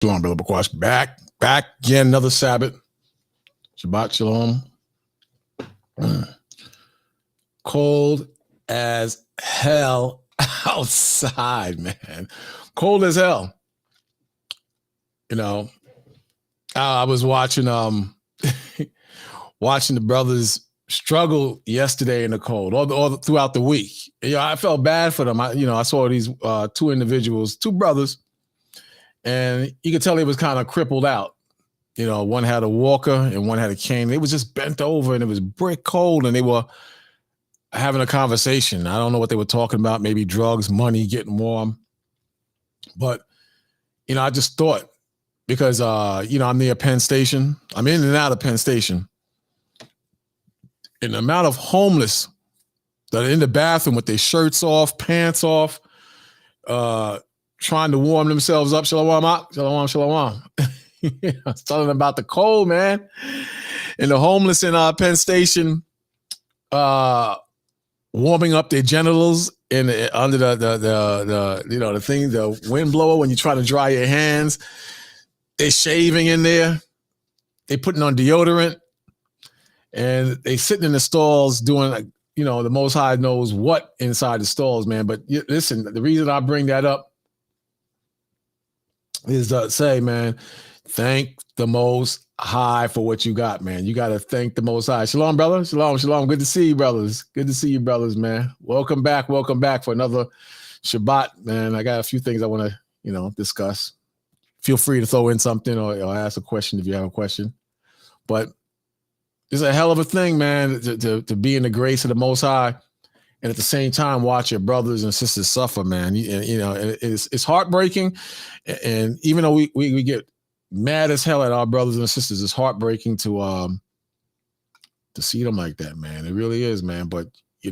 Shalom, Brother Bakwash. Back again, another Sabbath. Shabbat Shalom. Cold as hell outside, man. Cold as hell. You know, I was watching watching the brothers struggle yesterday in the cold, all throughout the week. You know, I felt bad for them. I saw these two individuals, two brothers, and you could tell they was kind of crippled out. You know, one had a walker and one had a cane. They was just bent over and it was brick cold, and they were having a conversation. I don't know what they were talking about, maybe drugs, money, getting warm. But, you know, I just thought, because, I'm near Penn Station. I'm in and out of Penn Station. And the amount of homeless that are in the bathroom with their shirts off, pants off, trying to warm themselves up. Shalom, shalom. I was telling them about the cold, man. And the homeless in Penn Station warming up their genitals under the thing, the wind blower when you try to dry your hands. They're shaving in there. They putting on deodorant. And they sitting in the stalls doing, the Most High knows what inside the stalls, man. But listen, the reason I bring that up is to say, man, thank the Most High for what you got, man. You got to thank the Most High. Shalom, brother. Shalom. Good to see you, brothers. Good to see you, brothers, man. Welcome back for another Shabbat, man. I got a few things I want to, discuss. Feel free to throw in something or ask a question if you have a question. But it's a hell of a thing, man, to be in the grace of the Most High, and at the same time watch your brothers and sisters suffer, man. It's heartbreaking, and even though we get mad as hell at our brothers and sisters, it's heartbreaking to see them like that, man. It really is, man. But the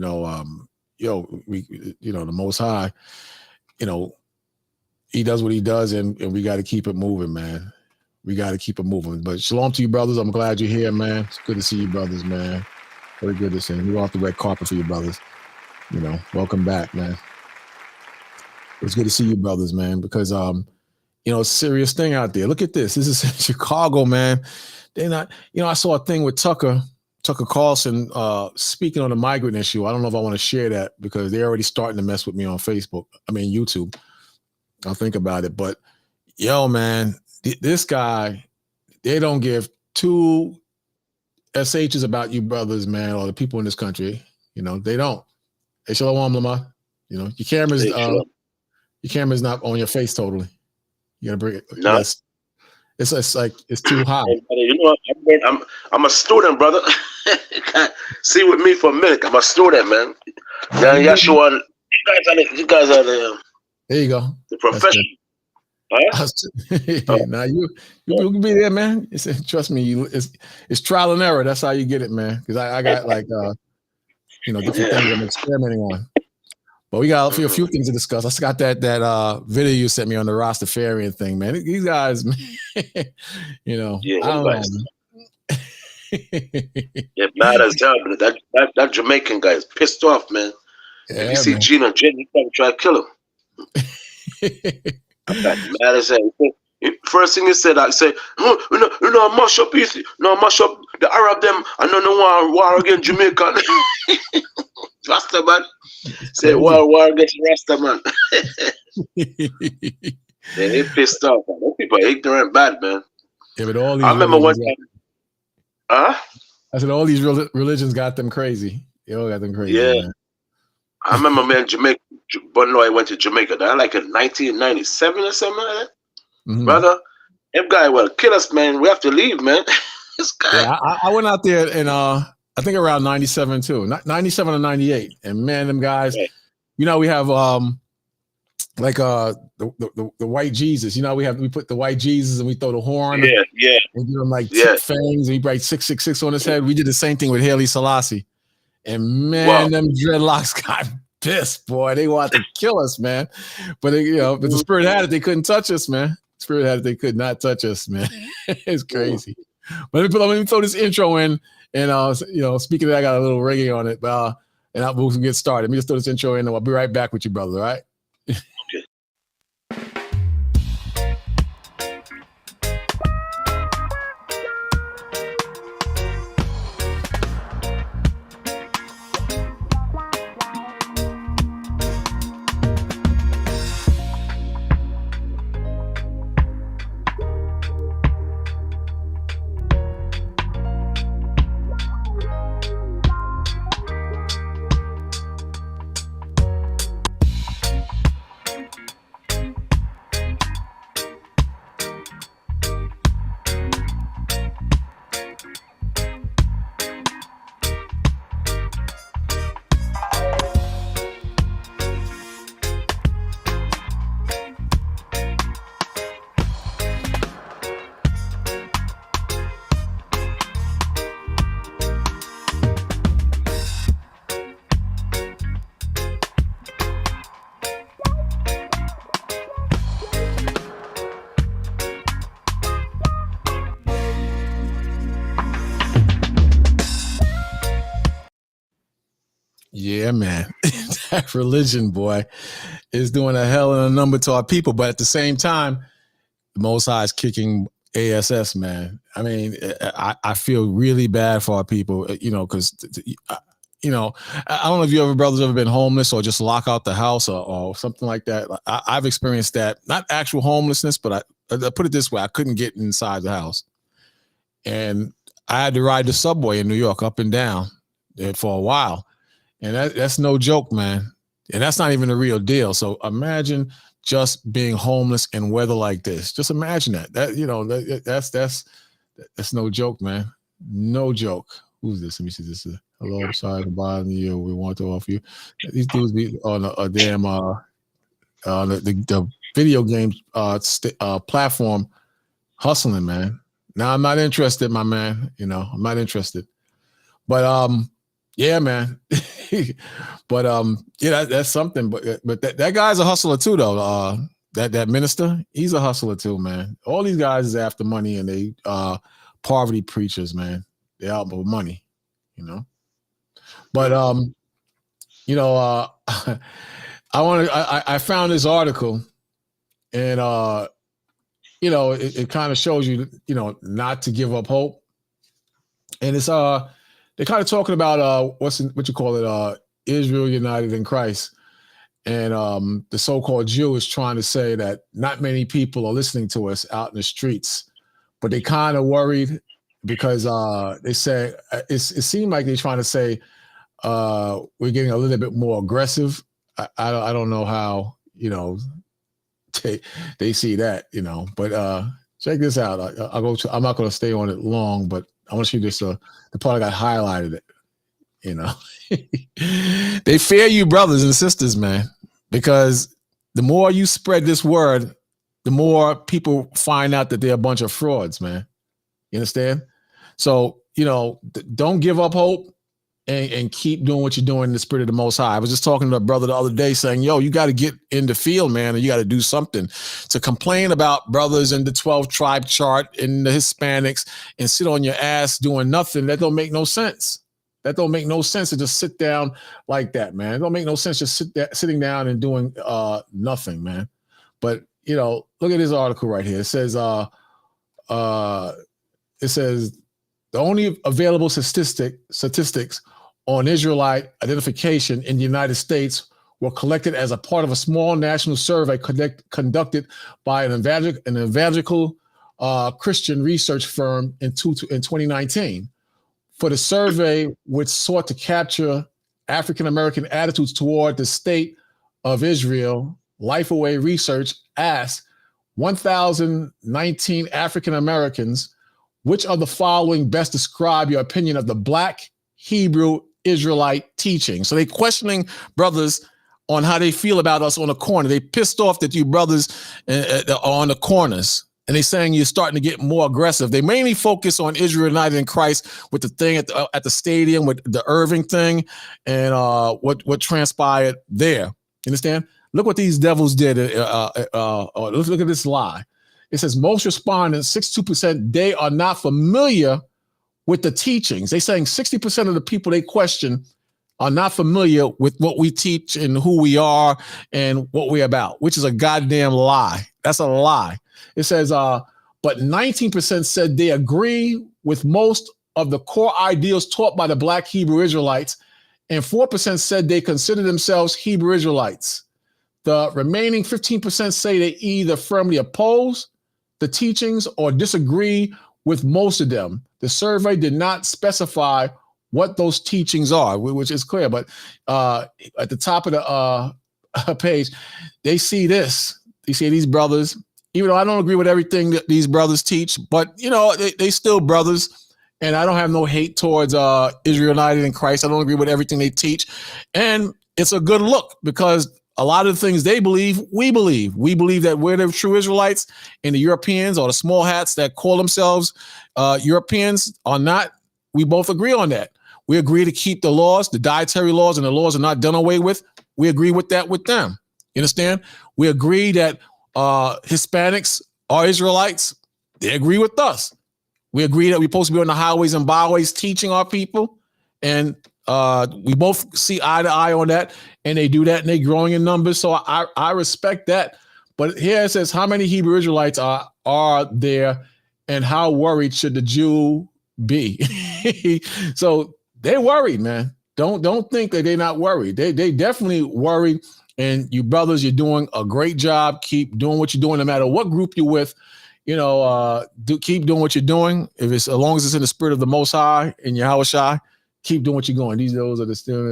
Most High, He does what He does, and we got to keep it moving, man. We got to keep it moving. But shalom to you, brothers. I'm glad you're here, man. It's good to see you, brothers, man. Very good to see you. We're off the red carpet for you, brothers. Welcome back, man. It's good to see you, brothers, man, because, it's a serious thing out there. Look at this. This is in Chicago, man. They're not, I saw a thing with Tucker Carlson speaking on the migrant issue. I don't know if I want to share that because they're already starting to mess with me on YouTube. I'll think about it. But, man, this guy, they don't give two SHs about you brothers, man, or the people in this country. They don't. Hey, shalom, Lamar. Your camera's not on your face totally. You gotta bring it. No. It's like it's too high. I'm a student, brother. See with me for a minute. I'm a student, man. Now, Yeshua, you guys are the. There you go. The profession. Huh? Now you can be there, man. Trust me, it's trial and error. That's how you get it, man. Because I got different things I'm experimenting on. But we got a few things to discuss. I got that video you sent me on the Rastafarian thing, man. These guys, man, I don't know. Yeah, mad as hell, but that Jamaican guy is pissed off, man. Yeah, if you see Gina, you probably try to kill him. I'm mad as hell. First thing he said, I said, I mash up East, mash up the Arab them, and no war against Jamaica. Rasta man. Say war against Rasta man. They pissed off. Those people are ignorant bad, man. Yeah, but all these I remember one time. I said all these religions got them crazy. They all got them crazy. Yeah. Man. I remember, man, Jamaica. But no, I went to Jamaica. That like in 1997 or something like that. Mm-hmm. Brother, that guy will kill us, man. We have to leave, man. This guy. Yeah, I went out there in I think around 97 too, 97 or 98, and man, them guys. Right. We have the white Jesus. We put the white Jesus and we throw the horn. Yeah. And give him like 6 fangs, and he writes 666 on his head. We did the same thing with Haile Selassie, and man, them dreadlocks got pissed, boy. They wanted to kill us, man. But but the spirit had it; they couldn't touch us, man. The spirit had it; they could not touch us, man. It's crazy. But let me throw this intro in, and speaking of that, I got a little reggae on it, but and we'll get started. Let me just throw this intro in, and I'll be right back with you, brother. All right. Yeah, man. That religion, boy, is doing a hell of a number to our people. But at the same time, the Most High is kicking ASS, man. I mean, I feel really bad for our people, because, I don't know if you brothers ever been homeless or just lock out the house or something like that. I've experienced that, not actual homelessness, but I put it this way. I couldn't get inside the house. And I had to ride the subway in New York up and down for a while. And that's no joke, man. And that's not even the real deal. So imagine just being homeless in weather like this. Just imagine that. That's no joke, man. No joke. Who's this? Let me see this. Hello, I'm sorry to bother you. We want to offer you. These dudes be on a damn the video game platform hustling, man. Now I'm not interested, my man. I'm not interested. But yeah, man. But that's something. But that guy's a hustler too, though. That minister, he's a hustler too, man. All these guys is after money, and they poverty preachers, man. They're out for money, But I found this article, and it kind of shows you, not to give up hope. And it's they're kind of talking about what you call it, Israel united in Christ. And the so-called Jew is trying to say that not many people are listening to us out in the streets, but they kind of worried because they say it seemed like they're trying to say we're getting a little bit more aggressive. I don't know how, they see that, but check this out. I'm not going to stay on it long, but I want to show you this, the part I got highlighted, They fear you, brothers and sisters, man, because the more you spread this word, the more people find out that they're a bunch of frauds, man. You understand? So, don't give up hope and keep doing what you're doing in the spirit of the Most High. I was just talking to a brother the other day saying, yo, you got to get in the field, man, and you got to do something. To complain about brothers in the 12 tribe chart and the Hispanics and sit on your ass doing nothing, that don't make no sense. That don't make no sense to just sit down like that, man. It don't make no sense just sitting down and doing nothing, man. But, look at this article right here. It says, the only available statistics on Israelite identification in the United States were collected as a part of a small national survey conducted by an evangelical Christian research firm in 2019. For the survey, which sought to capture African-American attitudes toward the state of Israel, Lifeaway Research asked 1,019 African-Americans, which of the following best describe your opinion of the Black Hebrew Israelite teaching? So they questioning brothers on how they feel about us on the corner. They pissed off that you brothers are on the corners. And they're saying you're starting to get more aggressive. They mainly focus on Israel united in Christ with the thing at the stadium, with the Irving thing, and what transpired there. You understand? Look what these devils did. Look at this lie. It says most respondents, 62%, they are not familiar with the teachings. They're saying 60% of the people they question are not familiar with what we teach and who we are and what we're about, which is a goddamn lie. That's a lie. It says, but 19% said they agree with most of the core ideals taught by the Black Hebrew Israelites, and 4% said they consider themselves Hebrew Israelites. The remaining 15% say they either firmly oppose the teachings or disagree with most of them. The survey did not specify what those teachings are, which is clear, but at the top of the page, they see this. They see these brothers, even though I don't agree with everything that these brothers teach, but they still brothers, and I don't have no hate towards Israel United in Christ. I don't agree with everything they teach, and it's a good look because a lot of the things they believe, we believe. We believe that we're the true Israelites, and the Europeans or the small hats that call themselves Europeans are not. We both agree on that. We agree to keep the laws, the dietary laws, and the laws are not done away with. We agree with that with them. You understand? We agree that Hispanics are Israelites. They agree with us. We agree that we're supposed to be on the highways and byways teaching our people. And We both see eye to eye on that, and they do that, and they're growing in numbers. So I respect that. But here it says, how many Hebrew Israelites are there, and how worried should the Jew be? So they're worried, man. Don't think that they're not worried. They definitely worried. And you brothers, you're doing a great job. Keep doing what you're doing, no matter what group you're with. Keep doing what you're doing. As long as it's in the spirit of the Most High and Yahushua, keep doing what you're going. Those are the still,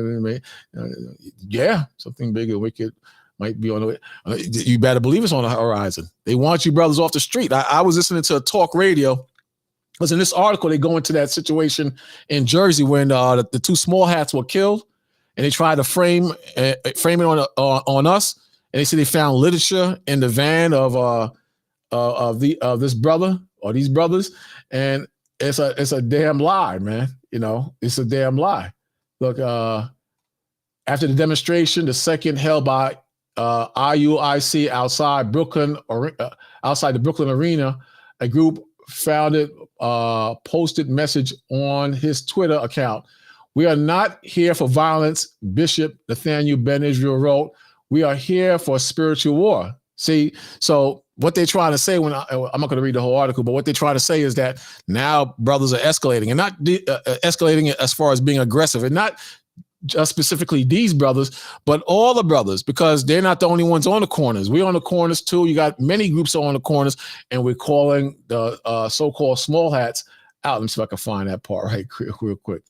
something big and wicked might be on the way. You better believe it's on the horizon. They want you brothers off the street. I was listening to a talk radio. Because in this article, they go into that situation in Jersey when the two small hats were killed, and they tried to frame it on us. And they said they found literature in the van of this brother or these brothers, and it's a damn lie, man. It's a damn lie. Look, after the demonstration, the second held by IUIC outside the Brooklyn Arena, a group founded posted message on his Twitter account. "We are not here for violence," Bishop Nathaniel Ben Israel wrote. "We are here for spiritual war." See, so what they're trying to say, I'm not going to read the whole article, but what they're trying to say is that now brothers are escalating, and not escalating as far as being aggressive, and not just specifically these brothers, but all the brothers, because they're not the only ones on the corners. We're on the corners too. You got many groups on the corners, and we're calling the so-called small hats out. Let me see if I can find that part real quick.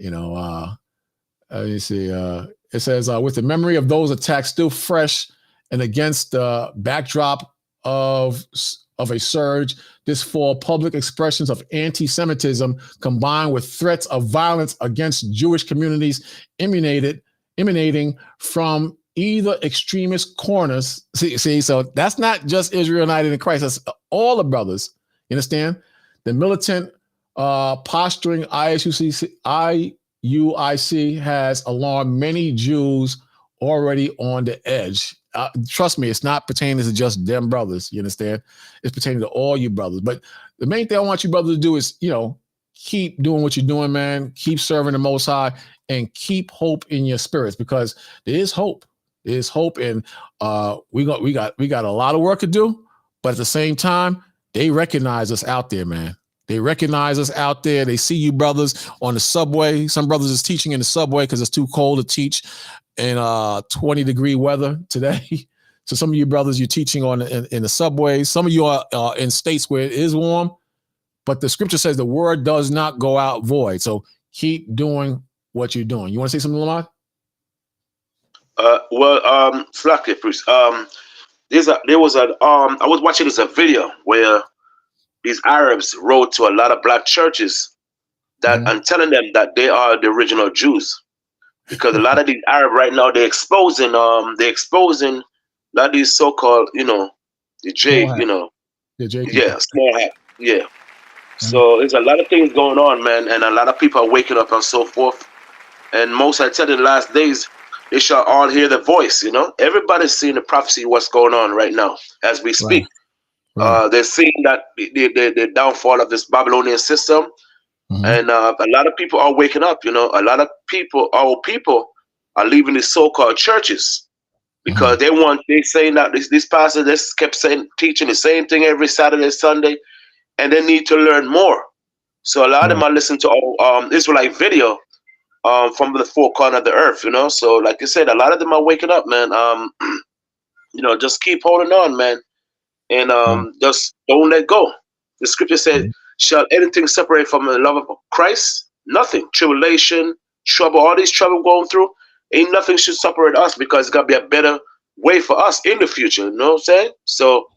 Let me see. It says, with the memory of those attacks still fresh and against the backdrop of a surge this fall, public expressions of anti-Semitism combined with threats of violence against Jewish communities emanating from either extremist corners. See, so that's not just Israel United in Christ. That's all the brothers. You understand? The militant posturing IUIC has alarmed many Jews already on the edge. Trust me, it's not pertaining to just them brothers. You understand? It's pertaining to all you brothers. But the main thing I want you brothers to do is, keep doing what you're doing, man. Keep serving the Most High and keep hope in your spirits, because there is hope. There is hope, and we got a lot of work to do. But at the same time, they recognize us out there, man. They recognize us out there. They see you brothers on the subway. Some brothers is teaching in the subway because it's too cold to teach in 20-degree weather today. So some of you brothers, you're teaching in the subway. Some of you are in states where it is warm, but the scripture says the word does not go out void. So keep doing what you're doing. You want to say something, Lamont? Slack it, priest. I was watching this video where these Arabs wrote to a lot of black churches that and telling them that they are the original Jews. Because a lot of these Arab right now, they're exposing a lot of these so-called, the J, small hat, So there's a lot of things going on, man, and a lot of people are waking up and so forth. And most, I tell you, the last days, they shall all hear the voice. Everybody's seeing the prophecy, what's going on right now as we speak. Right. They're seeing that the downfall of this Babylonian system. And a lot of people are waking up, a lot of people, our people are leaving these so-called churches because they're saying that this pastor kept teaching the same thing every Saturday, Sunday, and they need to learn more. So a lot of them are listening to Israelite video from the four corners of the earth, So like I said, a lot of them are waking up, man. Just keep holding on, man, and just don't let go. The scripture said, "Shall anything separate from the love of Christ? Nothing. Tribulation, trouble, all these trouble going through, ain't nothing should separate us, because it's gotta be a better way for us in the future." You know what I'm saying? So,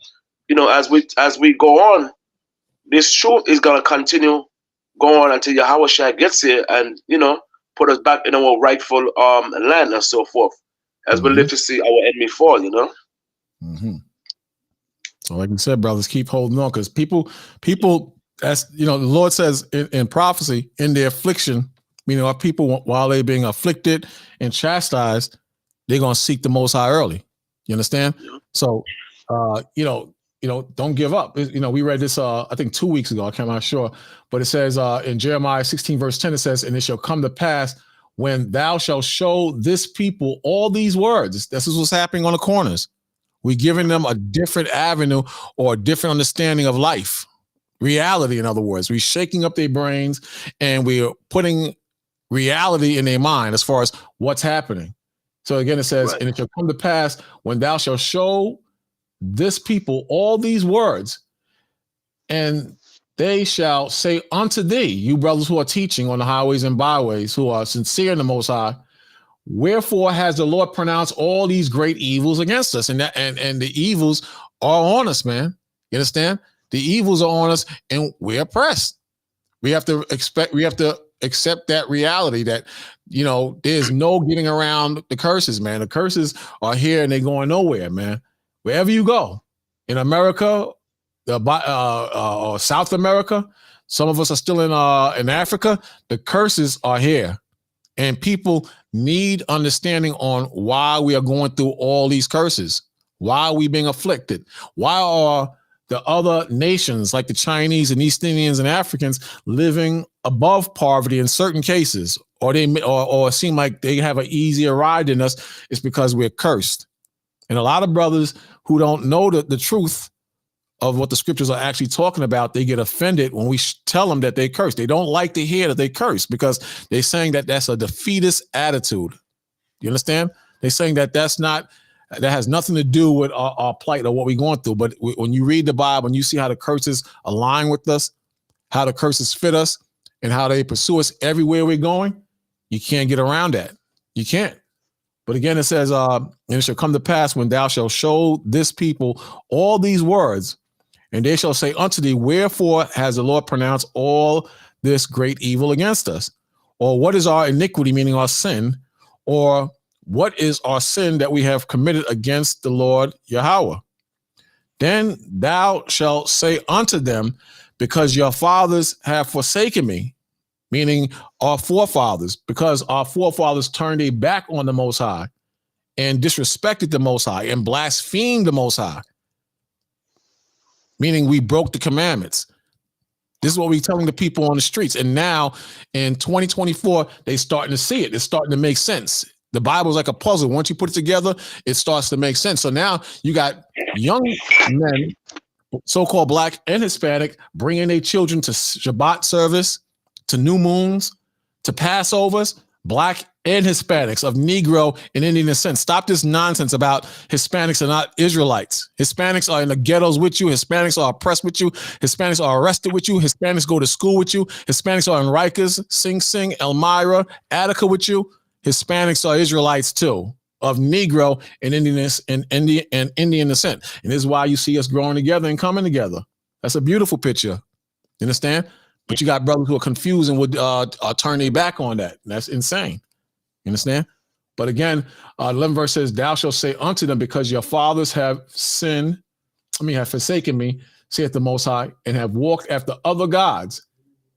as we go on, this truth is gonna continue going until Yahushua gets here and put us back in our rightful land and so forth, as we live to see our enemy fall. So, like you said, brothers, keep holding on, because people. That's, the Lord says in prophecy, in their affliction, our people, while they're being afflicted and chastised, they're going to seek the Most High early. You understand? So, don't give up. We read this, I think 2 weeks ago. I'm not sure, but it says in Jeremiah 16 verse 10, it says, "And it shall come to pass when thou shalt show this people all these words. This is what's happening on the corners. We're giving them a different avenue or a different understanding of life. Reality, in other words. We're shaking up their brains and we're putting reality in their mind as far as what's happening. So again, it says, and it shall come to pass when thou shalt show this people all these words, and they shall say unto thee, you brothers who are teaching on the highways and byways, who are sincere in the Most High, wherefore has the Lord pronounced all these great evils against us? And the evils are on us, man. You understand? The evils are on us, and we're oppressed. We have to accept that reality that, you know, there's no getting around the curses, man. The curses are here and they're going nowhere, man. Wherever you go in America, South America, some of us are still in Africa, the curses are here. And people need understanding on why we are going through all these curses. Why are we being afflicted? Why are the other nations like the Chinese and East Indians and Africans living above poverty in certain cases, or or seem like they have an easier ride than us? It's because we're cursed. And a lot of brothers who don't know the truth of what the scriptures are actually talking about, they get offended when we tell them that they curse. They don't like to hear that they curse because they're saying that that's a defeatist attitude. You understand? They're saying that that has nothing to do with our plight or what we're going through. But when you read the Bible and you see how the curses align with us, how the curses fit us, and how they pursue us everywhere we're going, you can't get around that. You can't. But again, it says, and it shall come to pass when thou shalt show this people all these words, and they shall say unto thee, wherefore has the Lord pronounced all this great evil against us? Or what is our iniquity, meaning our sin? Or what is our sin that we have committed against the Lord Yahweh? Then thou shalt say unto them, because your fathers have forsaken me, meaning our forefathers, because our forefathers turned their back on the Most High and disrespected the Most High and blasphemed the Most High, meaning we broke the commandments. This is what we're telling the people on the streets. And now in 2024, they're starting to see it. It's starting to make sense. The Bible is like a puzzle. Once you put it together, it starts to make sense. So now you got young men, so-called Black and Hispanic, bringing their children to Shabbat service, to new moons, to Passovers, Black and Hispanics of Negro and Indian descent. Stop this nonsense about Hispanics are not Israelites. Hispanics are in the ghettos with you. Hispanics are oppressed with you. Hispanics are arrested with you. Hispanics go to school with you. Hispanics are in Rikers, Sing Sing, Elmira, Attica with you. Hispanics are Israelites too, of Negro and Indian descent. And this is why you see us growing together and coming together. That's a beautiful picture. You understand? But you got brothers who are confused and would turn their back on that. That's insane. You understand? But again, 11 verse says, thou shalt say unto them, because your fathers have have forsaken me, saith the Most High, and have walked after other gods.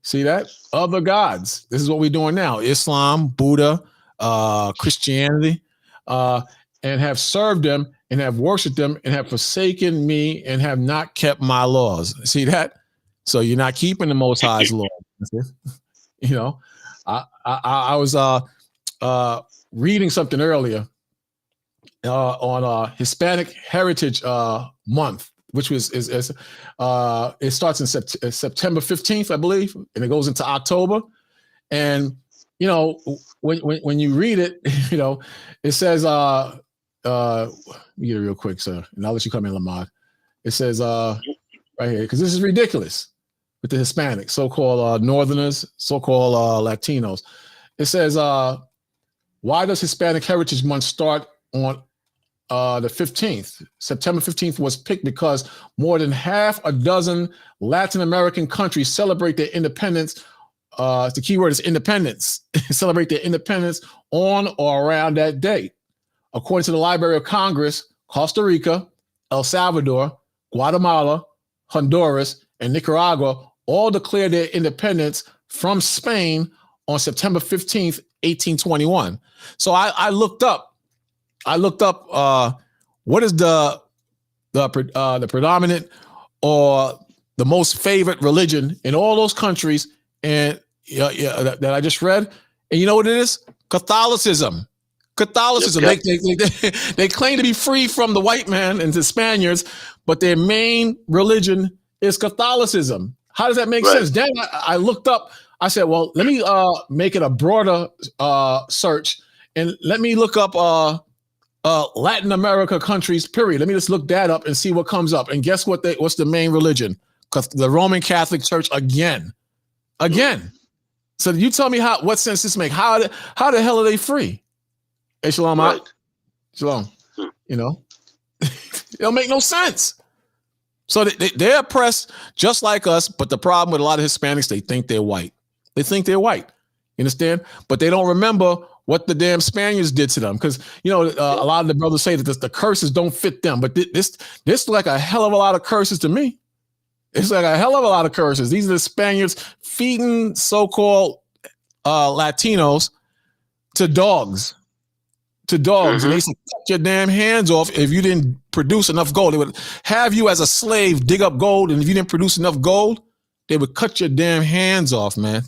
See that? Other gods. This is what we're doing now. Islam, Buddha, Christianity, and have served them and have worshiped them and have forsaken me and have not kept my laws. See that? So you're not keeping the Most High's law. You know, I was reading something earlier on Hispanic Heritage Month, which was it starts in September 15th, I believe, and it goes into October. And you know, when you read it, you know, it says let me get it real quick, sir, and I'll let you come in, Lamont. It says right here, because this is ridiculous with the Hispanics, so-called Northerners, so-called Latinos. It says, why does Hispanic Heritage Month start on the 15th? September 15th was picked because more than half a dozen Latin American countries celebrate their independence. The key word is independence. Celebrate their independence on or around that date. According to the Library of Congress, Costa Rica, El Salvador, Guatemala, Honduras, and Nicaragua all declared their independence from Spain on September 15th, 1821. So I looked up what is the predominant or the most favorite religion in all those countries, and that I just read. And you know what it is? Catholicism. Yep. They claim to be free from the white man and the Spaniards, but their main religion is Catholicism. How does that make sense? Then I looked up. I said, well, let me make it a broader search, and let me look up Latin America countries, period. Let me just look that up and see what comes up. And guess what? What's the main religion? The Roman Catholic Church again. So you tell me what sense this makes? How the hell are they free? Hey, Shalom, Right. Shalom. You know, it don't make no sense. So they're oppressed just like us, but the problem with a lot of Hispanics, they think they're white. You understand? But they don't remember what the damn Spaniards did to them, because a lot of the brothers say that the curses don't fit them, but this like a hell of a lot of curses to me. It's like a hell of a lot of curses. These are the Spaniards feeding so-called Latinos to dogs. And they said, cut your damn hands off if you didn't produce enough gold. They would have you as a slave dig up gold, and if you didn't produce enough gold, they would cut your damn hands off, man.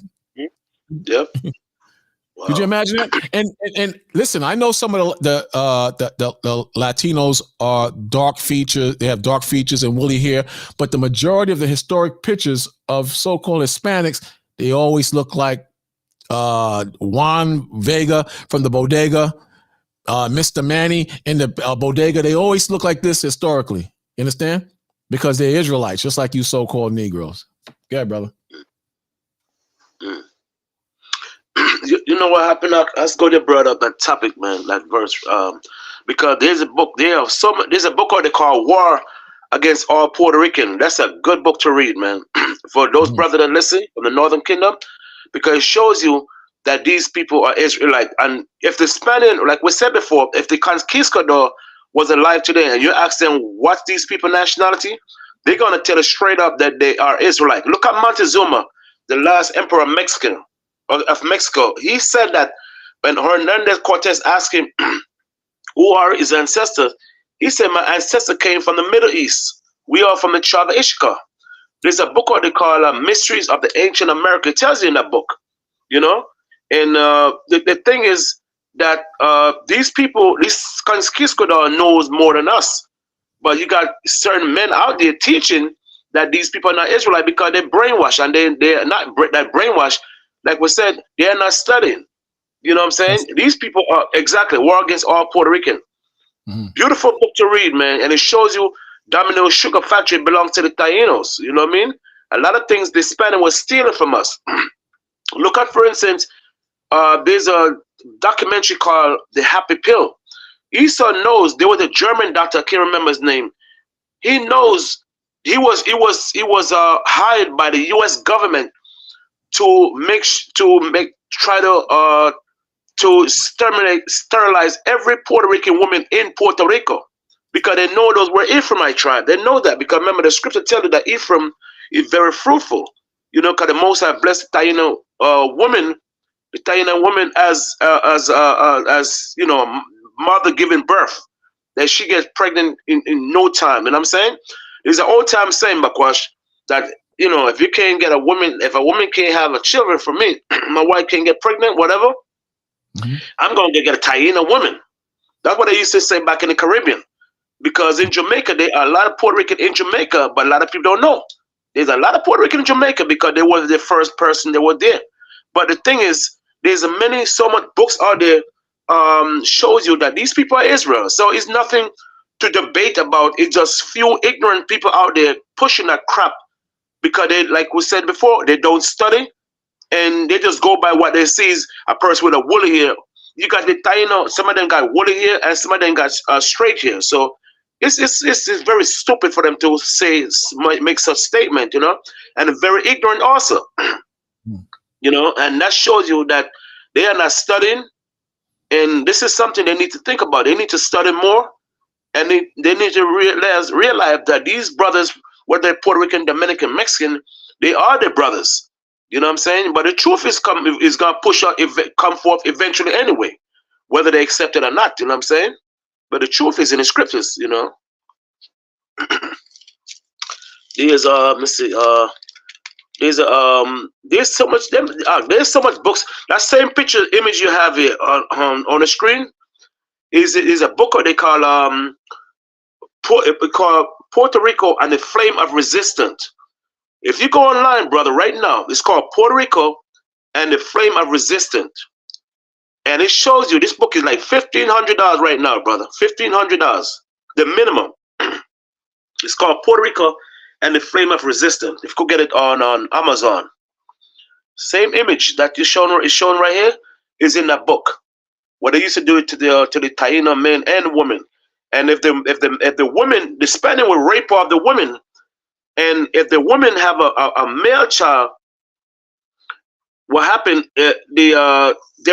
Yep. Wow. Could you imagine that? And listen, I know some of the Latinos are dark features. They have dark features and woolly hair, but the majority of the historic pictures of so-called Hispanics, they always look like Juan Vega from the bodega, Mr. Manny in the bodega. They always look like this historically. You understand? Because they're Israelites, just like you so-called Negroes. Yeah, brother. You know what happened? Let's go to brought up that topic, man, that verse. Because there's a book. There's a book they call War Against All Puerto Rican. That's a good book to read, man, for those brothers that listen from the Northern Kingdom, because it shows you that these people are Israelite. And if the Spaniard, like we said before, if the Conquistador was alive today and you ask them what's these people nationality, they're going to tell us straight up that they are Israelite. Look at Montezuma, the last emperor of Mexico. He said that when Hernandez Cortez asked him who are his ancestors, he said, my ancestor came from the Middle East. We are from the tribe of Ishka. There's a book they call Mysteries of the Ancient America. It tells you in that book, And the thing is that these people, this Conquistador knows more than us. But you got certain men out there teaching that these people are not Israelite because they're brainwashed, and they're not that brainwashed. Like we said, they're not studying. You know what I'm saying? These people are exactly War Against All Puerto Rican. Beautiful book to read, man. And it shows you Domino Sugar Factory belongs to the Tainos. You know what I mean? A lot of things the Spanish was stealing from us. Look at, for instance, there's a documentary called The Happy Pill. Esau knows there was a German doctor, I can't remember his name. He knows he was hired by the U.S. government to sterilize every Puerto Rican woman in Puerto Rico, because they know those were Ephraimite tribe. They know that because remember the scripture tells you that Ephraim is very fruitful. Because the Most High blessed the Taino woman, as mother giving birth, that she gets pregnant in no time. And I'm saying there's an old time saying, Bakwash, that if you can't get a woman can't have a children from me, my wife can't get pregnant, whatever, I'm going to get a Taino woman. That's what they used to say back in the Caribbean. Because in Jamaica, there are a lot of Puerto Rican in Jamaica, but a lot of people don't know. There's a lot of Puerto Rican in Jamaica because they were the first person that were there. But the thing is, there's so much books out there shows you that these people are Israel. So it's nothing to debate about. It's just few ignorant people out there pushing that crap because they, like we said before, they don't study and they just go by what they see is a person with a woolly hair. You got the Taino, some of them got woolly hair and some of them got straight hair. So it's very stupid for them to make such statement, and very ignorant also, and that shows you that they are not studying. And this is something they need to think about. They need to study more, and they need to realize that these brothers, whether they're Puerto Rican, Dominican, Mexican, they are their brothers. You know what I'm saying? But the truth is going to come forth eventually anyway, whether they accept it or not. You know what I'm saying? But the truth is in the scriptures. There's let's see. There's so much there's so much books. That same picture image you have here on the screen is a book they call Puerto Rico and the Flame of Resistance. If you go online, brother, right now, it's called Puerto Rico and the Flame of Resistance. And it shows you this book is like $1,500 right now, brother. $1,500. The minimum. It's called Puerto Rico and the Flame of Resistance. If you could get it on Amazon. Same image that is shown right here is in that book. What they used to do it to the Taino men and women. And if the woman, the Spaniard will rape off the women, and if the woman have a male child, what happened? They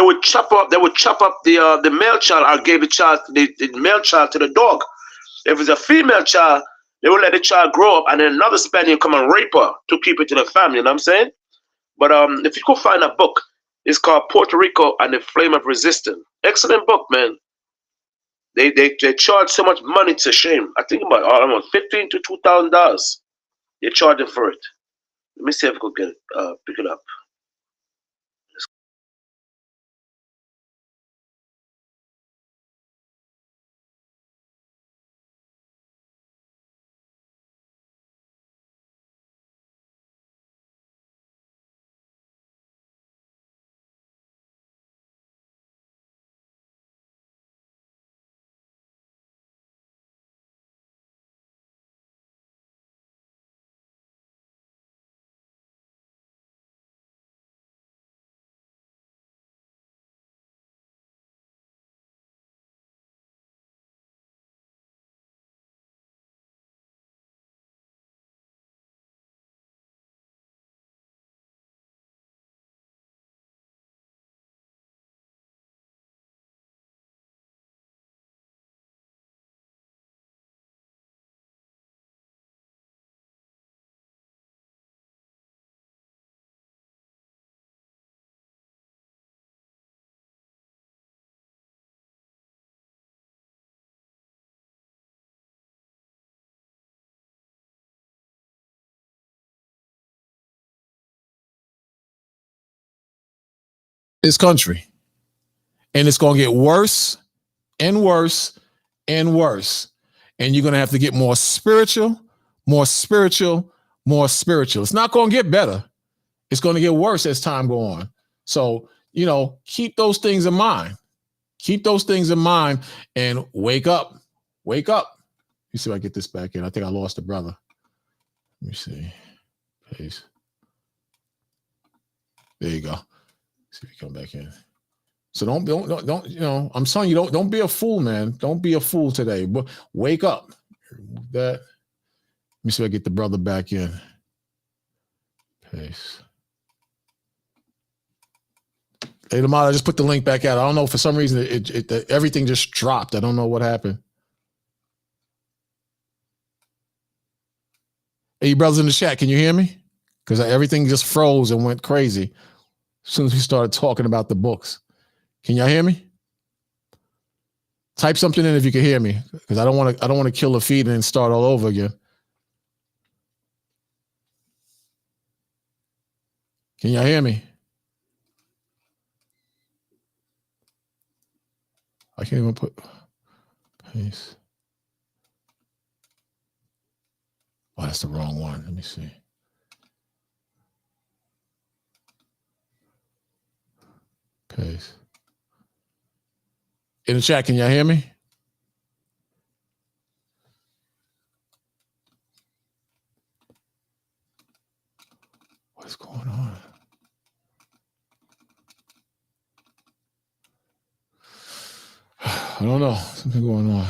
would chop up the male child or gave the male child to the dog. If it's a female child, they would let the child grow up, and then another Spaniard come and rape her to keep it to the family. You know what I'm saying? But if you could find a book, it's called Puerto Rico and the Flame of Resistance. Excellent book, man. They charge so much money to shame. I think about almost $1,500 to $2,000. They're charging for it. Let me see if I could get it, pick it up. This country. And it's going to get worse and worse and worse. And you're going to have to get more spiritual, more spiritual, more spiritual. It's not going to get better. It's going to get worse as time goes on. So, keep those things in mind. Keep those things in mind and wake up. Wake up. Let me see if I get this back in. I think I lost a brother. Let me see. Paste. There you go. See if he come back in. So don't, I'm telling you, don't be a fool, man. Don't be a fool today. But wake up. That. Let me see if I get the brother back in. Paste. Hey, Lamar, I just put the link back out. I don't know, for some reason everything just dropped. I don't know what happened. Hey, you brothers in the chat, can you hear me? Because everything just froze and went crazy as soon as we started talking about the books. Can y'all hear me? Type something in if you can hear me, because I don't want to kill the feed and then start all over again. Can y'all hear me? I can't even put paste. Oh, that's the wrong one. Let me see. Paste. In the chat, can y'all hear me? What is going on? I don't know. Something going on.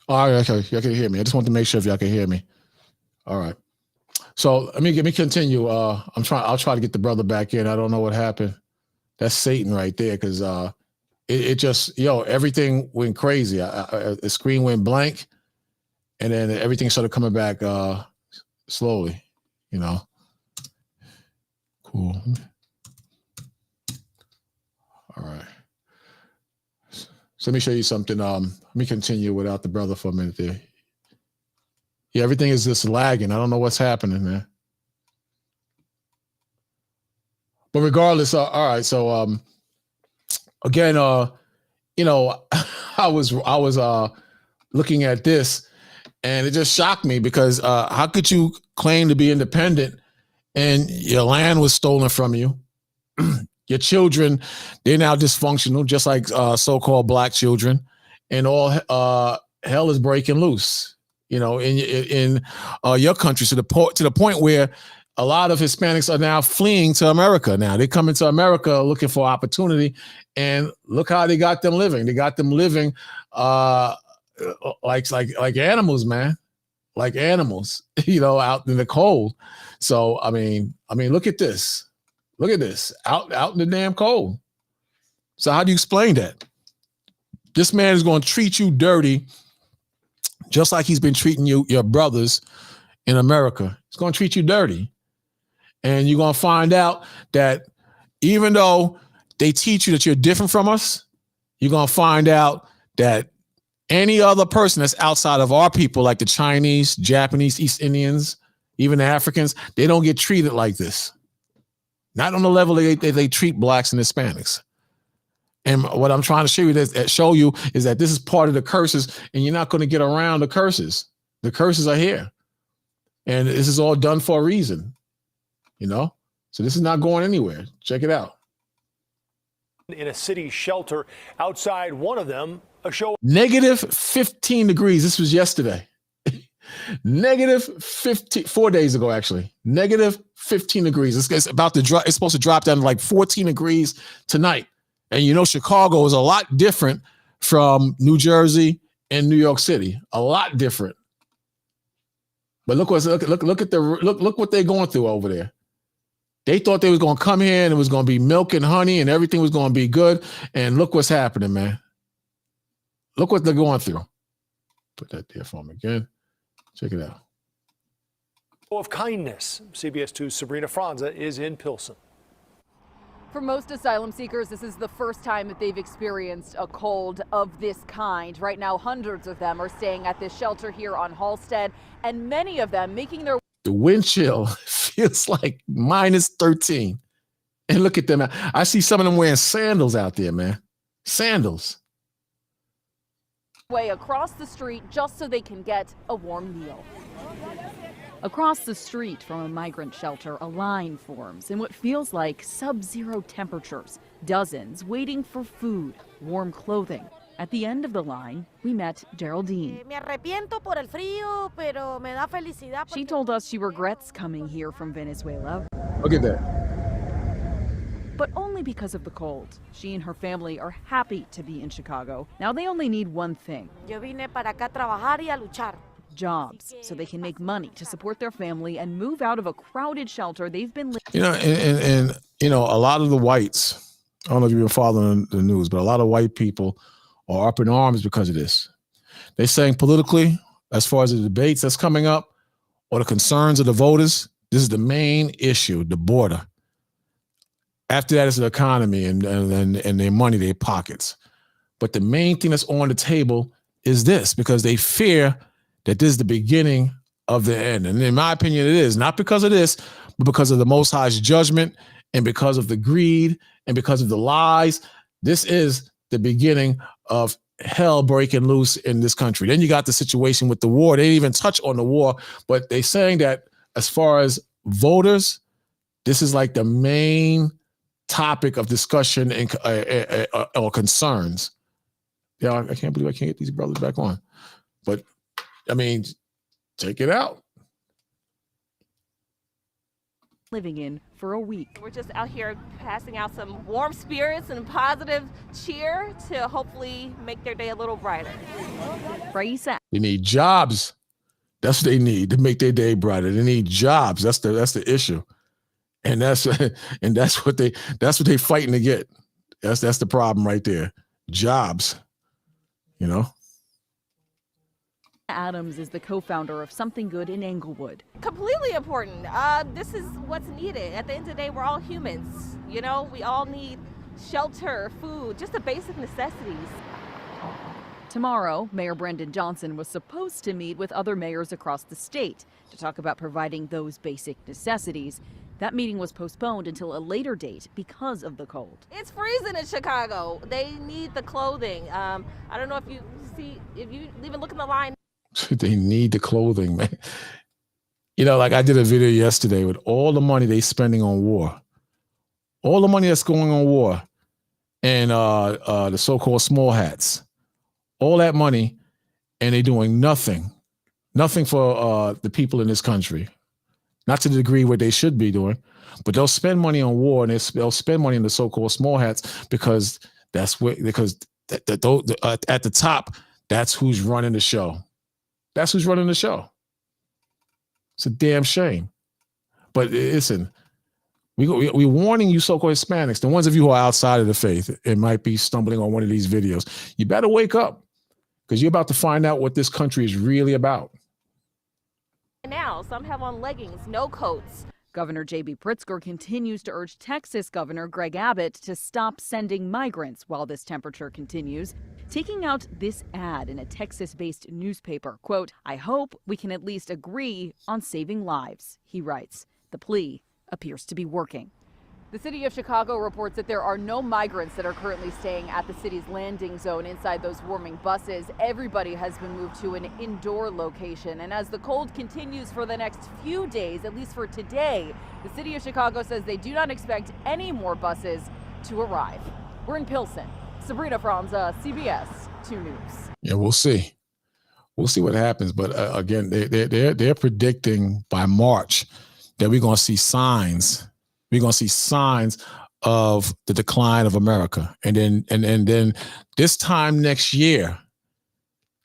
All right, okay, y'all can hear me. I just want to make sure if y'all can hear me. All right. So let me continue. I'll try to get the brother back in. I don't know what happened. That's Satan right there, because it just, everything went crazy. The screen went blank, and then everything started coming back slowly. Cool. All right. So let me show you something. Let me continue without the brother for a minute there. Yeah, everything is just lagging. I don't know what's happening, man. But regardless, all right. So again, you know, I was looking at this, and it just shocked me because how could you claim to be independent and your land was stolen from you? Your children, they're now dysfunctional, just like so-called black children, and all hell is breaking loose. You know, in your country, to the point where a lot of Hispanics are now fleeing to America. Now they come into America looking for opportunity, and look how they got them living. They got them living like animals, man, like animals. You know, out in the cold. So I mean, look at this. Look at this, out in the damn cold. So how do you explain that? This man is going to treat you dirty, just like he's been treating your brothers in America. He's going to treat you dirty. And you're going to find out that even though they teach you that you're different from us, you're going to find out that any other person that's outside of our people, like the Chinese, Japanese, East Indians, even the Africans, they don't get treated like this. Not on the level they treat blacks and Hispanics. And what I'm trying to show you is that this is part of the curses, and you're not going to get around the curses. The curses are here. And this is all done for a reason, you know? So this is not going anywhere. Check it out. In a city shelter outside one of them, a show. Negative 15 degrees. This was yesterday. Negative 15, 4 days ago, actually. Negative 15 degrees. It's about to drop. It's supposed to drop down to like 14 degrees tonight. And you know, Chicago is a lot different from New Jersey and New York City. A lot different. But look what they're going through over there. They thought they was going to come here and it was going to be milk and honey and everything was going to be good. And look what's happening, man. Look what they're going through. Put that there for them again. Check it out. Of kindness. CBS 2's Sabrina Franza is in Pilsen. For most asylum seekers, this is the first time that they've experienced a cold of this kind. Right now, hundreds of them are staying at this shelter here on Halstead, and many of them making their... The wind chill feels like minus 13. And look at them. I see some of them wearing sandals out there, man. Sandals. Way across the street just so they can get a warm meal. Across the street from a migrant shelter, a line forms in what feels like sub-zero temperatures. Dozens waiting for food, warm clothing. At the end of the line, we met Geraldine. She told us she regrets coming here from Venezuela. Look at that. But only because of the cold. She and her family are happy to be in Chicago. Now they only need one thing. Jobs, so they can make money to support their family and move out of a crowded shelter they've been living. You know, and you know, a lot of the whites, I don't know if you've been following the news, but a lot of white people are up in arms because of this. They're saying politically, as far as the debates that's coming up or the concerns of the voters, this is the main issue, the border. After that is the economy and their money, their pockets. But the main thing that's on the table is this, because they fear that this is the beginning of the end. And in my opinion, it is. Not because of this, but because of the Most High's judgment and because of the greed and because of the lies. This is the beginning of hell breaking loose in this country. Then you got the situation with the war. They didn't even touch on the war, but they're saying that as far as voters, this is like the main topic of discussion and or concerns. Yeah, I can't believe I can't get these brothers back on. But I mean, take it out. Living in for a week. We're just out here passing out some warm spirits and positive cheer to hopefully make their day a little brighter. Raisa. They need jobs. That's what they need to make their day brighter. They need jobs. That's the issue. And that's what they fighting to get. That's the problem right there. Jobs. You know? Adams is the co-founder of Something Good in Englewood. Completely important. This is what's needed. At the end of the day, we're all humans. You know, we all need shelter, food, just the basic necessities. Tomorrow, Mayor Brandon Johnson was supposed to meet with other mayors across the state to talk about providing those basic necessities. That meeting was postponed until a later date because of the cold. It's freezing in Chicago. They need the clothing. I don't know if you even look in the line. They need the clothing, man. You know, like I did a video yesterday with all the money they spending on war, all the money that's going on war, and the so-called small hats, all that money, and they doing nothing for the people in this country. Not to the degree what they should be doing, but they'll spend money on war, and they'll spend money in the so-called small hats because at the top, that's who's running the show. That's who's running the show. It's a damn shame. But listen, we're warning you so-called Hispanics, the ones of you who are outside of the faith and might be stumbling on one of these videos, you better wake up because you're about to find out what this country is really about. Now, some have on leggings, no coats. Governor J.B. Pritzker continues to urge Texas Governor Greg Abbott to stop sending migrants while this temperature continues, taking out this ad in a Texas-based newspaper. Quote, "I hope we can at least agree on saving lives," he writes. The plea appears to be working. The city of Chicago reports that there are no migrants that are currently staying at the city's landing zone inside those warming buses. Everybody has been moved to an indoor location. And as the cold continues for the next few days, at least for today, the city of Chicago says they do not expect any more buses to arrive. We're in Pilsen. Sabrina Franza, CBS 2 News. Yeah, we'll see. We'll see what happens. But again, they're predicting by March that we're going to see signs. We're going to see signs of the decline of America. And then this time next year,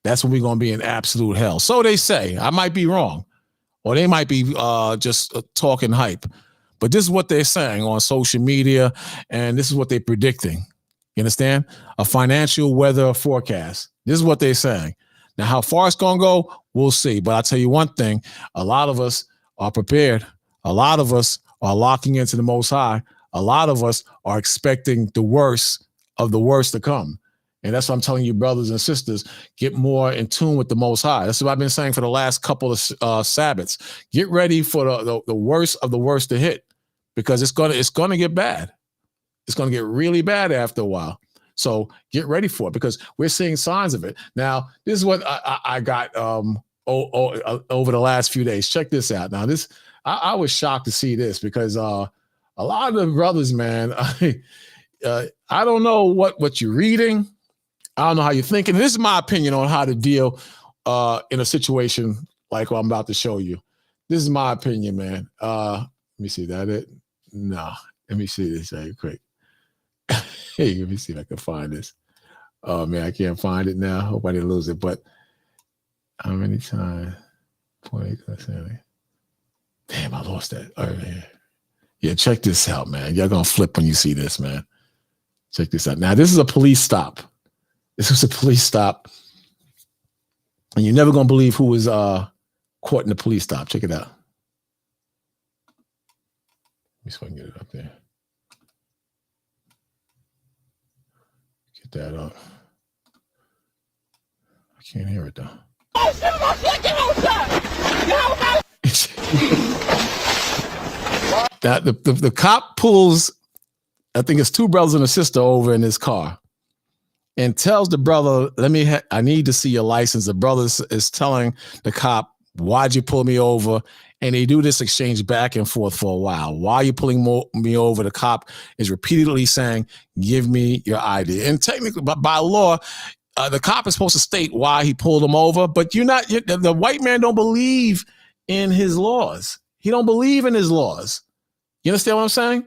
that's when we're going to be in absolute hell. So they say. I might be wrong. Or they might be just talking hype. But this is what they're saying on social media, and this is what they're predicting. You understand? A financial weather forecast. This is what they're saying. Now, how far it's going to go, we'll see. But I'll tell you one thing. A lot of us are prepared. A lot of us are locking into the Most High. A lot of us are expecting the worst of the worst to come. And that's what I'm telling you, brothers and sisters, get more in tune with the Most High. That's what I've been saying for the last couple of Sabbaths. Get ready for the worst of the worst to hit, because it's gonna get bad. It's gonna get really bad after a while. So get ready for it, because we're seeing signs of it. Now, this is what I got over the last few days. Check this out. Now, I was shocked to see this, because a lot of the brothers, man, I don't know what you're reading. I don't know how you're thinking. This is my opinion on how to deal in a situation like what I'm about to show you. This is my opinion, man. Let me see. That it? No. Let me see this very quick. Hey, let me see if I can find this. Oh, man, I can't find it now. Hope I didn't lose it. But how many times? 20%. Damn, I lost that. All right, man. Yeah, check this out, man. Y'all gonna flip when you see this, man. Check this out. Now, this is a police stop. This was a police stop. And you're never gonna believe who was caught in the police stop. Check it out. Let me see if I can get it up there. Get that up. I can't hear it though. That the cop pulls, I think it's two brothers and a sister over in his car, and tells the brother, I need to see your license. The brother is telling the cop, why'd you pull me over? And they do this exchange back and forth for a while. Why are you pulling me over? The cop is repeatedly saying, give me your ID. And technically, by law, the cop is supposed to state why he pulled him over, but the white man don't believe in his laws. He don't believe in his laws. You understand what I'm saying?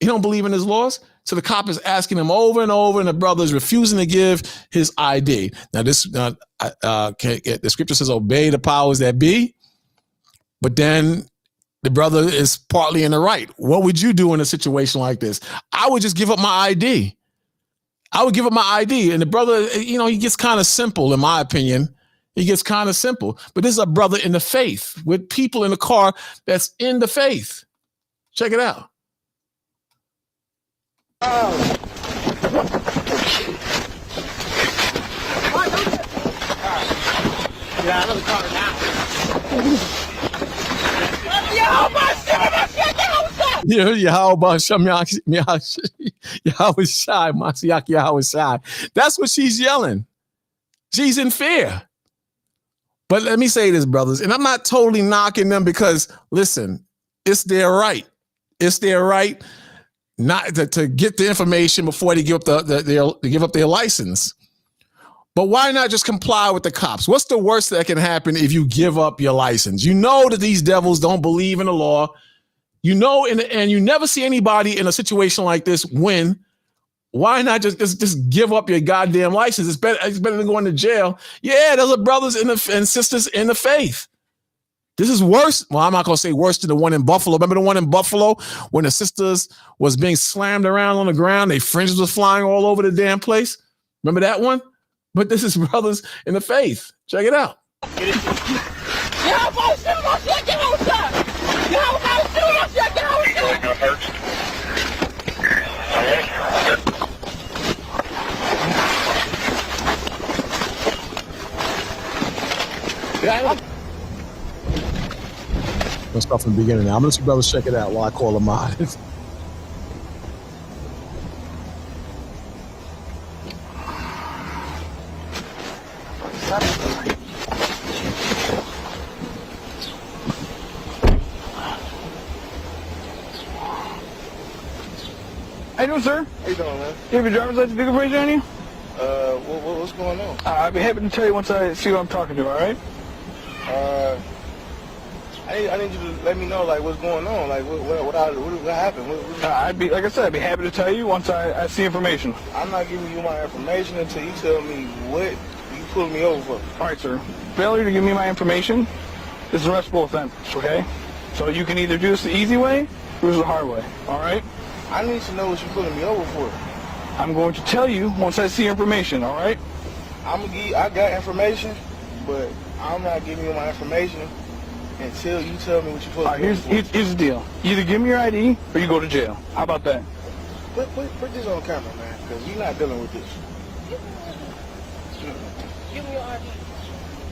He don't believe in his laws. So the cop is asking him over and over, and the brother is refusing to give his ID. Now, the scripture says, obey the powers that be. But then the brother is partly in the right. What would you do in a situation like this? I would just give up my ID. I would give up my ID. And the brother, he gets kind of simple, in my opinion. He gets kind of simple. But this is a brother in the faith with people in the car that's in the faith. Check it out. Get out of the car now. That's what she's yelling. She's in fear. But let me say this, brothers, and I'm not totally knocking them because, listen, it's their right. It's their right not to get the information before they give up give up their license. But why not just comply with the cops? What's the worst that can happen if you give up your license? You know that these devils don't believe in the law. You know, and you never see anybody in a situation like this win. Why not just give up your goddamn license? It's better than going to jail. Yeah, those are brothers and sisters in the faith. This is worse. Well, I'm not going to say worse than the one in Buffalo. Remember the one in Buffalo when the sisters was being slammed around on the ground? Their fringes was flying all over the damn place. Remember that one? But this is brothers in the faith. Check it out. Let's start from the beginning now. I'm going to let you brothers check it out while I call them out. How you doing, sir? How you doing, man? You have your driver's license vehicle information on you? What's going on? I'd be happy to tell you once I see who I'm talking to, all right? I need you to let me know, like, what's going on. Like, what happened? Like I said, I'd be happy to tell you once I see information. I'm not giving you my information until you tell me what you pulled me over for. All right, sir. Failure to give me my information is an arrestable offense, okay? So you can either do this the easy way or the hard way, all right? I need to know what you're pulling me over for. I'm going to tell you once I see information, all right? I got information, but I'm not giving you my information until you tell me what you're pulling me over for. Here's the deal. You either give me your ID or you go to jail. How about that? Put this on camera, man, because you're not dealing with this. Give me your ID.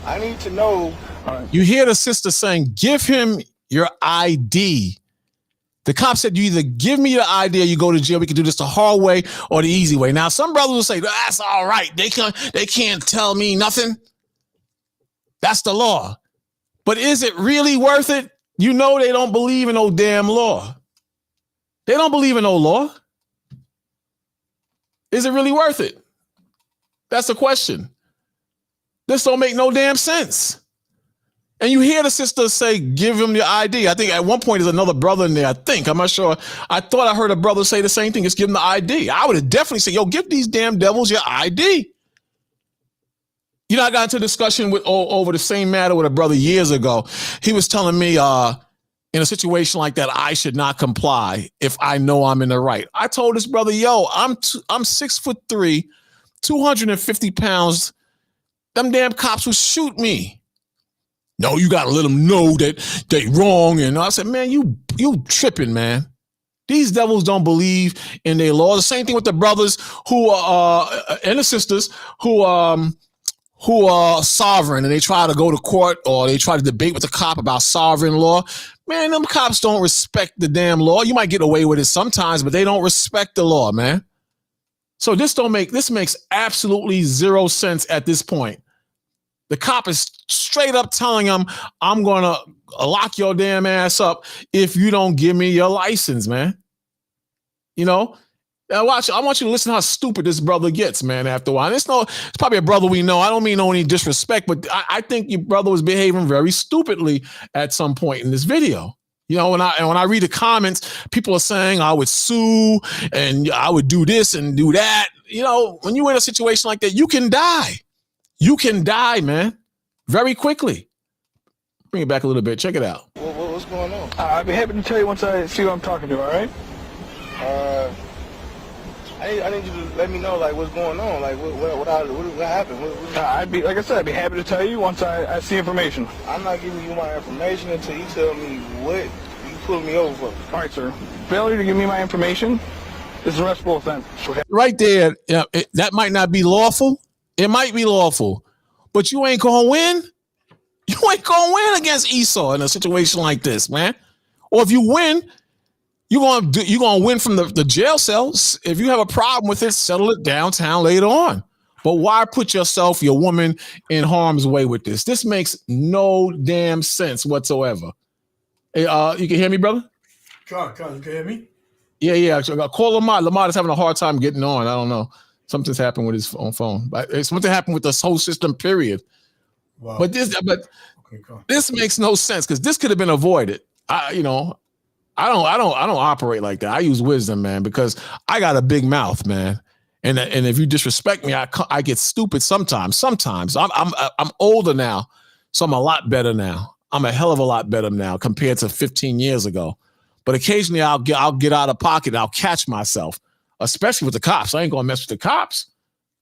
I need to know. All right. You hear the sister saying, give him your ID. The cop said, you either give me your ID or you go to jail. We can do this the hard way or the easy way. Now, some brothers will say, that's all right. They can't tell me nothing. That's the law. But is it really worth it? You know they don't believe in no damn law. They don't believe in no law. Is it really worth it? That's the question. This don't make no damn sense. And you hear the sister say, give him your ID. I think at one point there's another brother in there, I'm not sure. I thought I heard a brother say the same thing, just give him the ID. I would have definitely said, yo, give these damn devils your ID. You know, I got into a discussion over the same matter with a brother years ago. He was telling me in a situation like that, I should not comply if I know I'm in the right. I told this brother, yo, I'm 6'3", 250 pounds. Them damn cops would shoot me. No, you got to let them know that they wrong. And I said, man, you tripping, man. These devils don't believe in their law. The same thing with the brothers who and the sisters who are sovereign and they try to go to court or they try to debate with the cop about sovereign law. Man, them cops don't respect the damn law. You might get away with it sometimes, but they don't respect the law, man. So this makes absolutely zero sense at this point. The cop is straight up telling him, I'm going to lock your damn ass up if you don't give me your license, man. You know, I want you to listen to how stupid this brother gets, man, after a while. It's probably a brother we know. I don't mean no any disrespect, but I think your brother was behaving very stupidly at some point in this video. You know, when I read the comments, people are saying I would sue and I would do this and do that. You know, when you're in a situation like that, you can die. You can die, man, very quickly. Bring it back a little bit. Check it out. What's going on? I'd be happy to tell you once I see who I'm talking to, all right? I need you to let me know, like, what's going on. Like, what happened? Like I said, I'd be happy to tell you once I see information. I'm not giving you my information until you tell me what you pulled me over for. All right, sir. Failure to give me my information is an arrestable offense. Right there, that might not be lawful. It might be lawful, but you ain't gonna win. You ain't gonna win against Esau in a situation like this, man. Or if you win, you're gonna win from the jail cells. If you have a problem with it, settle it downtown later on. But why put yourself, your woman, in harm's way with this? This makes no damn sense whatsoever. Hey, you can hear me, brother? Con, you can hear me? Yeah. Actually, I call Lamar. Lamar is having a hard time getting on. I don't know. Something's happened with his phone. But something happened with this whole system, period. Wow. But this makes no sense because this could have been avoided. I don't operate like that. I use wisdom, man, because I got a big mouth, man. And if you disrespect me, I get stupid sometimes. I'm older now, so I'm a lot better now. I'm a hell of a lot better now compared to 15 years ago. But occasionally I'll get out of pocket and I'll catch myself, especially with the cops. I ain't gonna mess with the cops.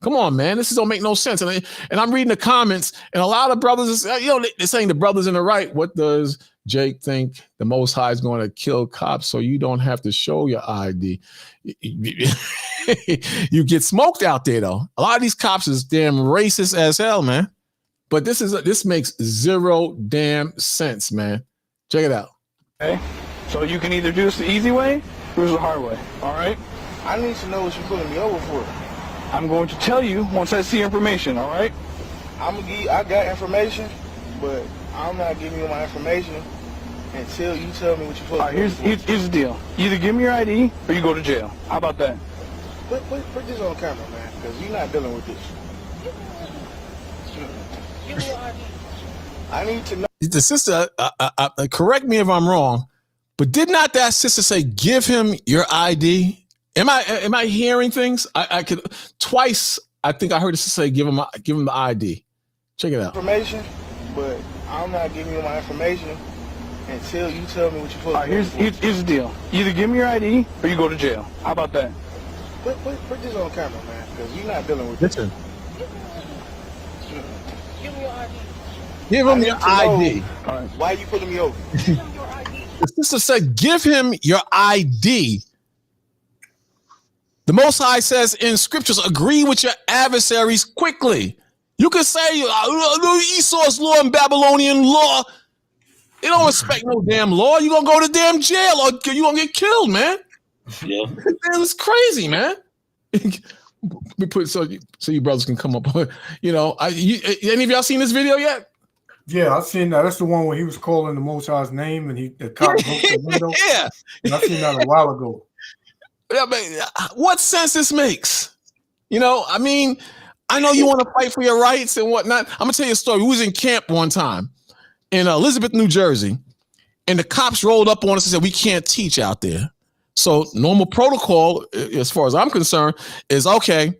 Come on, man. This don't make no sense. And I'm reading the comments, and a lot of brothers, they're saying the brothers in the right. What does Jake think? The Most High is going to kill cops so you don't have to show your ID. You get smoked out there, though. A lot of these cops is damn racist as hell, man. But this makes zero damn sense, man. Check it out. Okay. So you can either do this the easy way or the hard way. All right? I need to know what you're pulling me over for. I'm going to tell you once I see information, all right? I got information, but I'm not giving you my information until you tell me what you're pulling me over for. Here's the deal. You either give me your ID or you go to jail. How about that? Put this on camera, man, because you're not dealing with this. Give me your ID. I need to know. The sister, correct me if I'm wrong, but did not that sister say, give him your ID? Am I hearing things? I could twice. I think I heard the sister say, give him the ID. Check it out. Information, but I'm not giving you my information until you tell me what you're pulling me over for. Here's the deal. You either give me your ID or you go to jail. How about that? Put this on camera, man, because you're not dealing with this. Listen. Give me your ID. Give him your ID. All right. Why are you pulling me over? Give him your ID. The sister said, give him your ID. The Most High says in scriptures, agree with your adversaries quickly. You can say Esau's law and Babylonian law. They don't respect no damn law. You're going to go to damn jail or you're going to get killed, man. Yeah. It's crazy, man. We put so you brothers can come up. Any of y'all seen this video yet? Yeah, I've seen that. That's the one where he was calling the Most High's name and the cop broke the window. Yeah. And I've seen that a while ago. Yeah, but what sense this makes? I mean, I know you want to fight for your rights and whatnot. I'm going to tell you a story. We was in camp one time in Elizabeth, New Jersey, and the cops rolled up on us and said, we can't teach out there. So normal protocol, as far as I'm concerned, is, okay,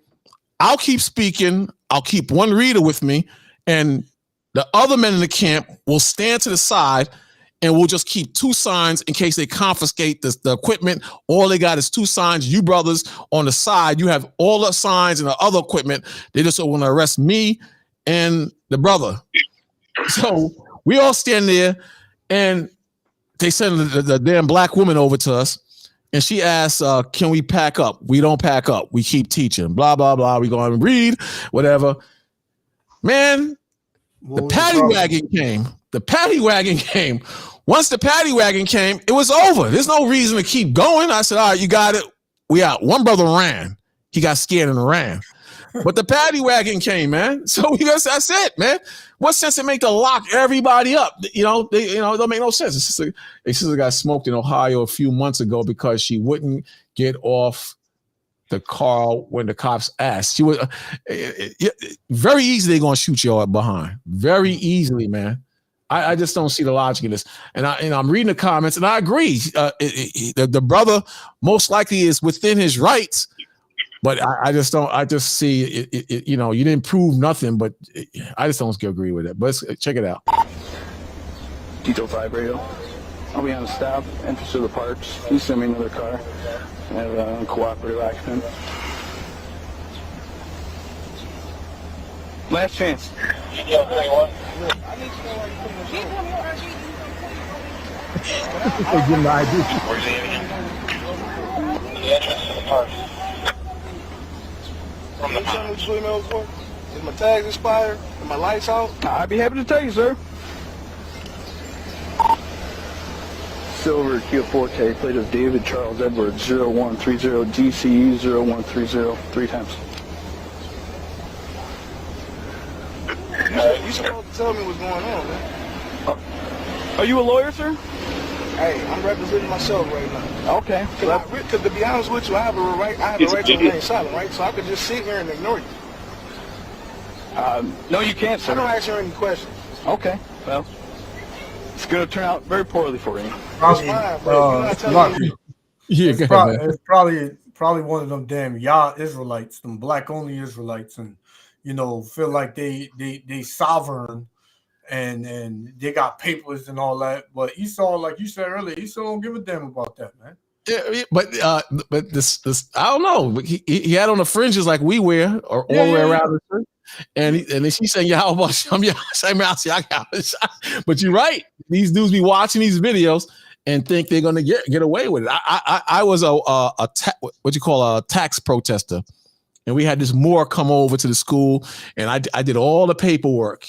I'll keep speaking. I'll keep one reader with me, and the other men in the camp will stand to the side, and we'll just keep two signs in case they confiscate the equipment. All they got is two signs. You brothers on the side, you have all the signs and the other equipment. They just want to arrest me and the brother. So we all stand there, and they send the damn black woman over to us. And she asks, can we pack up? We don't pack up. We keep teaching. Blah, blah, blah. We go and read, whatever. Man, the paddy wagon came. The paddy wagon came. Once the paddy wagon came, it was over. There's no reason to keep going. I said, all right, you got it. We out. One brother ran. He got scared and ran. But the paddy wagon came, man. So that's it, man. What sense it make to lock everybody up? It don't make no sense. A sister got smoked in Ohio a few months ago because she wouldn't get off the car when the cops asked. She was very easily they're gonna shoot you all behind. Very easily, man. I just don't see the logic in this. And I'm reading the comments, and I agree. The brother most likely is within his rights. But I just don't. I just see it. You didn't prove nothing, but I just don't agree with it. But check it out. Detail 5 radio. I'll be on the stop. Entrance to the parks. Can you send me another car? I have a cooperative occupant. Last chance. Detail 31. I need to know why you're putting this over. Give him the ID. Where's the entrance to the parks. Can you tell me what you're putting me over for? Is my tags expired? Are my lights out? I'd be happy to tell you, sir. Silver, Kia Forte, plate of David Charles Edwards, 0130 DCE 0130, 3 times. You supposed to tell me what's going on, man. Are you a lawyer, sir? Hey, I'm representing myself right now. Okay. Because to be honest with you, I have a right to remain silent, right? So I could just sit here and ignore you. No, you can't, sir. I don't ask you any questions. Okay. Well, it's going to turn out very poorly for you. Probably, Fine, bro. You're not telling me. Yeah, it's, probably one of them damn Yah Israelites, them black only Israelites, and feel like they sovereign and they got papers and all that. But Esau, like you said earlier, Esau don't give a damn about that, man. Yeah, but this I don't know. He had on the fringes like we wear, or all the way around the shirt. And then she saying, "Yeah, how about But you're right. These dudes be watching these videos and think they're gonna get away with it. I was what you call a tax protester, and we had this Moor come over to the school, and I did all the paperwork,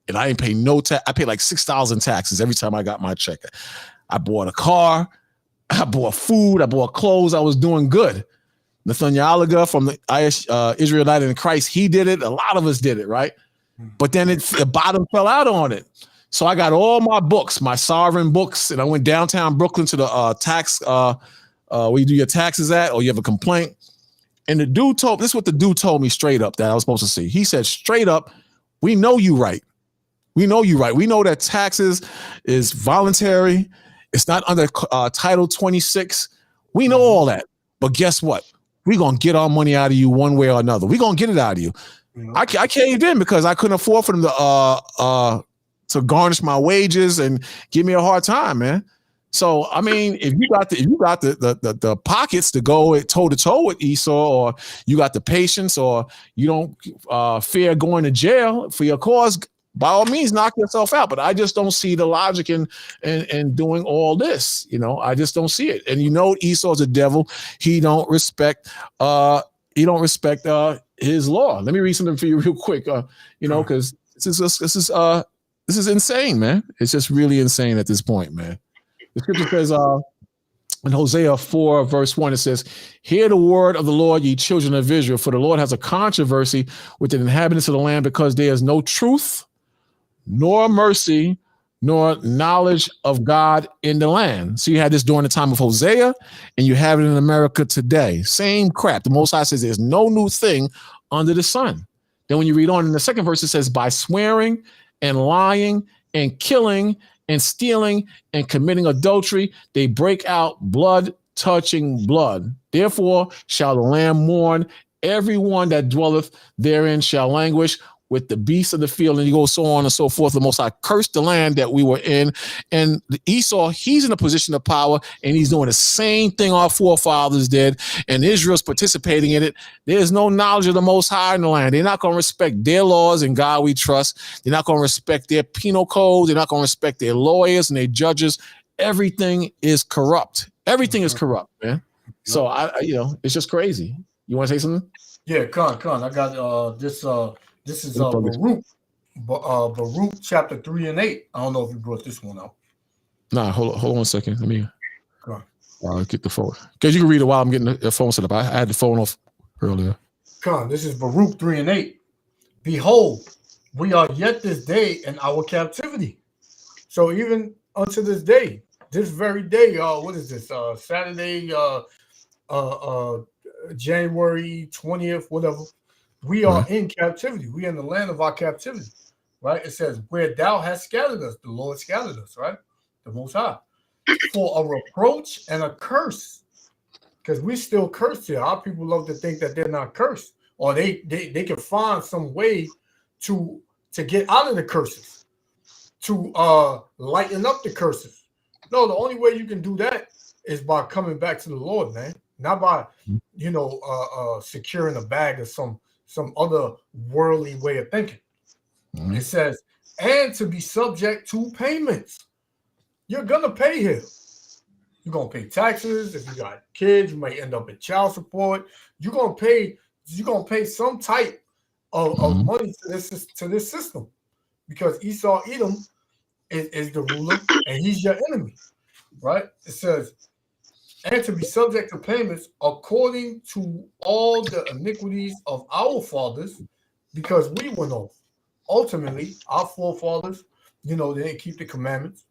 and I didn't pay no tax. I paid like $6,000 taxes every time I got my check. I bought a car, I bought food, I bought clothes. I was doing good. Nathaniel from the Israel United in Christ, he did it. A lot of us did it, right? But then the bottom fell out on it. So I got all my books, my sovereign books, and I went downtown Brooklyn to the tax, where you do your taxes at, or you have a complaint. And the dude this is what the dude told me straight up that I was supposed to see. He said straight up, we know you right. We know you right. We know that taxes is voluntary. It's not under Title 26. We know all that. But guess what? We're going to get our money out of you one way or another. We're going to get it out of you. I caved in because I couldn't afford for them to garnish my wages and give me a hard time, man. So, I mean, if you got the pockets to go toe to toe with Esau, or you got the patience, or you don't fear going to jail for your cause, by all means, knock yourself out. But I just don't see the logic in doing all this. I just don't see it. And Esau's a devil. He don't respect his law. Let me read something for you real quick. Because this is insane, man. It's just really insane at this point, man. The scripture says in Hosea 4, verse 1, it says, "Hear the word of the Lord, ye children of Israel, for the Lord has a controversy with the inhabitants of the land, because there is no truth, nor mercy, nor knowledge of God in the land." So you had this during the time of Hosea, and you have it in America today. Same crap. The Most High says there's no new thing under the sun. Then when you read on in the second verse, it says, "By swearing and lying and killing and stealing and committing adultery, they break out blood touching blood. Therefore shall the land mourn, everyone that dwelleth therein shall languish with the beasts of the field," and you go so on and so forth. The Most High cursed the land that we were in. And Esau, he's in a position of power, and he's doing the same thing our forefathers did, and Israel's participating in it. There's no knowledge of the Most High in the land. They're not going to respect their laws, and God we trust. They're not going to respect their penal code. They're not going to respect their lawyers and their judges. Everything is corrupt. Everything is corrupt, man. So it's just crazy. You want to say something? Yeah, Con. I got this. This is Baruch chapter 3 and 8. I don't know if you brought this one out. Nah, hold on a second. Let me get the phone, because you can read it while I'm getting the phone set up. I had the phone off earlier. Con, this is Baruch 3 and 8. "Behold, we are yet this day in our captivity." So even unto this day, this very day, what is this? Saturday, January 20th, whatever. We are in captivity. We are in the land of our captivity, right? It says, "Where thou hast scattered us," the Lord scattered us, right? The Most High. "For a reproach and a curse," because we still cursed here. Our people love to think that they're not cursed, or they can find some way to get out of the curses, to lighten up the curses. No, the only way you can do that is by coming back to the Lord, man. Not by securing a bag of some other worldly way of thinking. It says, "And to be subject to payments." You're gonna pay here. You're gonna pay taxes. If you got kids, you might end up in child support. You're gonna pay some type of money to this system, because Esau Edom is the ruler, and he's your enemy. right? It says, and to be subject to payments according to all the iniquities of our fathers, because we went off. Ultimately, our forefathers, they didn't keep the commandments.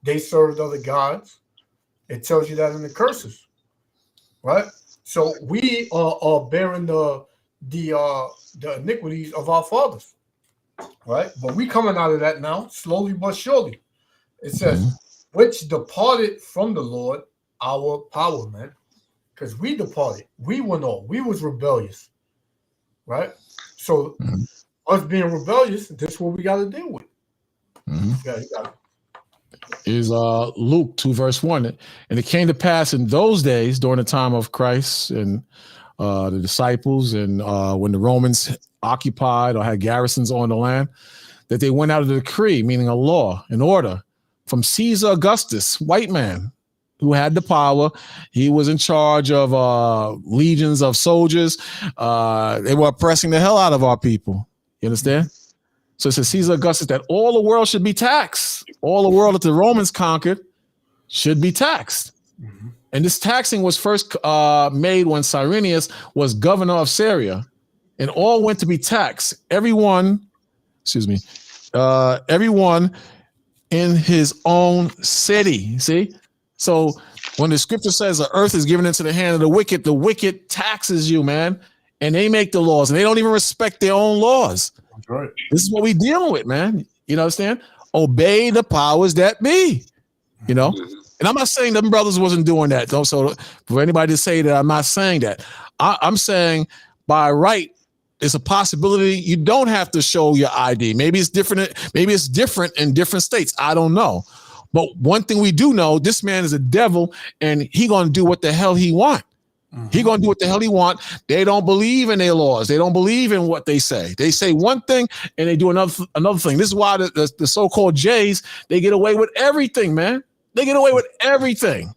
They served other gods. It tells you that in the curses, right? So we are bearing the iniquities of our fathers, right? But we coming out of that now, slowly but surely. It says, which departed from the Lord our power, man. Because we departed. We went off. We was rebellious, right? So us being rebellious, this is what we got to deal with. Yeah, you got it. Is Luke 2 verse 1. And it came to pass in those days during the time of Christ and the disciples and when the Romans occupied or had garrisons on the land, that they went out of the decree, meaning a law, an order from Caesar Augustus, white man, who had the power. He was in charge of legions of soldiers. They were oppressing the hell out of our people. You understand? So it says Caesar Augustus that all the world should be taxed. All the world that the Romans conquered should be taxed. And this taxing was first made when Cyrenius was governor of Syria, and all went to be taxed. Everyone in his own city. See? So when the scripture says the earth is given into the hand of the wicked taxes you, man. And they make the laws, and they don't even respect their own laws. That's right. This is what we dealing with, man. You know what I'm saying? Obey the powers that be. You know? And I'm not saying them brothers wasn't doing that. So for anybody to say that, I'm not saying that. I'm saying by right, it's a possibility you don't have to show your ID. Maybe it's different. Maybe it's different in different states. I don't know. But one thing we do know, this man is a devil, and he gonna do what the hell he want. He gonna do what the hell he want. They don't believe in their laws. They don't believe in what they say. They say one thing and they do another thing. This is why the so-called Jays, they get away with everything, man. They get away with everything.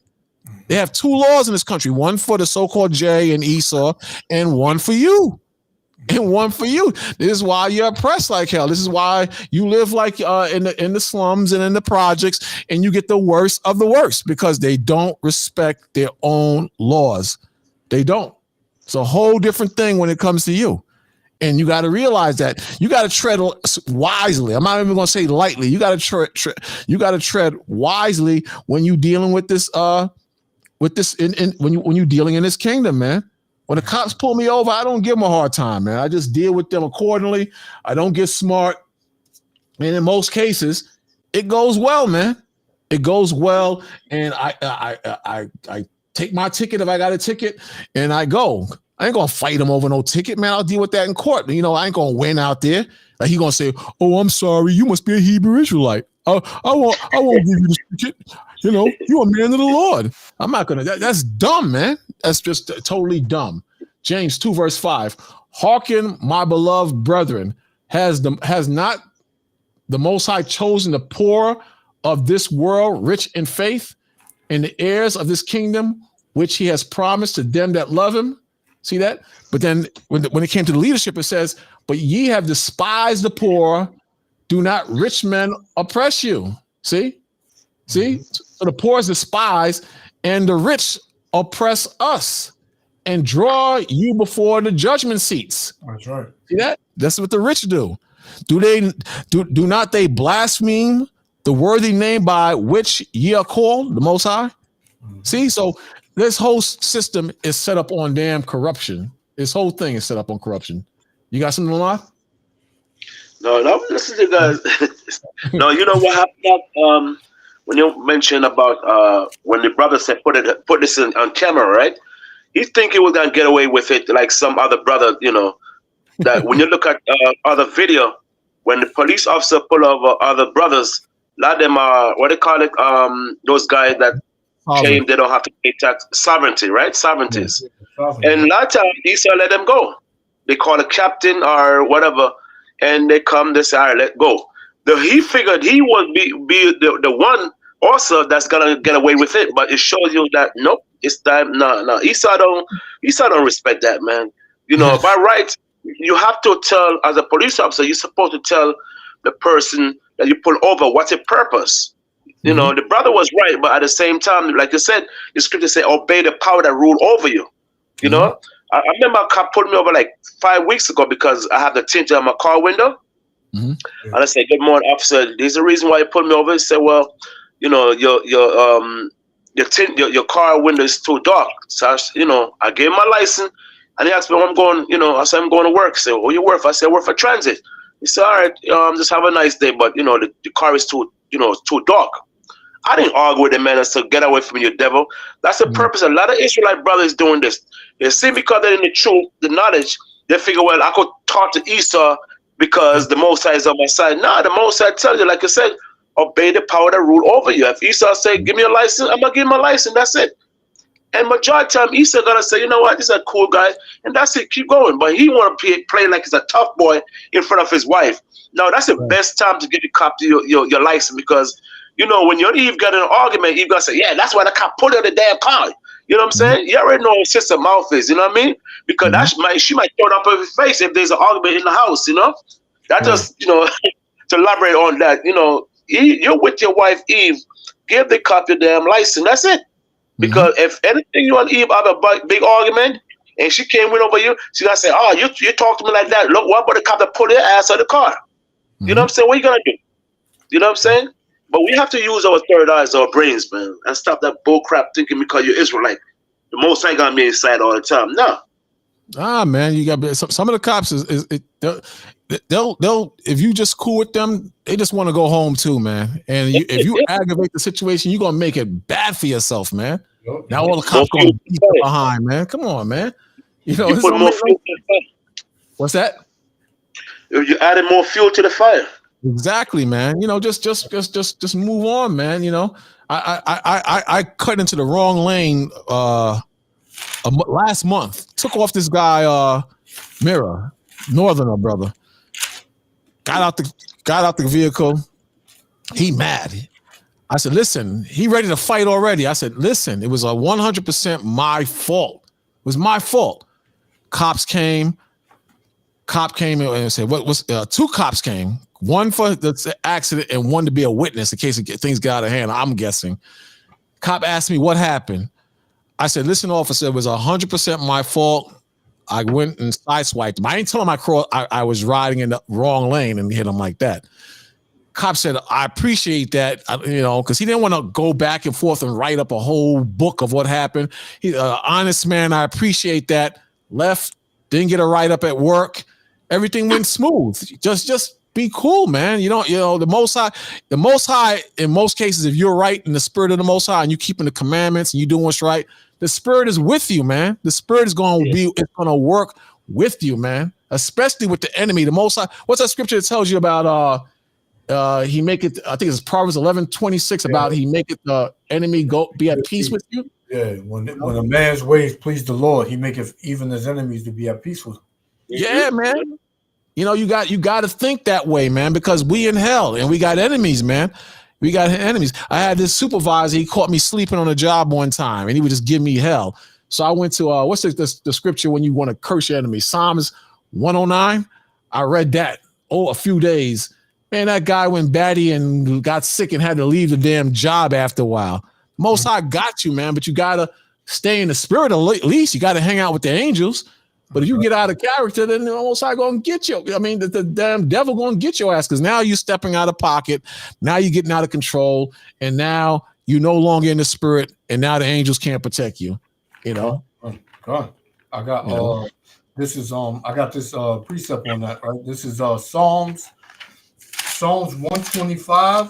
They have two laws in this country: one for the so-called Jay and Esau, and one for you. And one for you. This is why you're oppressed like hell. This is why you live like in the slums and in the projects, and you get the worst of the worst because they don't respect their own laws. They don't. It's a whole different thing when it comes to you. And you got to realize that you got to tread wisely. I'm not even going to say lightly. You got to tread wisely when you're dealing with this when you're dealing in this kingdom, man. When the cops pull me over, I don't give them a hard time, man. I just deal with them accordingly. I don't get smart. And in most cases, it goes well, man. It goes well. And I take my ticket if I got a ticket, and I go. I ain't gonna fight him over no ticket, man. I'll deal with that in court. You know, I ain't gonna win out there. Like he gonna say, "Oh, I'm sorry, you must be a Hebrew Israelite. I won't give you the ticket. You know, you're a man of the Lord." I'm not gonna. That's dumb, man. That's just totally dumb. James 2 verse 5. Hearken, my beloved brethren, has not the Most High chosen the poor of this world, rich in faith, and the heirs of this kingdom, which he has promised to them that love him. See that? But then when it came to the leadership, it says, but ye have despised the poor, do not rich men oppress you. See? So the poor is despised, and the rich oppress us and draw you before the judgment seats. That's right. See that? That's what the rich do. Do not they blaspheme the worthy name by which ye are called, the Most High? See, so this whole system is set up on damn corruption. This whole thing is set up on corruption. You got something to lie? No, listen to you guys. No, you know what happened? When you mentioned about when the brother said put this on camera, right? He think he was gonna get away with it like some other brother, you know. That when you look at other video, when the police officer pull over other brothers, a lot of them are what they call it, those guys that claim they don't have to pay tax, sovereignty, right? Sovereignties. And a lot of times Esau let them go. They call a captain or whatever, and they come, they say, all right, let go. He figured he would be the one also that's gonna get away with it, but it shows you that nope, it's time. No. Esau don't respect that, man. You know, by right, you have to tell, as a police officer, you're supposed to tell the person that you pull over what's the purpose. You know, the brother was right, but at the same time, like you said, the scripture said, obey the power that rule over you. You know, I remember a cop pulled me over like 5 weeks ago because I have the tint on my car window. And I said, "Good morning, officer. There's a reason why you pulled me over." He said, "Well, you know, your car window is too dark." So I gave him my license, and he asked me where I'm going. You know, I said I'm going to work. He said, "Where you work?" I said, "I work for transit." He said, "All right, just have a nice day, but the car is too dark." I didn't argue with the man and said, "Get away from me, you devil." That's the purpose. A lot of Israelite brothers doing this. They see because they're in the truth, the knowledge, they figure, well, I could talk to Esau because the Most High is on my side. Nah, the Most High tell you, like I said, obey the power that rule over you. If Esau say, "Give me a license," I'm gonna give him a license. That's it. And majority of the time, Esau gonna say, "You know what? This is a cool guy," and that's it. Keep going. But he want to play like he's a tough boy in front of his wife. No, that's the best time to get the cop to your license, because when you and Eve got in an argument, Eve gonna say, "Yeah, that's why the cop pulled out the damn car." You know what I'm saying? You already know what sister mouth is. You know what I mean? Because she might throw it up her face if there's an argument in the house. That just to elaborate on that. You're with your wife Eve. Give the cop your damn license. That's it. Because if anything, you and Eve have a big argument, and she came in over you, she gonna say, "Oh, you talk to me like that. Look, what about the cop that pulled your ass out of the car?" You know what I'm saying? What are you gonna do? You know what I'm saying? But we have to use our third eyes, our brains, man, and stop that bull crap thinking because you're Israelite. The Most ain't gonna be inside all the time. No. Man, you got some of the cops they'll if you just cool with them, they just want to go home too, man. And if you aggravate the situation, you're gonna make it bad for yourself, man. Now all the cops gonna beat you behind, man. Come on, man. You put more fuel to the fire. What's that? You added more fuel to the fire. Exactly, man. Just move on, man. I cut into the wrong lane last month. Took off this guy Mirror, Northerner brother. Got out the vehicle. He mad. I said, "Listen, he ready to fight already." I said, "Listen, it was 100% my fault. It was my fault." Cops came. Cop came and said, two cops came. One for the accident and one to be a witness in case things got out of hand, I'm guessing. Cop asked me what happened. I said, "Listen, officer, it was 100% my fault. I went and sideswiped him. I didn't tell him I was riding in the wrong lane and hit him like that." Cop said, "I appreciate that, because he didn't want to go back and forth and write up a whole book of what happened. He's an honest man. I appreciate that." Left, didn't get a write-up at work. Everything went smooth. Just be cool, man. The Most High, in most cases, if you're right in the spirit of the Most High and you keeping the commandments and you doing what's right, the spirit is with you, man. The spirit is going to work with you, man. Especially with the enemy. The Most High. What's that scripture that tells you about he make it? I think it's Proverbs 11:26 about he make it the enemy go be at peace with you. Yeah, when a man's ways please the Lord, he maketh even his enemies to be at peace with him. Yeah, man. You got to think that way, man, because we in hell and we got enemies, man. We got enemies. I had this supervisor, he caught me sleeping on a job one time and he would just give me hell. So I went to what's the scripture when you want to curse your enemy? Psalms 109. I read that a few days. Man, that guy went batty and got sick and had to leave the damn job after a while. Most High got you, man, but you gotta stay in the spirit. At least you gotta hang out with the angels. But if you get out of character, then the Most High gonna get you. I mean, the damn devil gonna get your ass because now you're stepping out of pocket. Now you're getting out of control, and now you're no longer in the spirit, and now the angels can't protect you. God, I got this is I got this precept on that, right? This is Psalms 125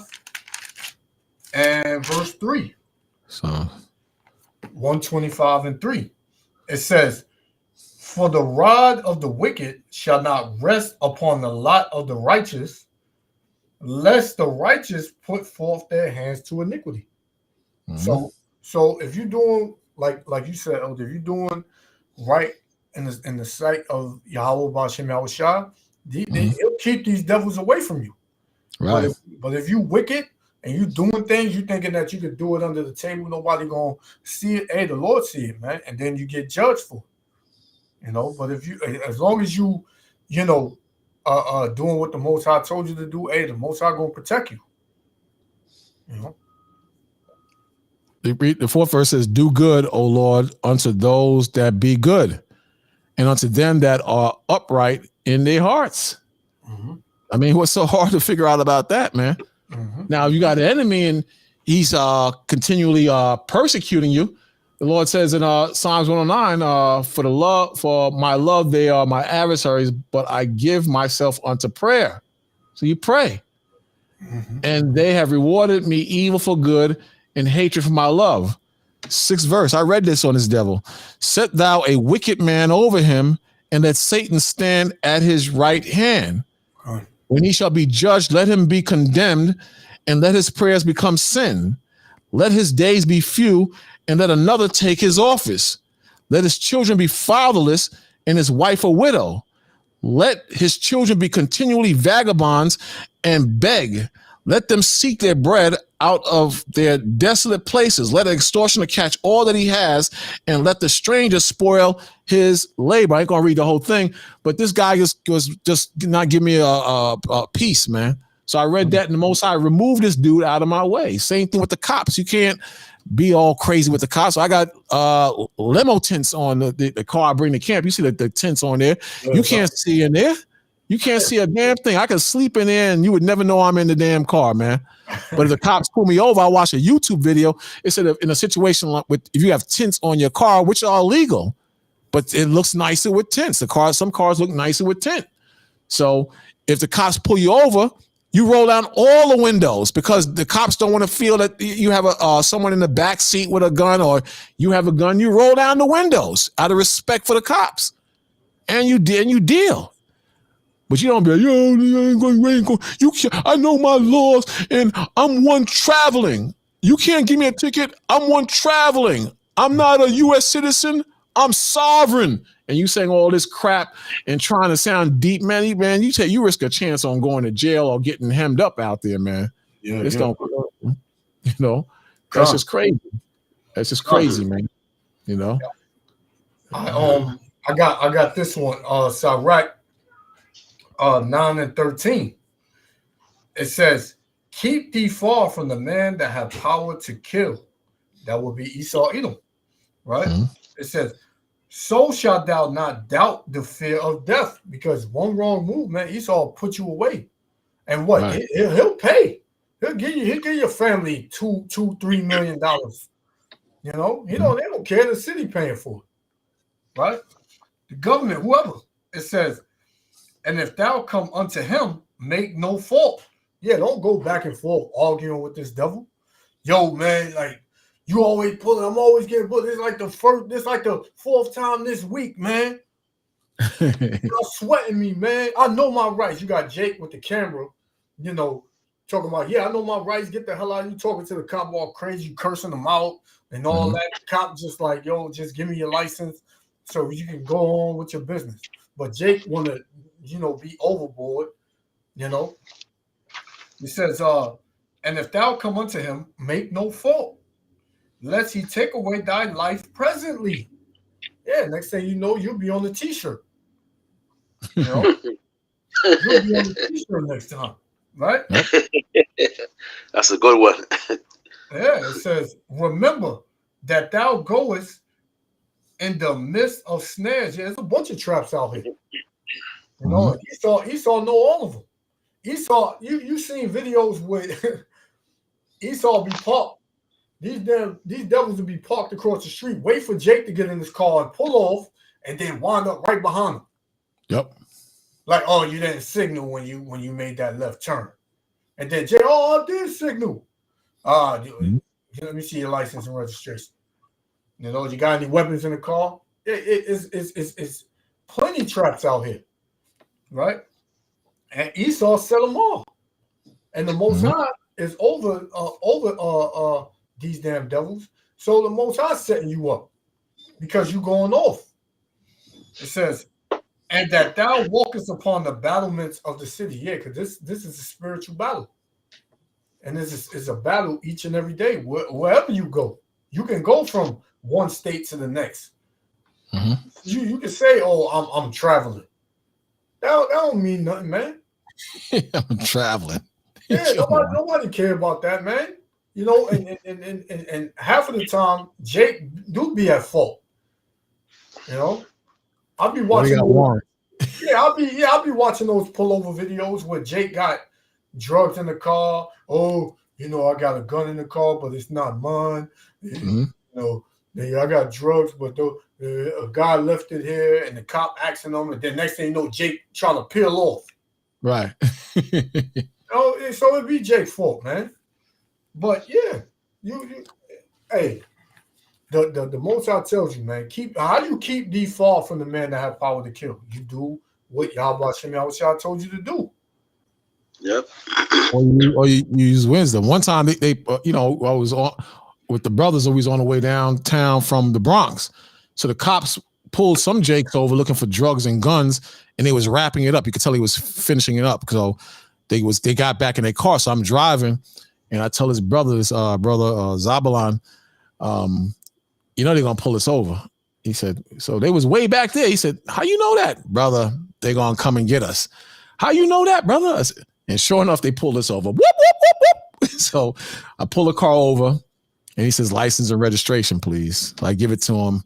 and verse 3. So 125 and 3. It says, "For the rod of the wicked shall not rest upon the lot of the righteous, lest the righteous put forth their hands to iniquity." So if you're doing like you said, Elder, if you're doing right in the sight of Yahweh B'Shem Yahushua, he'll keep these devils away from you. Right. But if you wicked and you doing things, you thinking that you could do it under the table, nobody gonna see it. Hey, the Lord see it, man, and then you get judged for it. But if you, as long as you doing what the Most High told you to do, hey, the Most High gonna protect you. The fourth verse says, "Do good, O Lord, unto those that be good, and unto them that are upright in their hearts." I mean, what's so hard to figure out about that, man? Now, if you got an enemy and he's continually persecuting you, the Lord says in Psalms 109, for my love, they are my adversaries, but I give myself unto prayer. So you pray. And they have rewarded me evil for good and hatred for my love. 6th verse. I read this on this devil. Set thou a wicked man over him, and let Satan stand at his right hand. When he shall be judged, let him be condemned, and let his prayers become sin. Let his days be few, and let another take his office. Let his children be fatherless, and his wife a widow. Let his children be continually vagabonds and beg. Let them seek their bread out of their desolate places. Let an extortioner catch all that he has, and let the stranger spoil his labor. I ain't gonna read the whole thing, but this guy was just not giving me a peace, man. So I read that, and the Most High removed this dude out of my way. Same thing with the cops. You can't be all crazy with the cops. So I got limo tents on the car I bring to camp. You see the tents on there. You can't see in there. You can't see a damn thing. I could sleep in there and you would never know I'm in the damn car, man. But if the cops pull me over, I watch a YouTube video. It said in a situation like if you have tents on your car, which are illegal, but it looks nicer with tents. Some cars look nicer with tent. So if the cops pull you over, you roll down all the windows because the cops don't want to feel that you have someone in the back seat with a gun or you have a gun. You roll down the windows out of respect for the cops, and you deal. But you don't be like, I know my laws and I'm one traveling. You can't give me a ticket. I'm one traveling. I'm not a U.S. citizen. I'm sovereign. And you saying all this crap and trying to sound deep, man, you risk a chance on going to jail or getting hemmed up out there, man. Don't, that's just crazy. That's just crazy, man. I got this one, Sirach 9 and 13. It says, keep thee far from the man that have power to kill. That would be Esau Edom, right? It says, so shalt thou not doubt the fear of death, because one wrong move, man, Esau will put you away. And what? Right. He'll pay. He'll give your family $2-3 million. They don't care. The city paying for it, right? The government, whoever. It says, and if thou come unto him, make no fault. Yeah, don't go back and forth arguing with this devil. Yo, man, like you always pulling. I'm always getting pulled. This like the fourth time this week, man. You're sweating me, man. I know my rights. You got Jake with the camera, talking about, I know my rights. Get the hell out. You talking to the cop all crazy, you cursing them out and all that. The cop just like, yo, just give me your license so you can go on with your business. But Jake want to, be overboard, It says, and if thou come unto him, make no fault, lest he take away thy life presently. Yeah, next thing you know, you'll be on the t-shirt. You'll be on the t-shirt next time, right? That's a good one. Yeah, it says, remember that thou goest in the midst of snares. Yeah, there's a bunch of traps out here. Esau know all of them. Esau, you seen videos where Esau be parked. These devils will be parked across the street, wait for Jake to get in his car and pull off, and then wind up right behind him. Yep. Like, oh, you didn't signal when you made that left turn. And then Jake, I did signal. Let me see your license and registration. You got any weapons in the car? It's plenty traps out here. Right? And Esau set them all. And the Most High is over these damn devils. So the Most High setting you up because you going off. It says, and that thou walkest upon the battlements of the city. Yeah, because this is a spiritual battle. And this is a battle each and every day. Wherever you go, you can go from one state to the next. You can say, oh, I'm traveling. That don't mean nothing, man. I'm traveling. Yeah, nobody care about that, man. You know, and half of the time, Jake do be at fault. You know, I'll be watching. I'll be watching those pullover videos where Jake got drugs in the car. Oh, you know, I got a gun in the car, but it's not mine. You know, I got drugs, but a guy left it here, and the cop asking him, and then next thing you know, Jake trying to peel off. Right. Oh, so it'd be Jake's fault, man. But yeah, hey, the Most High tells you, man, how do you keep thee far from the man that have power to kill? You do what Yahweh Shah told you to do. Yep. Or you use wisdom. One time they you know, I was on with the brothers, always on the way downtown from the Bronx. So the cops pulled some Jakes over looking for drugs and guns, and they was wrapping it up. You could tell he was finishing it up. So they got back in their car. So I'm driving, and I tell his brother Zabalan, you know they're gonna pull us over. He said, so they was way back there. He said, how you know that, brother? They're gonna come and get us. How you know that, brother? And sure enough, they pulled us over. Whoop, whoop, whoop, whoop. So I pull the car over, and he says, license and registration, please. So I give it to him.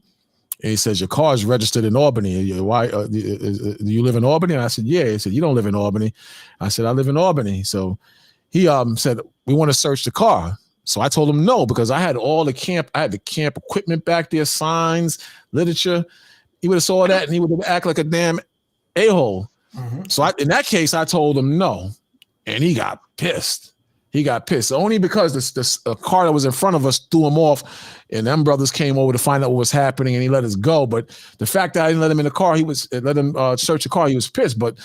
And he says, your car is registered in Albany. Why? Do you live in Albany? And I said, yeah. He said, you don't live in Albany. I said, I live in Albany. So he said, we want to search the car. So I told him no, because I had the camp equipment back there, signs, literature. He would have saw that, and he would have acted like a damn a-hole. So in that case, I told him no, and he got pissed. He got pissed only because this car that was in front of us threw him off, and them brothers came over to find out what was happening, and he let us go. But the fact that I didn't let him in the car, let him search the car. He was pissed. But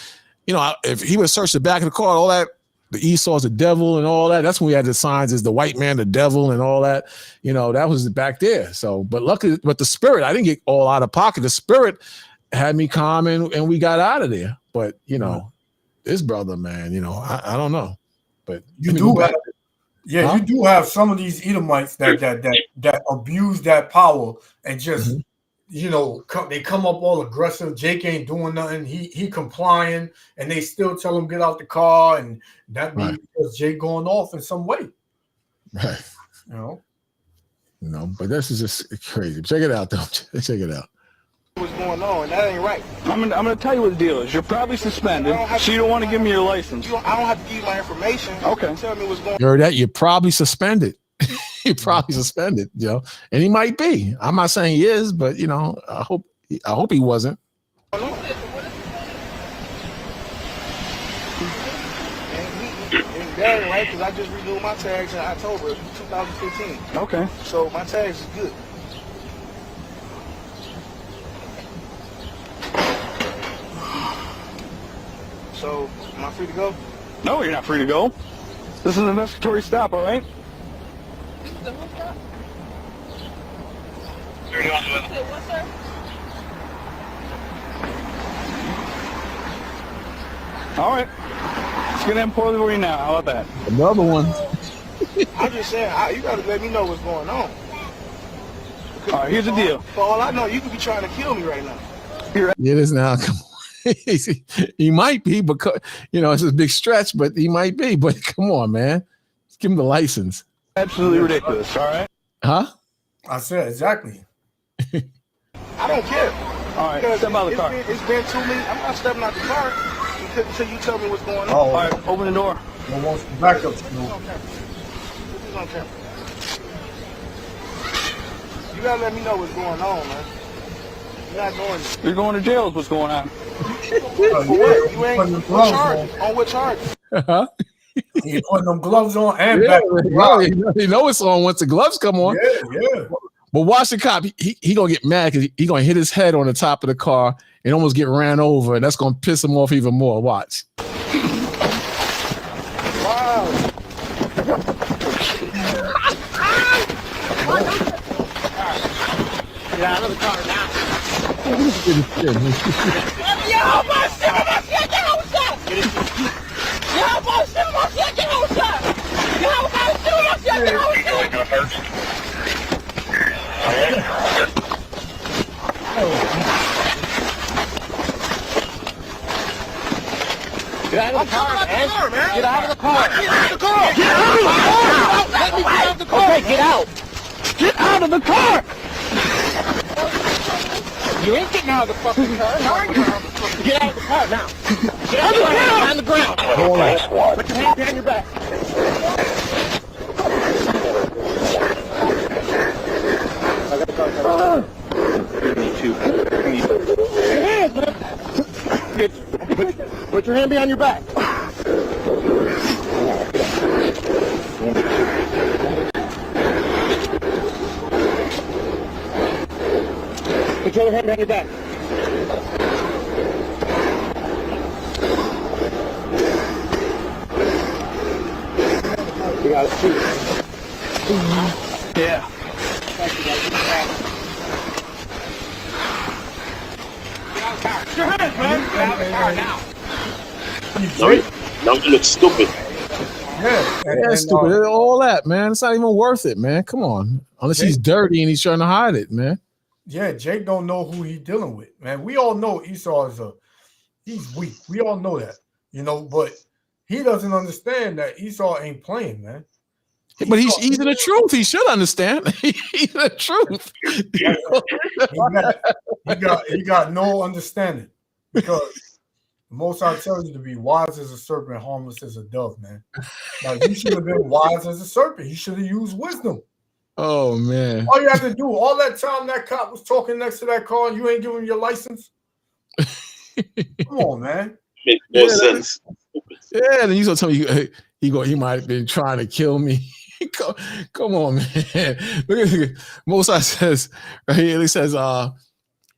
you know, if he would search the back of the car, all that, the Esau's the devil and all that. That's when we had the signs as the white man, the devil, and all that. You know, that was back there. So, but luckily, the spirit, I didn't get all out of pocket. The spirit had me calm, and we got out of there. But you know, this brother, man, you know, I don't know. But you do have some of these Edomites that abuse that power and just you know, they come up all aggressive. Jake ain't doing nothing. He complying, and they still tell him get out the car, and that means because Jake going off in some way. Right. You know, but this is just crazy. Check it out, though. Check it out. What's going on? That ain't right. I'm gonna tell you what the deal is. You're probably suspended, so you don't want to give me your license. I don't have to give you my information. Okay. Tell me what's going on. You heard that? You're probably suspended. You're probably suspended, you know, and he might be. I'm not saying he is, but you know, I hope he wasn't. And that ain't right, because I just renewed my tags in October 2015. Okay. So my tags is good. So, am I free to go? No, you're not free to go. This is an investigatory stop, all right? All right. Let's get in poorly for you now. How about that? Another one. I'm just saying, you got to let me know what's going on. All right, here's the deal. For all I know, you could be trying to kill me right now. It is now. Come on. He might be, because you know it's a big stretch, but he might be. But come on, man, just give him the license. Absolutely ridiculous. All right. Huh? I said exactly. I don't care. All right, step out of the car. It's been 2 minutes. I'm not stepping out the car until you tell me what's going on. All right, open the door. Back up. This is on camera. You gotta let me know what's going on, man. You're not doing it. You're going to jail is what's going on. For what? You ain't on what charge? Huh? He putting them gloves on and Yeah, back. you know it's on once the gloves come on. Yeah. But watch the cop. He gonna get mad because he gonna hit his head on the top of the car and almost get ran over, and that's gonna piss him off even more. Watch. Wow. Get out of the car now. Get out of the car, man. Get out of the car. Get out of the car. Get out of the car. Let me get out the out! Get out of the car! You ain't getting out of the fucking car. Get out of the car now. Get out of the car. On the ground. All right. Put your hand behind your back. Put your hand behind your back. Put your other hand behind your back. You got it. Yeah. Your hands, man. Get out of the car now. Sorry? Now you look stupid. Yeah, That's stupid. All that, man. It's not even worth it, man. Come on. Unless he's dirty and he's trying to hide it, man. Yeah, Jake don't know who he's dealing with, man. We all know Esau is he's weak. We all know that, but he doesn't understand that Esau ain't playing, man. But he's in the truth. He should understand. He's the truth. He got no understanding, because the Most High tells you to be wise as a serpent, harmless as a dove, man. Like, you should have been wise as a serpent. He should have used wisdom. Oh, man. All you have to do, all that time that cop was talking next to that car and you ain't giving him your license. Come on, man. Makes no sense. Yeah, and you gonna tell me he might have been trying to kill me. Come on, man. Look at Moses says right here. It says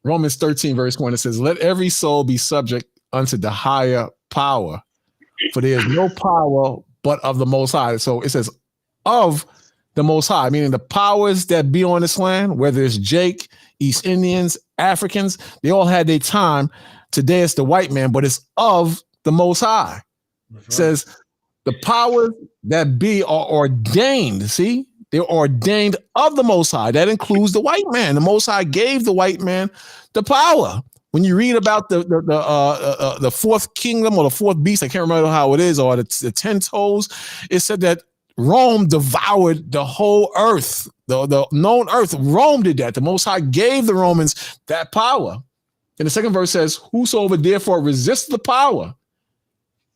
Romans 13, verse 1. It says, "Let every soul be subject unto the higher power, for there is no power but of the Most High." So it says of the Most High, meaning the powers that be on this land, whether it's Jake, East Indians, Africans, they all had their time. Today it's the white man, but it's of the Most High. It says the powers that be are ordained. See, they're ordained of the Most High. That includes the white man. The Most High gave the white man the power. When you read about the fourth kingdom or the fourth beast, I can't remember how it is, or the 10 toes, it said that Rome devoured the whole earth, the known earth. Rome did that. The Most High gave the Romans that power. And the second verse says, "Whosoever therefore resists the power."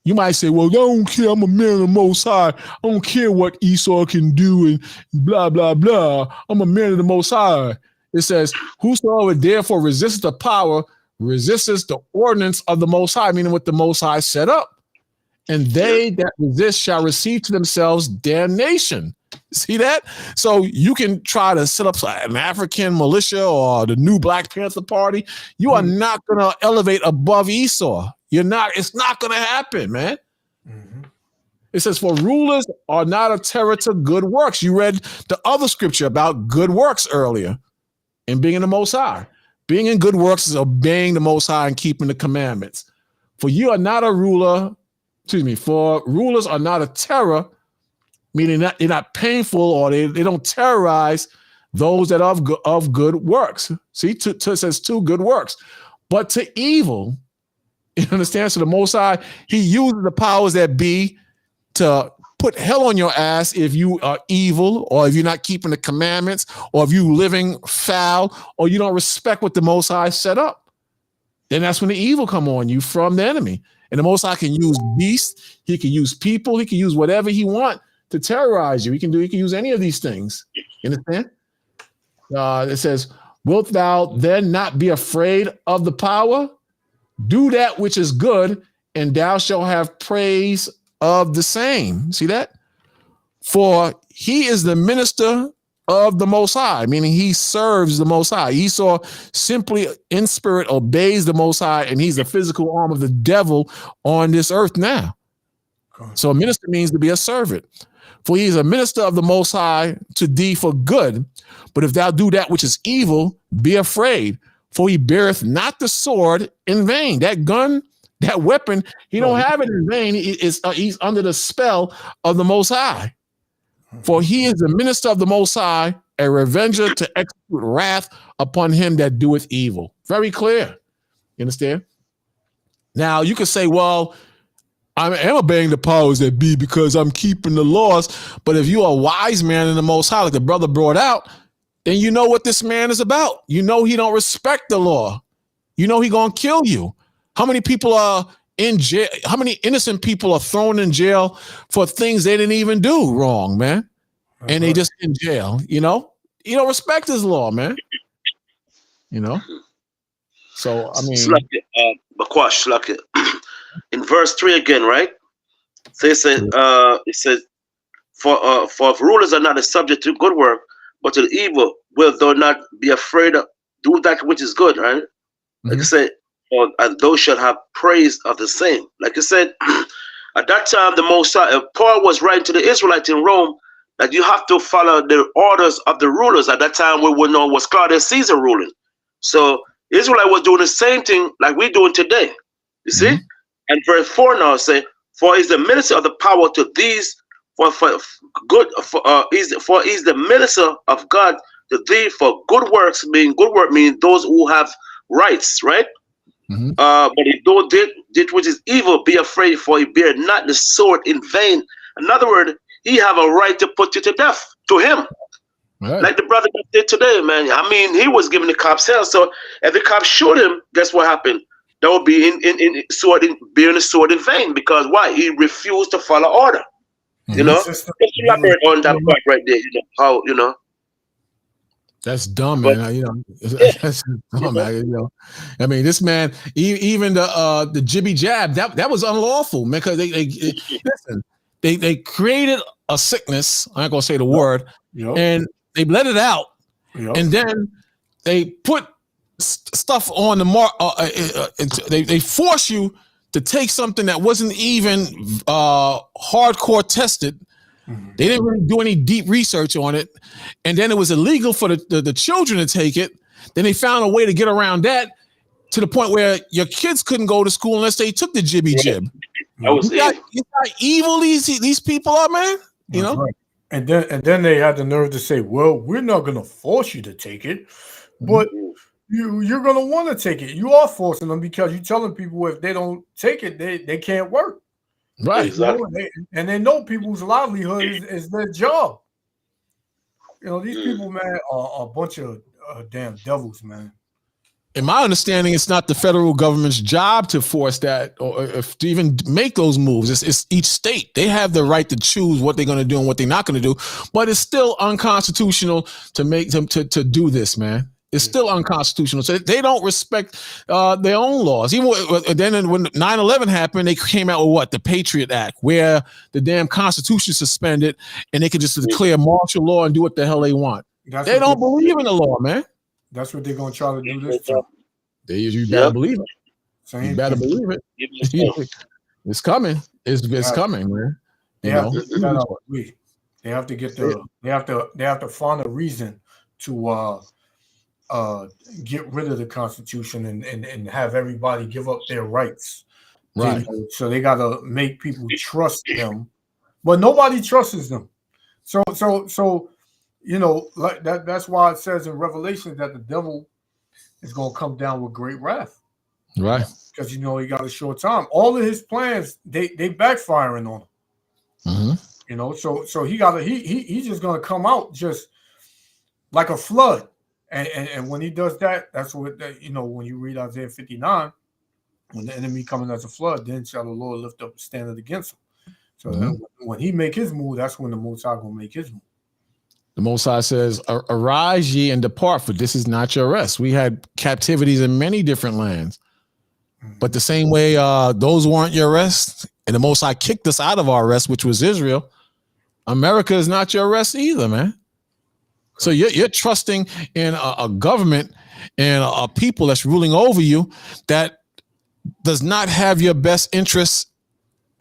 You might say, "Well, I don't care. I'm a man of the Most High. I don't care what Esau can do and blah, blah, blah. I'm a man of the Most High." It says, "Whosoever therefore resists the power, resists the ordinance of the Most High," meaning what the Most High set up. "And they that resist shall receive to themselves damnation." See that? So you can try to set up an African militia or the new Black Panther Party. You are not going to elevate above Esau. You're not. It's not going to happen, man. Mm-hmm. It says, "For rulers are not a terror to good works." You read the other scripture about good works earlier and being in the Most High. Being in good works is obeying the Most High and keeping the commandments. For you are not a ruler. For rulers are not a terror, meaning that they're not painful, or they don't terrorize those that are of good works. See, it says to good works, but to evil. You understand? So the Most High, he uses the powers that be to put hell on your ass if you are evil, or if you're not keeping the commandments, or if you living foul, or you don't respect what the Most High set up. Then that's when the evil come on you from the enemy. And the Most High can use beasts, he can use people, he can use whatever he want to terrorize you. He can use any of these things. You understand? It says, "Wilt thou then not be afraid of the power? Do that which is good, and thou shalt have praise of the same." See that? "For he is the minister of the Most High," meaning he serves the Most High. Esau simply in spirit obeys the Most High, and he's the physical arm of the devil on this earth now. So a minister means to be a servant. "For he is a minister of the Most High to thee for good. But if thou do that which is evil, be afraid. For he beareth not the sword in vain." That gun, that weapon, he don't have it in vain. He's under the spell of the Most High. "For he is the minister of the Most High, a revenger to execute wrath upon him that doeth evil." Very clear. You understand? Now you could say, "Well, I am obeying the powers that be because I'm keeping the laws. But if you're a wise man in the Most High, like the brother brought out, then you know what this man is about. You know he don't respect the law. You know he gonna kill you. How many people are in jail? How many innocent people are thrown in jail for things they didn't even do wrong, man? And they just in jail, you know? You don't respect his law, man. You know? So, I mean... Bakwash, in verse 3 again, right? So it says, for if rulers are not subject to good work, but to the evil, will thou not be afraid of do that which is good, right? Like I said, and thou shalt have praise of the same. Like I said, at that time, the Most Paul was writing to the Israelites in Rome that you have to follow the orders of the rulers. At that time, we would know was Claudius Caesar ruling. So Israelite was doing the same thing like we're doing today. You see? And verse 4 now say, for he's the minister of the power to these, for he's the minister of God to thee for good works, meaning good work means those who have rights, right? But if thou did which is evil, be afraid, for he bear not the sword in vain. In other words, he have a right to put you to death, to him. Right. Like the brother did today, man. I mean, he was giving the cops hell. So if the cops shoot him, guess what happened? That would be bearing the sword in vain. Because why? He refused to follow order. You know? Just elaborate on that part right there. You know how, you know. That's dumb, man. You know, that's dumb, man. You know, I mean, this man, even the jibby jab, that was unlawful, man. Because they created a sickness. I ain't gonna say the word, and they let it out, and then they put stuff on the mark. They force you to take something that wasn't even hardcore tested. They didn't really do any deep research on it. And then it was illegal for the children to take it. Then they found a way to get around that to the point where your kids couldn't go to school unless they took the jibby jib. That was you got evil these people are, man. You know? Right. And then they had the nerve to say, well, we're not going to force you to take it, but you're going to want to take it. You are forcing them because you're telling people if they don't take it, they can't work. Right. Exactly. You know, and they know people's livelihood is their job. You know, these people, man, are a bunch of damn devils, man. In my understanding, it's not the federal government's job to force that or if to even make those moves. It's each state. They have the right to choose what they're going to do and what they're not going to do. But it's still unconstitutional to make them to do this, man. It's still unconstitutional. So they don't respect their own laws. Even then when 9/11 happened, they came out with what? The Patriot Act, where the damn Constitution suspended and they could just declare martial law and do what the hell they want. They don't believe in the law, man. That's what they're going to try to do this time. You better believe it. You better believe it. It's coming. It's coming, man. They have to get they have to find a reason to get rid of the Constitution and have everybody give up their rights. Right. So they got to make people trust them, but nobody trusts them. So you know, like that's why it says in Revelation that the devil is going to come down with great wrath. Right. Because, you know, he got a short time. All of his plans, they backfiring on him. You know, so he's just going to come out just like a flood. And when he does that, that's what, you know, when you read Isaiah 59, when the enemy coming as a flood, then shall the Lord lift up a standard against him. So when he make his move, that's when the Most High going to make his move. The Most High says, arise ye and depart, for this is not your rest. We had captivities in many different lands. But the same way those weren't your rest, and the Most High kicked us out of our rest, which was Israel, America is not your rest either, man. So you're trusting in a government and a people that's ruling over you that does not have your best interests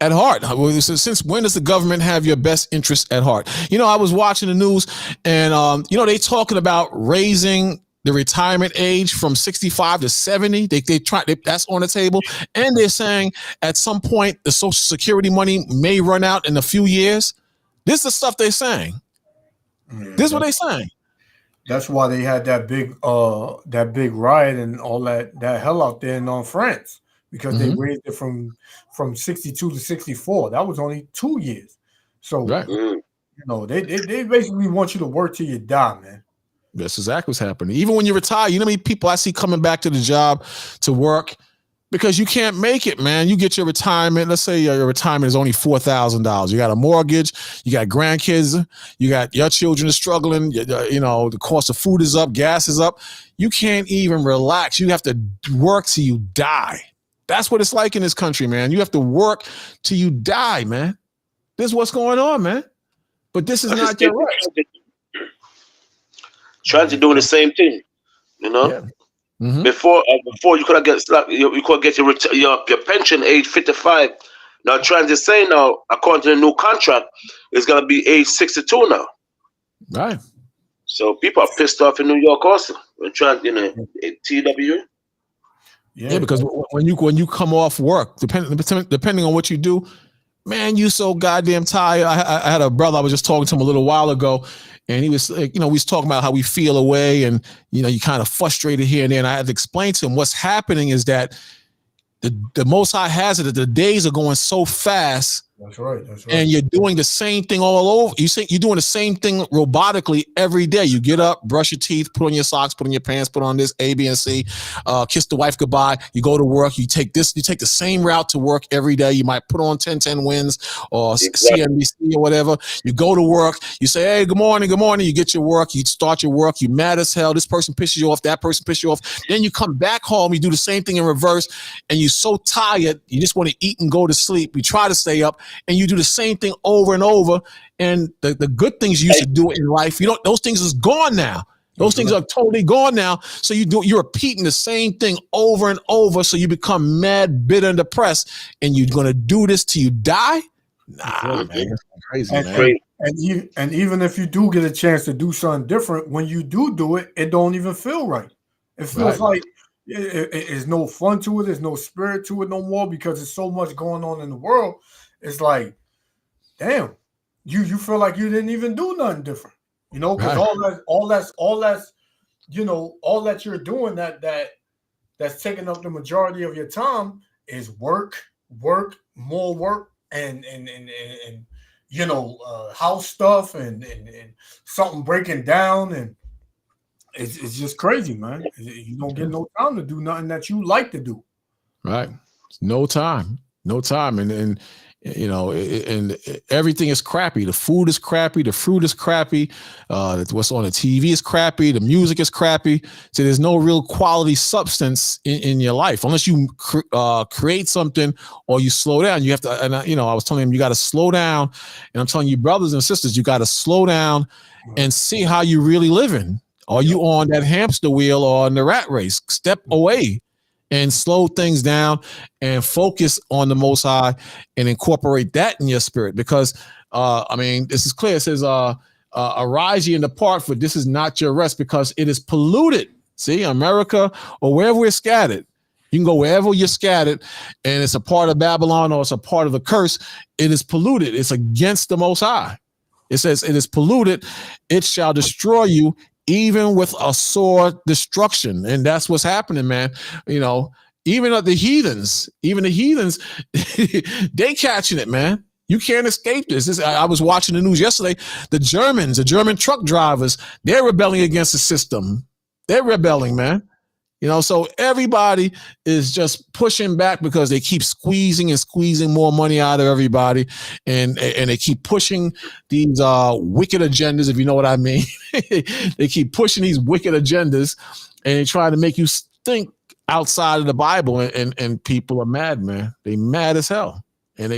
at heart. Since when does the government have your best interests at heart? You know, I was watching the news and, you know, they talking about raising the retirement age from 65 to 70. That's on the table. And they're saying at some point the Social Security money may run out in a few years. This is the stuff they're saying. This is what they're saying. That's why they had that big riot and all that hell out there in France, because they raised it from from 62 to 64. That was only 2 years. So, Right. you know, they basically want you to work till you die, man. That's exactly what's happening. Even when you retire, you know how many people I see coming back to the job to work because you can't make it, man. You get your retirement. Let's say your retirement is only $4,000. You got a mortgage. You got grandkids. You got your children are struggling. You know, the cost of food is up. Gas is up. You can't even relax. You have to work till you die. That's what it's like in this country, man. You have to work till you die, man. This is what's going on, man. But this is not your right. Trying to do the same thing, you know. Yeah. Mm-hmm. Before you could get you could get your pension age 55. Now trying to say now, according to the new contract, it's gonna be age 62 now. Right. So people are pissed off in New York also. We're trying, you know, TW. Yeah, because when you come off work, depending on what you do, man, you so goddamn tired. I had a brother, I was just talking to him a little while ago, and he was like, you know, we was talking about how we feel away and, you know, you kind of frustrated here and there. And I had to explain to him what's happening is that the Most High has it that the days are going so fast. That's right. That's right. And you're doing the same thing all over. You're doing the same thing robotically every day. You get up, brush your teeth, put on your socks, put on your pants, put on this A, B, and C, kiss the wife goodbye. You go to work. You take the same route to work every day. You might put on 1010 Wins or CNBC or whatever. You go to work. You say, hey, good morning, good morning. You get your work. You start your work. You mad as hell. This person pisses you off. That person pisses you off. Then you come back home. You do the same thing in reverse. And you're so tired. You just want to eat and go to sleep. You try to stay up. And you do the same thing over and over. And the good things you used to do in life, those things is gone now. Those things are totally gone now. So you're repeating the same thing over and over. So you become mad, bitter, and depressed. And you're going to do this till you die? Nah, man. That's crazy, man. And even if you do get a chance to do something different, when you do it, it don't even feel right. It feels like it's no fun to it. There's no spirit to it no more because there's so much going on in the world. It's like, damn, you feel like you didn't even do nothing different, you know, because all that's you know, all that you're doing that's taking up the majority of your time is work, more work, and you know, house stuff and something breaking down, and it's just crazy, man. You don't get no time to do nothing that you like to do. Right, no time, and you know, and everything is crappy. The food is crappy. The fruit is crappy. What's on the TV is crappy. The music is crappy. So there's no real quality substance in your life unless you create something or you slow down. You have to, and you know, I was telling him you got to slow down. And I'm telling you, brothers and sisters, you got to slow down and see how you really living. Are you on that hamster wheel or in the rat race? Step away and slow things down and focus on the Most High and incorporate that in your spirit. Because, I mean, this is clear. It says, arise ye and depart, for this is not your rest, because it is polluted. See, America or wherever we're scattered, you can go wherever you're scattered, and it's a part of Babylon or it's a part of the curse. It is polluted. It's against the Most High. It says it is polluted. It shall destroy you, even with a sore destruction. And that's what's happening, man. You know, even the heathens, they catching it, man. You can't escape this. I was watching the news yesterday. The German truck drivers, they're rebelling against the system. They're rebelling, man. You know, so everybody is just pushing back because they keep squeezing more money out of everybody, and they keep pushing these wicked agendas, if you know what I mean. They keep pushing these wicked agendas, and they try to make you think outside of the Bible, and people are mad, man. They mad as hell. And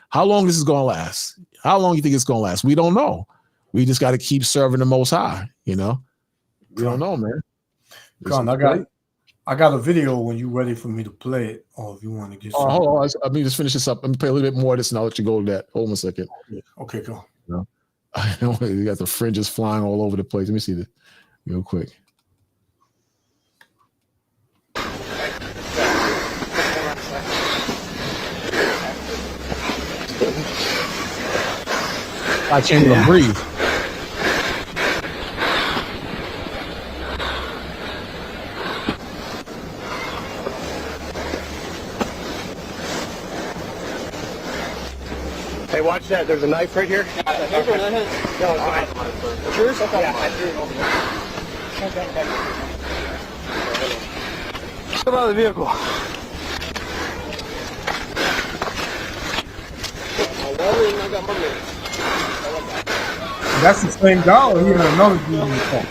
how long is this gonna last? How long do you think it's gonna last? We don't know. We just got to keep serving the Most High. You know, we don't know, man. Con, I got a video when you're ready for me to play it, or if you want to get. Oh, hold on. Let me just finish this up. Let me play a little bit more of this, and I'll let you go to that. Hold on a second. Okay, go. No, I know you got the fringes flying all over the place. Let me see this real quick. I can't even breathe. Hey, watch that. There's a knife right here. Yours? Okay. Come out of the vehicle. That's the same guy, or he had another dude in the car?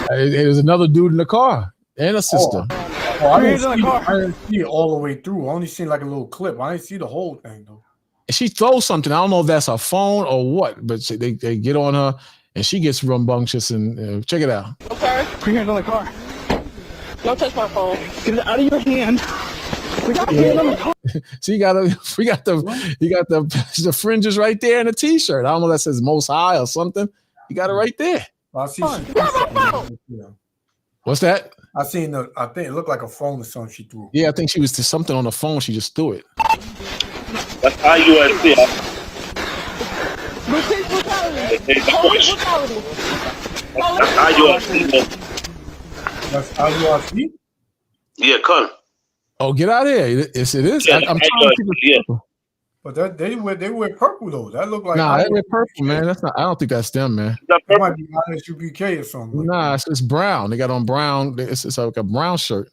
There's another dude in the car and a sister. Oh, I didn't see it all the way through. I only seen like a little clip. I didn't see the whole thing though. She throws something. I don't know if that's her phone or what, but they get on her and she gets rambunctious and check it out. Okay. Put your hand on the car. Don't touch my phone. Get it out of your hand. We got your hand on the car. So you got the fringes right there in the t-shirt. I don't know if that says Most High or something. You got it right there. I see. What's that? I think it looked like a phone or something she threw. Yeah, I think she was to something on the phone. She just threw it. That's IUSC. That's IUSC. That's IUSC? Yeah, come. Oh, get out of here. Yes, it is. Yeah, I'm trying to keep it purple. But they wear purple though. That look like Nah, they wear purple, man. That's not. I don't think that's them, man. That might be ISUBK or something. Nah, it's brown. They got on brown. It's like a brown shirt.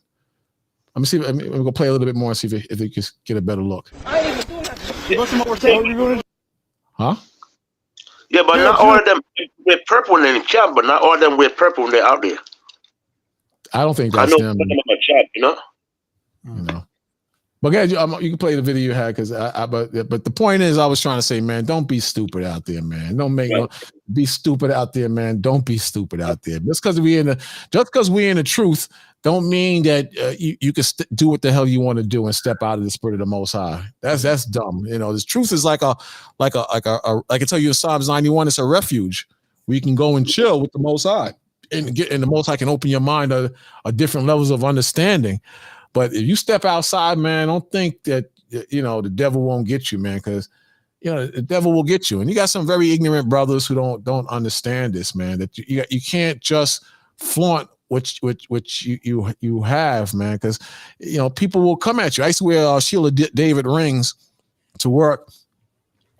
Let me see. We're gonna play a little bit more and see if they can get a better look. Huh? Yeah, but not all of them wear purple when they're in camp, but not all of them wear purple when they're out there. I don't think I that's know them. some of them are camp, you know. You know. But guys, you can play the video you had because but the point is, I was trying to say, man, don't be stupid out there, man. Don't be stupid out there, man. Don't be stupid out there. Just because we're in the truth, don't mean that you can do what the hell you want to do and step out of the spirit of the Most High. That's dumb. You know, this truth is like I can tell you in Psalms 91, it's a refuge where you can go and chill with the Most High and the Most High can open your mind to different levels of understanding. But if you step outside, man, don't think that, the devil won't get you, man, because, the devil will get you. And you got some very ignorant brothers who don't understand this, man, that you can't just flaunt which you have, man, because, people will come at you. I used to wear Sheila David rings to work.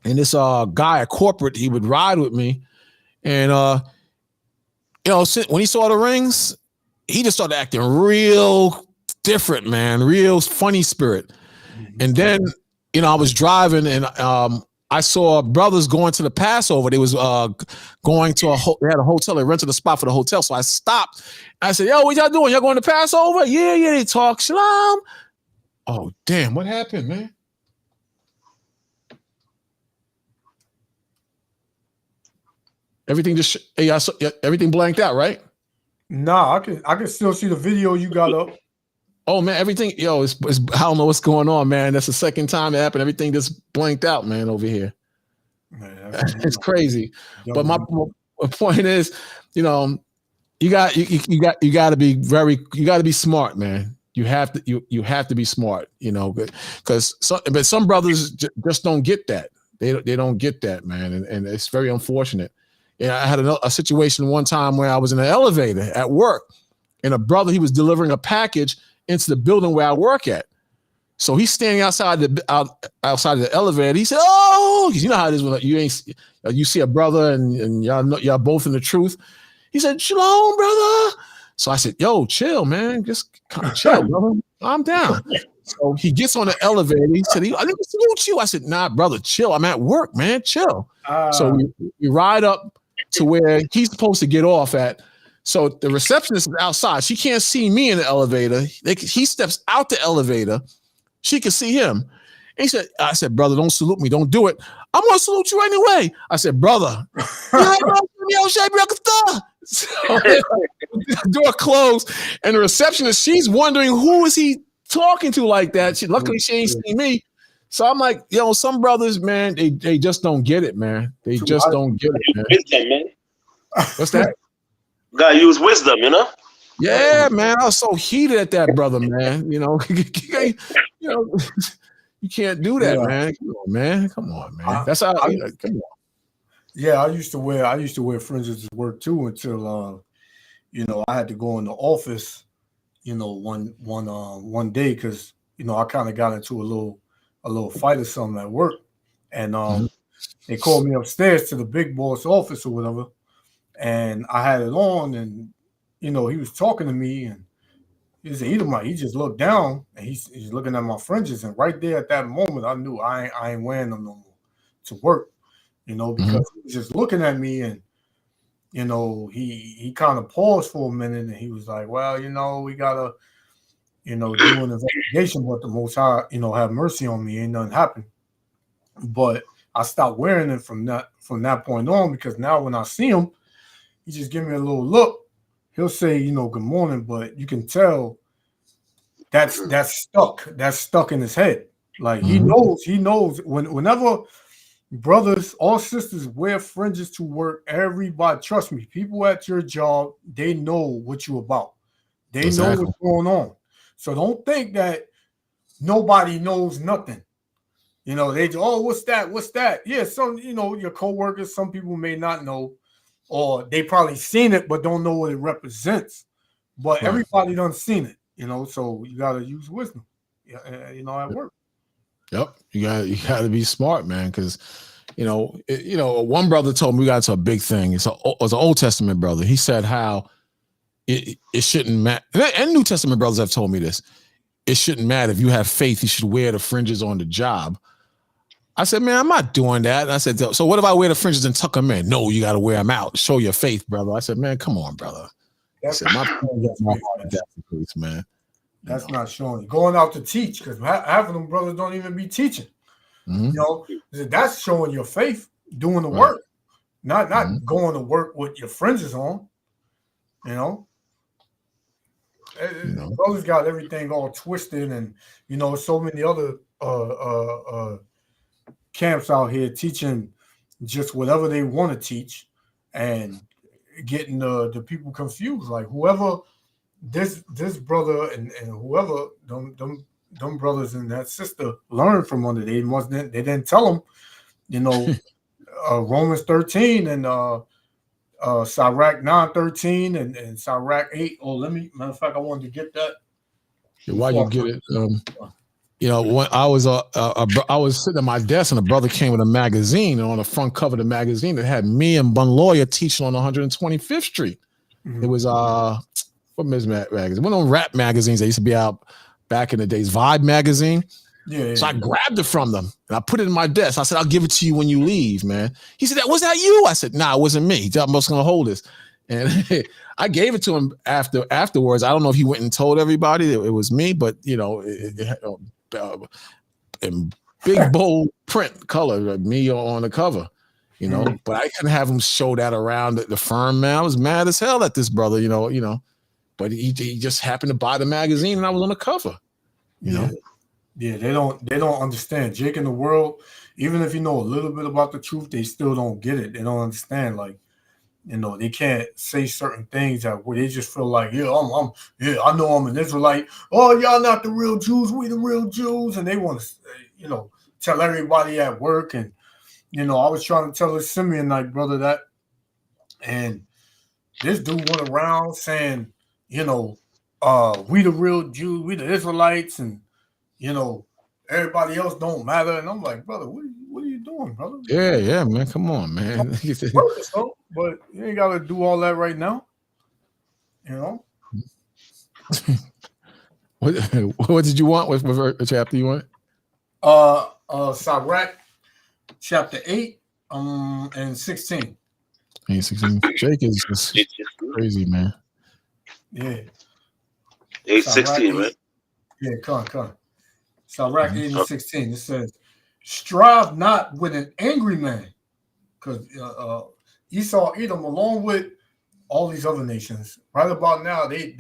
And this guy at corporate, he would ride with me. And, when he saw the rings, he just started acting real different, man, real funny spirit. And then, I was driving and I saw brothers going to the Passover. They was going to they had a hotel. They rented a spot for the hotel. So I stopped. I said, yo, what y'all doing? Y'all going to Passover? Yeah, they talk Shalom. Oh, damn, what happened, man? Everything everything blanked out, right? Nah, I can still see the video you got up. Oh man, everything, I don't know what's going on, man. That's the second time it happened. Everything just blanked out, man, over here. Man, it's crazy. But my point is, you got to be smart, man. You have to be smart, because some brothers just don't get that. They don't get that, man, and it's very unfortunate. Yeah, I had a situation one time where I was in an elevator at work, and a brother, he was delivering a package into the building where I work at. So he's standing outside the elevator. He said, "Oh, because you know how it is when you see a brother and y'all both in the truth." He said, "Shalom, brother." So I said, "Yo, chill, man. Just kind of chill, brother. I'm down." So he gets on the elevator. He said, "I didn't salute you." I said, "Nah, brother, chill. I'm at work, man. Chill." So we ride up to where he's supposed to get off at. So the receptionist is outside. She can't see me in the elevator. He steps out the elevator. She can see him. And I said, "Brother, don't salute me. Don't do it. I'm going to salute you anyway." I said, "Brother." So, door closed. And the receptionist, she's wondering, who is he talking to like that? Luckily, she ain't seen me. So I'm like, some brothers, man, they just don't get it, man. They just don't get it, man. Wisdom, man. What's that? Gotta use wisdom, Yeah, man. I was so heated at that brother, man. You can't do that, man. Come on, man. That's how. Come on. Yeah, I used to wear fringes to work too until I had to go in the office, one day because I kind of got into a little fight or something at work, and they called me upstairs to the big boss office or whatever, and I had it on, and he was talking to me, and he's an Edomite. He just looked down, and he's looking at my fringes, and right there at that moment, I knew I ain't wearing them no more to work, because he was just looking at me, and he kind of paused for a minute, and he was like, well, we gotta, do an investigation, but the Most High, have mercy on me, ain't nothing happened. But I stopped wearing it from that point on, because now when I see him, he just give me a little look. He'll say, good morning, but you can tell that's stuck in his head. Like he knows whenever brothers or sisters wear fringes to work, everybody, trust me, people at your job, they know what you're about. They know what's going on. So don't think that nobody knows nothing. They what's that? What's that? Yeah, some, your coworkers, some people may not know, or they probably seen it but don't know what it represents. But everybody done seen it, so you gotta use wisdom, at work. Yep, you gotta be smart, man, because one brother told me, we got to a big thing. It was an Old Testament brother. He said how it shouldn't matter, and New Testament brothers have told me this. It shouldn't matter if you have faith. You should wear the fringes on the job. I said, man, I'm not doing that. And I said, so what if I wear the fringes and tuck them in? No, you got to wear them out. Show your faith, brother. I said, man, come on, brother. That's my face, man. That's not showing. Going out to teach, because half of them brothers don't even be teaching. That's showing your faith, doing the work, not going to work with your fringes on. Brothers got everything all twisted, and so many other camps out here teaching just whatever they want to teach, and getting the people confused. Like whoever this brother and whoever them brothers and that sister learned from under, they didn't tell them, Romans 13 and Sirach 9:13 and Sirach 8. Oh, matter of fact, I wanted to get that. While you get it, when I was sitting at my desk, and a brother came with a magazine, and on the front cover of the magazine, it had me and Bun Lawyer teaching on 125th Street. It was what magazine? One of those rap magazines that used to be out back in the days, Vibe magazine. So I grabbed it from them and I put it in my desk. I said, I'll give it to you when you leave, man. He said, was that you? I said, nah, it wasn't me. I'm just going to hold this. And I gave it to him afterwards. I don't know if he went and told everybody that it was me, but it had in big bold print color, me on the cover, but I couldn't have him show that around the firm, man. I was mad as hell at this brother, but he just happened to buy the magazine and I was on the cover, Yeah, they don't understand. Jake in the world, even if you know a little bit about the truth, they still don't get it. They don't understand. Like, they can't say certain things that where they just feel like, I know I'm an Israelite. Oh, y'all not the real Jews, we the real Jews, and they want to, tell everybody at work. And I was trying to tell this Simeonite brother that, and this dude went around saying, we the real Jews, we the Israelites, and everybody else don't matter. And I'm like, brother, what are you doing, brother? Yeah, man. Come on, man. But you ain't got to do all that right now. What did you want? What chapter you want? Sirach chapter 8 and 16. 16. Jake is just crazy, man. Yeah. 8:16, right? Yeah, come on. Sirach 8 and 16. It says, strive not with an angry man, because Esau, Edom, along with all these other nations, right about now, they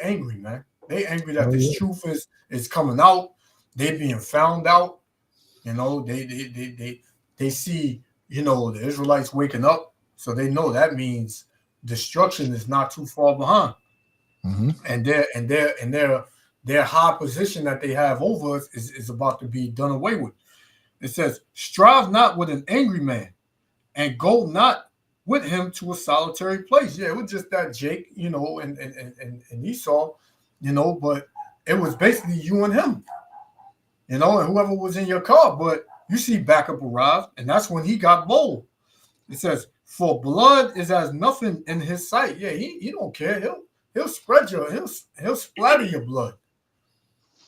angry, man. They angry that this truth is coming out. They being found out. They see, the Israelites waking up, so they know that means destruction is not too far behind. And their high position that they have over us is about to be done away with. It says, strive not with an angry man, and go not with him to a solitary place. Yeah, it was just that Jake, and Esau, but it was basically you and him, and whoever was in your car. But you see backup arrive, and that's when he got bold. It says, "For blood is as nothing in his sight." Yeah, he don't care. He'll spread he'll splatter your blood.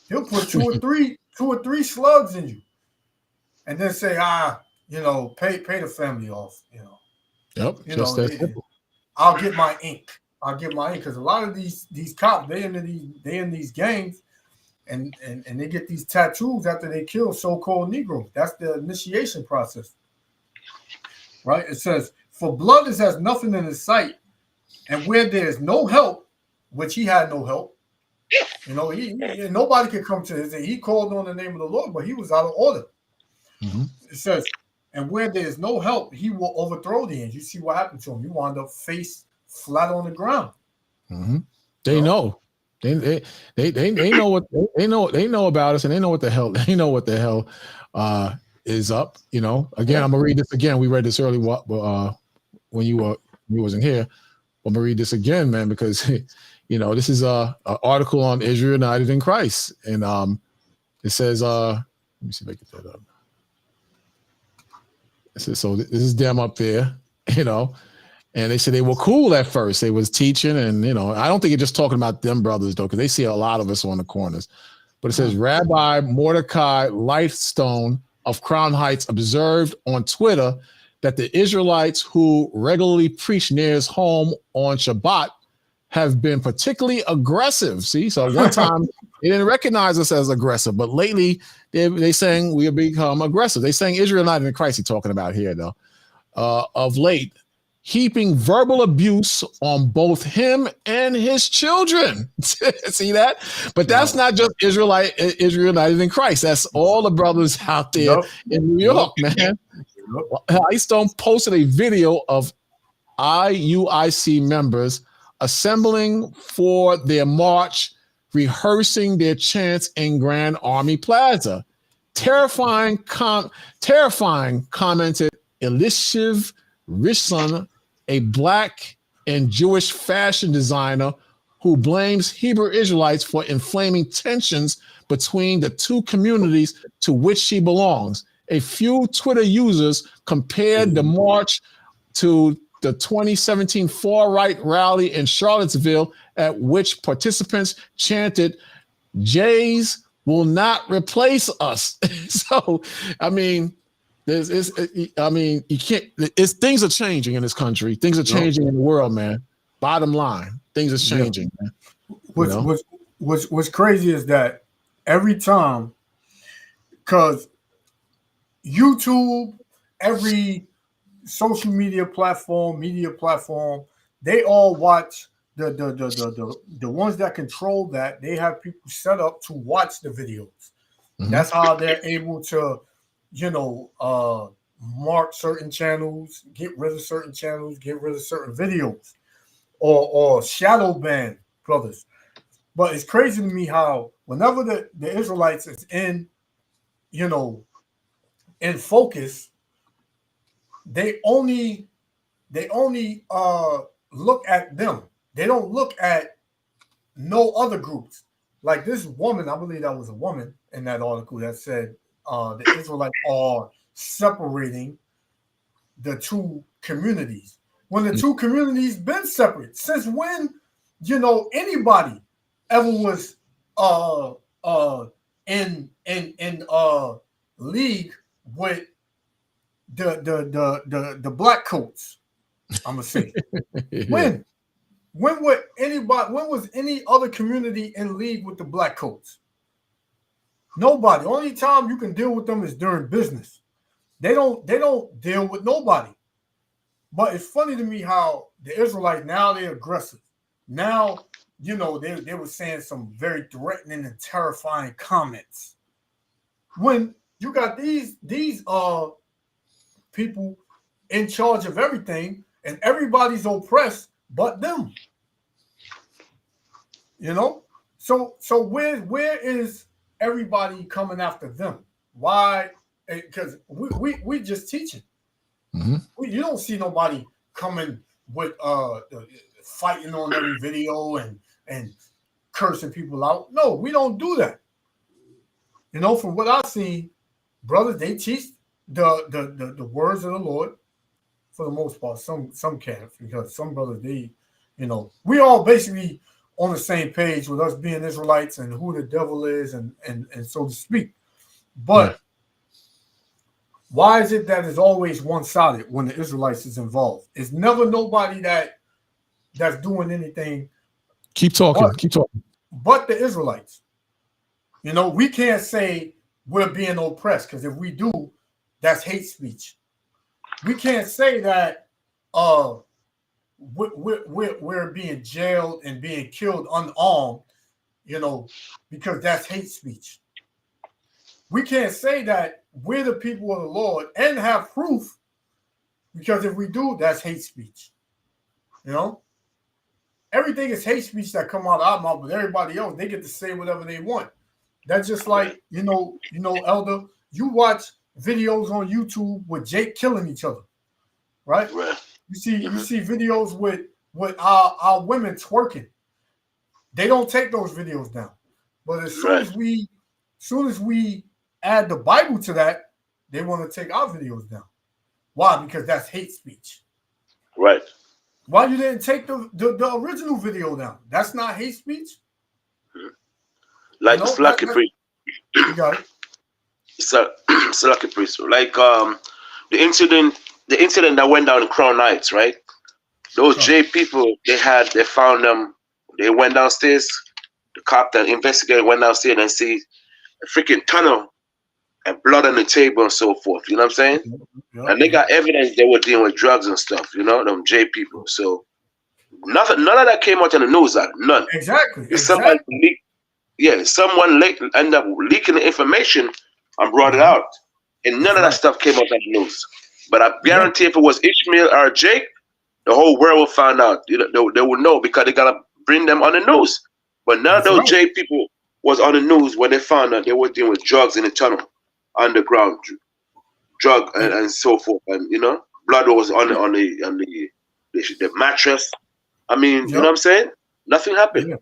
He'll put two or three slugs in you, and then say, pay the family off. Yep. Just that simple. I'll get my ink. Because a lot of these cops, they in these gangs, and they get these tattoos after they kill so-called Negroes. That's the initiation process, right? It says, "For blood is as nothing in his sight, and where there is no help," which he had no help. Nobody could come to his aid. He called on the name of the Lord, but he was out of order. Mm-hmm. It says, "And where there is no help, he will overthrow the end." You see what happened to him. He wound up face flat on the ground. Mm-hmm. They know. They know what they know about us, and they know what the hell is up. Again, I'm gonna read this again. We read this early when you wasn't here. I'm gonna read this again, man, because this is a article on Israel United in Christ, and it says, let me see if I get that up. It says, so this is them up there, and they said they were cool at first. They was teaching, and I don't think it's just talking about them brothers though, because they see a lot of us on the corners. But it says Rabbi Mordecai Lightstone of Crown Heights observed on Twitter that the Israelites who regularly preach near his home on Shabbat have been particularly aggressive. See, so one time they didn't recognize us as aggressive, but lately they saying we have become aggressive. They saying Israel United in Christ. He's talking about here though. Of late, heaping verbal abuse on both him and his children. See that? But that's not just Israel United in Christ. That's all the brothers out there in New York, man. Lightstone posted a video of IUIC members assembling for their march, rehearsing their chants in Grand Army Plaza. Terrifying, commented Elishiv Rishon, a Black and Jewish fashion designer who blames Hebrew Israelites for inflaming tensions between the two communities to which she belongs. A few Twitter users compared the march to the 2017 far-right rally in Charlottesville, at which participants chanted, "Jays will not replace us." So, I mean, you can't. Things are changing in this country. Things are changing in the world, man. Bottom line, things are changing. Man. What's crazy is that every time, because YouTube, every social media platform, they all watch the ones that control that. They have people set up to watch the videos. Mm-hmm. That's how they're able to, mark certain channels, get rid of certain channels, get rid of certain videos, or shadow ban brothers. But it's crazy to me how whenever the Israelites is in focus, they only look at them. They don't look at no other groups. Like this woman, I believe that was a woman in that article that said the Israelites are separating the two communities. When the two communities been separate, since when anybody ever was in league with the black coats, I'm gonna say. Yeah. When was any other community in league with the black coats? Nobody. Only time you can deal with them is during business. They don't deal with nobody. But it's funny to me how the Israelites now they're aggressive. Now, they were saying some very threatening and terrifying comments. When you got these people in charge of everything, and everybody's oppressed but them. So where is everybody coming after them? Why? Because we just teaching. Mm-hmm. You don't see nobody coming with fighting on every video and cursing people out. No, we don't do that. From what I've seen, brothers, they teach the words of the Lord for the most part. Some can't, because some brothers, they, we all basically on the same page with us being Israelites and who the devil is and so to speak. But why is it that it's always one-sided when the Israelites is involved? It's never nobody that's doing anything. Keep talking. But the Israelites. We can't say we're being oppressed, because if we do, that's hate speech. We can't say that we're being jailed and being killed unarmed, because that's hate speech. We can't say that we're the people of the Lord and have proof, because if we do, that's hate speech. Everything is hate speech that come out of our mouth, but everybody else, they get to say whatever they want. That's just like, Elder, you watch videos on YouTube with Jake killing each other, right? You see videos with our women twerking. They don't take those videos down. But as soon as we add the Bible to that, they want to take our videos down. Why? Because that's hate speech. Right. Why you didn't take the original video down? That's not hate speech. Like Slacky Priest. You got it. Slacky Priest. Like the incident that went down in Crown Heights, right? Those J people, they found them. They went downstairs. The cop that investigator went downstairs and see a freaking tunnel and blood on the table and so forth. You know what I'm saying? And they got evidence they were dealing with drugs and stuff. Them J people. So none of that came out in the news. None. Exactly. Someone ended up leaking the information and brought it out, and none of that stuff came out in the news. But I guarantee if it was Ishmael or Jake, the whole world will find out. They would know, because they gotta bring them on the news. But none of those J people was on the news when they found out they were dealing with drugs in the tunnel, underground drug and so forth, and blood was on the mattress. I mean, you know what I'm saying? Nothing happened.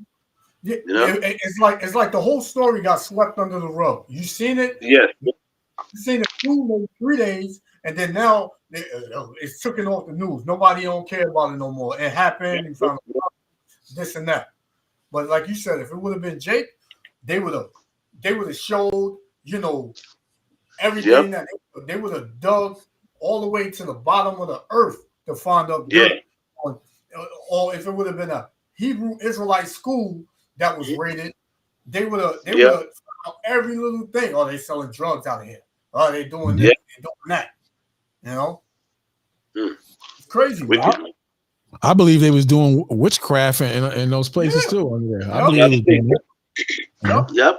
Yeah. It's like the whole story got swept under the rug. You seen it? Yeah. You seen it 3 days, and then now it's taken off the news. Nobody don't care about it no more. It happened. You found this and that. But like you said, if it would have been Jake, they would have showed, everything that they would have dug all the way to the bottom of the earth to find out. Or if it would have been a Hebrew Israelite school that was raided, they would have found every little thing. Oh, they selling drugs out of here. Oh, they doing this, they doing that. It's crazy. I believe they was doing witchcraft in those places too. Under there. I believe they was doing it.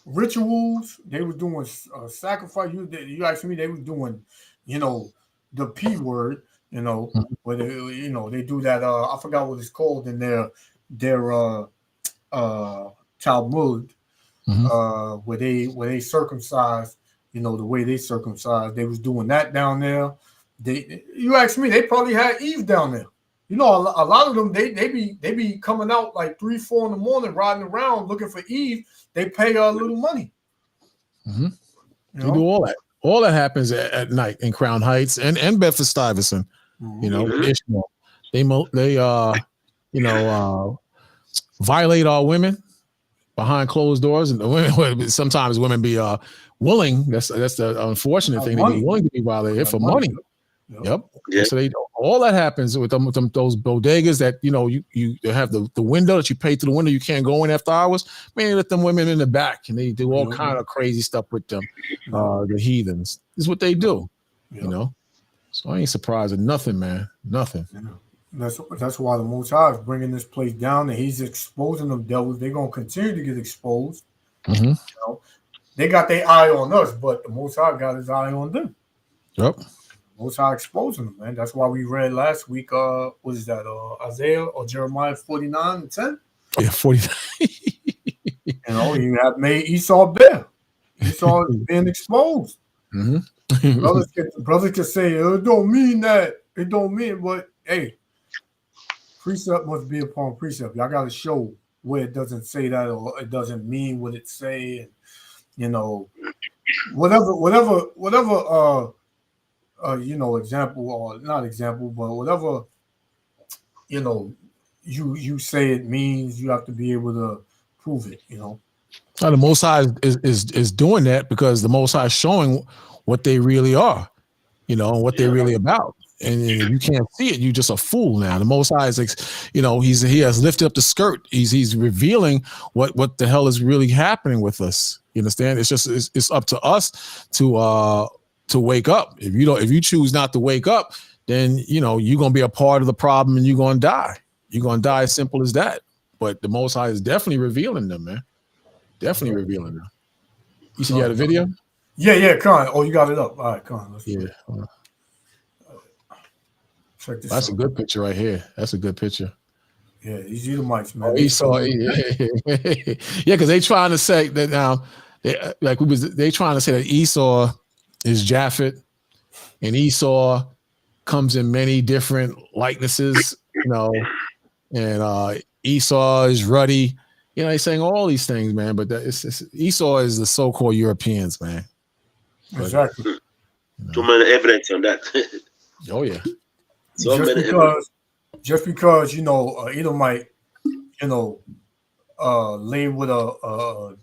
Rituals. They was doing sacrifice. You asked me, they was doing, the P word. Where they do that. I forgot what it's called in their Talmud, where they circumcise. The way they circumcised, they was doing that down there. You ask me, they probably had Eve down there. A lot of them they be coming out like 3, 4 in the morning, riding around looking for Eve. They pay a little money. They do all that. All that happens at night in Crown Heights and Bedford-Stuyvesant. Ishmael. They violate our women behind closed doors, and the women, sometimes women be willing. That's the unfortunate thing. They be willing to be violated for money. Yep. So all that happens with them those bodegas that you have the window that you pay through the window. You can't go in after hours. Man, they let them women in the back, and they do all kind of crazy stuff with them. The heathens. This is what they do. So I ain't surprised at nothing, man. Nothing. That's why the Most High is bringing this place down, and He's exposing them devils. They're gonna continue to get exposed. They got their eye on us, but the Most High got His eye on them. Yep. Most High exposing them, man. That's why we read last week. What is that? Isaiah or Jeremiah 49:10. Yeah, 49. You have made Esau bare. Esau is being exposed. Brothers can say it don't mean that. It don't mean, but hey, precept must be upon precept. Y'all got to show where it doesn't say that, or it doesn't mean what it say. And whatever you know, example or not example, but whatever, you know, you say it means, you have to be able to prove it, you know. Now, the Most High is doing that because the Most High is showing what they really are, you know, what they're really about. And if you can't see it, you're just a fool now. The Most High is, you know, he has lifted up the skirt. He's revealing what the hell is really happening with us. You understand? It's just it's up to us to wake up. If you choose not to wake up, then you know you're gonna be a part of the problem and you're gonna die. You're gonna die, as simple as that. But the Most High is definitely revealing them, man. Definitely revealing them. You said you had a video? Yeah, come on. Oh, you got it up. All right, come on. Yeah. Check this That's out. a good picture right here. That's a good picture. Yeah, these Edomites, man. Oh, Esau, yeah, because they trying to say that now, they trying to say that Esau is Japhet, and Esau comes in many different likenesses, you know, and Esau is ruddy. You know, they're saying all these things, man. But Esau is the so-called Europeans, man. Exactly. You know. Too many evidence on that. Oh yeah. Just because you know Edomite, you know, lay with a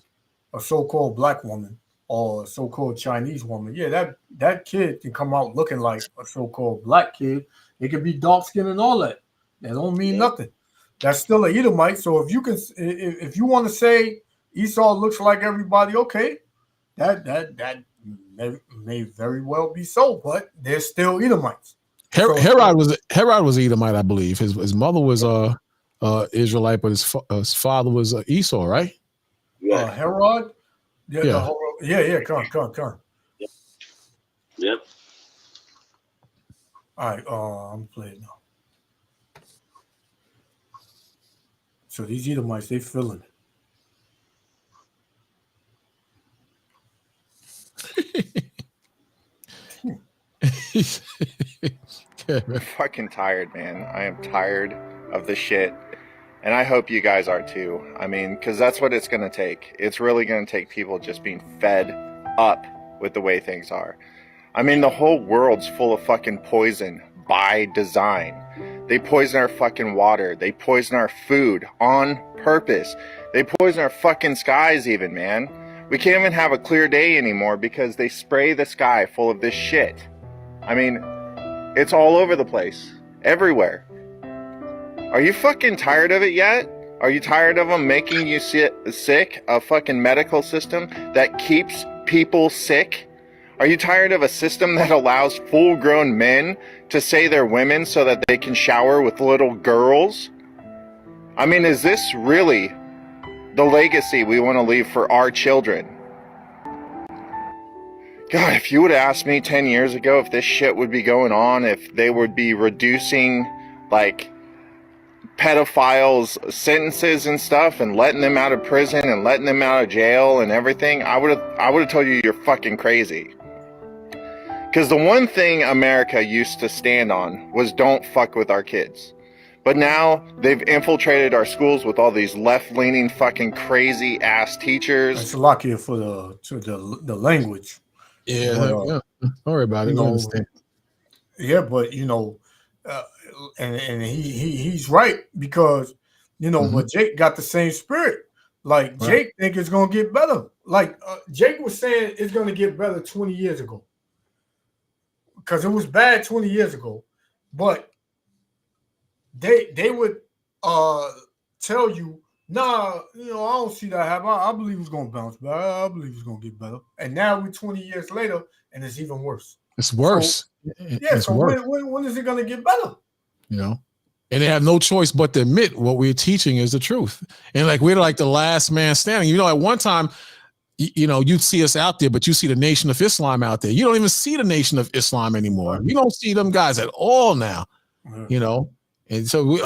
so-called black woman or a so-called Chinese woman, yeah, that kid can come out looking like a so-called black kid. It could be dark skin and all that. That don't mean nothing. That's still an Edomite. So if you want to say Esau looks like everybody, okay, that may very well be so, but they're still Edomites. Herod was Edomite, I believe. His mother was Israelite, but his father was Esau, right? Herod. Yeah. Come on. Yep. All right. I'm playing now. So these Edomites, they feeling it. I'm fucking tired, man. I am tired of the shit. And I hope you guys are too. I mean, because that's what it's going to take. It's really going to take people just being fed up with the way things are. I mean, the whole world's full of fucking poison by design. They poison our fucking water. They poison our food on purpose. They poison our fucking skies even, man. We can't even have a clear day anymore because they spray the sky full of this shit. I mean, it's all over the place. Everywhere. Are you fucking tired of it yet? Are you tired of them making you sick? A fucking medical system that keeps people sick? Are you tired of a system that allows full-grown men to say they're women so that they can shower with little girls? I mean, is this really the legacy we want to leave for our children? God, if you would have asked me 10 years ago if this shit would be going on, if they would be reducing, like, pedophiles' sentences and stuff and letting them out of prison and letting them out of jail and everything, I would have told you you're fucking crazy. Because the one thing America used to stand on was don't fuck with our kids. But now they've infiltrated our schools with all these left-leaning fucking crazy-ass teachers. It's lucky for the language. Yeah, don't worry about it. Understand. Yeah, but you know, and he's right because you know, but Jake got the same spirit. Like Jake think it's gonna get better. Like Jake was saying, it's gonna get better 20 years ago. Because it was bad 20 years ago, but they would tell you, nah, you know, I don't see that happen. I believe it's gonna bounce back. I believe it's gonna get better. And now we're 20 years later, and it's even worse. It's worse. So when is it gonna get better? You know, and they have no choice but to admit what we're teaching is the truth. And like we're like the last man standing. You know, at one time, you know, you'd see us out there, but you see the Nation of Islam out there. You don't even see the Nation of Islam anymore. You don't see them guys at all now. You know, and so we're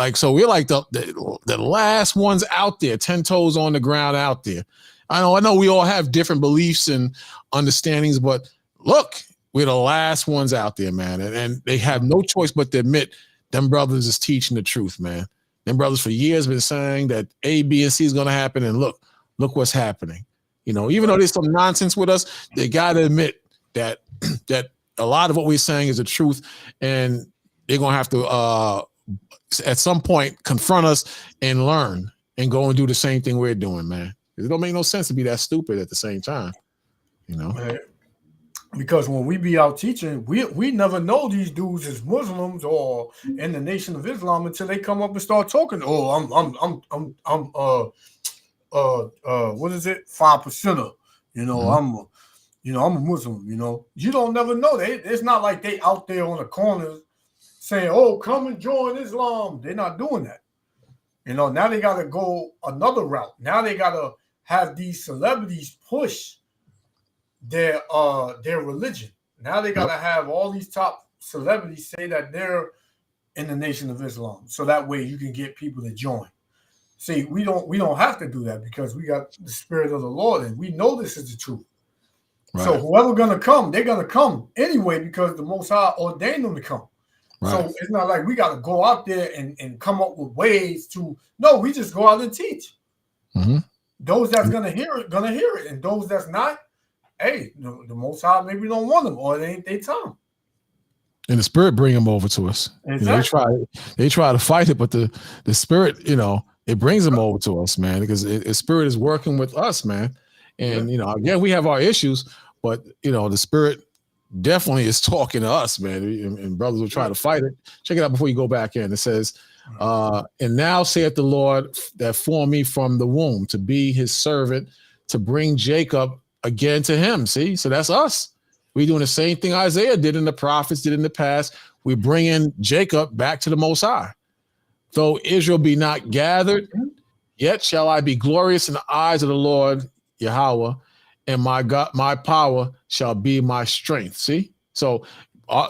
like the last ones out there, 10 toes on the ground out there. I know we all have different beliefs and understandings, but look, we're the last ones out there, man. And they have no choice but to admit them brothers is teaching the truth, man. Them brothers for years been saying that A, B, and C is going to happen. And look what's happening. You know, even though there's some nonsense with us, they got to admit that that a lot of what we're saying is the truth, and they're gonna have to at some point confront us and learn and go and do the same thing we're doing, man. It don't make no sense to be that stupid at the same time, you know. Because when we be out teaching, we never know these dudes is Muslims or in the Nation of Islam until they come up and start talking. Oh, I'm what is it? 5%er. You know, I'm a Muslim. You know, you don't never know. It's not like they out there on the corners saying, "Oh, come and join Islam." They're not doing that. You know, now they got to go another route. Now they got to have these celebrities push their religion. Now they got to have all these top celebrities say that they're in the Nation of Islam, so that way you can get people to join. See, we don't have to do that because we got the Spirit of the Lord, and we know this is the truth. Right. So whoever gonna come, they're gonna come anyway because the Most High ordained them to come. Right. So it's not like we got to go out there and come up with ways to. No, we just go out and teach. Those that's gonna hear it, and those that's not, hey, the Most High maybe don't want them, or it ain't their time. And the Spirit bring them over to us. Exactly. You know, they try to fight it, but the Spirit, you know, it brings them over to us, man, because the Spirit is working with us, man. And you know, again, we have our issues, but you know, the Spirit definitely is talking to us, man. And brothers will try to fight it. Check it out before you go back in. It says, and now saith the Lord that formed me from the womb to be his servant, to bring Jacob again to him. See, so that's us. We're doing the same thing Isaiah did and the prophets did in the past. We're bringing Jacob back to the Most High. Though Israel be not gathered, yet shall I be glorious in the eyes of the Lord Yahweh, and my God, my power shall be my strength. See, so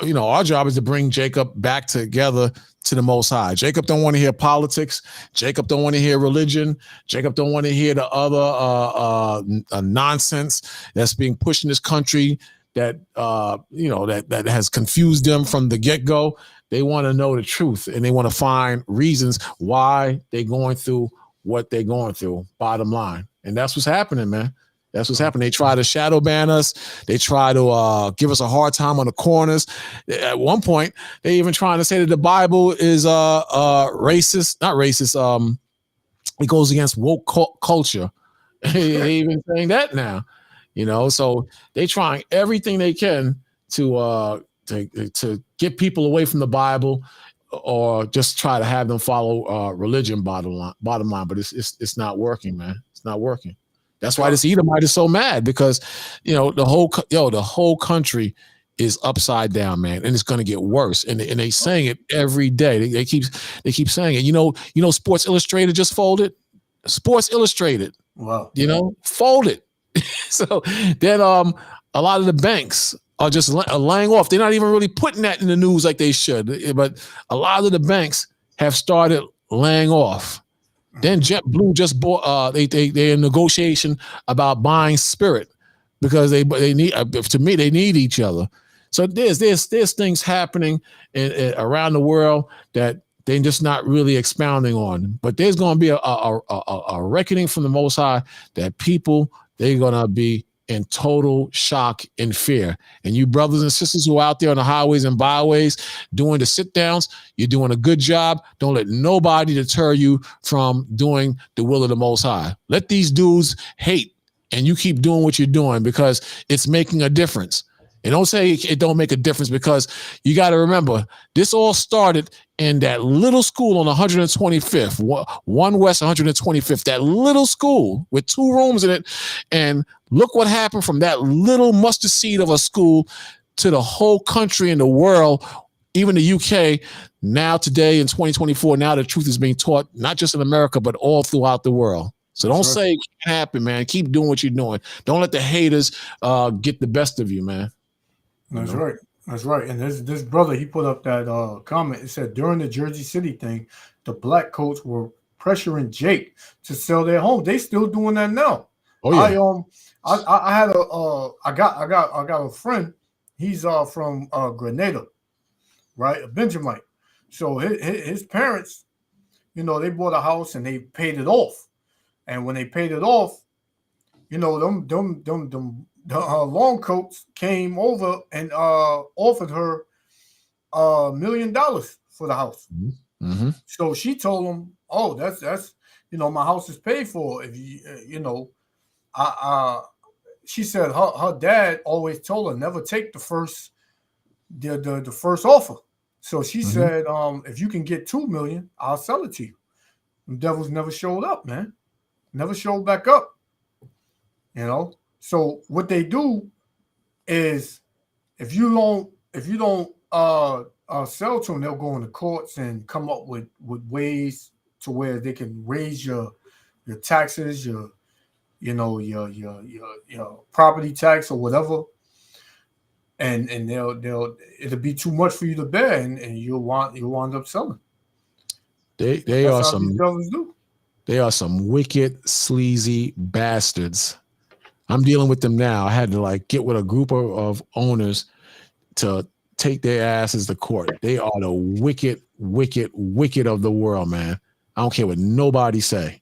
you know, our job is to bring Jacob back together to the Most High. Jacob don't want to hear politics. Jacob don't want to hear religion. Jacob don't want to hear the other nonsense that's being pushed in this country that you know, that has confused them from the get-go. They want to know the truth, and they want to find reasons why they're going through what they're going through, bottom line. And that's what's happening, man. That's what's happening. They try to shadow ban us. They try to give us a hard time on the corners. At one point, they even trying to say that the Bible is racist, not racist. It goes against woke culture. They even saying that now, you know. So they trying everything they can to get people away from the Bible, or just try to have them follow religion. Bottom line, but it's not working, man. It's not working. That's why this Edomite is so mad, because you know the whole country is upside down, man, and it's going to get worse. And they saying it every day. They keep saying it. You know, Sports Illustrated just folded. Sports Illustrated, wow, you know, folded. So then a lot of the banks are just laying off. They're not even really putting that in the news like they should. But a lot of the banks have started laying off. Then JetBlue just bought. They're in negotiation about buying Spirit, because they need. To me, they need each other. So there's things happening around the world that they're just not really expounding on. But there's going to be a reckoning from the Most High that people, they're going to be in total shock and fear. And you brothers and sisters who are out there on the highways and byways doing the sit downs, you're doing a good job. Don't let nobody deter you from doing the will of the Most High. Let these dudes hate, and you keep doing what you're doing, because it's making a difference. And don't say it don't make a difference, because you got to remember, this all started in that little school on 125th, 1 West 125th, that little school with 2 rooms in it. And look what happened from that little mustard seed of a school to the whole country and the world, even the UK. Now today in 2024, now the truth is being taught, not just in America, but all throughout the world. So don't say it can't happen, man. Keep doing what you're doing. Don't let the haters get the best of you, man. That's right. That's right. And this brother, he put up that comment. It said, during the Jersey City thing, the black coats were pressuring Jake to sell their home. They still doing that now. Oh yeah. I got a friend. He's from Grenada, right? A Benjamite. So his parents, you know, they bought a house and they paid it off. And when they paid it off, you know, the long coats came over and offered her $1 million for the house. Mm-hmm. So she told them, "Oh, that's you know, my house is paid for. If you you know, she said her dad always told her never take the first offer. So she said, if you can get 2 million, I'll sell it to you. The devils never showed up, man. Never showed back up. You know. So what they do is, if you don't sell to them, they'll go into courts and come up with ways to where they can raise your taxes, your property tax or whatever, and it'll be too much for you to bear, and you'll wind up selling. They are some wicked, sleazy bastards. I'm dealing with them now. I had to like get with a group of owners to take their asses to court. They are the wicked, wicked, wicked of the world, man. I don't care what nobody say,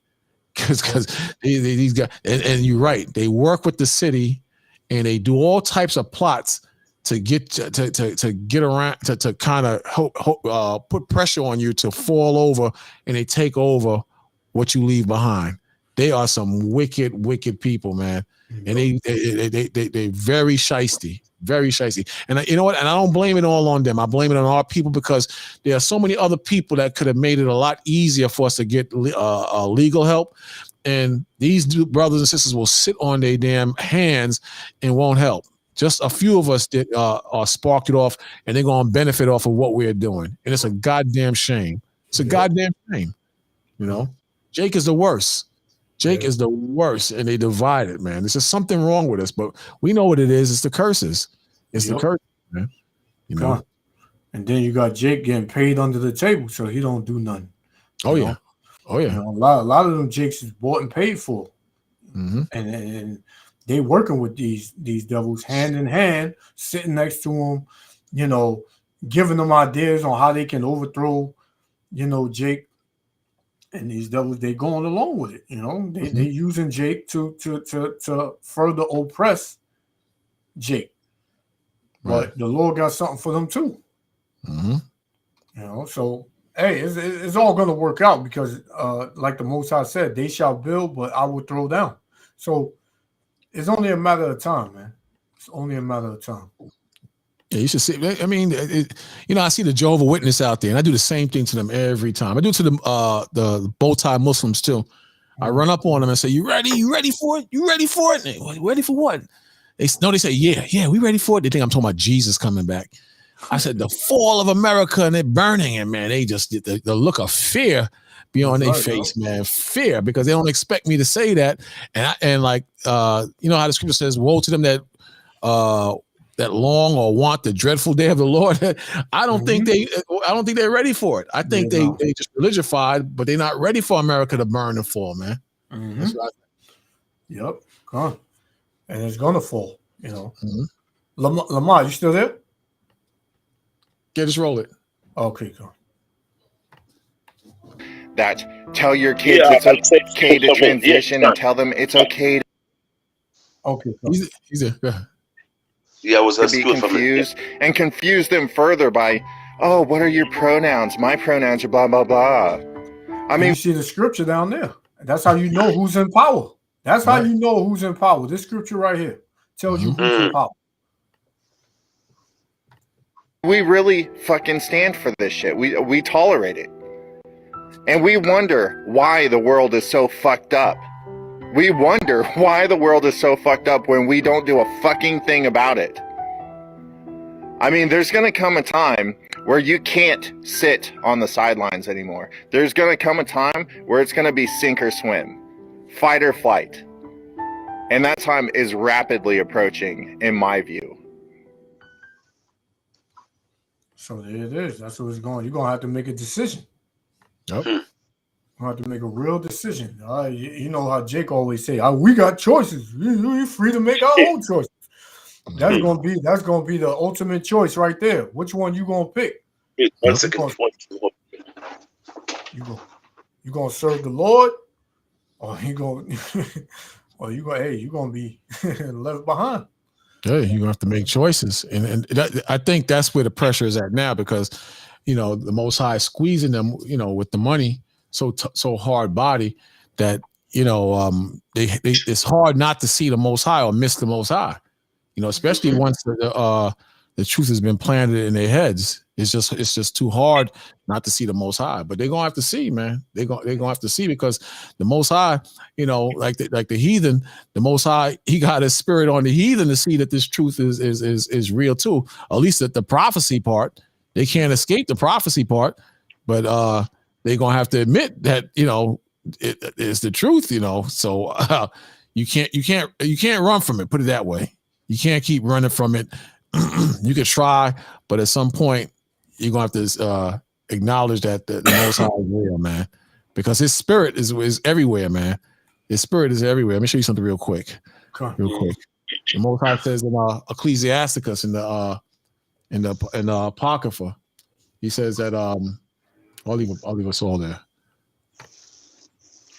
because these guys, and you're right. They work with the city, and they do all types of plots to get to get around to kind of put pressure on you to fall over, and they take over what you leave behind. They are some wicked, wicked people, man. And they very shisty, very shisty. And you know what? And I don't blame it all on them. I blame it on our people, because there are so many other people that could have made it a lot easier for us to get legal help. And these brothers and sisters will sit on their damn hands and won't help. Just a few of us did sparked it off, and they're going to benefit off of what we're doing. And it's a goddamn shame. It's a goddamn shame. You know, Jake is the worst. Jake is the worst, and they divide it, man. There's just something wrong with us, but we know what it is. It's the curses. It's the curses, man. You know. And then you got Jake getting paid under the table, so he don't do nothing. Oh yeah, you know, a lot of them Jakes is bought and paid for, and they working with these devils hand in hand, sitting next to them, you know, giving them ideas on how they can overthrow, you know, Jake. And these devils, they going along with it, you know. They using Jake to further oppress Jake. But the Lord got something for them too. You know, so hey, it's all gonna work out, because like the Most High said, they shall build, but I will throw down. So it's only a matter of time, man. It's only a matter of time. Yeah, you should see. I mean, you know, I see the Jehovah's Witness out there, and I do the same thing to them every time. I do it to the bow tie Muslims too. I run up on them and say, "You ready? You ready for it? You ready for it? Ready for what?" They say, "Yeah, we ready for it." They think I'm talking about Jesus coming back. I said, "The fall of America," and they're burning, and man, they just the look of fear be on their face, man. Fear, because they don't expect me to say that, and like you know how the scripture says, "Woe to them that long or want the dreadful day of the Lord." I don't think they're ready for it. I think they just religified, but they're not ready for America to burn and fall, man. That's what I think. Yep, gone, and it's gonna fall. You know, Lamar, you still there? Yeah, just roll it. Okay, go. That tell your kids it's okay to transition, and tell them it's okay. Okay, he's there. Go ahead. Yeah, was to be confused and confuse them further by, oh, what are your pronouns? My pronouns are blah blah blah. I mean, you see the scripture down there. That's how you know who's in power. That's how you know who's in power. This scripture right here tells you who's in power. We really fucking stand for this shit. We tolerate it, and we wonder why the world is so fucked up. We wonder why the world is so fucked up when we don't do a fucking thing about it. I mean, there's going to come a time where you can't sit on the sidelines anymore. There's going to come a time where it's going to be sink or swim, fight or flight. And that time is rapidly approaching, in my view. So there it is. That's what it's going. You're going to have to make a decision. Yep. You have to make a real decision. You know how Jake always say, we got choices. We're free to make our own choices. That's gonna be the ultimate choice right there. Which one you gonna pick? You gonna serve the Lord, or you gonna Well, you're gonna be left behind. Yeah, you're gonna have to make choices, and I think that's where the pressure is at now, because the Most High is squeezing them, with the money so hard body that it's hard not to see the Most High or miss the Most High, especially once the truth has been planted in their heads. It's just too hard not to see the Most High. But they're gonna have to see, man. They're gonna have to see, because the Most High, like the heathen, the Most High, he got his spirit on the heathen to see that this truth is real too. At least at the prophecy part, they can't escape the prophecy part, but they're gonna have to admit that it is the truth. So you can't run from it. Put it that way. You can't keep running from it. You could try, but at some point you're gonna have to acknowledge that the Most High is real, man, because his spirit is everywhere, man. His spirit is everywhere. Let me show you something real quick. Real quick. The Most High says in Ecclesiasticus in the Apocrypha, he says that I'll leave us all there.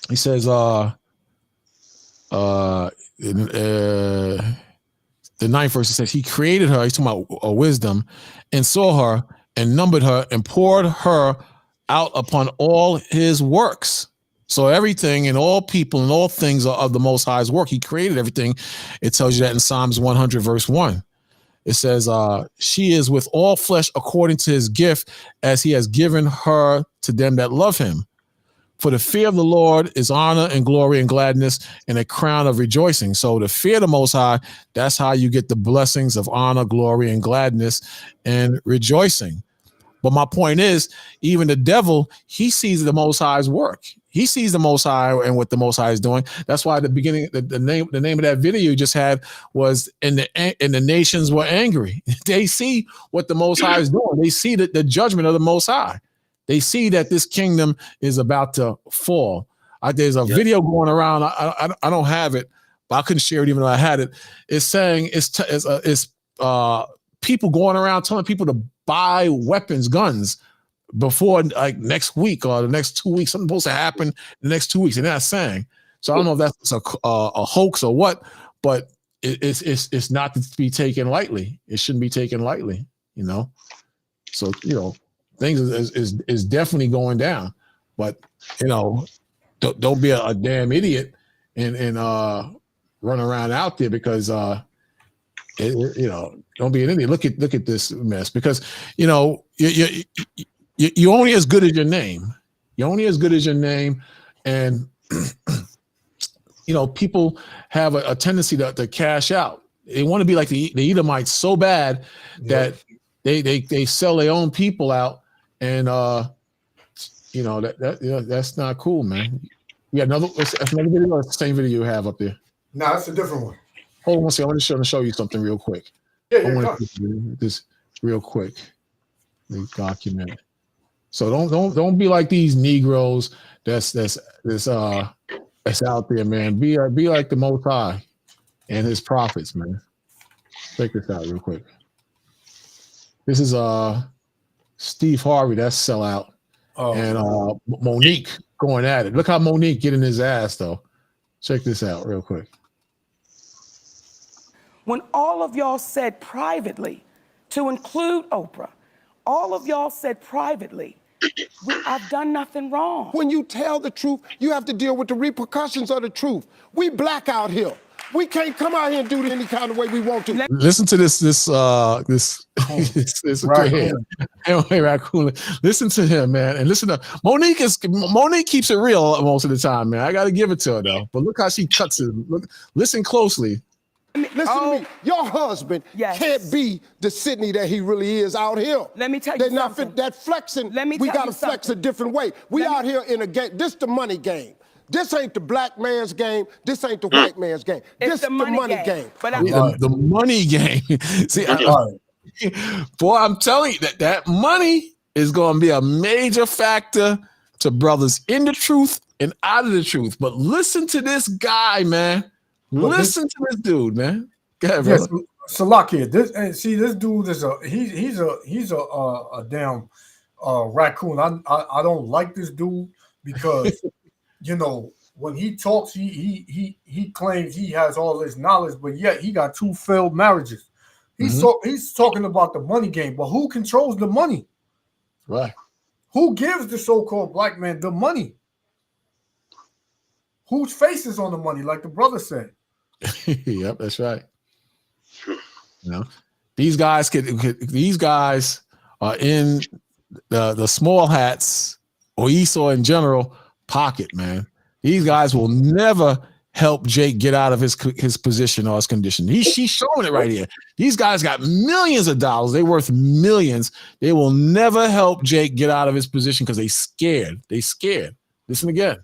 He says the 9th verse, it says he created her, he's talking about wisdom, and saw her and numbered her and poured her out upon all his works. So everything and all people and all things are of the Most High's work. He created everything. It tells you that in Psalms 100 verse 1. It says she is with all flesh according to his gift, as he has given her to them that love him. For the fear of the Lord is honor and glory and gladness and a crown of rejoicing. So the fear of the Most High, that's how you get the blessings of honor, glory, and gladness and rejoicing. But my point is, even the devil, he sees the Most High's work. He sees the Most High and what the Most High is doing. That's why at the beginning, the name of that video you just had was "And the nations were angry." They see what the Most High is doing. They see the judgment of the Most High. They see that this kingdom is about to fall. There's a video going around. I don't have it, but I couldn't share it even though I had it. It's saying it's people going around telling people to buy weapons, guns, before like next week or the next 2 weeks. Something's supposed to happen in the next 2 weeks. And they're not saying. So I don't know if that's a hoax or what, but it's not to be taken lightly. It shouldn't be taken lightly, So things is definitely going down, but don't be a damn idiot and run around out there, because don't be an idiot. Look at this mess, because you're only as good as your name. You're only as good as your name, and people have a tendency to cash out. They want to be like the Edomites so bad that they sell their own people out. And that's not cool, man. Yeah, another video, or the same video you have up there? No, that's a different one. Hold on one second. I'm just going to show you something real quick. I want to do this real quick. The document. So don't be like these Negroes that's out there, man. Be like the Most High and his prophets, man. Check this out real quick. This is Steve Harvey, that's sellout, and Monique going at it. Look how Monique getting his ass though. Check this out real quick. When all of y'all said privately, to include Oprah, all of y'all said privately, I've done nothing wrong. When you tell the truth, you have to deal with the repercussions of the truth. We black out here. We can't come out here and do it any kind of way we want to. Listen to this raccoon. Listen to him, man, and listen to Monique. Monique keeps it real most of the time, man. I got to give it to her though. But look how she cuts it. Listen closely. Listen to me. Your husband can't be the Sydney that he really is out here. Let me tell you something. That flexing. We got to flex a different way. We out here in a game. This the money game. This ain't the black man's game. This ain't the white man's game. This the money game. But the money game. See, boy, I'm telling you that money is going to be a major factor to brothers in the truth and out of the truth. But listen to this guy, man. Listen to this dude, man. Go ahead, brother. Salakia, this dude is he's a damn raccoon. I don't like this dude because when he talks, he claims he has all this knowledge, but yet he got 2 failed marriages. He's talking about the money game, but who controls the money? Right. Who gives the so-called black man the money? Whose face is on the money, like the brother said? Yep, that's right. You know, these guys these guys are in the small hats or Esau in general pocket, man. These guys will never help Jake get out of his position or his condition. She's showing it right here. These guys got millions of dollars. They're worth millions. They will never help Jake get out of his position because they scared. They scared. Listen again.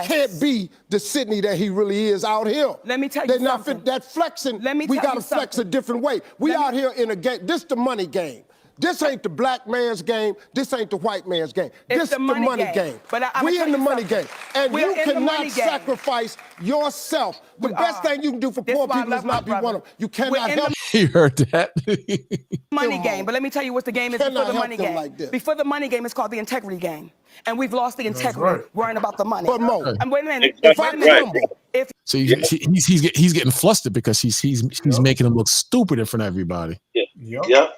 Can't be the Sydney that he really is out here. Let me tell you something. That flexing, we got to flex a different way. We out here in a game. This the money game. This ain't the black man's game. This ain't the white man's game. This the money game. But we in the money game. And you cannot sacrifice yourself. The best thing you can do for poor people is not be one of them. You cannot help. You heard that. Money game. But let me tell you what the game is before the money game. Like before the money game, it's called the integrity game. And we've lost the integrity worrying about the money. But Mo, and wait a minute. if I crumble, so he's getting flustered because he's making him look stupid in front of everybody. Yeah.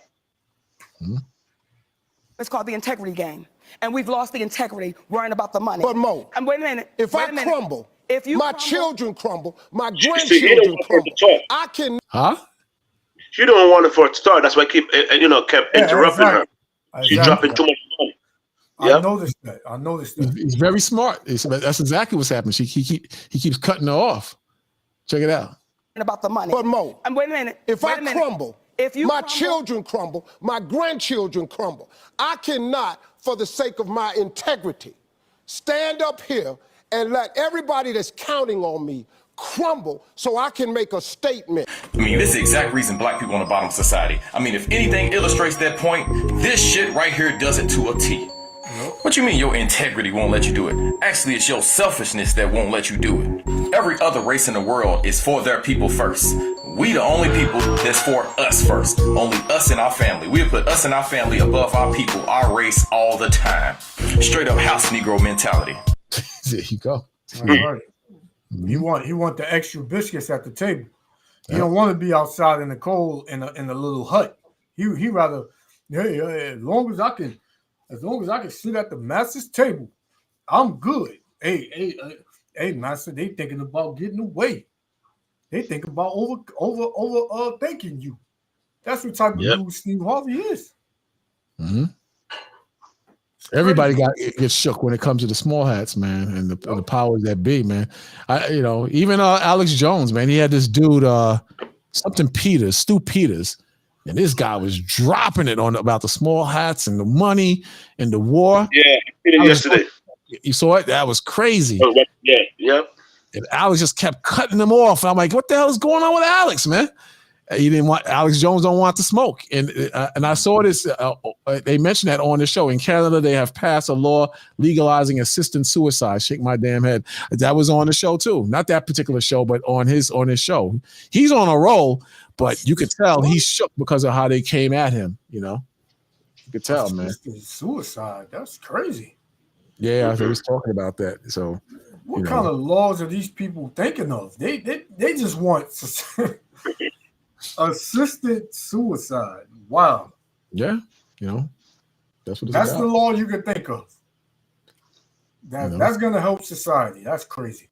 It's called the integrity game. And we've lost the integrity worrying about the money. But Mo, and wait a minute. If I crumble, if you my children crumble, my grandchildren crumble. I can. Huh? She don't want it for it to start. That's why I kept interrupting her. She's dropping too much money. I noticed that. He's very smart. That's exactly what's happening. He keeps cutting her off. Check it out. About the money. But Mo, and wait a minute. If I crumble, my children crumble, my grandchildren crumble. I cannot, for the sake of my integrity, stand up here and let everybody that's counting on me crumble so I can make a statement. I mean, this is the exact reason black people on the bottom of society. I mean, if anything illustrates that point, this shit right here does it to a T. What you mean your integrity won't let you do it? Actually, it's your selfishness that won't let you do it. Every other race in the world is for their people first. We the only people that's for us first. Only us and our family. We put us and our family above our people, our race, all the time. Straight up house Negro mentality. There you go. Right. He want the extra biscuits at the table. He don't want to be outside in the cold in a little hut. He rather, as long as I can sit at the master's table, I'm good. Hey, master, they thinking about getting away. They think about over thanking you. That's what type of dude Steve Harvey is. Mm-hmm. Everybody gets shook when it comes to the small hats, man, and the powers that be, man. Even Alex Jones, man, he had this dude, Stu Peters, and this guy was dropping it on about the small hats and the money and the war. Yeah, I did it yesterday. You saw it? That was crazy. Oh, yeah. And Alex just kept cutting them off. And I'm like, what the hell is going on with Alex, man? Alex Jones don't want to smoke. And I saw this, they mentioned that on the show. In Canada, they have passed a law legalizing assisted suicide. Shake my damn head. That was on the show too. Not that particular show, but on his show. He's on a roll, but you could tell he's shook because of how they came at him, You could tell, man. Suicide, that's crazy. Yeah, I was talking about that. So what kind of laws are these people thinking of? They just want assisted suicide. Wow. Yeah, that's what it's That's about. the law you could think of. That's gonna help society. That's crazy.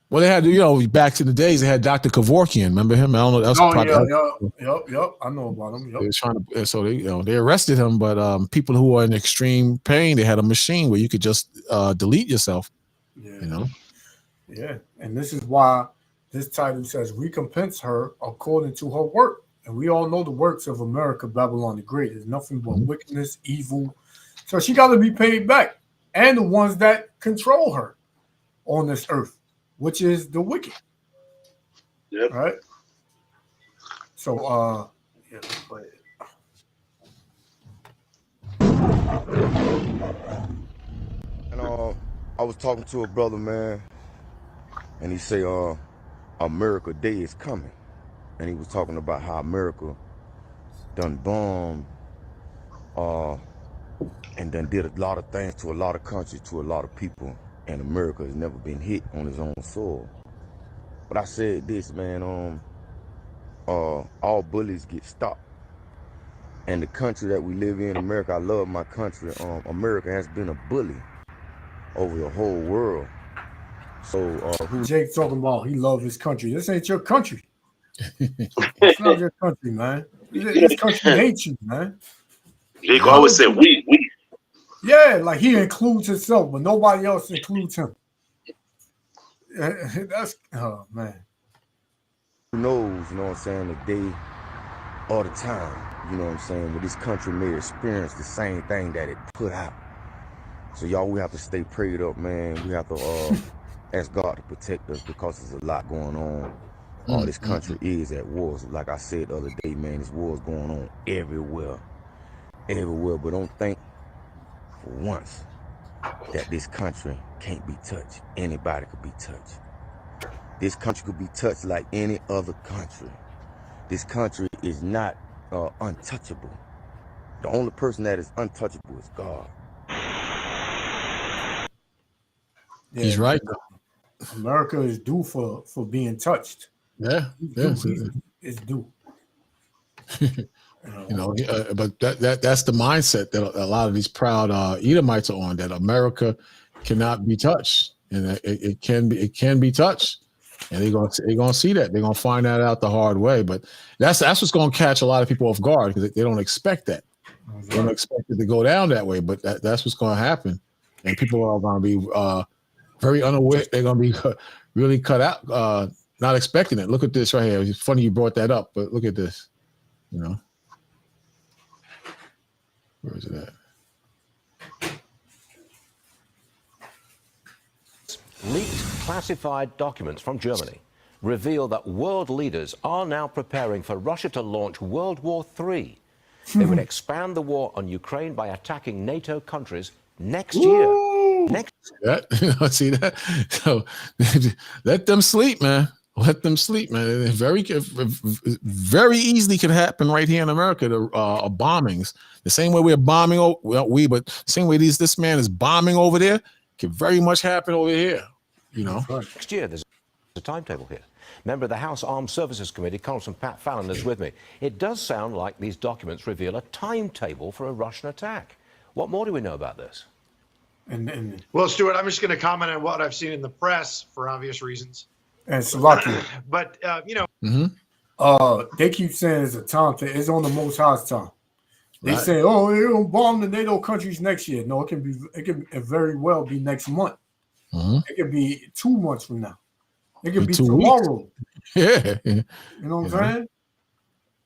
Well, they had, back in the days, they had Dr. Kevorkian. Remember him? I don't know. That's Yep. I know about him. Yep. They were trying to, so they arrested him, but people who are in extreme pain, they had a machine where you could just delete yourself. Yeah. Yeah, and this is why this title says recompense her according to her work. And we all know the works of America, Babylon the Great. Is nothing but wickedness, evil. So she got to be paid back. And the ones that control her on this earth, which is the wicked. Yep. Right? So, let's play it. And I was talking to a brother, man, and he say, America Day is coming. And he was talking about how America done bombed and done did a lot of things to a lot of countries, to a lot of people. and America has never been hit on its own soil. But I said this, man, all bullies get stopped. And the country that we live in, America, I love my country. America has been a bully over the whole world. So Jake talking about he love his country. This ain't your country. It's not your country, man. This country hates you, man. Jake always said we. Yeah, like he includes himself, but nobody else includes him. That's man. Who knows, you know what I'm saying, the day or the time, you know what I'm saying, but this country may experience the same thing that it put out. So y'all, we have to stay prayed up, man. We have to ask God to protect us because there's a lot going on. This country is at war. Like I said the other day, man, this war is going on everywhere. But don't think for once that this country can't be touched. Anybody could be touched. This country could be touched like any other country. This country is not untouchable. The only person that is untouchable is God. Yeah, he's right. America is due for being touched. Yeah, it's due. You know, but that's the mindset that a lot of these proud Edomites are on, that America cannot be touched, and it can be touched, and they're gonna see that. They're gonna find that out the hard way. But that's what's gonna catch a lot of people off guard, because they don't expect that. They don't expect it to go down that way, but that's what's gonna happen, and people are gonna be very unaware. They're gonna be really cut out, not expecting it. Look at this right here. It's funny you brought that up, but look at this. You know, where is it at? Leaked classified documents from Germany reveal that world leaders are now preparing for Russia to launch World War III. They would expand the war on Ukraine by attacking NATO countries next year. See that? So let them sleep, man. Let them sleep, man. It very easily can happen right here in America. The bombings, the same way we're bombing, but the same way this man is bombing over there, can very much happen over here. You know, next year there's a timetable here. Member of the House Armed Services Committee, Congressman Pat Fallon, is with me. It does sound like these documents reveal a timetable for a Russian attack. What more do we know about this? Well, Stuart, I'm just going to comment on what I've seen in the press for obvious reasons. And Slovakia. But you know, they keep saying it's a time. It's on the Most High's time. They Right. say, "Oh, they're gonna bomb the NATO countries next year." No, it can very well be next month. It could be 2 months from now. It could be 2 tomorrow. Yeah, you know what I'm saying?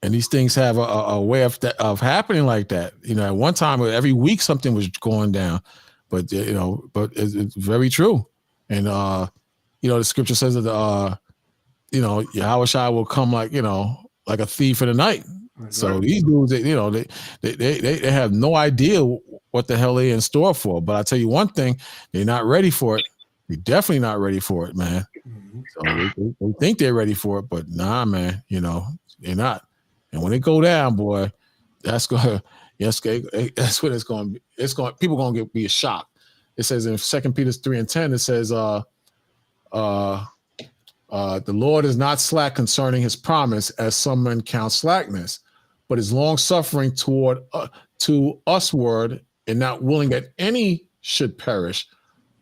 And these things have a way of happening like that. You know, at one time, every week something was going down, but it's very true. And you know, the scripture says that you know, Yahushua will come like a thief in the night. So these dudes, they have no idea what the hell they're in store for. But I tell you one thing, they're not ready for it. They're definitely not ready for it, man. So they think they're ready for it, but nah, man. You know, they're not. And when it go down, boy, that's when it's going to be. People going to be shocked. It says in 2 Peter 3:10, it says, the Lord is not slack concerning his promise, as some men count slackness, but is long suffering to usward, and not willing that any should perish,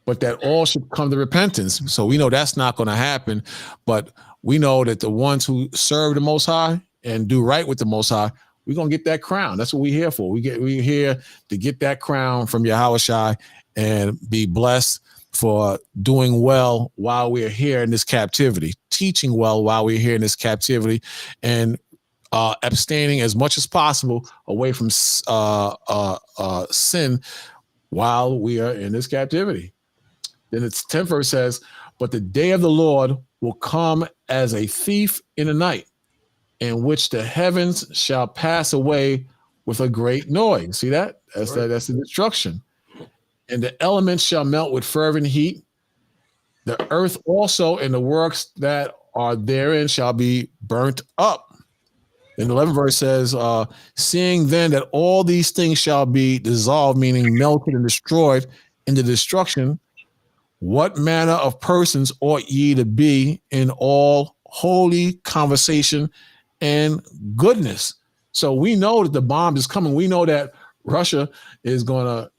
but that all should come to repentance. So we know that's not going to happen, but we know that the ones who serve the Most High and do right with the Most High, we're going to get that crown. That's what we're here for. We're here to get that crown from Yahushua and be blessed for doing well while we're here in this captivity, teaching well while we're here in this captivity, and abstaining as much as possible away from sin while we are in this captivity. Then its 10th verse says, but the day of the Lord will come as a thief in the night, in which the heavens shall pass away with a great noise. See that? That's the destruction. And the elements shall melt with fervent heat. The earth also and the works that are therein shall be burnt up. And the 11th verse says, seeing then that all these things shall be dissolved, meaning melted and destroyed in the destruction, what manner of persons ought ye to be in all holy conversation and goodness? So we know that the bomb is coming. We know that Russia is going to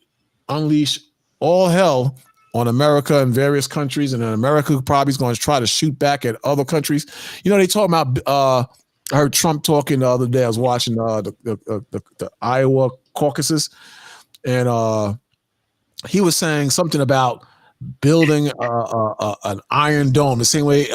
unleash all hell on America and various countries, and then America probably is going to try to shoot back at other countries. You know, they talk about, I heard Trump talking the other day. I was watching the Iowa caucuses, and he was saying something about building an iron dome. The same way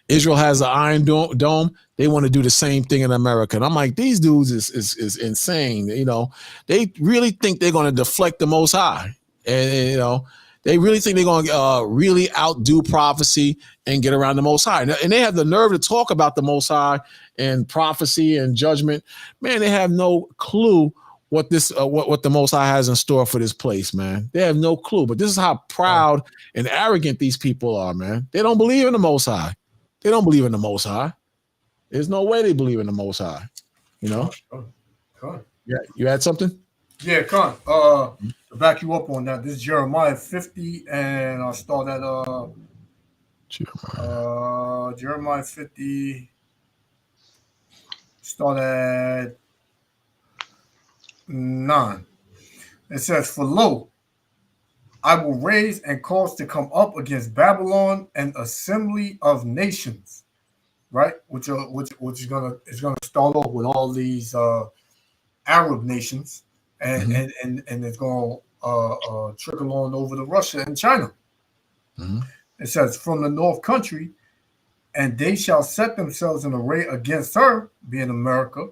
Israel has an iron dome, they want to do the same thing in America. And I'm like, these dudes is insane. You know, they really think they're going to deflect the Most High. And you know, they really think they're going to really outdo prophecy and get around the Most High. And they have the nerve to talk about the Most High and prophecy and judgment. Man, they have no clue what this what the Most High has in store for this place, man. They have no clue. But this is how proud and arrogant these people are, man. They don't believe in the Most High. They don't believe in the Most High. There's no way they believe in the Most High. You know? Yeah, you had something? Yeah, Con. To back you up on that, this is Jeremiah 50, and I'll start at Jeremiah 50. Start at 9. It says, "For lo, I will raise and cause to come up against Babylon an assembly of nations," right? Which is gonna start off with all these Arab nations, and it's gonna trickle on over to Russia and China. It says, "From the north country, and they shall set themselves in array against her," being America.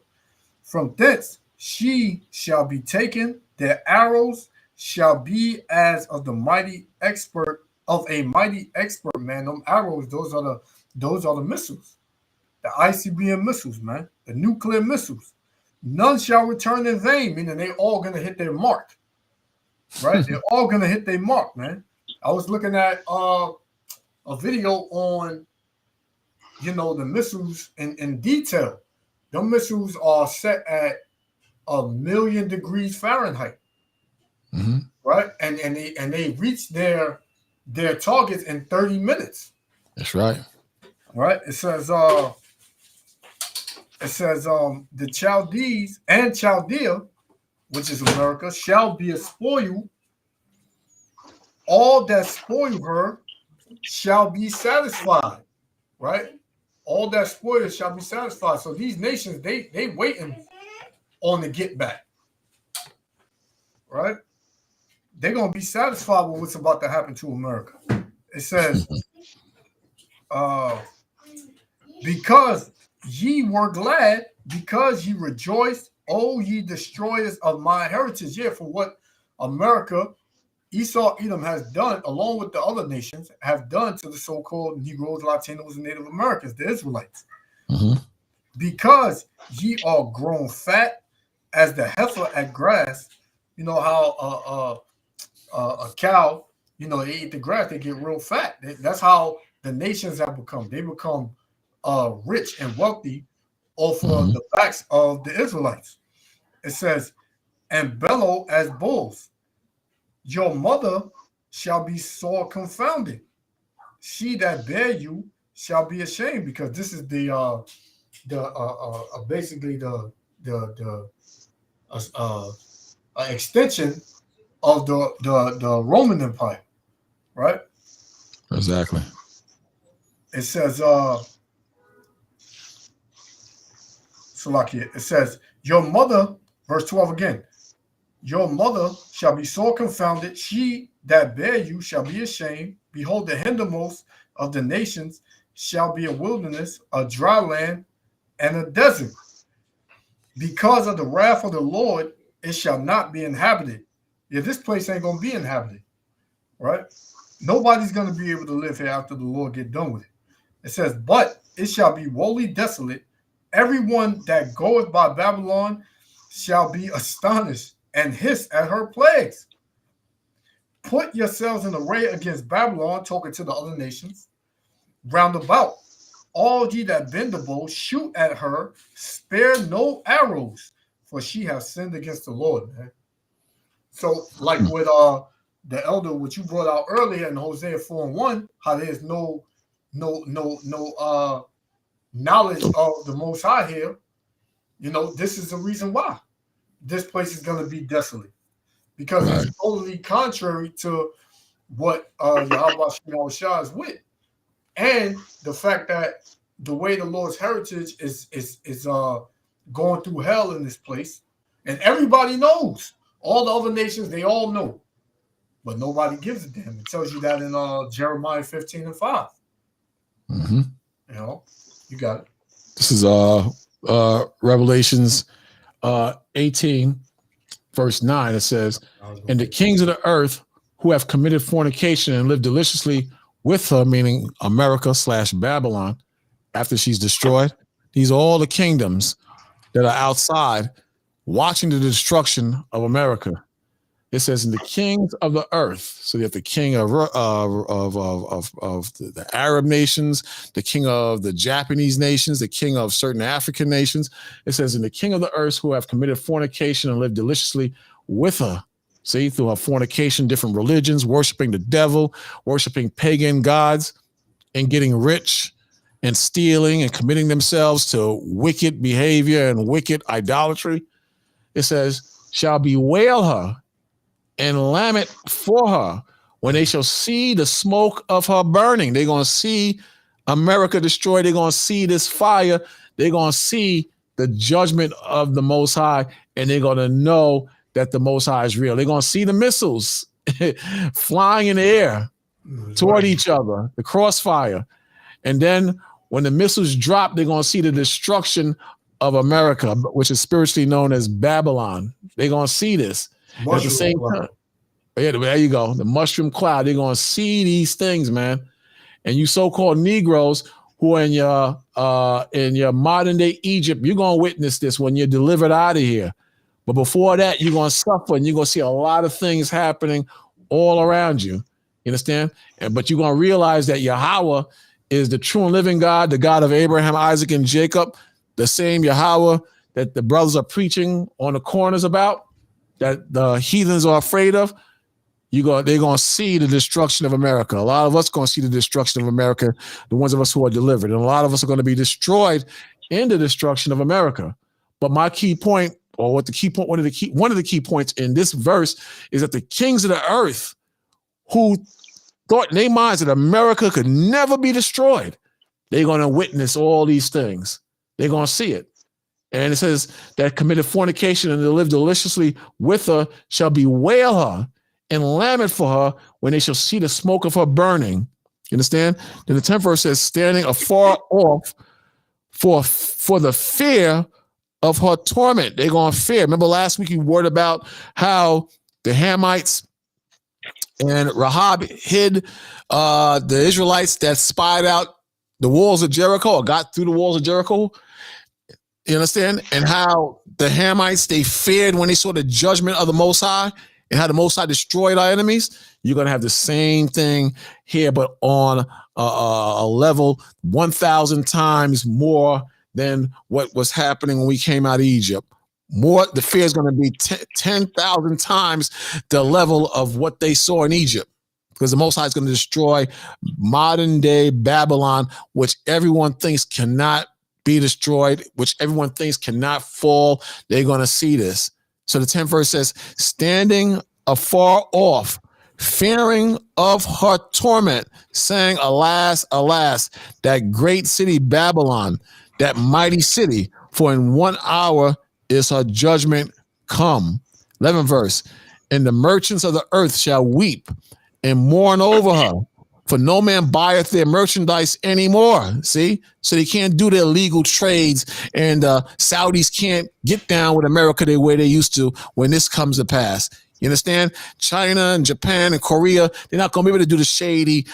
"From thence she shall be taken, their arrows shall be as of a mighty expert man." Them arrows, those are the missiles, the ICBM missiles, man, the nuclear missiles. "None shall return in vain," meaning they all gonna hit their mark, right? They're all gonna hit their mark, man. I was looking at a video on, you know, the missiles in detail. The missiles are set at 1,000,000 degrees Fahrenheit, right? And they reach their targets in 30 minutes. That's right. Right? It says the Chaldees and Chaldea, which is America, shall be a spoil. All that spoil her shall be satisfied. Right? All that spoil shall be satisfied. So these nations, they waiting on the get back, right? They're gonna be satisfied with what's about to happen to America. It says, "Because ye were glad, because ye rejoiced, O ye destroyers of my heritage." Yeah, for what America, Esau, Edom has done, along with the other nations, have done to the so-called Negroes, Latinos, and Native Americans, the Israelites. "Because ye are grown fat as the heifer at grass." You know how a cow, you know, they eat the grass, they get real fat. That's how the nations have become. They become rich and wealthy off of the backs of the Israelites. It says, "And bellow as bulls. Your mother shall be sore confounded. She that bare you shall be ashamed," because this is basically the extension of the Roman Empire, right? Exactly. It says, Salakia, it says, "Your mother," verse 12 again, "your mother shall be sore confounded. She that bare you shall be ashamed. Behold, the hindermost of the nations shall be a wilderness, a dry land, and a desert. Because of the wrath of the Lord, it shall not be inhabited." Yeah, this place ain't gonna be inhabited, right? Nobody's gonna be able to live here after the Lord get done with it. It says, "But it shall be wholly desolate. Everyone that goeth by Babylon shall be astonished and hiss at her plagues. Put yourselves in array against Babylon," talking to the other nations, "round about. All ye that bend the bow, shoot at her, spare no arrows, for she has sinned against the Lord," man. So, like with the elder, what you brought out earlier in Hosea 4:1, how there's no knowledge of the Most High here. You know, this is the reason why this place is going to be desolate, because it's totally contrary to what Yahweh Shah is with, and the fact that the way the Lord's heritage is going through hell in this place, and everybody knows. All the other nations, they all know, but nobody gives a damn. It tells you that in Jeremiah 15:5. Mm-hmm. You know, you got it. This is Revelations 18, verse 9. It says, "And the kings of the earth who have committed fornication and lived deliciously with her," meaning America / Babylon, after she's destroyed. These are all the kingdoms that are outside watching the destruction of America. It says, "In the kings of the earth." So you have the king of the Arab nations, the king of the Japanese nations, the king of certain African nations. It says, "In the king of the earth who have committed fornication and lived deliciously with her." See, through her fornication, different religions, worshiping the devil, worshiping pagan gods, and getting rich, and stealing and committing themselves to wicked behavior and wicked idolatry. It says, "Shall bewail her and lament for her when they shall see the smoke of her burning." They're going to see America destroyed. They're going to see this fire. They're going to see the judgment of the Most High, and they're going to know that the Most High is real. They're going to see the missiles flying in the air toward each other, the crossfire. And then when the missiles drop, they're going to see the destruction of America, which is spiritually known as Babylon. They're going to see this. At the same time, yeah, there you go. The mushroom cloud. They're going to see these things, man. And you so-called Negroes who are in your modern day Egypt, you're going to witness this when you're delivered out of here. But before that, you're going to suffer, and you're going to see a lot of things happening all around you. You understand? But you're going to realize that Yahweh is the true and living God, the God of Abraham, Isaac, and Jacob, the same Yahweh that the brothers are preaching on the corners about, that the heathens are afraid of. They're going to see the destruction of America. A lot of us are going to see the destruction of America, the ones of us who are delivered. And a lot of us are going to be destroyed in the destruction of America. But my key point, or what the key point, one of the key points in this verse is that the kings of the earth who thought in their minds that America could never be destroyed, they're going to witness all these things. They're going to see it. And it says that committed fornication and live deliciously with her shall bewail her and lament for her when they shall see the smoke of her burning. You understand? Then the 10th verse says, standing afar off for the fear of her torment. They're going to fear. Remember last week you word about how the Hamites and Rahab hid the Israelites that spied out the walls of Jericho, or got through the walls of Jericho. You understand? And how the Hamites, they feared when they saw the judgment of the Most High, and how the Most High destroyed our enemies. You're going to have the same thing here, but on a level 1,000 times more than what was happening when we came out of Egypt. More, the fear is going to be 10,000 times the level of what they saw in Egypt, because the Most High is going to destroy modern day Babylon, which everyone thinks cannot be destroyed, which everyone thinks cannot fall. They're going to see this. So the 10th verse says, standing afar off, fearing of her torment, saying, alas, alas, that great city Babylon, that mighty city, for in 1 hour is her judgment come. 11th verse, and the merchants of the earth shall weep and mourn over her, for no man buyeth their merchandise anymore. See? So they can't do their legal trades, and Saudis can't get down with America the way they used to when this comes to pass. You understand? China and Japan and Korea, they're not going to be able to do the shady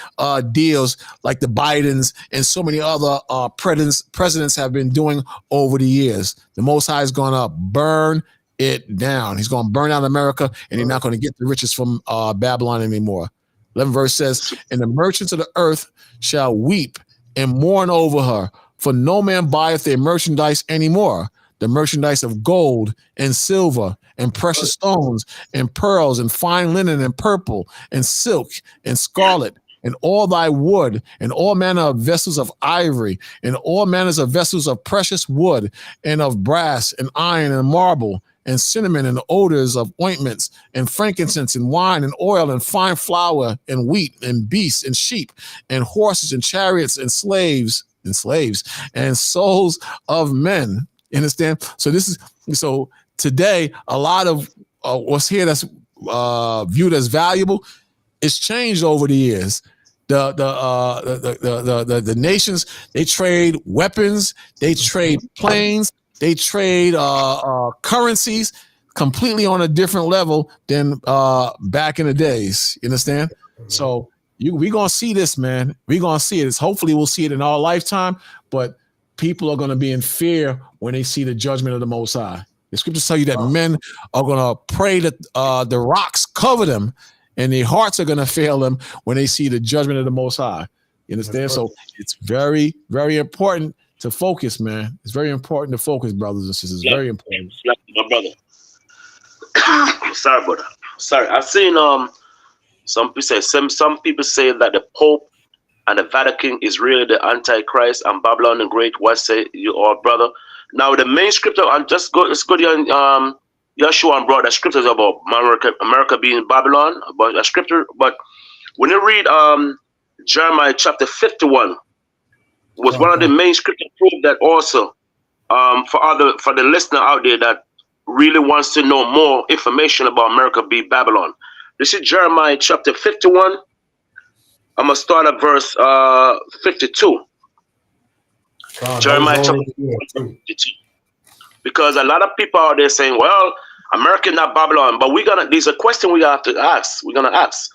deals like the Bidens and so many other presidents have been doing over the years. The Most High is going to burn it down. He's going to burn out America, and they're not going to get the riches from Babylon anymore. 11th verse says, and the merchants of the earth shall weep and mourn over her, for no man buyeth their merchandise anymore, the merchandise of gold and silver and precious stones and pearls and fine linen and purple and silk and scarlet and all thy wood and all manner of vessels of ivory and all manners of vessels of precious wood and of brass and iron and marble and cinnamon and odors of ointments and frankincense and wine and oil and fine flour and wheat and beasts and sheep and horses and chariots and slaves and souls of men. You understand? So today, a lot of what's here that's viewed as valuable is changed over the years. The nations, they trade weapons, they trade planes, they trade currencies completely on a different level than back in the days. You understand? So we gonna see this, man. We gonna see it. Hopefully we'll see it in our lifetime, but people are gonna be in fear when they see the judgment of the Most High. The scriptures tell you that men are gonna pray that the rocks cover them, and their hearts are gonna fail them when they see the judgment of the Most High. You understand? So it's very, very important to focus, man. It's very important to focus, brothers and sisters. Very important. My brother. Sorry, brother. Sorry. I've seen some people say that the Pope and the Vatican is really the Antichrist and Babylon the Great. What say you all, brother? Now the main scripture, let's go to Yeshua and brought the scriptures about America being Babylon, about a scripture. But when you read Jeremiah chapter 51, was one of the main scriptures prove that also for the listener out there that really wants to know more information about America be Babylon. This is Jeremiah chapter 51. I'm gonna start at verse 52. Jeremiah chapter 52. Because a lot of people out there saying, well, America not Babylon, but there's a question we have to ask. We're gonna ask.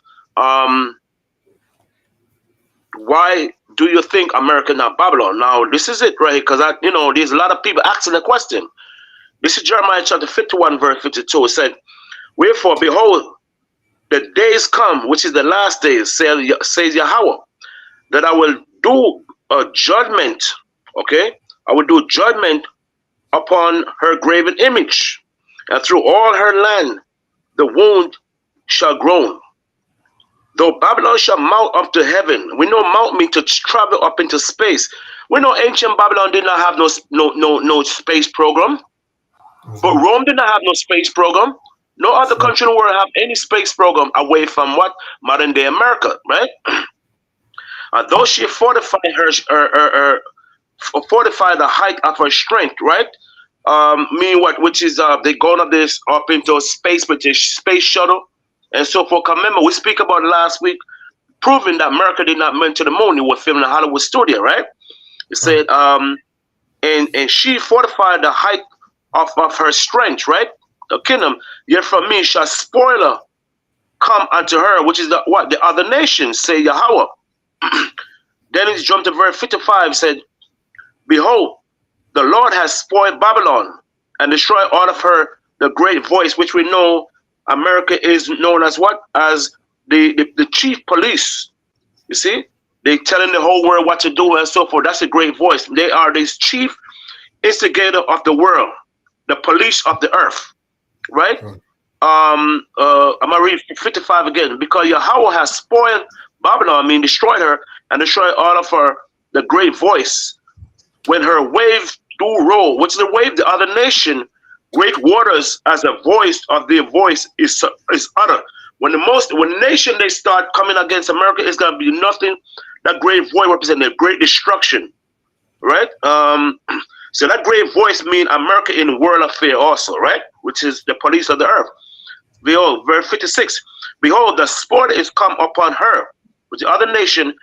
Why do you think America not Babylon? Now this is it right, because there's a lot of people asking the question. This is Jeremiah chapter 51, verse 52. It said, wherefore, behold, the days come, which is the last days, says Yahweh, that I will do a judgment, okay? I will do judgment upon her graven image, and through all her land the wound shall groan. Though Babylon shall mount up to heaven, we know mount means to travel up into space. We know ancient Babylon did not have no space program, but Rome did not have no space program. No other country in the world have any space program away from what modern day America, right? Though she fortified fortify the height of her strength, right? Meaning what? Which is they going up into space with this space shuttle and so forth. Remember, we speak about last week, proving that America did not went to the moon. It was filmed in a Hollywood studio, right? It said, and she fortified the height of her strength, right? The kingdom, yet from me shall spoiler come unto her, which is the other nations, say Yahweh. Then he jumped to verse 55, said, behold, the Lord has spoiled Babylon and destroyed all of her, the great voice, which we know America is known as what? As the chief police. You see? They telling the whole world what to do and so forth. That's a great voice. They are this chief instigator of the world, the police of the earth. Right? I'm gonna read 55 again. Because Yahweh has spoiled Babylon, destroyed her and destroyed all of her, the great voice. When her wave do roll, which is the wave, the other nation, great waters as a voice of their voice is uttered. When the nation they start coming against America, it's gonna be nothing. That great voice represents a great destruction, right? So that great voice means America in world affair also, right? Which is the police of the earth. Behold, verse 56. Behold, the spoil is come upon her, with the other nation,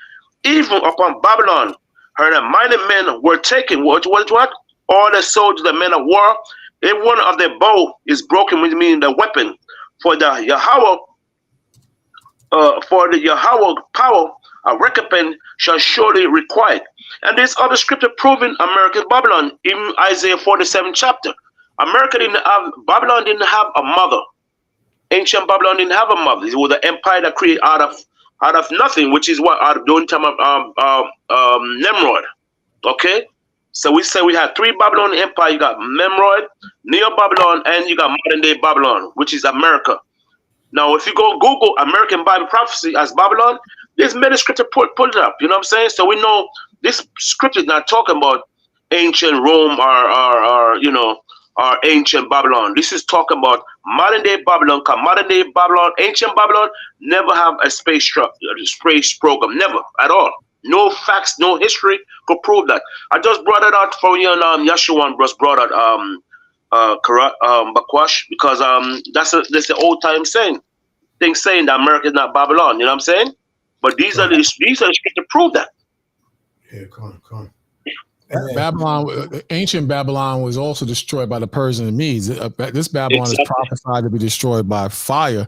even upon Babylon. Her mighty men were taken. What? All the soldiers, the men of war, every one of their bow is broken, which means the weapon. For the Yahweh power, a recompense shall surely require. And there's other scripture proving America's Babylon, even Isaiah 47 chapter. Babylon didn't have a mother. Ancient Babylon didn't have a mother. It was an empire that created out of nothing, which is what out of during time of Nimrod. Okay, So we say we had 3 Babylonian empire. You got Memroid, Neo-Babylon, and you got modern-day Babylon, which is America. Now, if you go Google American Bible prophecy as Babylon, there's many scripture put it up. You know what I'm saying? So we know this scripture is not talking about ancient Rome or you know, or ancient Babylon. This is talking about modern-day Babylon. Because modern-day Babylon, ancient Babylon, never have a space program, never at all. No facts, no history to prove that. I just brought it out for you, and Yeshua just brought out Bakwash, because that's the old time saying that America is not Babylon. You know what I'm saying? But these are the scriptures to prove that. Yeah, come. Babylon, ancient Babylon, was also destroyed by the Persian and Medes. This Babylon is prophesied to be destroyed by fire.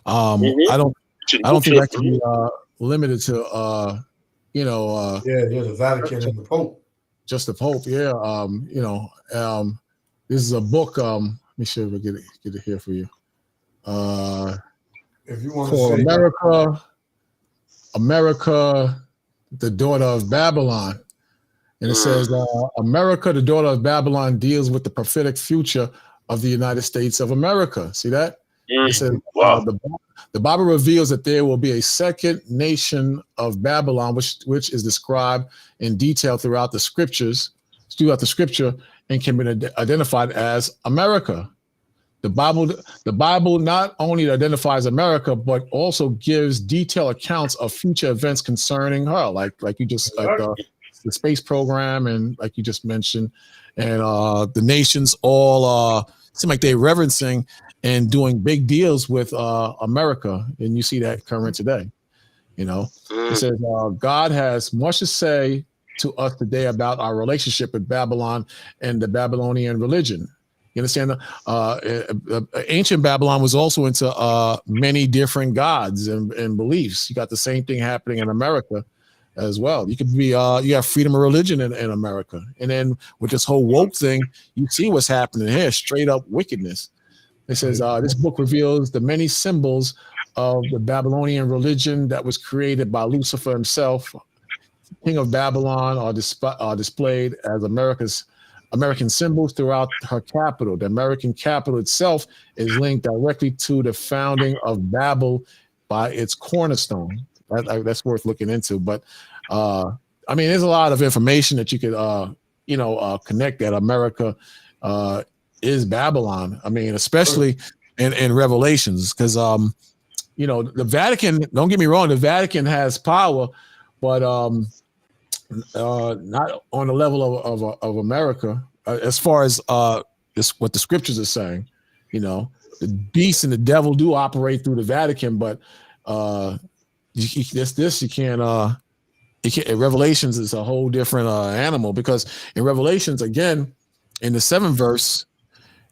I don't think that can be limited to you know. There's the Vatican and the Pope. Just the Pope, yeah. You know, this is a book. Let me see if I get it here for you. If you want for to say America, the daughter of Babylon. And it says, America, the daughter of Babylon, deals with the prophetic future of the United States of America. See that? It says, the Bible reveals that there will be a second nation of Babylon, which is described in detail throughout the scripture, and can be identified as America. The Bible not only identifies America, but also gives detailed accounts of future events concerning her, like you just the space program, and like you just mentioned, and the nations all seem like they're reverencing and doing big deals with America, and you see that current today. You know, it says God has much to say to us today about our relationship with Babylon and the Babylonian religion. You understand? Ancient Babylon was also into many different gods and beliefs. You got the same thing happening in America as well. You could be you have freedom of religion in America, and then with this whole woke thing, you see what's happening here, straight up wickedness. It says this book reveals the many symbols of the Babylonian religion that was created by Lucifer himself. King of Babylon are displayed as American symbols throughout her capital. The American capital itself is linked directly to the founding of Babel by its cornerstone. That's worth looking into. But I mean, there's a lot of information that you could connect that America is Babylon. I mean, especially in Revelations, because the Vatican, don't get me wrong, the Vatican has power, but not on the level of America, as far as what the scriptures are saying. You know, the beast and the devil do operate through the Vatican, but you can't. In Revelations is a whole different animal, because in Revelations, again, in the 7th verse,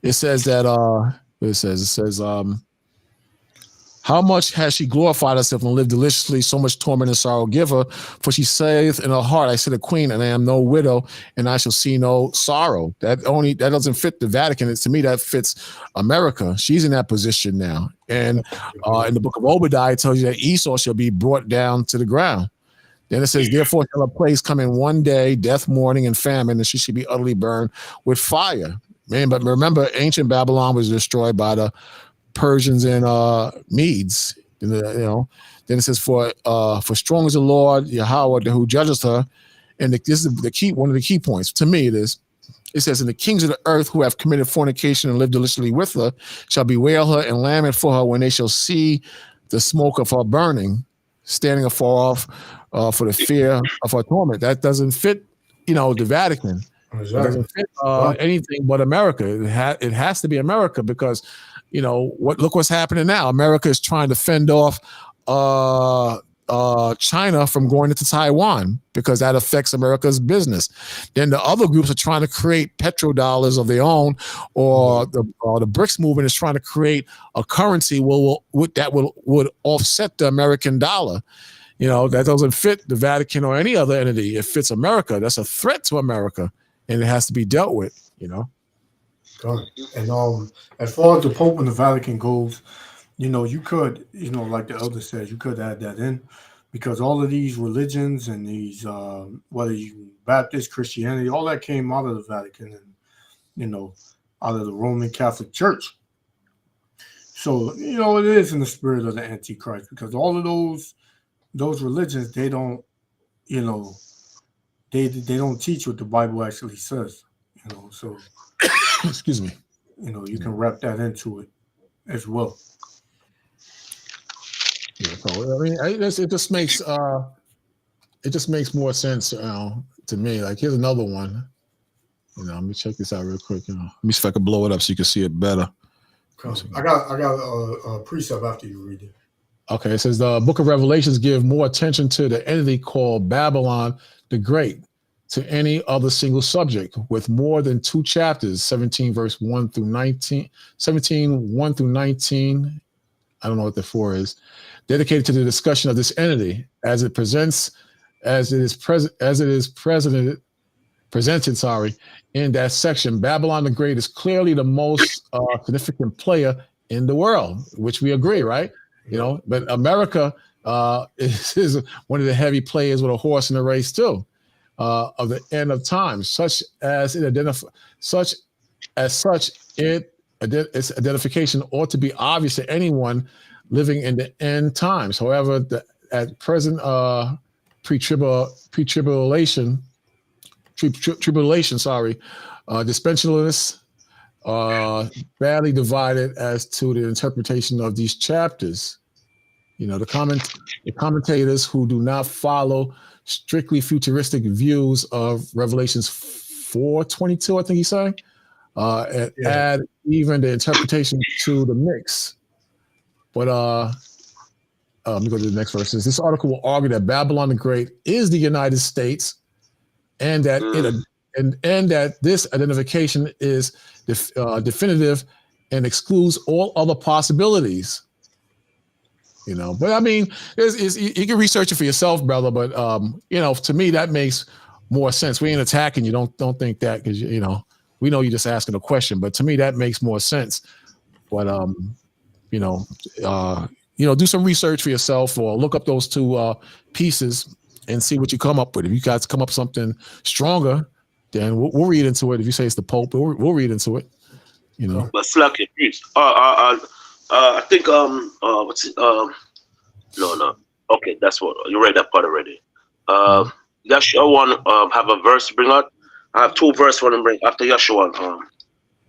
it says that it says how much has she glorified herself and lived deliciously? So much torment and sorrow give her. For she saith in her heart, I sit a queen, and I am no widow, and I shall see no sorrow. That doesn't fit the Vatican. To me, that fits America. She's in that position now. And in the book of Obadiah, it tells you that Esau shall be brought down to the ground. Then it says, therefore shall a place come in one day, death, mourning, and famine, and she shall be utterly burned with fire. Man, but remember, ancient Babylon was destroyed by the Persians and Medes. Then it says, for strong is the Lord Yahweh who judges her. And this is the key, one of the key points to me. It says, and the kings of the earth who have committed fornication and lived deliciously with her shall bewail her and lament for her when they shall see the smoke of her burning, standing afar off for the fear of her torment. That doesn't fit, the Vatican. Exactly. It doesn't fit anything but America. It has to be America, because look what's happening now. America is trying to fend off China from going into Taiwan, because that affects America's business. Then the other groups are trying to create petrodollars of their own, or the BRICS movement is trying to create a currency that would offset the American dollar. That doesn't fit the Vatican or any other entity. It fits America. That's a threat to America, and it has to be dealt with. And as far as the Pope and the Vatican goes, you could, like the elder says, you could add that in, because all of these religions and these, whether you Baptist, Christianity, all that came out of the Vatican and, you know, out of the Roman Catholic Church. So, you know, it is in the spirit of the Antichrist, because all of those religions, they don't, you know, they don't teach what the Bible actually says, you know. So, excuse me, you know, you can wrap that into it as well. Yeah, so I mean, it just makes more sense to me. Like, here's another one. You know, let me check this out real quick. You know, let me see if I can blow it up so you can see it better. I got a precept after you read it. Okay, it says the Book of Revelations give more attention to the entity called Babylon the Great to any other single subject, with more than 2 chapters, 17 verse 1 through 19, 17 1 through 19. I don't know what the 4 is, dedicated to the discussion of this entity as it is presented, in that section. Babylon the Great is clearly the most significant player in the world, which we agree, right? You know, but America is one of the heavy players with a horse in the race too, of the end of time, its identification ought to be obvious to anyone living in the end times. However, at present tribulation, dispensationalists badly divided as to the interpretation of these chapters. You know, the commentators who do not follow strictly futuristic views of Revelations 4:22, I think he's saying, add even the interpretation to the mix. But let me go to the next verse. This article will argue that Babylon the Great is the United States, and that that this identification is definitive and excludes all other possibilities. You know, but I mean, you can research it for yourself, brother. But you know, to me, that makes more sense. We ain't attacking you. Don't think that, because you know, we know you're just asking a question. But to me, that makes more sense. But you know, do some research for yourself, or look up those 2 pieces and see what you come up with. If you guys come up with something stronger, then we'll read into it. If you say it's the Pope, we'll read into it. You know. But slack your priest. I think what's it? No. Okay, that's what you read that part already. Yeshua one have a verse to bring out. I have 2 verses for them bring after Yeshua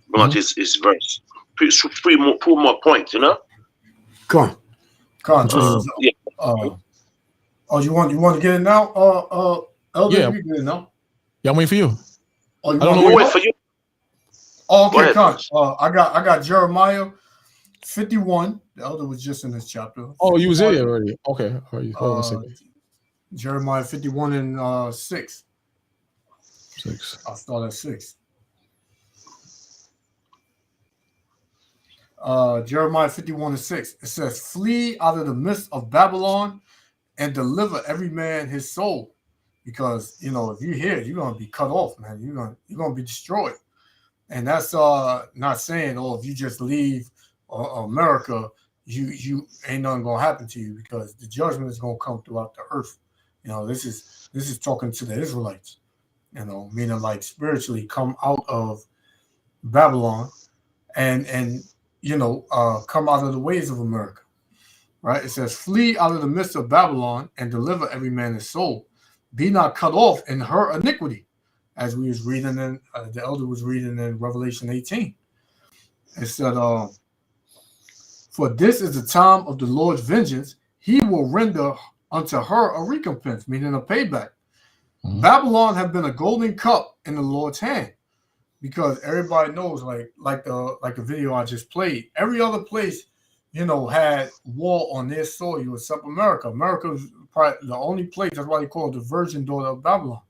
bring out his verse. 2 more points, you know. Come on. Yeah. Oh, you want to get it now? Elder, yeah. You get it now. Yeah, I'm waiting for you. Oh, I don't know. Wait for you. Oh, okay, Con. I got Jeremiah 51. The elder was just in this chapter. Oh, you was there already. Okay. All right. Hold on a second. Jeremiah 51 and 6. 6. I'll start at 6. Jeremiah 51 and 6. It says, "Flee out of the midst of Babylon and deliver every man his soul." Because, you know, if you're here, you're going to be cut off, man. You're going to be destroyed. And that's not saying, if you just leave America, you ain't nothing going to happen to you, because the judgment is going to come throughout the earth. You know, this is talking to the Israelites, you know, meaning like spiritually come out of Babylon and you know, come out of the ways of America, right? It says, "Flee out of the midst of Babylon and deliver every man his soul. Be not cut off in her iniquity," as we was reading in, the elder was reading in Revelation 18. It said, "For this is the time of the Lord's vengeance. He will render unto her a recompense," meaning a payback. Babylon have been a golden cup in the Lord's hand, because everybody knows, like the video I just played, every other place, you know, had war on their soil except America. America was probably the only place. That's why they call it the virgin daughter of Babylon,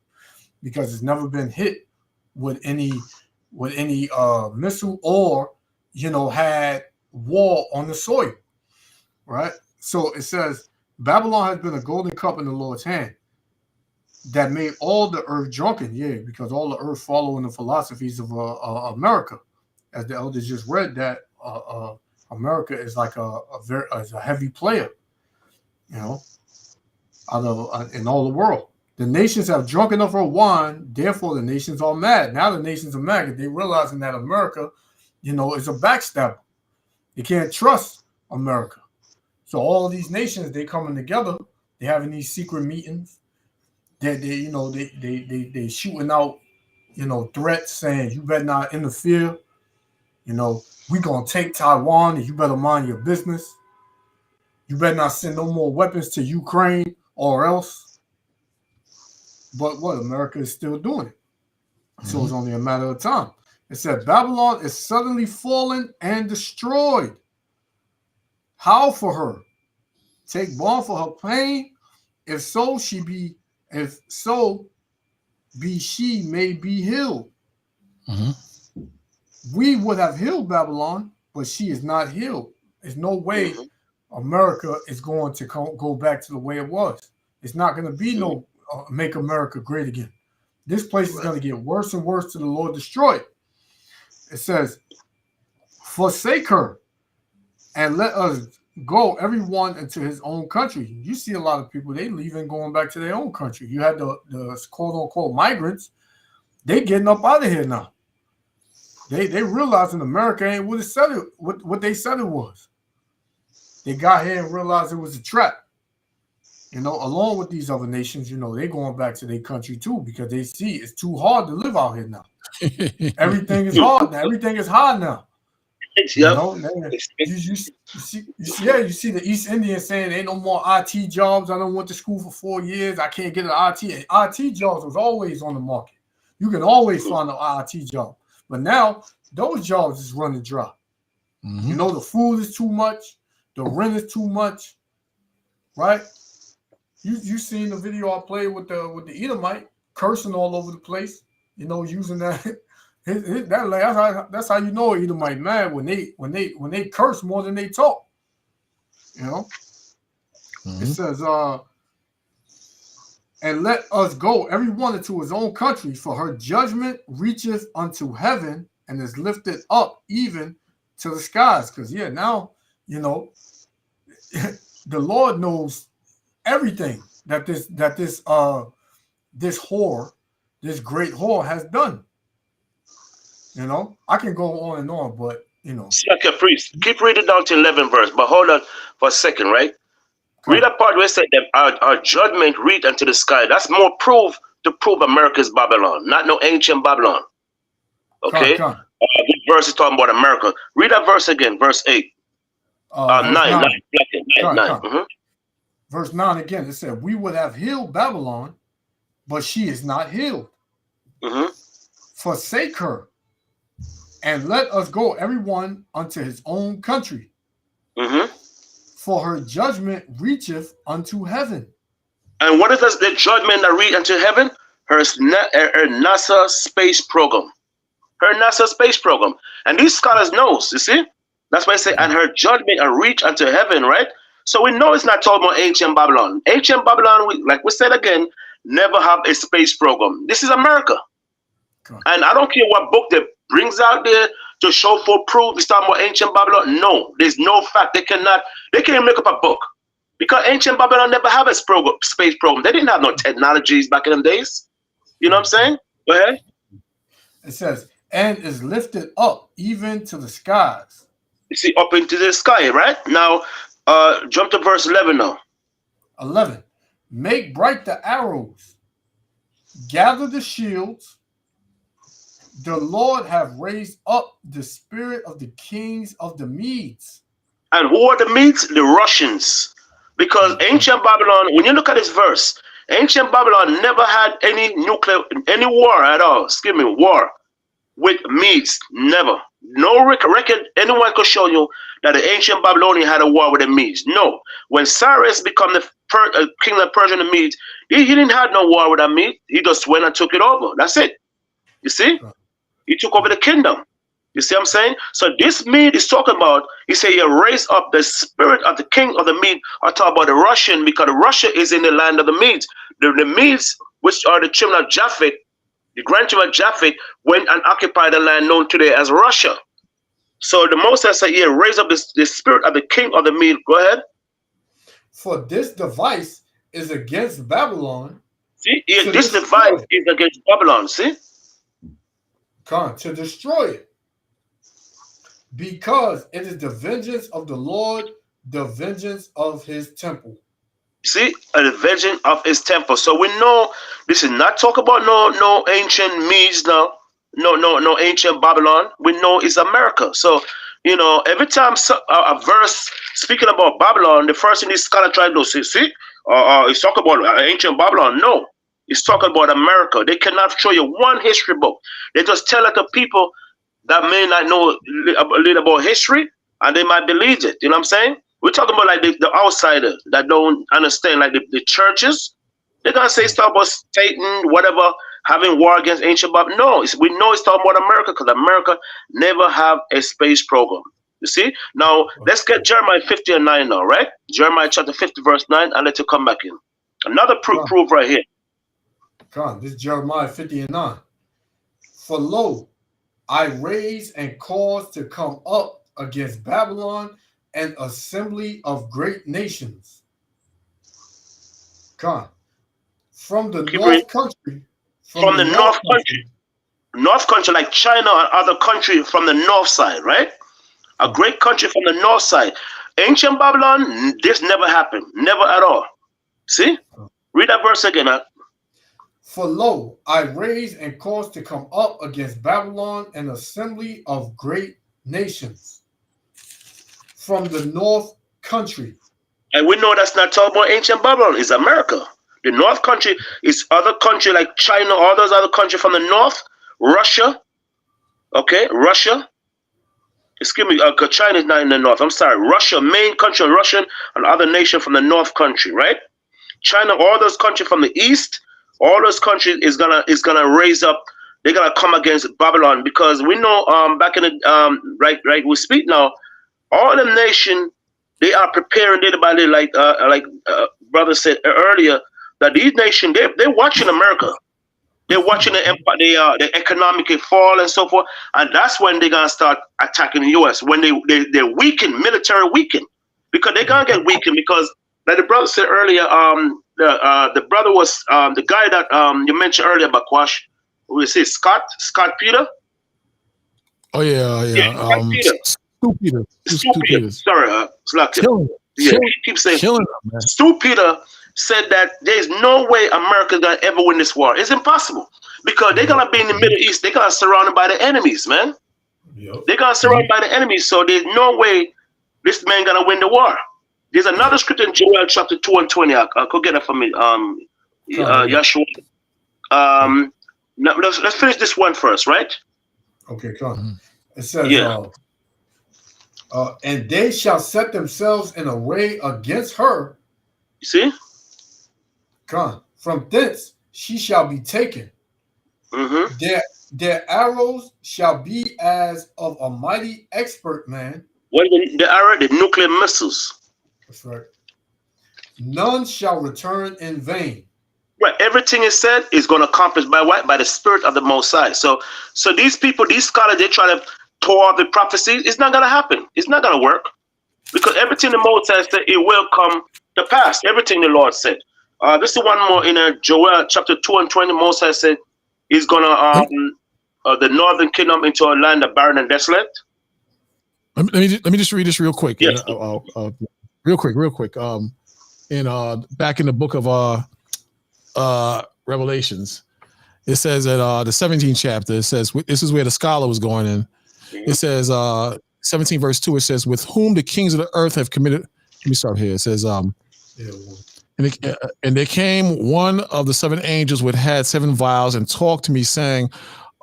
because it's never been hit with any missile, or, you know, had war on the soil, right? So it says, "Babylon has been a golden cup in the Lord's hand, that made all the earth drunken." Yeah, because all the earth following the philosophies of America, as the elders just read, that America is like a heavy player, you know. in all the world. The nations have drunk enough of wine, therefore the nations are mad. Now the nations are mad because they realizing that America, is a backstabber. They can't trust America. So all these nations, they coming together. They having these secret meetings. They shooting out, threats saying you better not interfere. We gonna take Taiwan and you better mind your business. You better not send no more weapons to Ukraine or else. But what? America is still doing it. So it's only a matter of time. It said Babylon is suddenly fallen and destroyed. How for her? Take balm for her pain. If so be she may be healed. We would have healed Babylon, but she is not healed. There's no way America is going to go back to the way it was. It's not going to be no make America great again. This place is going to get worse and worse till the Lord destroy it. It says, forsake her and let us go, everyone into his own country. You see a lot of people, they leaving, going back to their own country. You had the quote-unquote migrants. They getting up out of here now. They realizing America ain't what it said it, what they said it was. They got here and realized it was a trap. Along with these other nations, they going back to their country too because they see it's too hard to live out here now. Everything is hard now. Everything is hard now. You see the East Indians saying ain't no more IT jobs. I don't went to school for 4 years. I can't get an IT. And IT jobs was always on the market. You can always find an IT job. But now those jobs is running dry. The food is too much. The rent is too much. Right? You seen the video I played with the Edomite cursing all over the place. Using that. That's how you know Edomite mad when they curse more than they talk. It says, and let us go, everyone into his own country, for her judgment reacheth unto heaven and is lifted up even to the skies. Because now, the Lord knows everything that this whore, this great whore has done. I can go on and on, but Okay, please keep reading down to 11 verse, but hold on for a second, right? Read that part where it said that our judgment reach unto the sky. That's more proof to prove America's Babylon, not no ancient Babylon. Okay? This verse is talking about America. Read that verse again, verse 8. 9. Verse 9 again, it said, we would have healed Babylon, but she is not healed. Forsake her, and let us go, everyone unto his own country. For her judgment reacheth unto heaven. And what is the judgment that reach unto heaven? Her NASA space program. Her NASA space program. And these scholars knows, you see? That's why I say, and her judgment reach unto heaven, right? So we know it's not talking about ancient Babylon. Ancient Babylon, like we said again, never have a space program. This is America. And I don't care what book they brings out there to show for proof it's talking about ancient Babylon. No, there's no fact. They can't make up a book. Because ancient Babylon never have a space program. They didn't have no technologies back in them days. You know what I'm saying? Go ahead. It says, and is lifted up even to the skies. You see, up into the sky, right? Now, jump to verse 11 now. 11. Make bright the arrows. Gather the shields. The Lord have raised up the spirit of the kings of the Medes. And who are the Medes? The Russians. Because ancient Babylon, when you look at this verse, ancient Babylon never had any war at all. Excuse me, war with Medes. Never. No record anyone could show you that the ancient Babylonian had a war with the Medes. No. When Cyrus became the king of Persia and the Medes, he didn't have no war with the Medes. He just went and took it over. That's it. You see? He took over the kingdom. You see what I'm saying? So this Mede is talking about, he said, you raise up the spirit of the king of the Mede. I talk about the Russian, because Russia is in the land of the Medes. The Medes, which are the children of Japhet, the grandchildren of Japhet, went and occupied the land known today as Russia. So the Moses said, yeah, raise up the spirit of the king of the Mede. Go ahead. For this device is against Babylon. See, this device is against Babylon. See, to destroy it, because it is the vengeance of the Lord, the vengeance of His temple. See, the vengeance of His temple. So we know this is not talk about no ancient Medes, no ancient Babylon. We know it's America. So you know, every time a verse speaking about Babylon, the first thing this scholar try to do, see, it's talking about ancient Babylon. No, it's talking about America. They cannot show you one history book. They just tell it to people that may not know a little about history, and they might believe it. You know what I'm saying? We're talking about like the outsider that don't understand, like the churches. They're gonna say stuff about Satan, whatever, having war against ancient Babylon. No, we know it's talking about America, because America never have a space program. You see? Now let's get Jeremiah 50 and 9 now, right? Jeremiah chapter 50, verse 9, and let you come back in. Another proof right here. This is Jeremiah 50 and 9. For lo, I raise and cause to come up against Babylon an assembly of great nations. From the north country. From the north country. North country like China and other country from the north side, right? A great country from the north side. Ancient Babylon, this never happened. Never at all. See? Read that verse again. For lo, I raise and cause to come up against Babylon an assembly of great nations from the north country. And we know that's not talking about ancient Babylon. It's America. The north country is other country like China, all those other countries from the north. Russia. Okay, Russia. Excuse me, because China is not in the north. I'm sorry. Russia, main country, Russian and other nation from the north country, right? China, all those countries from the east, all those countries is gonna raise up. They're gonna come against Babylon, because we know back in the right we speak now, all them nation, they are preparing little by little, like brother said earlier, that these nations they're watching America. They're watching the empire, the economic fall and so forth, and that's when they're gonna start attacking the U.S. when they're weakened, military weakened, because they're gonna get weakened, because like the brother said earlier, the brother was the guy that you mentioned earlier, Bakwash. We say Scott Peter. Oh yeah. Stu Peter. Sorry, he keeps saying Stu Peter said that there's no way America's gonna ever win this war. It's impossible, because they're gonna be in the Middle East. They're gonna surrounded by the enemies, man. They're gonna surrounded by the enemies. So there's no way this man gonna win the war. There's another scripture in Joel chapter 2 and 20. I could get it for me. Yeshua. Now let's finish this one first, right? Okay, come on. It says, and they shall set themselves in array against her. You see? From thence she shall be taken. Their arrows shall be as of a mighty expert man. What is the arrow? The nuclear missiles. That's right. None shall return in vain. Right. Everything is said is going to accomplish by what? By the Spirit of the Most High. So these people, these scholars, they try to tore the prophecy. It's not going to happen. It's not going to work, because everything the Most High said, it will come to pass. Everything the Lord said. This is one more in Joel chapter 2 and 20. Most High said he's going to the northern kingdom into a land of barren and desolate. Let me just read this real quick. Yes. Real quick. Back in the book of Revelations, it says at the 17th chapter, it says, this is where the scholar was going in. It says 17 verse 2, it says, with whom the kings of the earth have committed. Let me start here. It says, and there came one of the seven angels which had seven vials, and talked to me, saying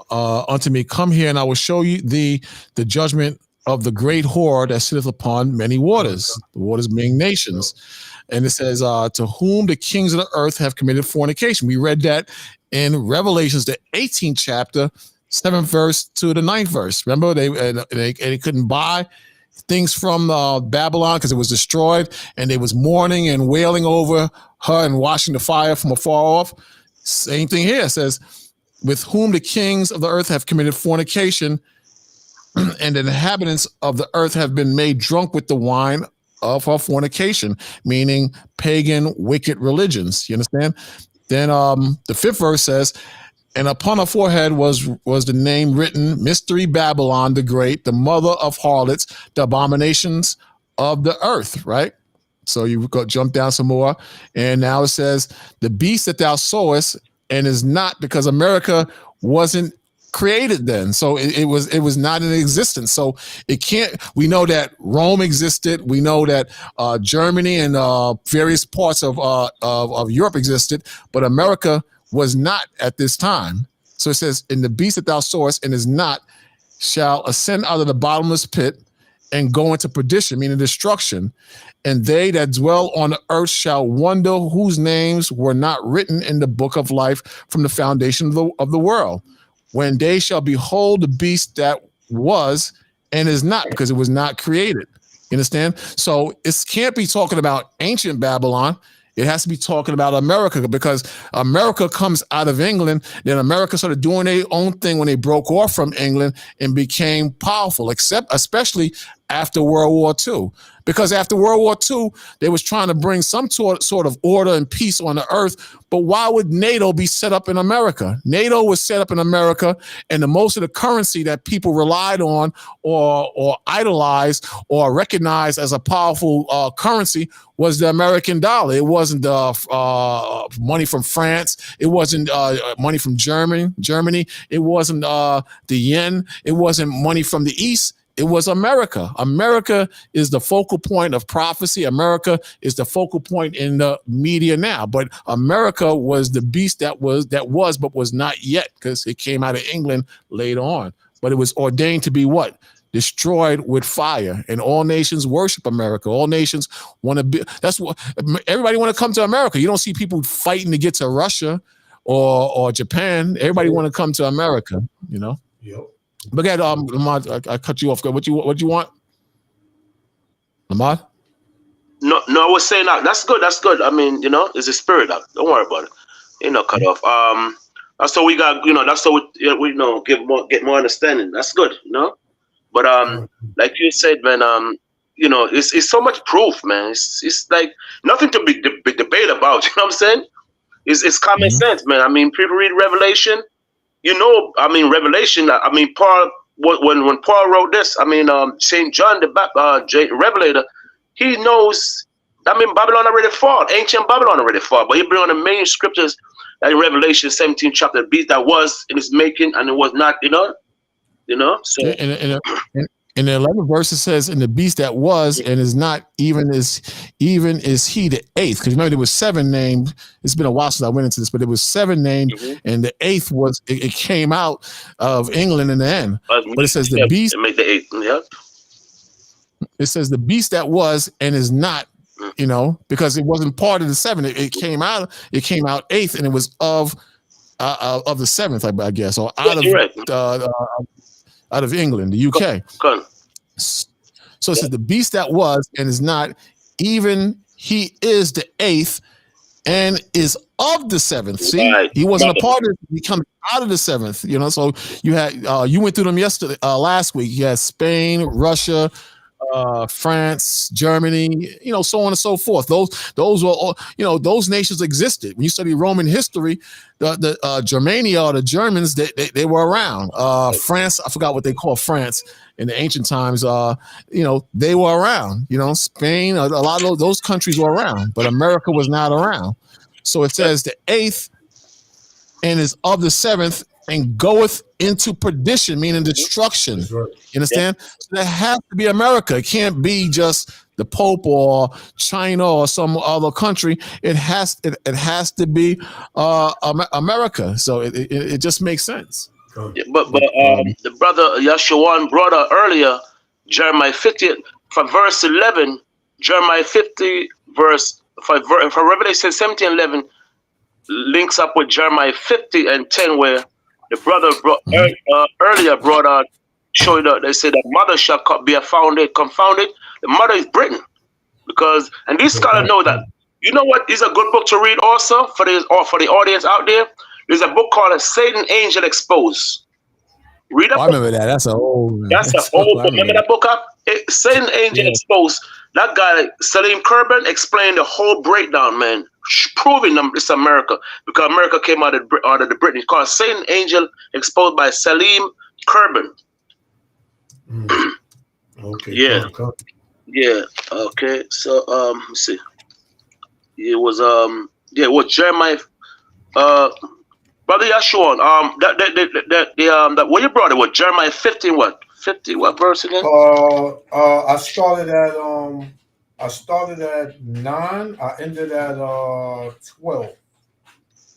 unto me, come here, and I will show you the judgment of the great whore that sitteth upon many waters, the waters being nations. And it says, to whom the kings of the earth have committed fornication. We read that in Revelations, the 18th chapter, 7th verse to the 9th verse. Remember, they couldn't buy things from Babylon because it was destroyed, and they was mourning and wailing over her and watching the fire from afar off. Same thing here. It says, with whom the kings of the earth have committed fornication, and the inhabitants of the earth have been made drunk with the wine of her fornication, meaning pagan, wicked religions. You understand? Then the 5th verse says, and upon her forehead was the name written, Mystery Babylon the Great, the mother of harlots, the abominations of the earth, right? So you go jump down some more, and now it says, the beast that thou sawest, and is not, because America wasn't created then, so it was not in existence. So it can't. We know that Rome existed. We know that Germany and various parts of Europe existed, but America was not at this time. So it says, "In the beast that thou sawest, and is not, shall ascend out of the bottomless pit, and go into perdition," meaning destruction. "And they that dwell on the earth shall wonder, whose names were not written in the book of life from the foundation of the world, when they shall behold the beast that was and is not," because it was not created. You understand? So it can't be talking about ancient Babylon. It has to be talking about America, because America comes out of England. Then America started doing their own thing when they broke off from England and became powerful, especially after World War II. Because after World War II, they was trying to bring some sort of order and peace on the earth. But why would NATO be set up in America? NATO was set up in America, and the most of the currency that people relied on or idolized or recognized as a powerful currency was the American dollar. It wasn't the money from France. It wasn't money from Germany. It wasn't the yen. It wasn't money from the East. It was America. America is the focal point of prophecy. America is the focal point in the media now. But America was the beast that was, but was not yet, because it came out of England later on. But it was ordained to be what? Destroyed with fire. And all nations worship America. All nations want to be. That's what everybody want to come to America. You don't see people fighting to get to Russia or Japan. Everybody want to come to America. You know. Yep. But again, Lamont, I cut you off. What you want, Lamont? No, I was saying that. That's good. That's good. I mean, it's a spirit. Don't worry about it. You're not cut off. That's how we got. That's how we get more understanding. That's good. But like you said, man. It's so much proof, man. It's like nothing to be debate about. You know what I'm saying? It's common sense, man. I mean, people read Revelation. Revelation. Paul. When Paul wrote this, Saint John the Revelator, he knows. Babylon already fought. Ancient Babylon already fought. But he bring on the main scriptures, like in Revelation 17 chapter, the beast that was in its making and it was not. So in the 11th verse it says, "And the beast that was and is not, even is he the 8th." Because remember there was 7 named. It's been a while since I went into this, but there was 7 named, and the 8th was it came out of England in the end. But it says the beast. Make the 8th. Yeah. It says the beast that was and is not. Because it wasn't part of the 7. It came out 8th, and it was of the 7th, I guess, or out of England, the UK. So it says the beast that was and is not, even he is the 8th and is of the 7th. See, he wasn't a part of it. He comes out of the 7th. So you had you went through them last week. You had Spain, Russia, France, Germany, so on and so forth. Those were all, those nations existed. When you study Roman history, the Germania or the Germans, they were around. France, I forgot what they call France in the ancient times. They were around. Spain, a lot of those countries were around, but America was not around. So it says the 8th and is of the 7th and goeth into perdition, meaning destruction. You understand? So that has to be America. It can't be just the Pope or China or some other country. It has to be America. So it just makes sense. Yeah, but the brother Yashawan brought out earlier, Jeremiah 50 from verse 11, Jeremiah 50 verse for Revelation 17:11 links up with Jeremiah 50 and 10, where the brother earlier brought out, showed that they said that mother shall be confounded. The mother is Britain, and these scholars know that. You know what is a good book to read also for the audience out there? There's a book called Satan Angel Exposed. Read up. I remember that. That's an old. That's an old book. Remember that book? Satan Angel Exposed. That guy, Salim Kerben, explained the whole breakdown, man, proving it's America, because America came out of the Britain. It's called Satan Angel, exposed by Salim Kerben. Okay. Yeah. Yeah. Okay. So let's see. It was it was Jeremiah Brother Yashua, that what you brought it was Jeremiah 15 what? 50 what verse again? I started at 9, I ended at 12.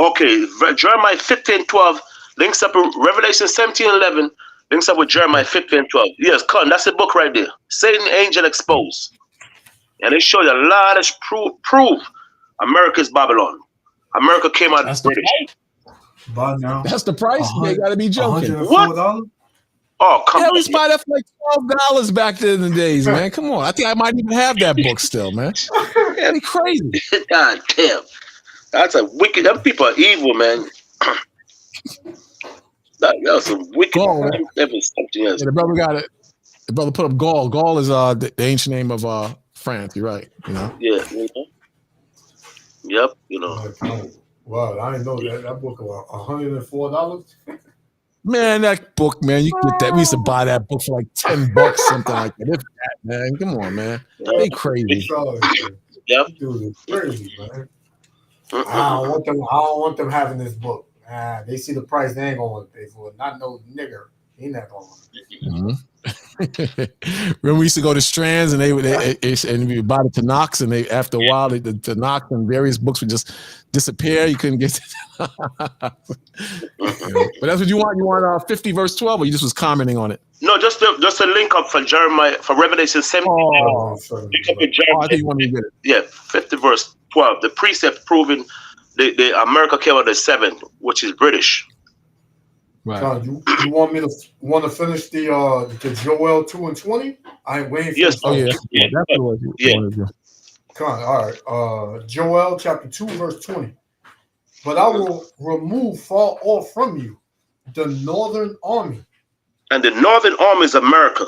Okay, Jeremiah 15:12 links up with Revelation 17:11, links up with Jeremiah 15:12. Yes, Con, that's the book right there. Satan Angel Exposed. And they show you a lot of proof America's Babylon. America came out of British. By now. That's the price? They gotta be joking. What? Oh, come on. We buy that for like $12 back then in the days, man. Come on. I think I might even have that book still, man. That'd be crazy. God damn. That's a wicked. Them people are evil, man. that was some wicked. That was something else. Yeah, the brother got it. The brother put up Gaul. Gaul is the ancient name of France. You're right. You know. Yeah. Yep. You know. Wow, I didn't know that book was $104. Man, that book, man, you get that. We used to buy that book for like $10, something like that. If that, man, come on, man, they crazy. Yep, dude, it's crazy, man. I don't want them having this book. They see the price, they ain't gonna pay for it. Not no nigger. He not gonna. Remember we used to go to Strands and and we buy the Tanakhs, and they after a while the Tanakh and various books would just disappear. You couldn't get but that's what you want. You want 50 verse 12, or you just was commenting on it? No, just a link up for Jeremiah, for Revelation 17. I think you want me to get it. Yeah, 50 verse 12. The precept proving the America came out of 7, which is British. Right. Con, you want to finish the Joel 2:20? I ain't waiting for yes. Oh yeah, that's what you want to do. Con, all right. Joel chapter 2 verse 20. But I will remove far off from you the northern army. And the northern army is America.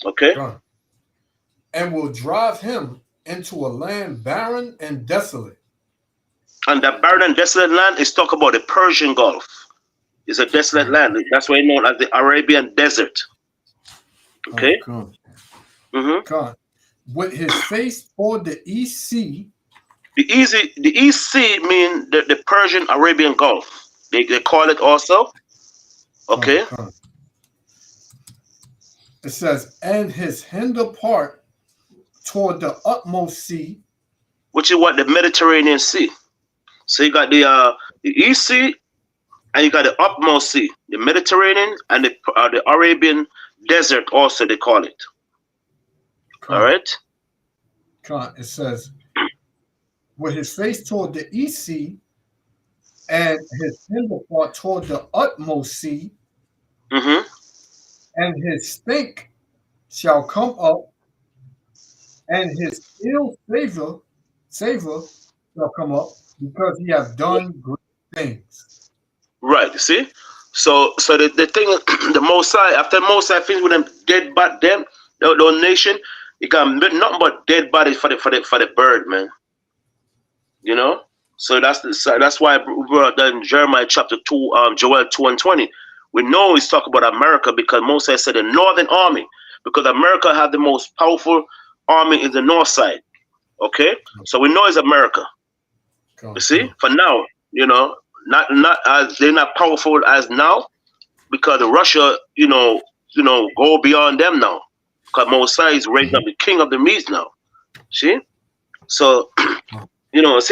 Okay. Con. And will drive him into a land barren and desolate. And that barren and desolate land is talk about the Persian Gulf. It's a desolate land. That's why it's known as the Arabian Desert. Okay. Con. Con. With his face toward the East Sea. The East Sea mean the Persian Arabian Gulf. They call it also. Okay. Con. It says, and his hinder part toward the utmost sea, which is what the Mediterranean Sea. So you got the East Sea, and you got the utmost sea, the Mediterranean, and the Arabian Desert. Also, they call it. All right. It says, with his face toward the East Sea, and his hinder part toward the utmost sea, and his stink shall come up, and his ill savor shall come up, because he has done great things. Right. See, so the thing, the Most High, after Most High things with them dead body, them the nation, you got nothing but dead bodies for the bird, man. You know. So that's why we brought that in Jeremiah chapter 2, Joel 2:20. We know he's talking about America because Moses said the northern army, because America had the most powerful army in the north side. Okay, so we know it's America. You see, for now, you know, not as they're not powerful as now, because Russia, you know, go beyond them now. Because Moses is raising up the king of the Medes now. See, so you know, it's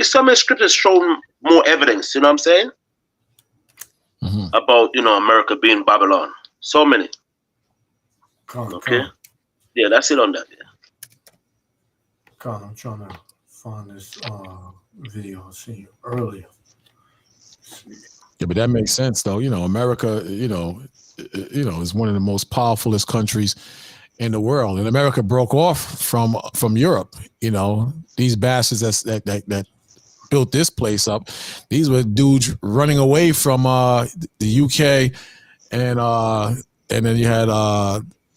some scriptures show more evidence. You know what I'm saying? About, you know, America being Babylon. So many. Okay. Yeah, that's it on that. Yeah. I'm trying to find this video I seen earlier. Yeah, but that makes sense, though. You know, America, is one of the most powerfulest countries in the world, and America broke off from Europe. You know, these bastards that built this place up. These were dudes running away from the UK, and then you had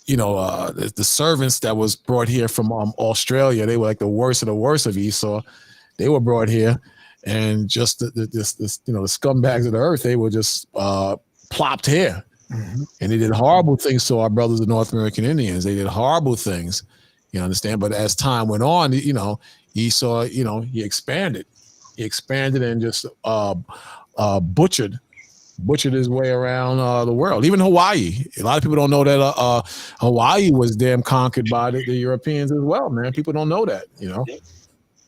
the servants that was brought here from Australia, they were like the worst of the worst of Esau. They were brought here, and just the scumbags of the earth, they were just plopped here. Mm-hmm. And they did horrible things to our brothers, the North American Indians. They did horrible things, you understand? But as time went on, Esau, he expanded. He expanded and just butchered his way around the world. Even Hawaii. A lot of people don't know that Hawaii was damn conquered by the Europeans as well, man. People don't know that,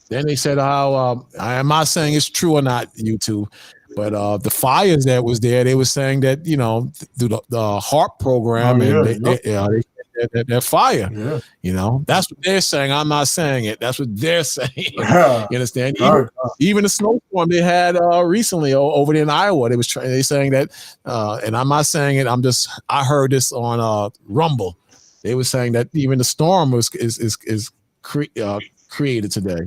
Then they said how, I'm not saying it's true or not, YouTube, but the fires that was there, they were saying that, through the HARP program, that fire, that's what they're saying. I'm not saying it. That's what they're saying. You understand? Even the snowstorm they had recently over there in Iowa, they saying that, and I'm not saying it. I heard this on Rumble. They were saying that even the storm is created today,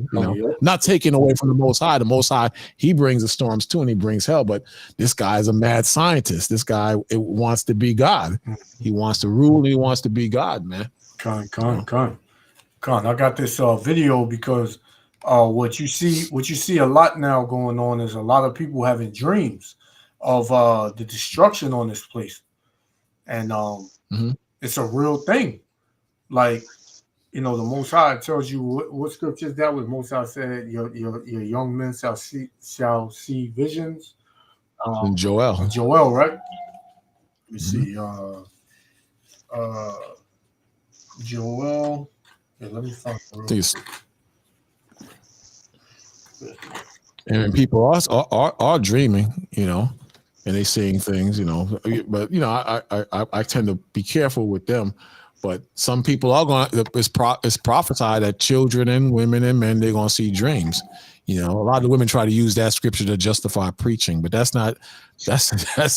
not taken away from the Most High. The Most High, he brings the storms too, and he brings hell. But this guy is a mad scientist. This guy wants to be God. He wants to rule. He wants to be God, man. Con. I got this video because what you see a lot now going on is a lot of people having dreams of the destruction on this place, and it's a real thing. Like, the Most High tells you what scriptures that was. Most High said, "Your young men shall see visions." Joel, right? Let me see. Joel. Yeah, let me find. And people are dreaming, and they seeing things, But I tend to be careful with them. But some people are going to, it's prophesied that children and women and men, they're going to see dreams. A lot of women try to use that scripture to justify preaching, but that's a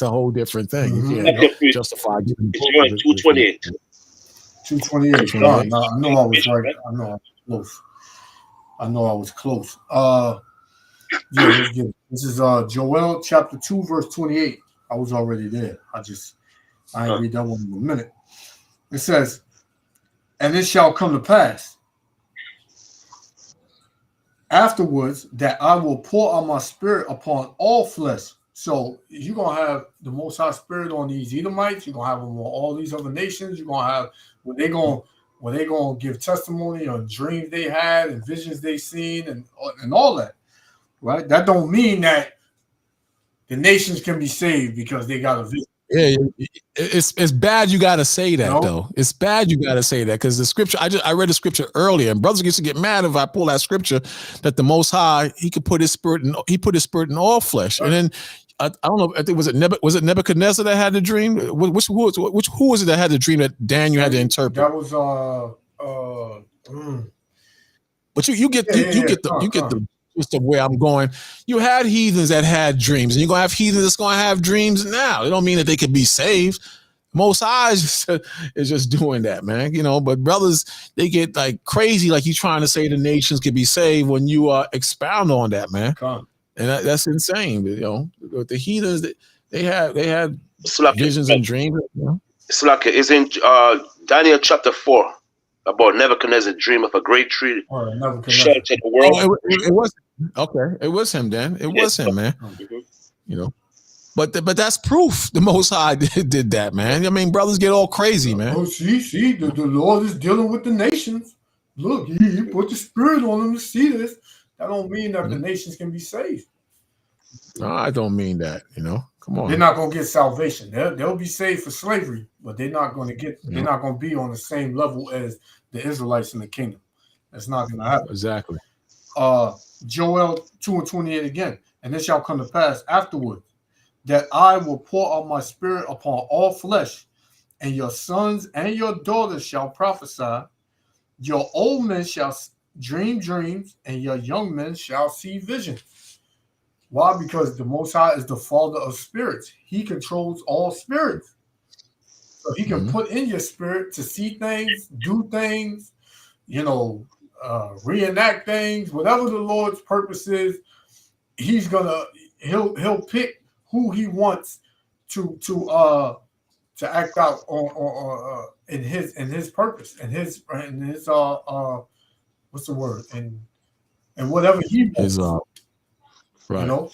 whole different thing. You can't justify. It's 228. 228. I know I was right. I know I was close. This is Joel chapter 2, verse 28. I was already there. I ain't read that one in a minute. It says, "And it shall come to pass afterwards that I will pour out my spirit upon all flesh." So you're going to have the Most High Spirit on these Edomites. You're going to have them on all these other nations. You're going to have when they're going to give testimony on dreams they had and visions they seen and all that. Right? That don't mean that the nations can be saved because they got a vision. Yeah, it's bad. You got to say that though. It's bad. You got to say that because the scripture. I read the scripture earlier, and brothers used to get mad if I pull that scripture that the Most High he could put his spirit in. He put his spirit in all flesh, and then I don't know. I think was it Nebuchadnezzar that had the who was it that had the dream that Daniel had to interpret? That was But you get the just the way I'm going. You had heathens that had dreams, and you're gonna have heathens that's gonna have dreams now. It don't mean that they could be saved. Most High is just doing that, man. But brothers, they get like crazy, like you trying to say the nations could be saved when you expound on that, man. And that's insane. But, the heathens, they had visions and dreams. It's like it's in Daniel chapter 4. About Nebuchadnezzar's dream of a great tree shelter the world. It was okay. It was him then. It was him, man. But that's proof the Most High did that, man. I mean, brothers get all crazy, man. Oh, see, the Lord is dealing with the nations. Look, he put the spirit on them to see this. That don't mean that the nations can be saved. No, I don't mean that. Come on. They're not gonna get salvation. They'll be saved for slavery, but they're not gonna get. They're not gonna be on the same level as the Israelites in the kingdom. That's not gonna happen. Exactly. Joel 2:28 again. "And it shall come to pass afterward that I will pour out my spirit upon all flesh, and your sons and your daughters shall prophesy. Your old men shall dream dreams, and your young men shall see visions." Why? Because the Most High is the Father of spirits. He controls all spirits. So he can put in your spirit to see things, do things, reenact things, whatever the Lord's purpose is. He'll pick who he wants to to act out on in his purpose and his what's the word and whatever he wants. His right. You know.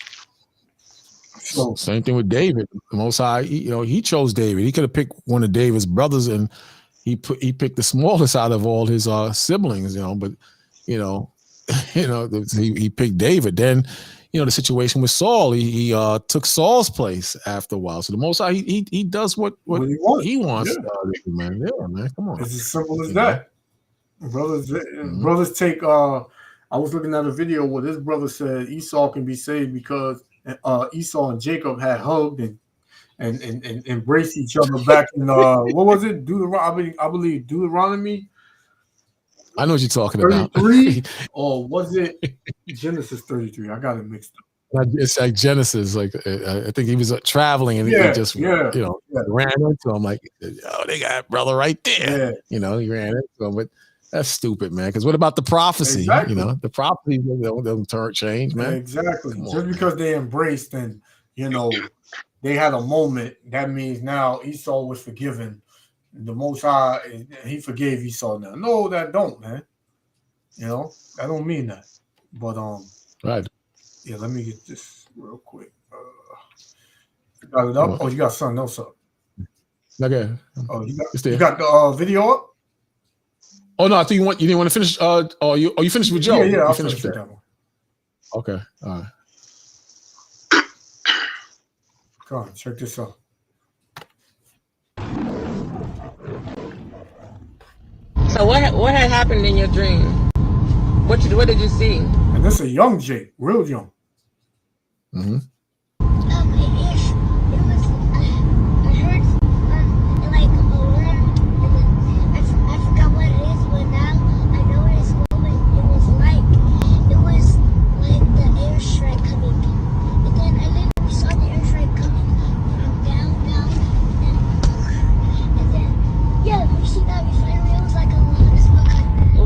So same thing with David. The Most High, he chose David. He could have picked one of David's brothers, and he picked the smallest out of all his siblings. But he picked David. Then the situation with Saul, he took Saul's place after a while. So the Most High, he does what he wants. Yeah. Man. Yeah, man. Come on. It's as simple as that. Brothers take. I was looking at a video where this brother said Esau can be saved because Esau and Jacob had hugged and embraced each other back in what was it? I believe Deuteronomy. I know what you're talking 33, or was it Genesis 33? I got it mixed up. It's like Genesis. Like I think he was traveling and he just ran into him. Like, they got brother right there. Yeah. He ran into him, but that's stupid, man. Because what about the prophecy? Exactly. The prophecy don't change, man. Exactly. Just because they embraced and they had a moment, that means now Esau was forgiven. The Most High, he forgave Esau now. No, that don't, man. That don't mean that. But right. Yeah, let me get this real quick. You got it up? Oh, you got something else up? Okay. Oh, you got the video up? Oh no, I think you didn't want to finish. You finished with Joe. Yeah, you I'll finished finish with that one. Okay, all right. Come on, check this out. So what had happened in your dream? What did you see? And this is a young Jake, real young. Mm-hmm.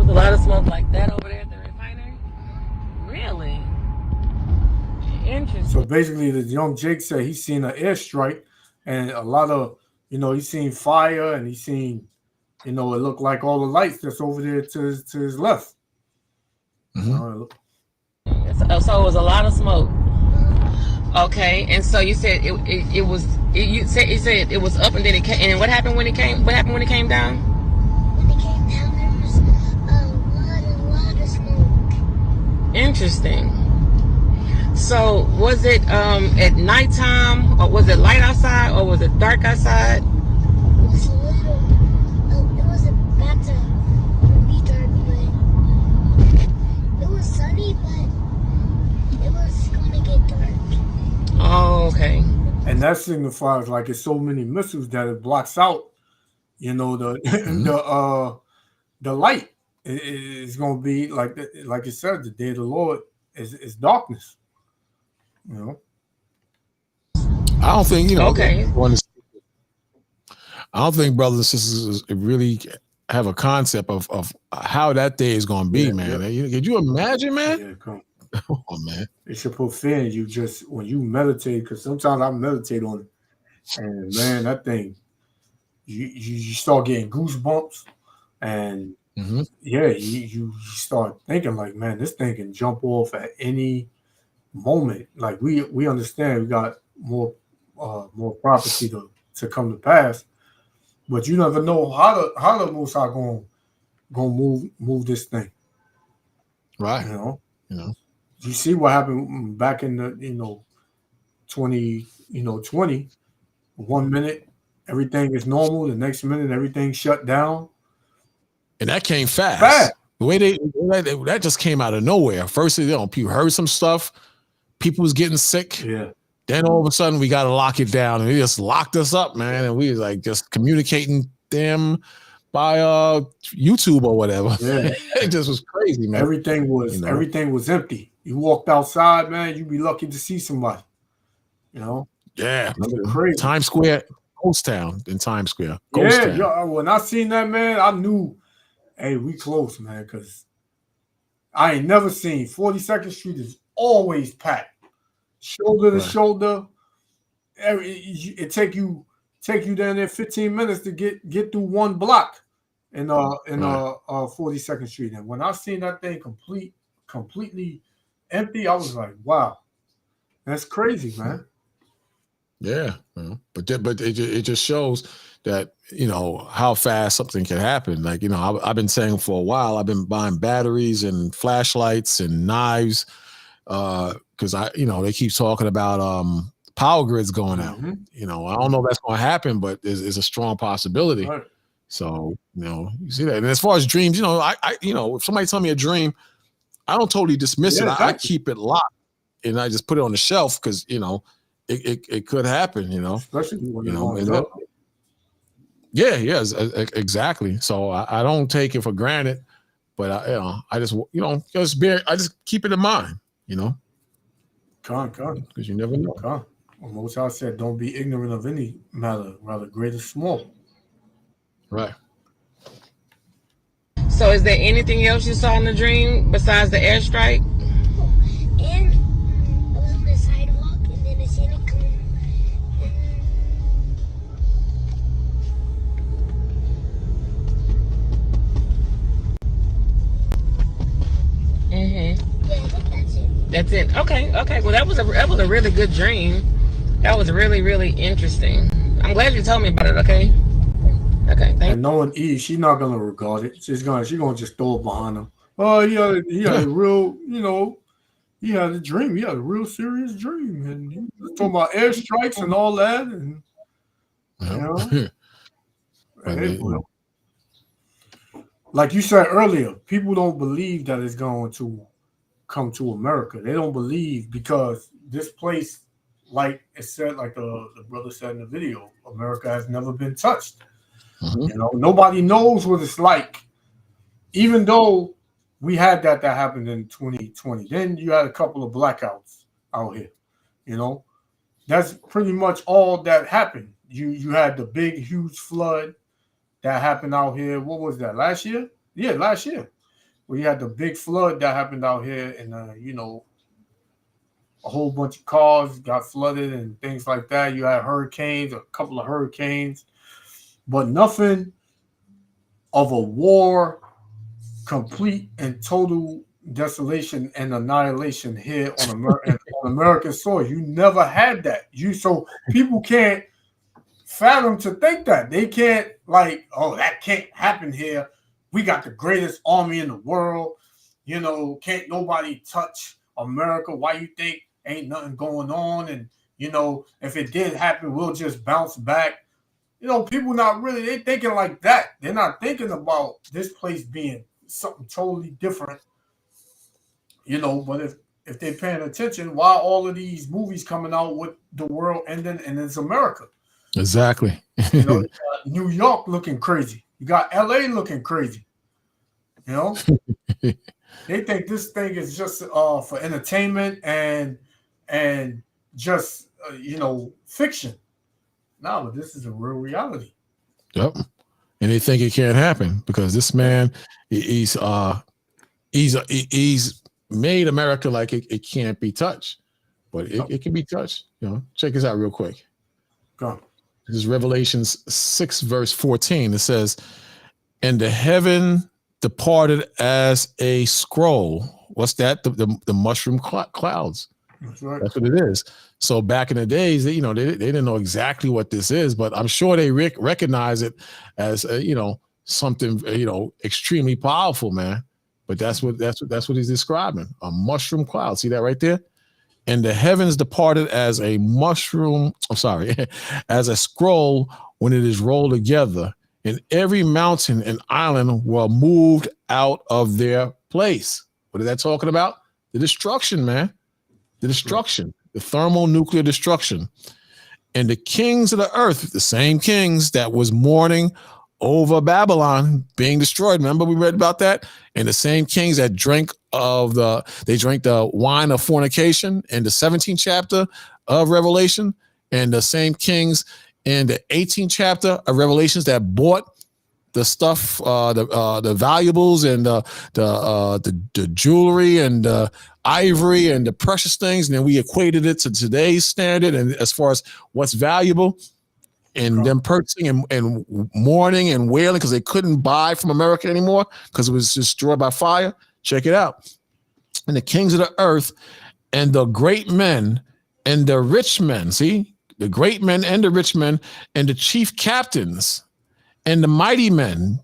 A lot of smoke like that over there at the refinery? Really? Interesting. So basically, the young Jake said he's seen an airstrike and a lot of, he's seen fire and he's seen, it looked like all the lights that's over there to his left. Mm-hmm. So it was a lot of smoke. Okay, and so you said it was up and then it came. And what happened when it came? What happened when it came down? Interesting. So was it at nighttime, or was it light outside, or was it dark outside? It was a little. It wasn't bad to be dark, but it was sunny, but it was gonna get dark. Oh, okay. And that signifies like it's so many missiles that it blocks out, the light. It's going to be like it said, the day of the Lord is darkness. I don't think Okay. I don't think brothers and sisters really have a concept of how that day is going to be, man. Yeah. Could you imagine, man? Yeah, come on, man. It should put fear in you just when you meditate, because sometimes I meditate on it, and man, that thing, you start getting goosebumps, and you start thinking like, man, this thing can jump off at any moment. Like we understand we got more prophecy to come to pass, but you never know how the Most High gonna move this thing. Right. You see what happened back in the 2020. 1 minute everything is normal, the next minute everything shut down. And that came fast. The way that just came out of nowhere. First, people heard some stuff. People was getting sick. Yeah. Then all of a sudden we got to lock it down, and they just locked us up, man. And we was like just communicating them by YouTube or whatever. Yeah. It just was crazy, man. Everything was empty. You walked outside, man. You'd be lucky to see somebody. Yeah. Crazy. Times Square, ghost town in Times Square. Ghost town. Yeah. When I seen that, man, I knew. Hey, we close, man, because I ain't never seen 42nd Street is always packed. Shoulder to shoulder. It take you take you down there 15 minutes to get through one block in 42nd Street. And when I seen that thing completely empty, I was like, wow, that's crazy, man. Yeah, but it just shows that, you know, how fast something can happen. Like, you know, I've been saying for a while, I've been buying batteries and flashlights and knives because you know, they keep talking about power grids going out. You know, I don't know if that's going to happen, but it's a strong possibility. Right. So, you know, you see that. And as far as dreams, you know, I you know, if somebody tell me a dream, I don't totally dismiss it. Exactly. I keep it locked and I just put it on the shelf because, you know, it could happen, you know. Especially when you know, exactly. So I don't take it for granted, but I just keep it in mind, you know. Because you never know. Well, Most High said, "Don't be ignorant of any matter, rather great or small." Right. So is there anything else you saw in the dream besides the airstrike? And I was on the sidewalk, and then I seen it come. Yeah, I think that's it. That's it. Okay. Well, that was a really good dream. That was really, really interesting. I'm glad you told me about it. Okay. And knowing Eve, she's not gonna regard it. She's gonna just throw it behind him. Oh, he had a real, you know, he had a dream. He had a real serious dream, and he was talking about airstrikes and all that, and you know. Like you said earlier, people don't believe that it's going to come to America. They don't believe because this place, like it said, like the brother said in the video, America has never been touched. You know, nobody knows what it's like. Even though we had that happened in 2020, then you had a couple of blackouts out here. You know, that's pretty much all that happened. You had the big, huge flood that happened out here. What was that, last year? Yeah, last year. We had the big flood that happened out here, and you know, a whole bunch of cars got flooded and things like that. You had hurricanes, a couple of hurricanes, but nothing of a war, complete and total desolation and annihilation here on American soil. You never had that. So people can't fathom to think that. They can't, like, oh, that can't happen here. We got the greatest army in the world. You know, can't nobody touch America. Why you think ain't nothing going on? And, you know, if it did happen, we'll just bounce back. You know, people not really, they thinking like that. They're not thinking about this place being something totally different. You know, but if they're paying attention, why all of these movies coming out with the world ending and it's America? Exactly. You know, New York looking crazy. You got LA looking crazy. You know, they think this thing is just for entertainment and just you know, fiction. No, but this is a real reality. Yep. And they think it can't happen because this man, he's made America like it can't be touched, but it can be touched. You know, check this out real quick. Go. This is Revelations 6 verse 14. It says, "And the heaven departed as a scroll." What's that? The mushroom clouds. That's right. That's what it is. So back in the days, they didn't know exactly what this is, but I'm sure they recognize it as you know, something extremely powerful, man. But that's what he's describing, a mushroom cloud. See that right there? And the heavens departed as a mushroom. I'm sorry, as a scroll when it is rolled together, and every mountain and island were moved out of their place. What is that talking about? The destruction, man. The destruction, the thermonuclear destruction. And the kings of the earth, the same kings that was mourning over Babylon being destroyed. Remember we read about that? And the same kings that drank the wine of fornication in the 17th chapter of Revelation, and the same kings in the 18th chapter of Revelations that bought the stuff, the valuables and the jewelry and the ivory and the precious things, and then we equated it to today's standard and as far as what's valuable. and them purchasing and mourning and wailing because they couldn't buy from America anymore because it was destroyed by fire. Check it out. And the kings of the earth and the great men and the rich men, see, the great men and the rich men and the chief captains and the mighty men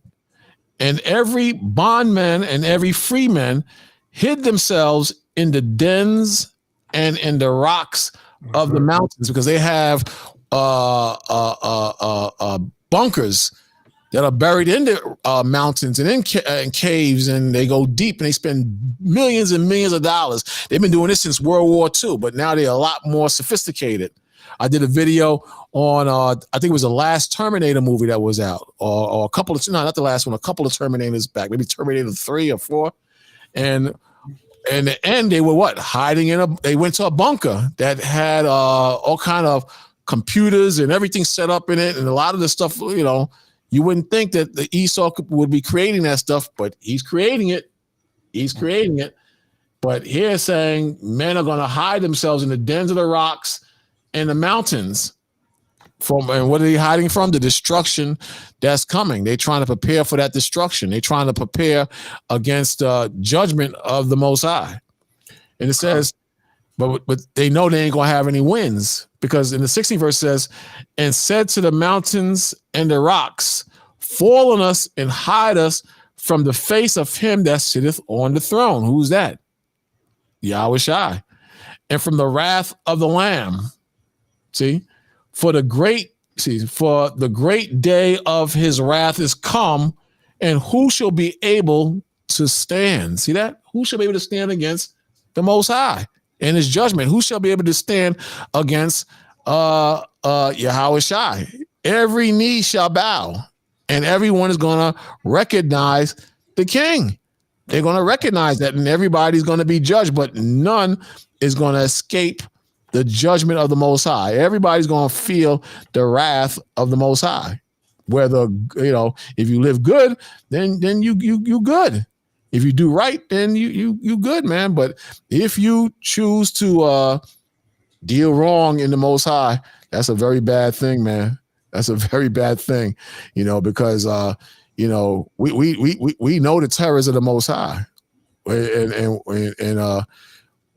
and every bondman and every freeman hid themselves in the dens and in the rocks of the mountains because they have bunkers that are buried in the mountains and in caves, and they go deep and they spend millions and millions of dollars. They've been doing this since World War II, but now they're a lot more sophisticated. I did a video on, I think it was the last Terminator movie that was out, or a couple of, no, not the last one, a couple of Terminators back, maybe Terminator 3 or 4. And in the end, they were what? Hiding they went to a bunker that had all kind of computers and everything set up in it. And a lot of the stuff, you know, you wouldn't think that the Esau would be creating that stuff, but he's creating it. He's creating it. But here saying men are going to hide themselves in the dens of the rocks and the mountains and what are they hiding from? The destruction that's coming. They're trying to prepare for that destruction. They're trying to prepare against judgment of the Most High. And it says, but they know they ain't going to have any wins, because in the 16th verse says, and said to the mountains and the rocks, fall on us and hide us from the face of him that sitteth on the throne. Who's that? Yahweh Shai. And from the wrath of the Lamb. See, for the great day of his wrath is come, and who shall be able to stand? See that? Who shall be able to stand against the Most High and his judgment? Who shall be able to stand against Yahweh Shai? Every knee shall bow, and everyone is going to recognize the King. They're going to recognize that, and everybody's going to be judged, but none is going to escape the judgment of the Most High. Everybody's going to feel the wrath of the Most High. Whether, you know, if you live good, then you good. If you do right, then you good, man. But if you choose to deal wrong in the Most High, that's a very bad thing, man. That's a very bad thing, you know, because you know, we know the terrors of the Most High, and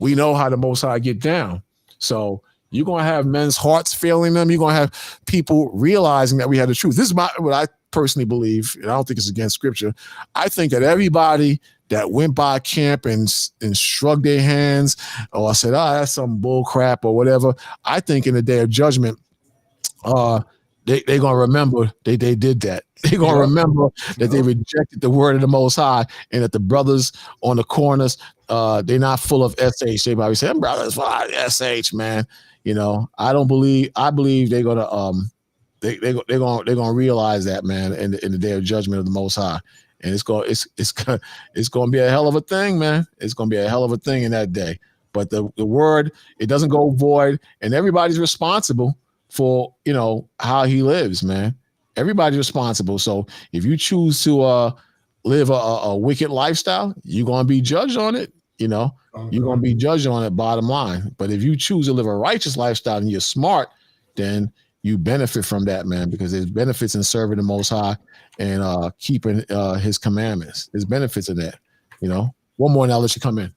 we know how the Most High get down. So you're going to have men's hearts failing them. You're going to have people realizing that we have the truth. This is what I personally believe, and I don't think it's against scripture. I think that everybody that went by camp and shrugged their hands or said, oh, that's some bull crap or whatever, I think in the day of judgment, they're going to remember they did that. They're going to remember that they rejected the word of the Most High, and that the brothers on the corners, they're not full of SH. They probably say, them brothers full of SH, man. You know, I believe they're going to, they're going to realize that, man, in the day of judgment of the Most High. And it's going to be a hell of a thing, man. It's going to be a hell of a thing in that day. But the word, it doesn't go void, and everybody's responsible for, you know, how he lives, man. Everybody's responsible. So if you choose to live a wicked lifestyle, you're going to be judged on it. You know, you're going to be judged on it, bottom line. But if you choose to live a righteous lifestyle and you're smart, then you benefit from that, man, because there's benefits in serving the Most High and keeping his commandments. There's benefits in that, you know. One more and I'll let you come in.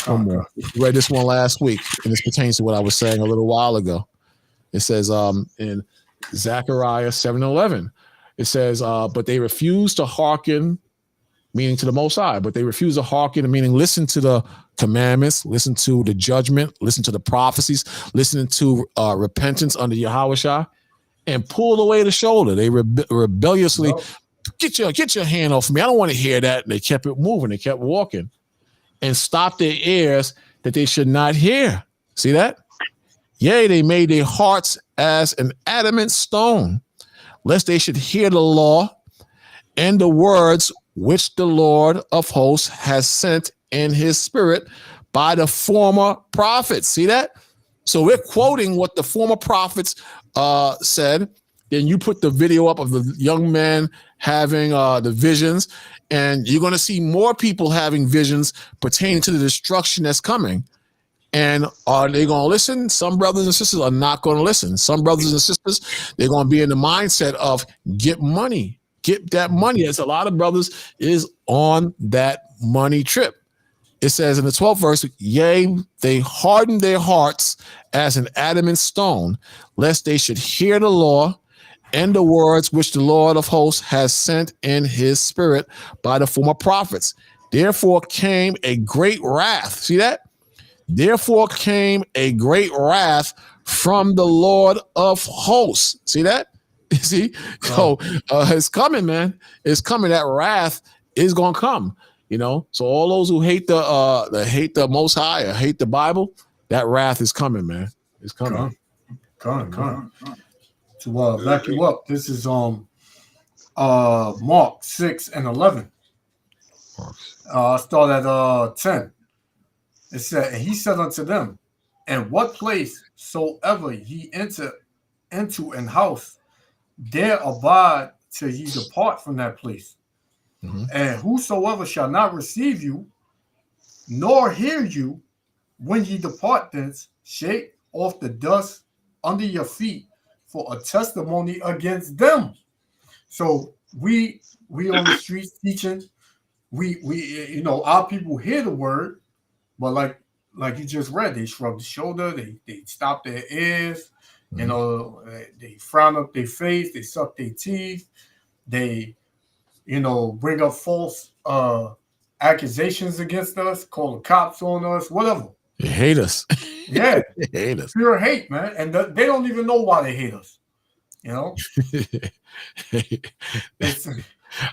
One more. We read this one last week, and this pertains to what I was saying a little while ago. It says in Zechariah 7:11, it says, but they refuse to hearken, meaning to the Most High, but they refuse to hearken, meaning listen to the commandments, listen to the judgment, listen to the prophecies, listen to repentance under Yahweh Shai, and pulled away the shoulder. They rebelliously, get your hand off me. I don't want to hear that. And they kept it moving. They kept walking and stopped their ears that they should not hear. See that? Yea, they made their hearts as an adamant stone, lest they should hear the law and the words which the Lord of hosts has sent in his spirit by the former prophets. See that? So we're quoting what the former prophets said. Then you put the video up of the young man having the visions, and you're going to see more people having visions pertaining to the destruction that's coming. And are they going to listen? Some brothers and sisters are not going to listen. Some brothers and sisters, they're going to be in the mindset of get money, get that money. As a lot of brothers is on that money trip. It says in the 12th verse, yea, they hardened their hearts as an adamant stone, lest they should hear the law and the words which the Lord of hosts has sent in his spirit by the former prophets. Therefore came a great wrath. See that? Therefore came a great wrath from the Lord of hosts. See that? See? So it's coming, man. It's coming. That wrath is going to come. You know, so all those who hate the Most High or hate the Bible, that wrath is coming, man. It's coming. Come. To back you up, this is Mark 6 and 11. Start at 10. It said, and he said unto them, and what place soever ye enter into an house, there abide till ye depart from that place. And whosoever shall not receive you, nor hear you, when ye depart thence, shake off the dust under your feet for a testimony against them. So we on the streets teaching, we you know, our people hear the word, but like you just read, they shrug the shoulder, they stop their ears, you know, they frown up their face, they suck their teeth, they, you know, bring up false accusations against us, call the cops on us, whatever. They hate us. Yeah. They hate us. Pure hate, man. And they don't even know why they hate us. You know?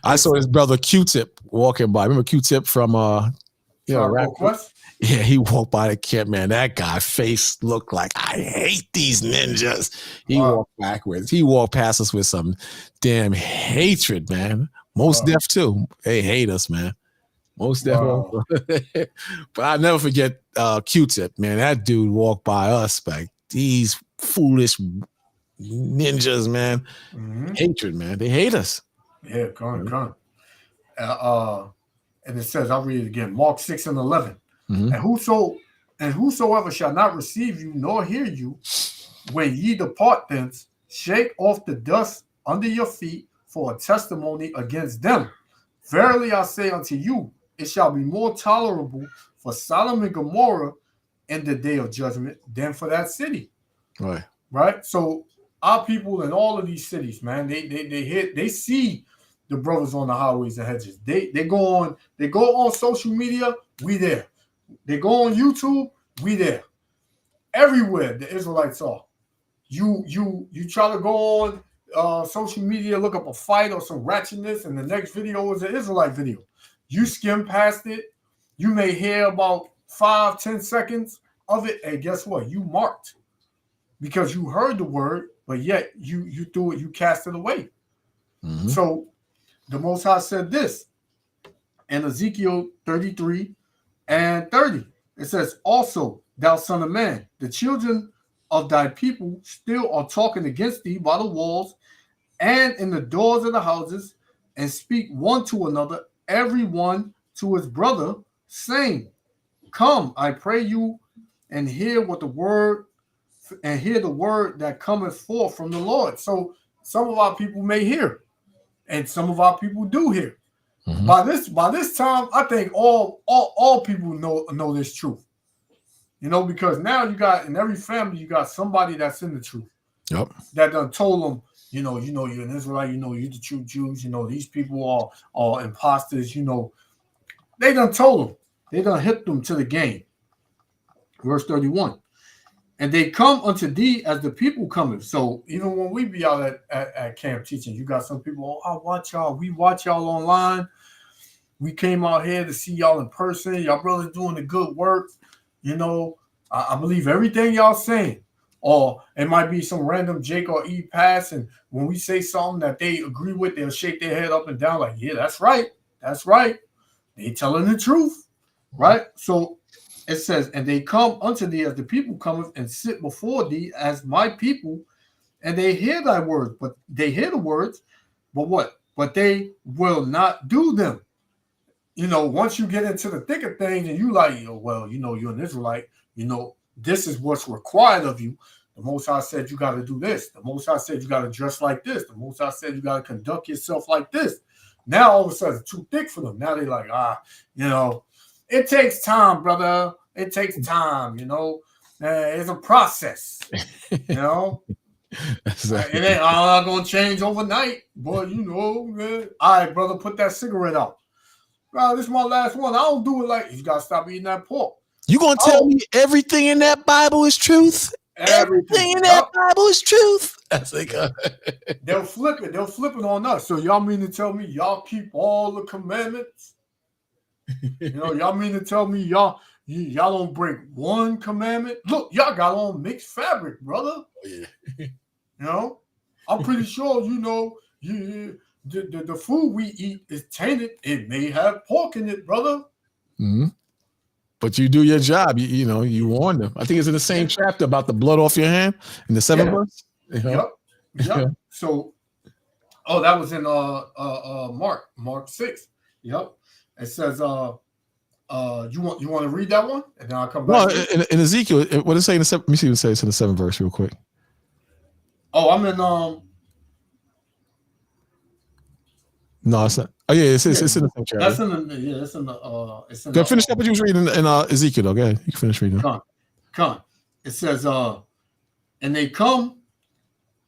I saw his brother Q-Tip walking by. Remember Q-Tip from yeah, he walked by the camp, man. That guy face looked like, I hate these ninjas. He walked backwards. He walked past us with some damn hatred, man. Most deaf too. They hate us, man. Most deaf. But I'll never forget Q-Tip, man. That dude walked by us like these foolish ninjas, man. Hatred, man. They hate us. Yeah, come. And it says, I'll read it again. Mark 6 and 11. And whosoever shall not receive you nor hear you, when ye depart thence, shake off the dust under your feet for a testimony against them. Verily I say unto you, it shall be more tolerable for Sodom and Gomorrah in the day of judgment than for that city. Right? So our people in all of these cities, man, they see the brothers on the highways and hedges. They go on social media, we there. They go on YouTube, we there. Everywhere the Israelites are. You try to go on social media, look up a fight or some ratchetness, and the next video is an Israelite video. You skim past it, you may hear about 5-10 seconds of it, and guess what? You marked because you heard the word, but yet you threw it, you cast it away. So the Most High said this in Ezekiel 33 and 30. It says, also, thou son of man, the children of thy people still are talking against thee by the walls and in the doors of the houses, and speak one to another, every one to his brother, saying, come, I pray you, and hear the word that cometh forth from the Lord. So some of our people may hear, and some of our people do hear. By this time, I think all people know this truth. You know, because now you got in every family, you got somebody that's in the truth. Yep. That done told them, you know, you're an Israelite, you know, you're the true Jews, you know, these people are imposters, you know. They done told them. They done hit them to the game. Verse 31. And they come unto thee as the people cometh. So even when we be out at camp teaching, you got some people, I watch y'all. We watch y'all online. We came out here to see y'all in person. Y'all brothers doing the good work. You know, I believe everything y'all saying. Or it might be some random Jake or E pass, and when we say something that they agree with, they'll shake their head up and down like, yeah, that's right. That's right. They telling the truth. Right? So it says, and they come unto thee as the people cometh and sit before thee as my people, and they hear thy words, but they hear the words, but what? But they will not do them. You know, once you get into the thick of things and you like, well, you know, you're an Israelite, you know, this is what's required of you. The Most High said you got to do this. The Most High said you got to dress like this. The Most High said you got to conduct yourself like this. Now all of a sudden it's too thick for them. Now they're like, you know, it takes time, brother. It takes time, you know. It's a process, you know. It ain't all gonna change overnight, but you know, man. All right, brother, put that cigarette out. Bro, this is my last one. I don't do it like you gotta stop eating that pork. You gonna tell me everything in that Bible is truth? Everything in that Bible is truth. That's like they'll flip it. They'll flip it on us. So y'all mean to tell me y'all keep all the commandments? You know, y'all mean to tell me y'all don't break one commandment? Look, y'all got on mixed fabric, brother. Yeah. You know, I'm pretty sure, you know, the food we eat is tainted. It may have pork in it, brother. Mm-hmm. But you do your job. You know, you warn them. I think it's in the same chapter about the blood off your hand in the 7th verse. You know? Yep. So, that was in Mark 6. Yep. It says, you want to read that one, and then I'll come back. No, in Ezekiel, what does it say in the 7th? Let me see what it says in the 7th verse, real quick. Oh, I'm in No, it's not. Oh yeah, it's in the same chapter. That's in the it's in the Go finish up what you was reading in Ezekiel. Okay, you can finish reading. Come. It says, and they come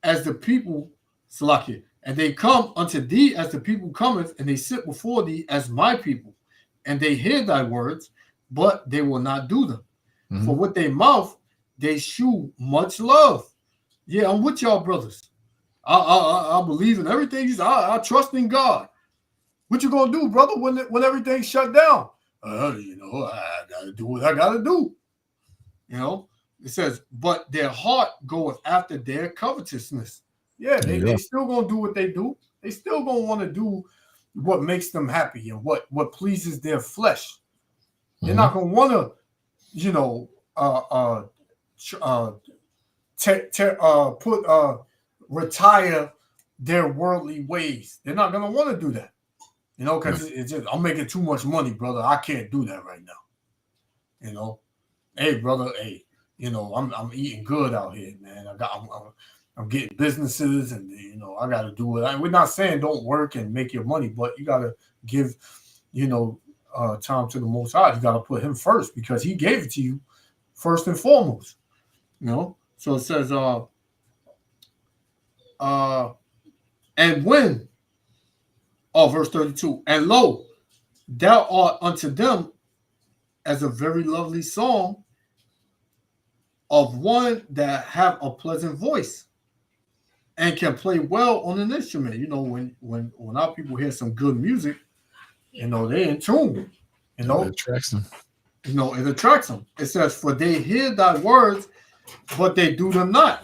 as the people, Salakia, and they come unto thee as the people cometh, and they sit before thee as my people, and they hear thy words, but they will not do them. Mm-hmm. For with their mouth they shew much love. Yeah, I'm with y'all, brothers. I believe in everything you say. I trust in God. What you gonna do, brother, when everything's shut down? You know, I gotta do what I gotta do. You know, it says, but their heart goeth after their covetousness. Yeah, they still gonna do what they do. They still gonna want to do what makes them happy and what pleases their flesh. They're not gonna want to, you know, retire their worldly ways. They're not gonna want to do that, you know, because it's just, I'm making too much money, brother. I can't do that right now. You know, hey, brother, hey, you know, I'm eating good out here, man. I'm getting businesses, and you know, I got to do it. We're not saying don't work and make your money, but you got to give, you know, time to the Most High. You got to put Him first because He gave it to you first and foremost. You know, so it says, and when, verse 32, and lo, thou art unto them as a very lovely song of one that have a pleasant voice and can play well on an instrument. You know, when our people hear some good music, you know, they're in tune. You know, it attracts them. You know, it attracts them. It says, for they hear thy words, but they do them not.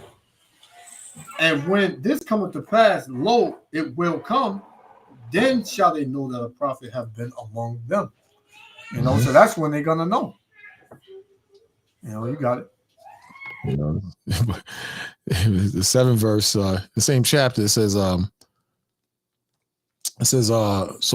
And when this cometh to pass, lo, it will come, then shall they know that a prophet have been among them. You know, so that's when they're gonna know. You know, you got it. You know, the 7th verse, the same chapter, it says, so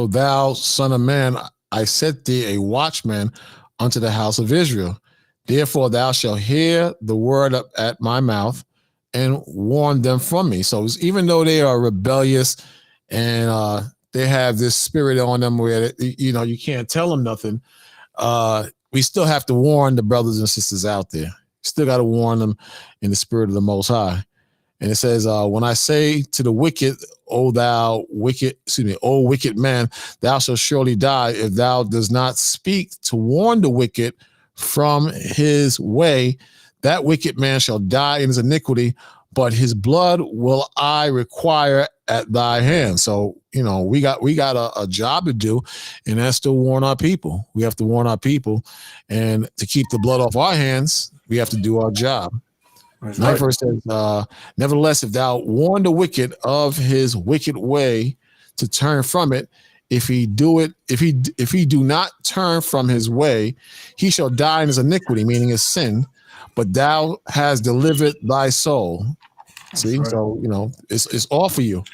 thou, son of man, I set thee a watchman unto the house of Israel. Therefore thou shalt hear the word up at my mouth and warn them from me. So even though they are rebellious and they have this spirit on them where, you know, you can't tell them nothing, we still have to warn the brothers and sisters out there. Still got to warn them in the spirit of the Most High. And it says, when I say to the wicked, O wicked man, thou shalt surely die if thou does not speak to warn the wicked from his way. That wicked man shall die in his iniquity, but his blood will I require at thy hand. So, you know, we got a job to do, and that's to warn our people. We have to warn our people, and to keep the blood off our hands, we have to do our job. Right. 9th verse says, nevertheless, if thou warn the wicked of his wicked way to turn from it, if he do not turn from his way, he shall die in his iniquity, meaning his sin, but thou hast delivered thy soul. See, right. So, you know, it's all for you.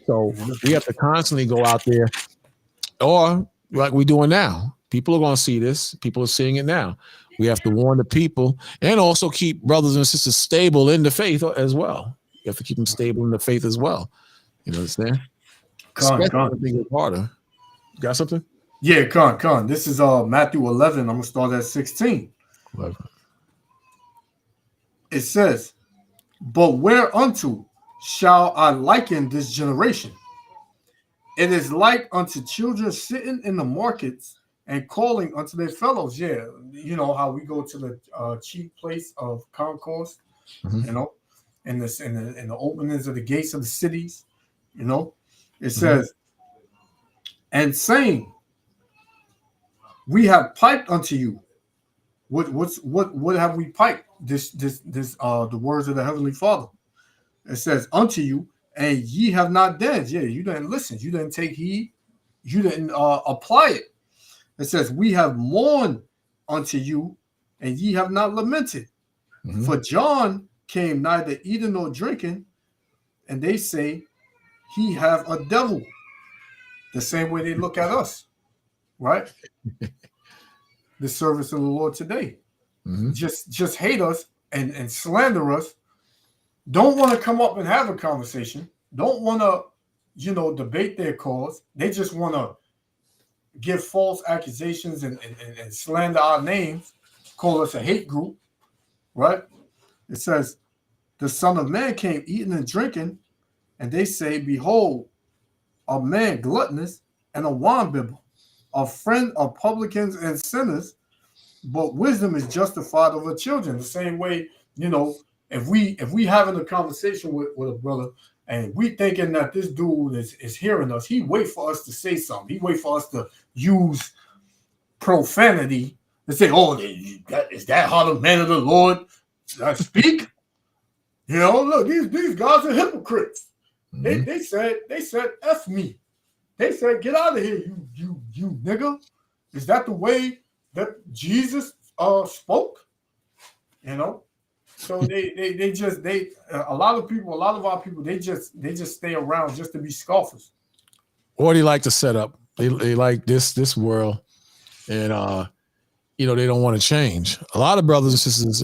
So we have to constantly go out there, or like we're doing now, People are going to see this. People are seeing it now. We have to warn the people and also keep brothers and sisters stable in the faith as well. You have to keep them stable in the faith as well. You know what I'm saying? Especially when things are harder. You got something? Yeah, Con. This is Matthew 11. I'm going to start at 16. 11. It says, but whereunto shall I liken this generation? It is like unto children sitting in the markets and calling unto their fellows. Yeah, you know how we go to the chief place of concourse, you know, in the openings of the gates of the cities, you know. It says, and saying, we have piped unto you. What have we piped? This the words of the Heavenly Father. It says unto you, and ye have not danced. Yeah, you didn't listen. You didn't take heed. You didn't apply it. It says, we have mourned unto you, and ye have not lamented. For John came neither eating nor drinking, and they say he have a devil. The same way they look at us, right? The service of the Lord today. Just hate us and slander us. Don't want to come up and have a conversation. Don't want to, you know, debate their cause. They just want to give false accusations and slander our names, call us a hate group, right? It says, the Son of Man came eating and drinking, and they say, behold, a man gluttonous and a winebibber, a friend of publicans and sinners, but wisdom is justified of her children. The same way, you know, if we having a conversation with a brother and we thinking that this dude is hearing us, he wait for us to say something. He wait for us to use profanity and say, oh, is that how the man of the Lord speak? You know, look, these guys are hypocrites. They said F me. They said, get out of here, you nigga. Is that the way that Jesus spoke? You know? So they just a lot of our people, they just stay around just to be scoffers. Or they like to set up. They like this world, and you know, they don't want to change. A lot of brothers and sisters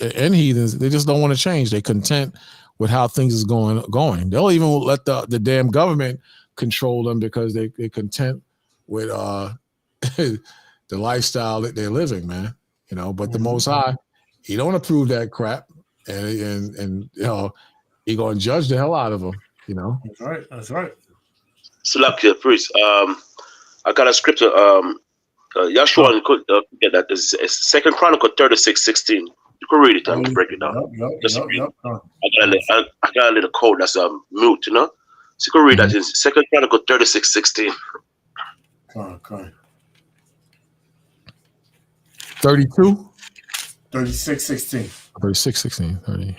and heathens, they just don't want to change. They're content with how things is going. They'll even let the damn government control them because they're content with the lifestyle that they're living, man. You know, but the Most High, he don't approve that crap, and you know, he gonna judge the hell out of them. You know, that's right. Salakia, priest. I got a scripture. Yahshua could get that. It's 2 Chronicle 36:16. You can read it and break it down. I got a little code that's mute, you know. So you can read that in 2 Chronicle 36:16. Come 32? 36:16. 36:16. 30.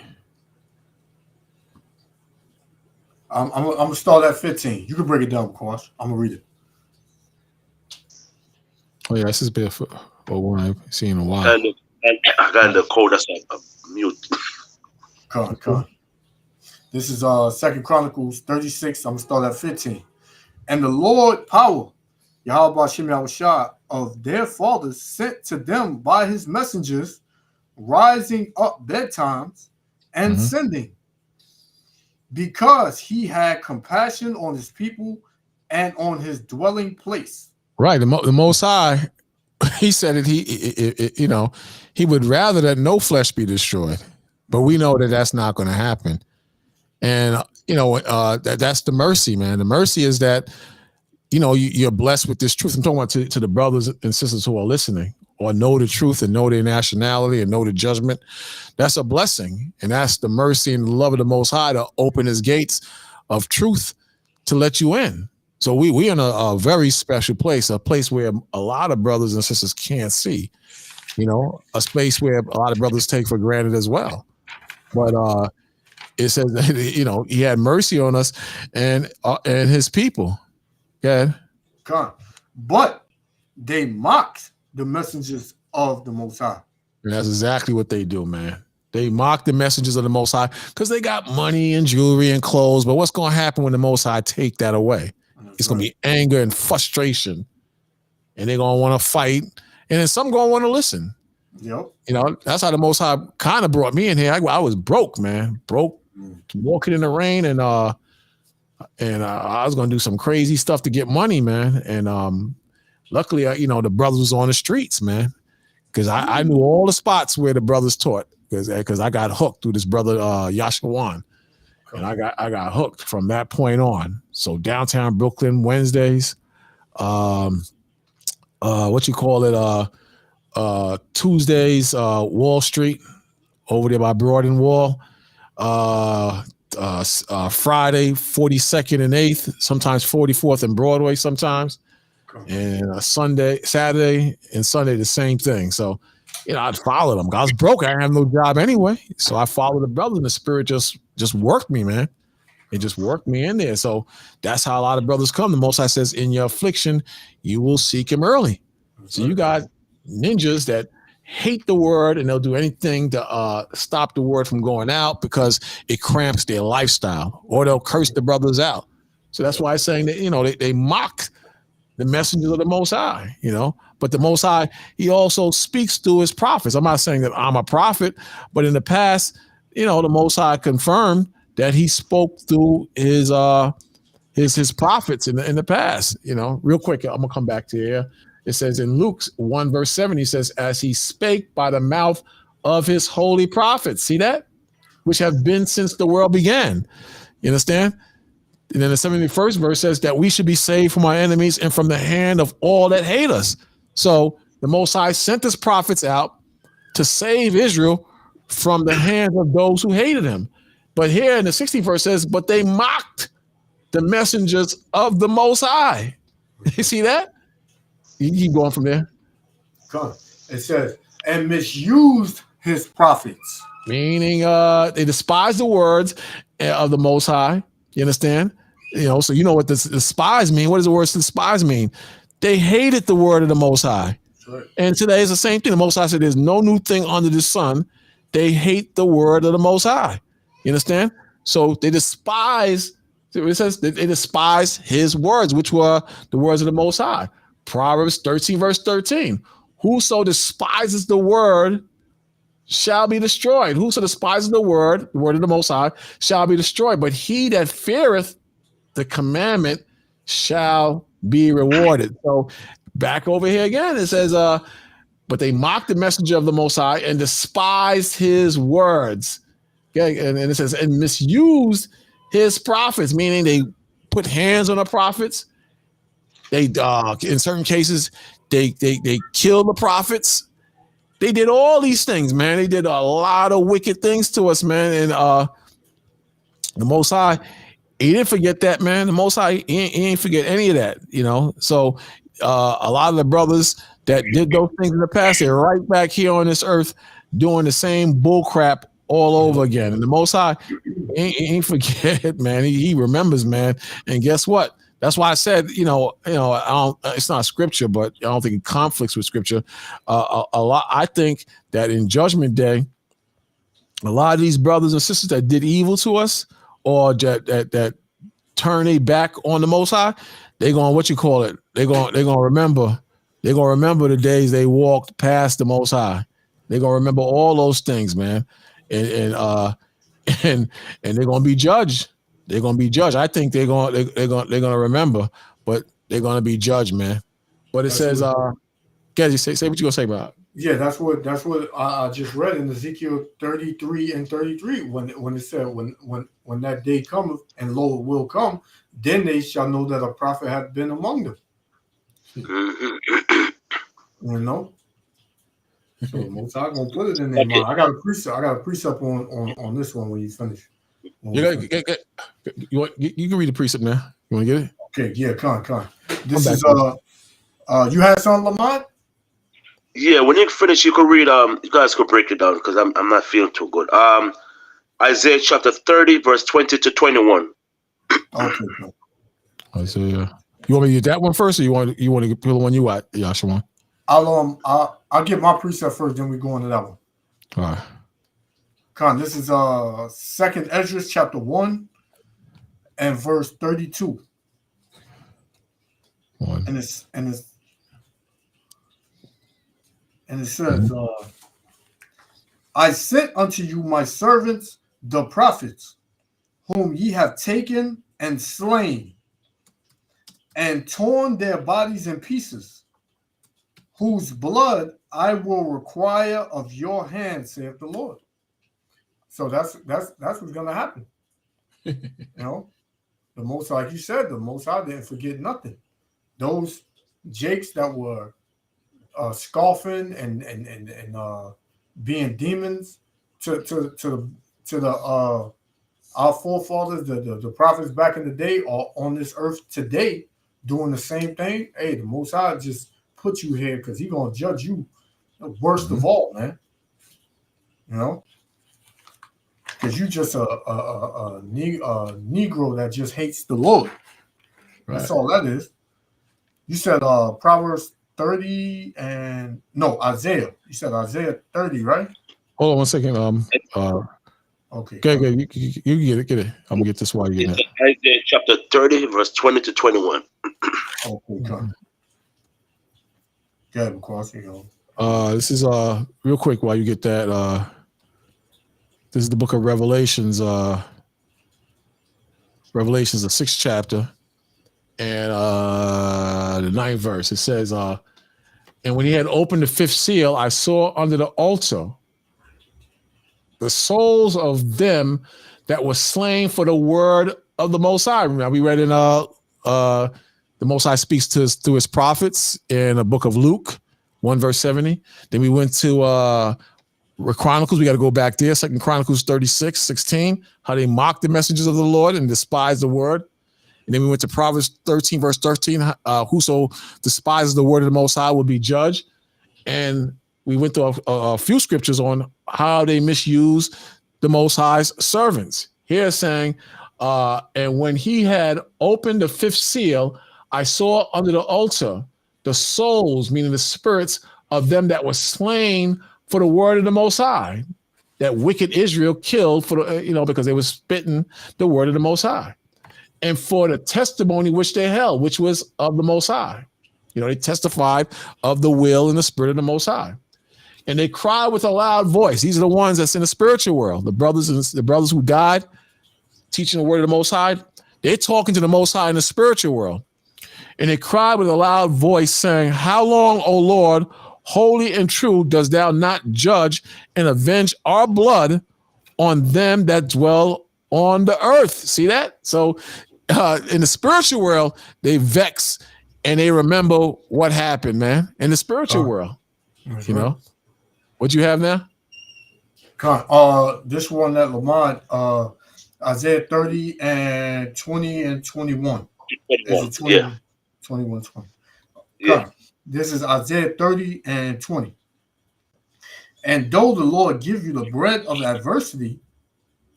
I'm gonna start at 15. You can break it down, of course. I'm gonna read it. Oh yeah, this is bit for one I've seen in a while. And I got the code that's mute. Come. This is 2 Chronicles 36. I'm gonna start at 15. And the Lord power, Yahweh Shem Yahushua, of their fathers sent to them by his messengers, rising up bedtimes and sending, because he had compassion on his people and on his dwelling place. Right, the Most High, he said it. You know, he would rather that no flesh be destroyed, but we know that that's not going to happen. And you know, that's the mercy, man. The mercy is that, you know, you're blessed with this truth. I'm talking about to the brothers and sisters who are listening, or know the truth and know their nationality and know the judgment. That's a blessing, and that's the mercy and the love of the Most High to open his gates of truth to let you in. So we in a very special place, a place where a lot of brothers and sisters can't see, you know, a space where a lot of brothers take for granted as well. But it says that, you know, he had mercy on us and his people. Yeah. But they mocked the messengers of the Most High. And that's exactly what they do, man. They mock the messengers of the Most High because they got money and jewelry and clothes. But what's going to happen when the Most High take that away? It's going to be anger and frustration. and they're gonna want to fight, and then some gonna want to listen. Yep. You know, that's how the Most High kind of brought me in here. I was broke, man, walking in the rain, and I was gonna do some crazy stuff to get money, man. And luckily, you know, the brothers was on the streets, man, because I knew all the spots where the brothers taught, because I got hooked through this brother Yashawan, and I got hooked from that point on. So downtown Brooklyn Wednesdays, Tuesdays, Wall Street over there by Broad and Wall. Friday, 42nd and 8th, sometimes 44th and Broadway sometimes. And Saturday and Sunday, the same thing. So, you know, I'd follow them. I was broke. I didn't have no job anyway. So I followed the brothers, and the spirit just worked me, man. It just worked me in there. So that's how a lot of brothers come. The Most High says, in your affliction, you will seek him early. So you got ninjas that hate the word, and they'll do anything to stop the word from going out because it cramps their lifestyle, or they'll curse the brothers out. So that's why I'm saying that, you know, they mock the messengers of the Most High, you know, but the Most High, he also speaks through his prophets. I'm not saying that I'm a prophet, but in the past, you know, the Most High confirmed that he spoke through his prophets in the past. You know, real quick, I'm gonna come back to here. It says in Luke 1 verse 7, he says, as he spake by the mouth of his holy prophets. See that? Which have been since the world began. You understand? And then the 71st verse says that we should be saved from our enemies and from the hand of all that hate us. So the Most High sent his prophets out to save Israel from the hands of those who hated him. But here in the 60th verse says, but they mocked the messengers of the Most High. You see that? You keep going from there. It says, and misused his prophets. Meaning they despise the words of the Most High. You understand? You know, so you know what the despise mean. What does the word despise mean? They hated the word of the Most High. Right. And today is the same thing. The Most High said there's no new thing under the sun. They hate the word of the Most High. You understand? So they despise, it says they despise his words, which were the words of the Most High. Proverbs 13 verse 13. Whoso despises the word shall be destroyed. Whoso despises the word of the Most High, shall be destroyed. But he that feareth the commandment shall be rewarded. So back over here again, it says, but they mocked the messenger of the Most High and despised his words. Okay, and it says, and misused his prophets, meaning they put hands on the prophets. They in certain cases, they killed the prophets. They did all these things, man. They did a lot of wicked things to us, man. And the Most High, he didn't forget that, man. The Most High, he ain't forget any of that, you know. So a lot of the brothers that did those things in the past, they're right back here on this earth doing the same bull crap all over again. And the Most High, he ain't forget, man. He remembers, man. And guess what? That's why I said, I don't, it's not scripture, but I don't think it conflicts with scripture. A lot. I think that in Judgment Day, a lot of these brothers and sisters that did evil to us, or that turn their back on the Most High, they're going, They're going to remember. They're going to remember the days they walked past the Most High. They're going to remember all those things, man. And they're going to be judged. They're going to be judged. I think they're going to remember, but they're going to be judged, man. But it says, Gezi, say what you going to say about it. Yeah, that's what I just read in Ezekiel 33 and 33 when it said when that day cometh and lo, it will come, then they shall know that a prophet hath been among them. You know. So Most High gonna put it in their mind. I got a precept on this one when you finish. You can read the precept now. You want to get it? Okay, yeah, con. This is you had something, Lamont? Yeah, when you finish, you can read. You guys could break it down because I'm not feeling too good. Isaiah chapter 30, verse 20 to 21. Okay. Isaiah. You want me to get that one first, or you want to pull the one you at, Yashawan? I'll get my precept first, then we go into that one. All right. Con, this is 2nd Ezra chapter 1 and verse 32. And it's And it says, I sent unto you my servants, the prophets, whom ye have taken and slain, and torn their bodies in pieces, whose blood I will require of your hand, saith the Lord. So that's what's gonna happen. You know, the Most High, like you said, the Most High didn't forget nothing. Those jakes that were scoffing and being demons to the our forefathers, the prophets back in the day, are on this earth today doing the same thing. Hey, the Most High just put you here because He's gonna judge you worst of all, man. You know, because you just a Negro that just hates the Lord. Right. That's all that is. You said Proverbs 30 and no, Isaiah. You said Isaiah 30, right? Hold on 1 second. Okay. Okay, you get it. I'm gonna get this while you get it. Isaiah chapter 30, verse 20 to 21. Okay, God. Yeah, because you know. This is real quick while you get that. This is the book of Revelations. Revelations, the 6th chapter, and the 9th verse. It says, and when he had opened the 5th seal, I saw under the altar the souls of them that were slain for the word of the Most High. Remember, we read in the Most High speaks to us through his prophets in the book of Luke, 1 verse 70. Then we went to Chronicles. We got to go back there. 2 Chronicles 36:16. How they mocked the messengers of the Lord and despised the word. And then we went to Proverbs 13 verse 13. Whoso despises the word of the Most High will be judged. And we went through a few scriptures on how they misuse the Most High's servants. Here saying, and when he had opened the 5th seal, I saw under the altar the souls, meaning the spirits of them that were slain for the word of the Most High, that wicked Israel killed for the, because they were spitting the word of the Most High, and for the testimony which they held, which was of the Most High. They testified of the will and the spirit of the Most High. And they cried with a loud voice. These are the ones that's in the spiritual world. The brothers who died teaching the word of the Most High, they're talking to the Most High in the spiritual world. And they cried with a loud voice saying, how long, O Lord, holy and true, dost thou not judge and avenge our blood on them that dwell on the earth? See that? So in the spiritual world, they vex and they remember what happened, man, in the spiritual world. Right. What you have now? This one that Lamont, Isaiah 30 and 20 and 21. 21, 20. Yeah. This is Isaiah 30 and 20. And though the Lord give you the bread of adversity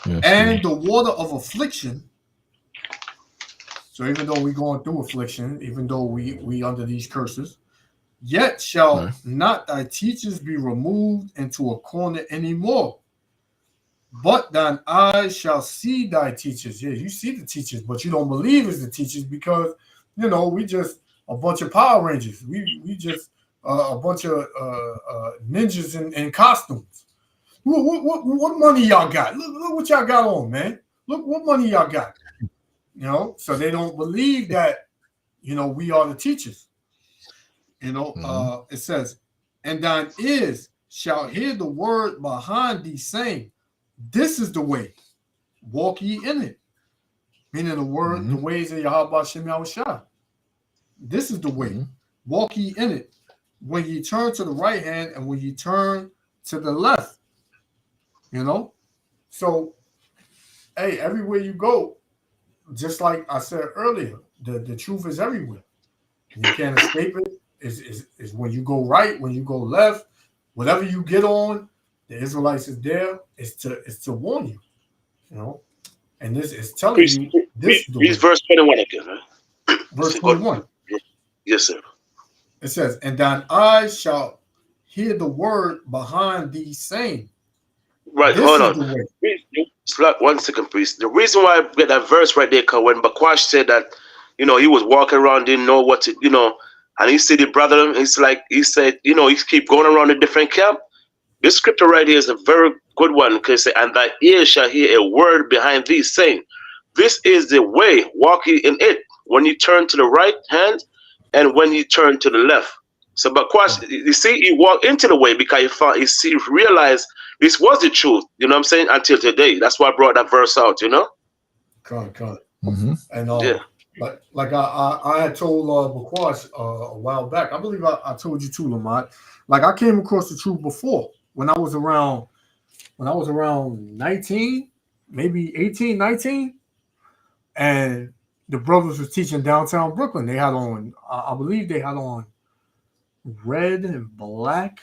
and the water of affliction, so even though we're going through affliction, even though we under these curses, yet shall not thy teachers be removed into a corner anymore, but thine eyes shall see thy teachers. Yeah, you see the teachers, but you don't believe it's the teachers because, we just a bunch of Power Rangers. We just a bunch of ninjas in costumes. What money y'all got? Look what y'all got on, man. Look what money y'all got. So they don't believe that, we are the teachers. It says, and thine ears shall hear the word behind thee saying, this is the way, walk ye in it. Meaning the word, the ways of Yahweh Shem Yahushua. This is the way, walk ye in it. When ye turn to the right hand and when ye turn to the left. So, hey, everywhere you go, just like I said earlier, the truth is everywhere. You can't escape it. Is when you go right, when you go left, whatever you get on, the Israelites is there. It's to warn you, And this is telling you this. Read verse 21 again, right? Verse 21. Yes, sir. It says, and thine eyes shall hear the word behind thee saying. Right, hold on. 1 second, please. The reason why I get that verse right there, because when Bakwash said that, he was walking around, didn't know what to, and he said the brother, it's like he said, you know, he keep going around the different camp. This scripture right here is a very good one, because and thy ear shall hear a word behind thee saying, this is the way, walk ye in it, when you turn to the right hand and when you turn to the left. So, but course, you see, he walked into the way because he realized this was the truth, you know what I'm saying, until today. That's why I brought that verse out, you know? Got it. Mm-hmm. And yeah. like I had told Bakwash a while back, I believe I told you too, Lamont. Like I came across the truth before when I was around 19, maybe 18, 19, and the brothers was teaching downtown Brooklyn. They had on, I believe they had on red and black.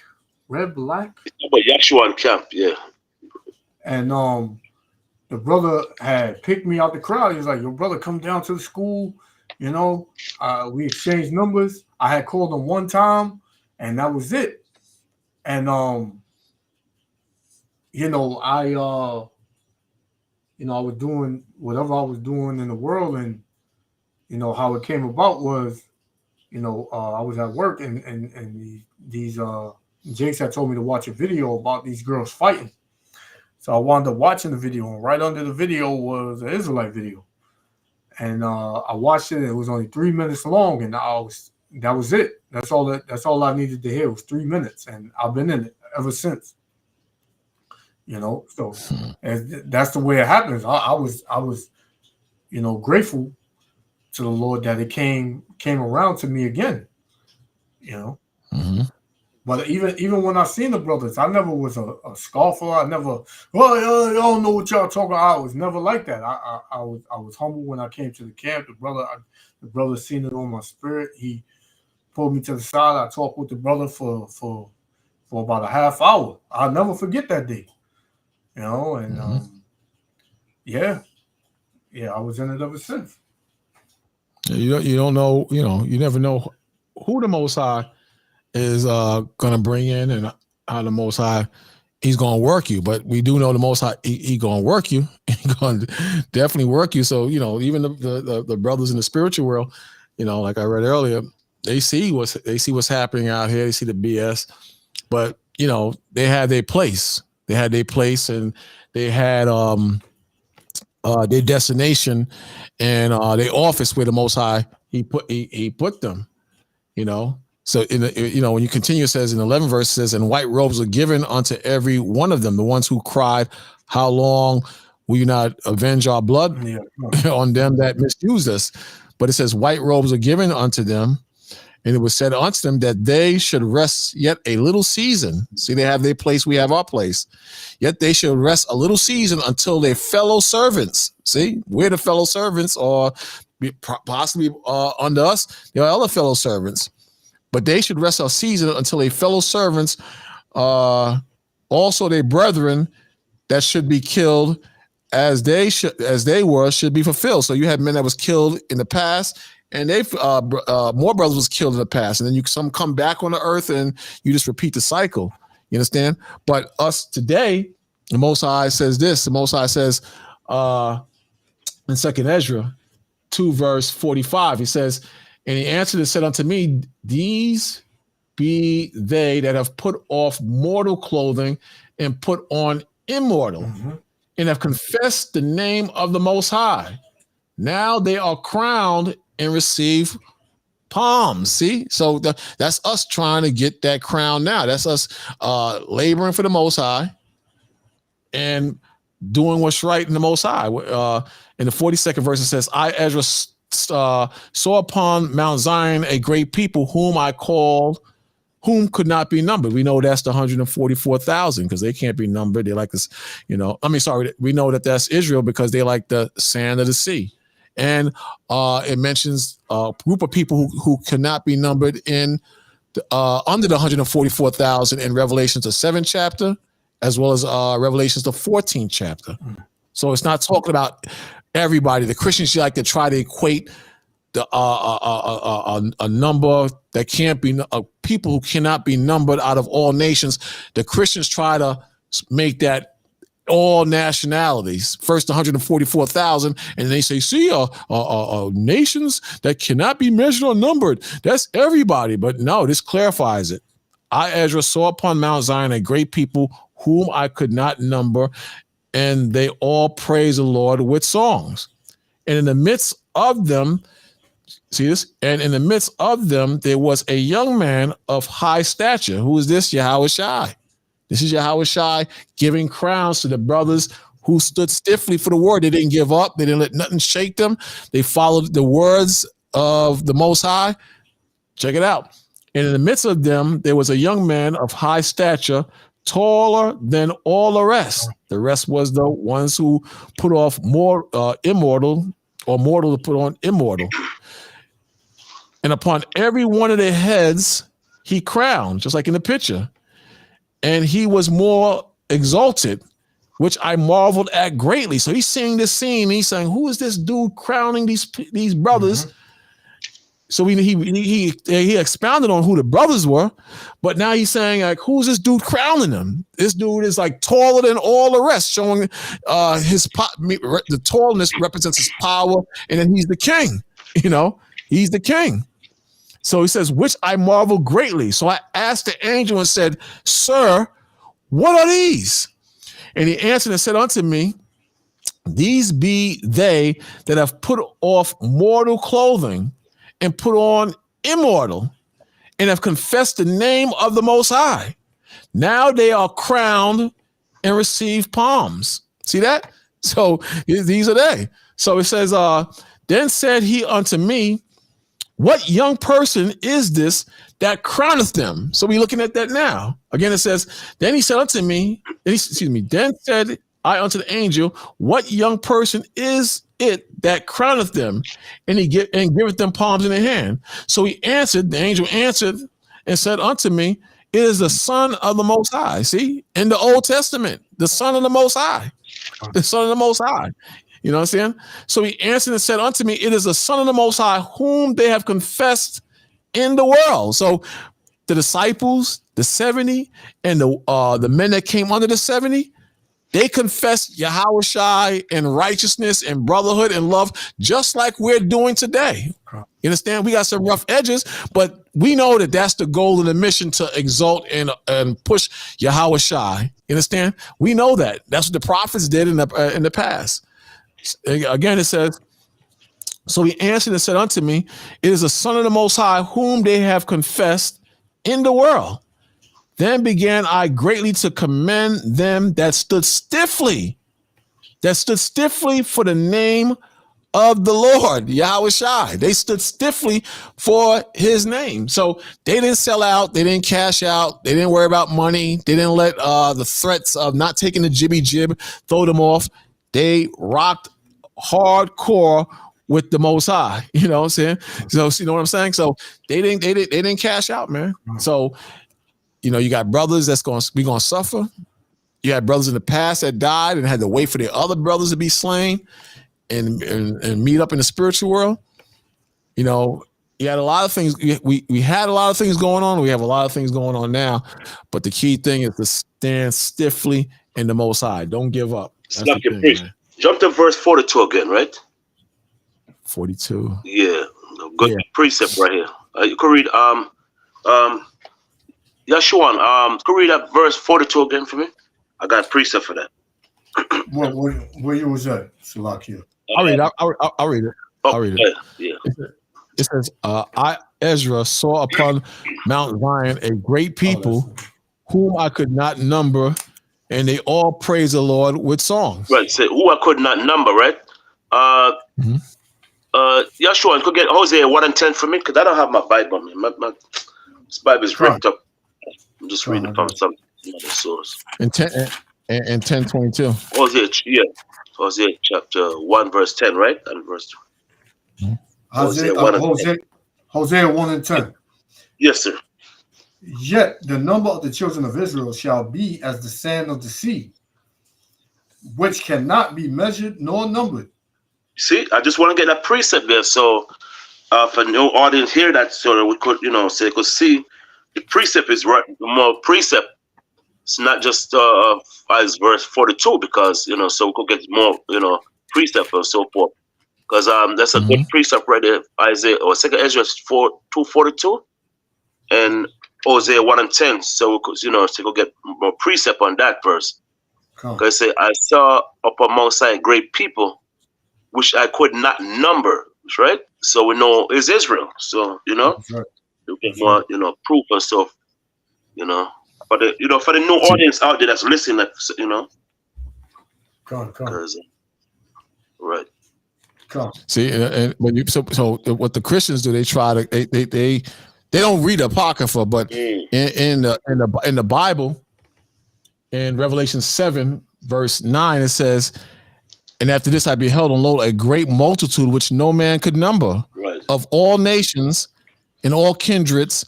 But Yeshua and camp, yeah. And the brother had picked me out the crowd. He was like, "Your brother, come down to the school." You know, we exchanged numbers. I had called him one time, and that was it. And you know, I was doing whatever I was doing in the world, and you know how it came about was, you know, I was at work, and these Jakes had told me to watch a video about these girls fighting. So I wound up watching the video, and right under the video was an Israelite video. And I watched it. It was only 3 minutes long, and that was it. That's all I needed to hear was 3 minutes, and I've been in it ever since. You know, so that's the way it happens. I was, you know, grateful to the Lord that it came around to me again. You know. Mm-hmm. But even when I seen the brothers, I never was a scoffer. I never, y'all don't know what y'all talking about. I was never like that. I was humble when I came to the camp. The brother seen it on my spirit. He pulled me to the side. I talked with the brother for about a half hour. I'll never forget that day. You know, and yeah, I was in it ever since. You don't know, you know, you never know who the Most High is gonna bring in, and how the Most High, he's gonna work you. But we do know the Most High, he gonna work you. He gonna definitely work you. So, you know, even the brothers in the spiritual world, you know, like I read earlier, they see what's happening out here. They see the BS, but you know, they had their place. They had their place, and they had their destination and their office where the Most High he put them. You know. So, when you continue, it says in 11 verse, it says, and white robes were given unto every one of them, the ones who cried, how long will you not avenge our blood on them that misused us? But it says white robes are given unto them, and it was said unto them that they should rest yet a little season. See, they have their place, we have our place. Yet they should rest a little season until their fellow servants, see, we're the fellow servants, or possibly under us, there are other fellow servants. But they should rest a season until a fellow servants, also their brethren that should be killed as they were, should be fulfilled. So you had men that was killed in the past, and they more brothers was killed in the past, and then some come back on the earth, and you just repeat the cycle. You understand? But us today, the Most High says this. The Most High says in 2nd Ezra 2 verse 45, he says, and he answered and said unto me, these be they that have put off mortal clothing and put on immortal, and have confessed the name of the Most High. Now they are crowned and receive palms. See? So that's us trying to get that crown now. That's us laboring for the Most High and doing what's right in the Most High. In the 42nd verse, it says, I, Ezra, saw upon Mount Zion a great people whom I called, whom could not be numbered. We know that's the 144,000 because they can't be numbered. They're like this, we know that that's Israel because they like the sand of the sea. And it mentions a group of people who cannot be numbered in under the 144,000 in Revelations the 7th chapter, as well as Revelations the 14th chapter. So it's not talking about everybody. The Christians like to try to equate the a number that can't be people who cannot be numbered out of all nations. The Christians try to make that all nationalities. First 144,000, and they say, see, nations that cannot be measured or numbered. That's everybody. But no, this clarifies it. I, Ezra, saw upon Mount Zion a great people whom I could not number, and they all praise the Lord with songs. And in the midst of them, see this? And in the midst of them, there was a young man of high stature. Who is this? Yahweh Shai. This is Yahweh Shai giving crowns to the brothers who stood stiffly for the word. They didn't give up. They didn't let nothing shake them. They followed the words of the Most High. Check it out. And in the midst of them, there was a young man of high stature, taller than all the rest. The rest was the ones who put off more immortal, or mortal to put on immortal. And upon every one of their heads, he crowned, just like in the picture. And he was more exalted, which I marveled at greatly. So he's seeing this scene. He's saying, who is this dude crowning these brothers? So he expounded on who the brothers were, but now he's saying, like, who's this dude crowning them? This dude is like taller than all the rest, showing the tallness represents his power, and then he's the king. He's the king. So he says, which I marvel greatly. So I asked the angel and said, Sir, what are these? And he answered and said unto me, these be they that have put off mortal clothing and put on immortal, and have confessed the name of the Most High. Now they are crowned and receive palms. See that? So these are they. So it says, then said he unto me, what young person is this that crowneth them? So we're looking at that now. Again, it says, then he said unto me, then said I unto the angel, what young person is it that crowneth them? And giveth them palms in their hand. So he answered, the angel answered and said unto me, it is the Son of the Most High. See, in the Old Testament, the Son of the Most High, the Son of the Most High. You know what I'm saying? So he answered and said unto me, it is the Son of the Most High, whom they have confessed in the world. So the disciples, the 70, and the men that came under the 70, they confessed Yahweh Shai and righteousness and brotherhood and love, just like we're doing today. You understand? We got some rough edges, but we know that that's the goal of the mission, to exalt and push Yahweh Shai. You understand? We know that. That's what the prophets did in the past. Again, it says, so he answered and said unto me, it is the Son of the Most High, whom they have confessed in the world. Then began I greatly to commend them that stood stiffly for the name of the Lord, Yahweh Shai. They stood stiffly for his name. So they didn't sell out. They didn't cash out. They didn't worry about money. They didn't let the threats of not taking the jibby jib throw them off. They rocked hardcore with the Most High. You know what I'm saying? So you know what I'm saying? So they didn't cash out, man. So you got brothers that's going to suffer. You had brothers in the past that died and had to wait for their other brothers to be slain and meet up in the spiritual world. You had a lot of things. We had a lot of things going on. We have a lot of things going on now. But the key thing is to stand stiffly in the Most High. Don't give up. Jump to verse 42 again, right? 42. Yeah. Good precept right here. You can read Yeshua, can you read that verse 42 again for me? I got a precept for that. Where you was at, Salakia? I'll read it. I'll read it. I'll read it. Yeah. It says, I, Ezra, saw upon Mount Zion a great people whom I could not number, and they all praise the Lord with songs. Right. So who I could not number, right? Yeshua, could get Hosea 1 and 10 for me? Because I don't have my Bible. This Bible is ripped up. I'm just reading from some other source. And 10:22. Hosea chapter 1 verse 10, right? And verse 2. Hosea 1 and 10. Yes, sir. Yet the number of the children of Israel shall be as the sand of the sea, which cannot be measured nor numbered. See, I just want to get that precept there, so for no audience here, that so that we could, so they could see the precept is right. The more precept it's not just as verse 42, because so we could get more precept and so forth, because that's a good precept right there. Isaiah or Second Ezra 2:42 and Hosea 1:10. So we could so we could get more precept on that verse. Because say, I saw up among Zion great people, which I could not number. Right. So we know is Israel. So you get more proof and stuff. For the for the new audience out there that's listening, right. See, and when you so what the Christians do, they try to they don't read Apocrypha, but in the Bible, in Revelation 7 verse 9, it says, "And after this I beheld and lo, a great multitude which no man could number, of all nations and all kindreds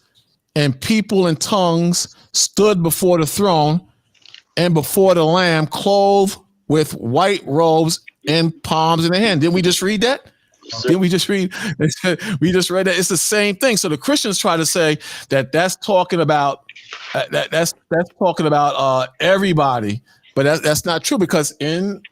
and people and tongues stood before the throne and before the Lamb, clothed with white robes and palms in their hand." Didn't we just read that? Didn't we just read? We just read that. It's the same thing. So the Christians try to say that that's talking about that's talking about everybody, but that's not true, because in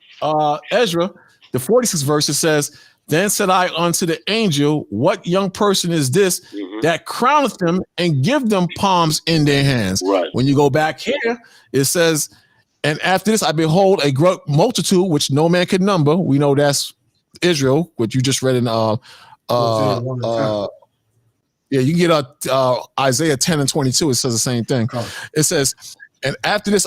Ezra, the 46th verse, it says, "Then said I unto the angel, what young person is this that crowneth them and give them palms in their hands?" Right. When you go back here, it says, "And after this I behold a great multitude which no man could number." We know that's Israel, what you just read in yeah, you can get Isaiah 10 and 22. It says the same thing. It says, "And after this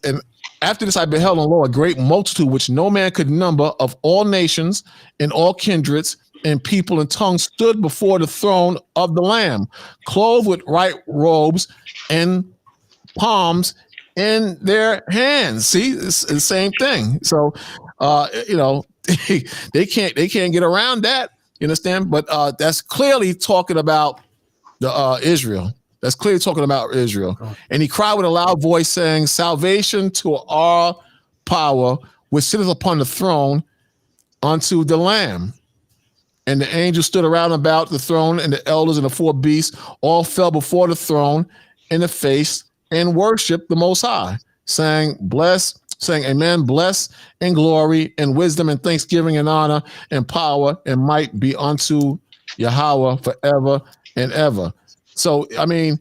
and after this I beheld and lo, a great multitude which no man could number, of all nations and all kindreds and people and tongues stood before the throne of the Lamb, clothed with white robes and palms in their hands." See, it's the same thing. So they can't get around that. You understand? But that's clearly talking about the Israel. That's clearly talking about Israel. "And he cried with a loud voice, saying, Salvation to our power, which sitteth upon the throne, unto the Lamb. And the angels stood around about the throne, and the elders and the four beasts all fell before the throne in the face and worshiped the Most High, saying, Amen, bless and glory and wisdom and thanksgiving and honor and power and might be unto Yahweh forever and ever." So, I mean,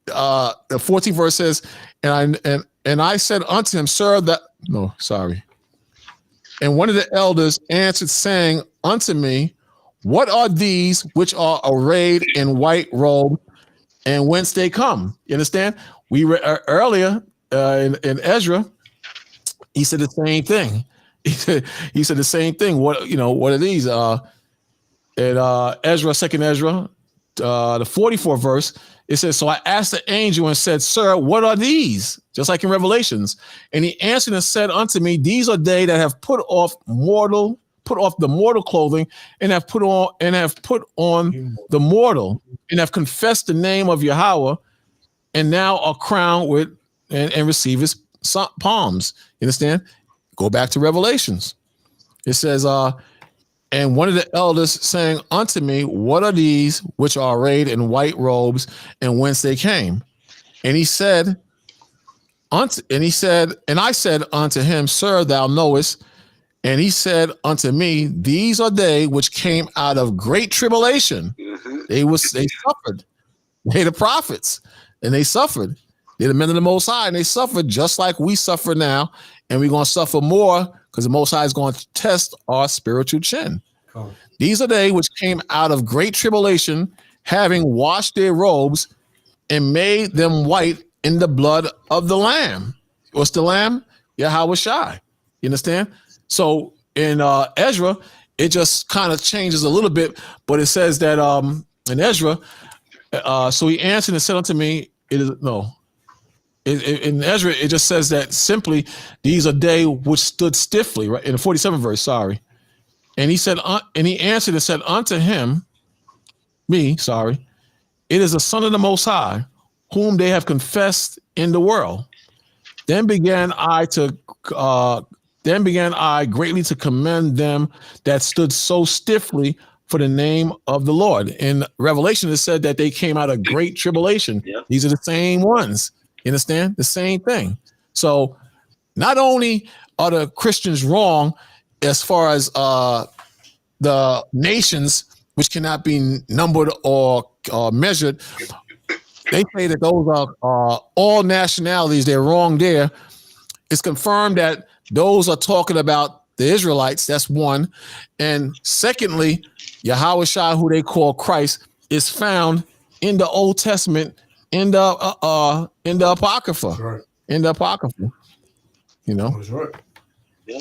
the 14th verse says, and I said unto him, And one of the elders answered, saying unto me, "What are these which are arrayed in white robe, and whence they come?" You understand? We read earlier in Ezra, he said the same thing. He said the same thing. What are these? In Ezra, 2nd Ezra, the 44th verse, it says, "So I asked the angel and said, Sir, what are these?" Just like in Revelations. "And he answered and said unto me, These are they that have put off the mortal clothing, and have put on the mortal, and have confessed the name of Yahweh, and now are crowned with and receive his palms." You understand? Go back to Revelations. It says, "And one of the elders saying unto me, What are these which are arrayed in white robes, and whence they came? And I said unto him, Sir, thou knowest. And he said unto me, These are they which came out of great tribulation." They suffered. They the prophets, and they suffered. They're the men of the Most High, and they suffered just like we suffer now, and we're going to suffer more because the Most High is going to test our spiritual chin. "These are they which came out of great tribulation, having washed their robes and made them white in the blood of the Lamb." What's the Lamb? Yahweh Shai. You understand? So in Ezra, it just kind of changes a little bit, but it says that in Ezra, so he answered and said unto me, in Ezra, it just says that simply, "These are they which stood stiffly," right? In the 47th verse, sorry. "And he said, and he answered and said unto me, It is the Son of the Most High, whom they have confessed in the world. Then began I greatly to commend them that stood so stiffly for the name of the Lord." In Revelation, it said that they came out of great tribulation. Yeah. These are the same ones. You understand? The same thing. So not only are the Christians wrong as far as the nations, which cannot be numbered or measured, they say that those are all nationalities. They're wrong there. It's confirmed that those are talking about the Israelites. That's one. And secondly, Yahweh Shai, who they call Christ, is found in the Old Testament in the Apocrypha. That's right. In the Apocrypha. You know? That's right. Yeah.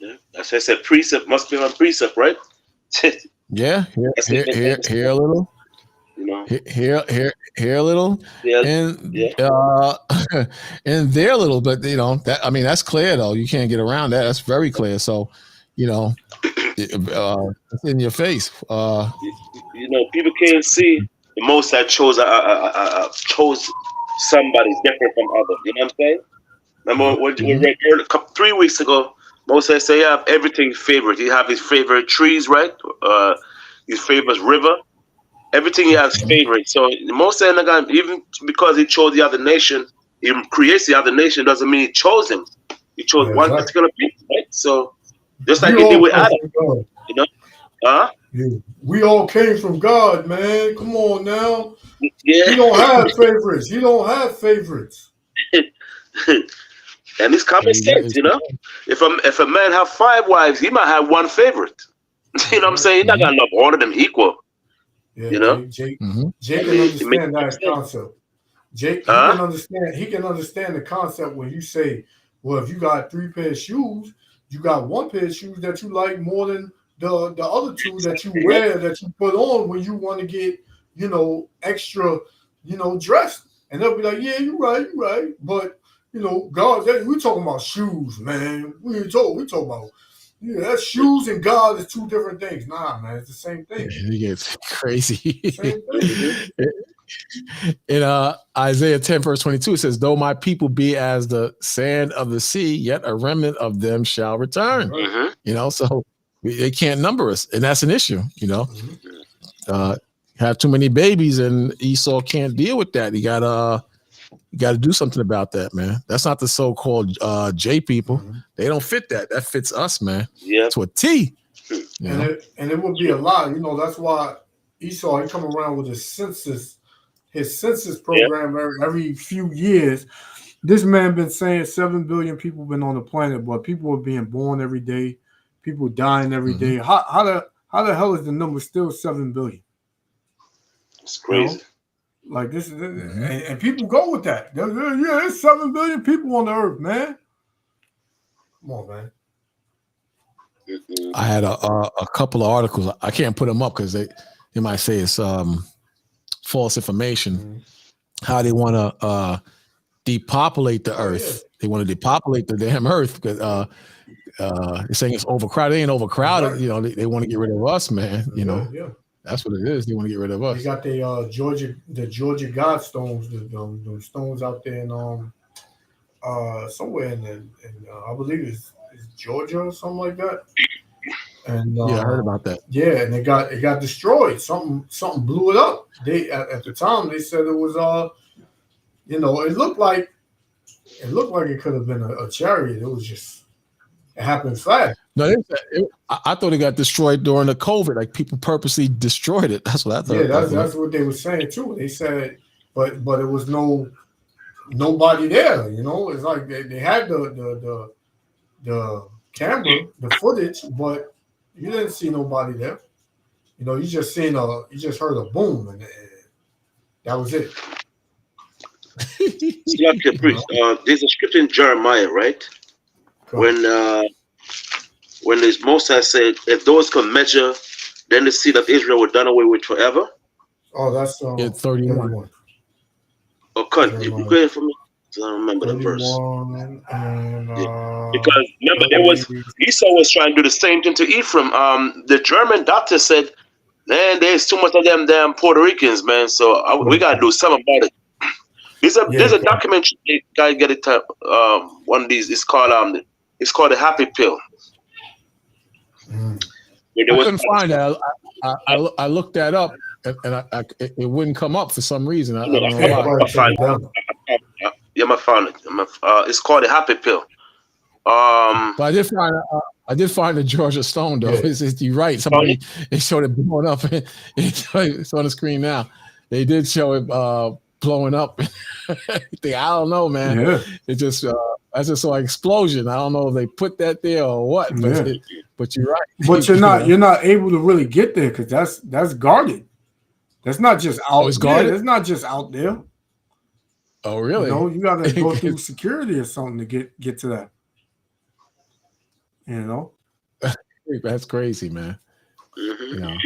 Yeah. As I said, precept must be on precept, right? Yeah, here a little, you know, here a little, yeah, and and there a little, but you know that that's clear though. You can't get around that. That's very clear. So, you know, it's in your face. You know, people can't see the Most High chose somebody different from others. You know what I'm saying? Remember what we read 3 weeks ago? Moses say, "Yeah, everything favorite. He have his favorite trees, right? His favorite river. Everything he has favorite. So Moses, even because he chose the other nation, he creates the other nation doesn't mean he chose him. He chose one particular people, right? So just like he did with Adam, you know, we all came from God, man. Come on now. Yeah, he don't have favorites. He don't have favorites. And it's common sense, you know. If a man have 5 wives, he might have one favorite. You know what I'm saying? He's not gonna love all of them equal. Yeah, you know, Jake can understand that concept. Jake, he can understand the concept when you say, well, if you got 3 pairs of shoes, you got 1 pair of shoes that you like more than the other 2 that you wear, that you put on when you want to get, you know, extra, you know, dressed. And they'll be like, yeah, you're right. But you know, God, we're talking about shoes, man. We talking about, that's shoes and God is 2 different things. Nah, man, it's the same thing. It gets crazy. Same thing. In Isaiah 10, verse 22, it says, though my people be as the sand of the sea, yet a remnant of them shall return. You know, so they can't number us. And that's an issue, you know. Have too many babies and Esau can't deal with that. You gotta do something about that, man. That's not the so-called J people. They don't fit that. That fits us, man. Yeah, to a T. And it would be a lie. You know, that's why Esau, he come around with his census program every few years. This man been saying 7 billion people been on the planet, but people are being born every day, people dying every day. How the hell is the number still 7 billion? It's crazy. You know? Like this is and people go with that. Yeah, there's 7 billion people on the earth, man. Come on, man. I had a couple of articles. I can't put them up because they might say it's false information. How they want to depopulate the earth. They want to depopulate the damn earth because they're saying it's overcrowded. They ain't overcrowded. You know, they want to get rid of us, man. You know. Yeah. That's what it is. They want to get rid of us. They got the Georgia God stones, the stones out there in somewhere in I believe it's Georgia or something like that. And yeah, I heard about that. Yeah, and it got destroyed. Something blew it up. They at the time they said it was you know, it looked like it could have been a chariot. It was just it happened fast. No, I thought it got destroyed during the COVID. Like people purposely destroyed it. That's what I thought. Yeah, that's what they were saying too. They said, but it was nobody there. You know, it's like they had the camera, the footage, but you didn't see nobody there. You know, you just heard a boom, and that was it. There's a script in Jeremiah, right? When this Moses said, if those can measure, then the seed of Israel were done away with forever. Oh, that's 31. Oh, cut. You go ahead for me. I don't remember the verse. Because remember, Esau was trying to do the same thing to Ephraim. The German doctor said, man, there's too much of them damn Puerto Ricans, man. So we got to do something about it. There's a documentary. You gotta get it. One of these. It's called the Happy Pill. I couldn't find that. I looked that up, it wouldn't come up for some reason. I don't know why. I found it. It's called a happy pill. But I did find the Georgia Stone though. You're right. Somebody they showed it blowing up. It's on the screen now. They did show it blowing up. I don't know, man. Yeah. It just I just saw an explosion. I don't know if they put that there or what. But you're right. But you're not able to really get there because that's guarded. That's not just out. It's guarded. Yeah, it's not just out there. Oh, really? You know, you got to go through security or something to get to that. You know, that's crazy, man. You know.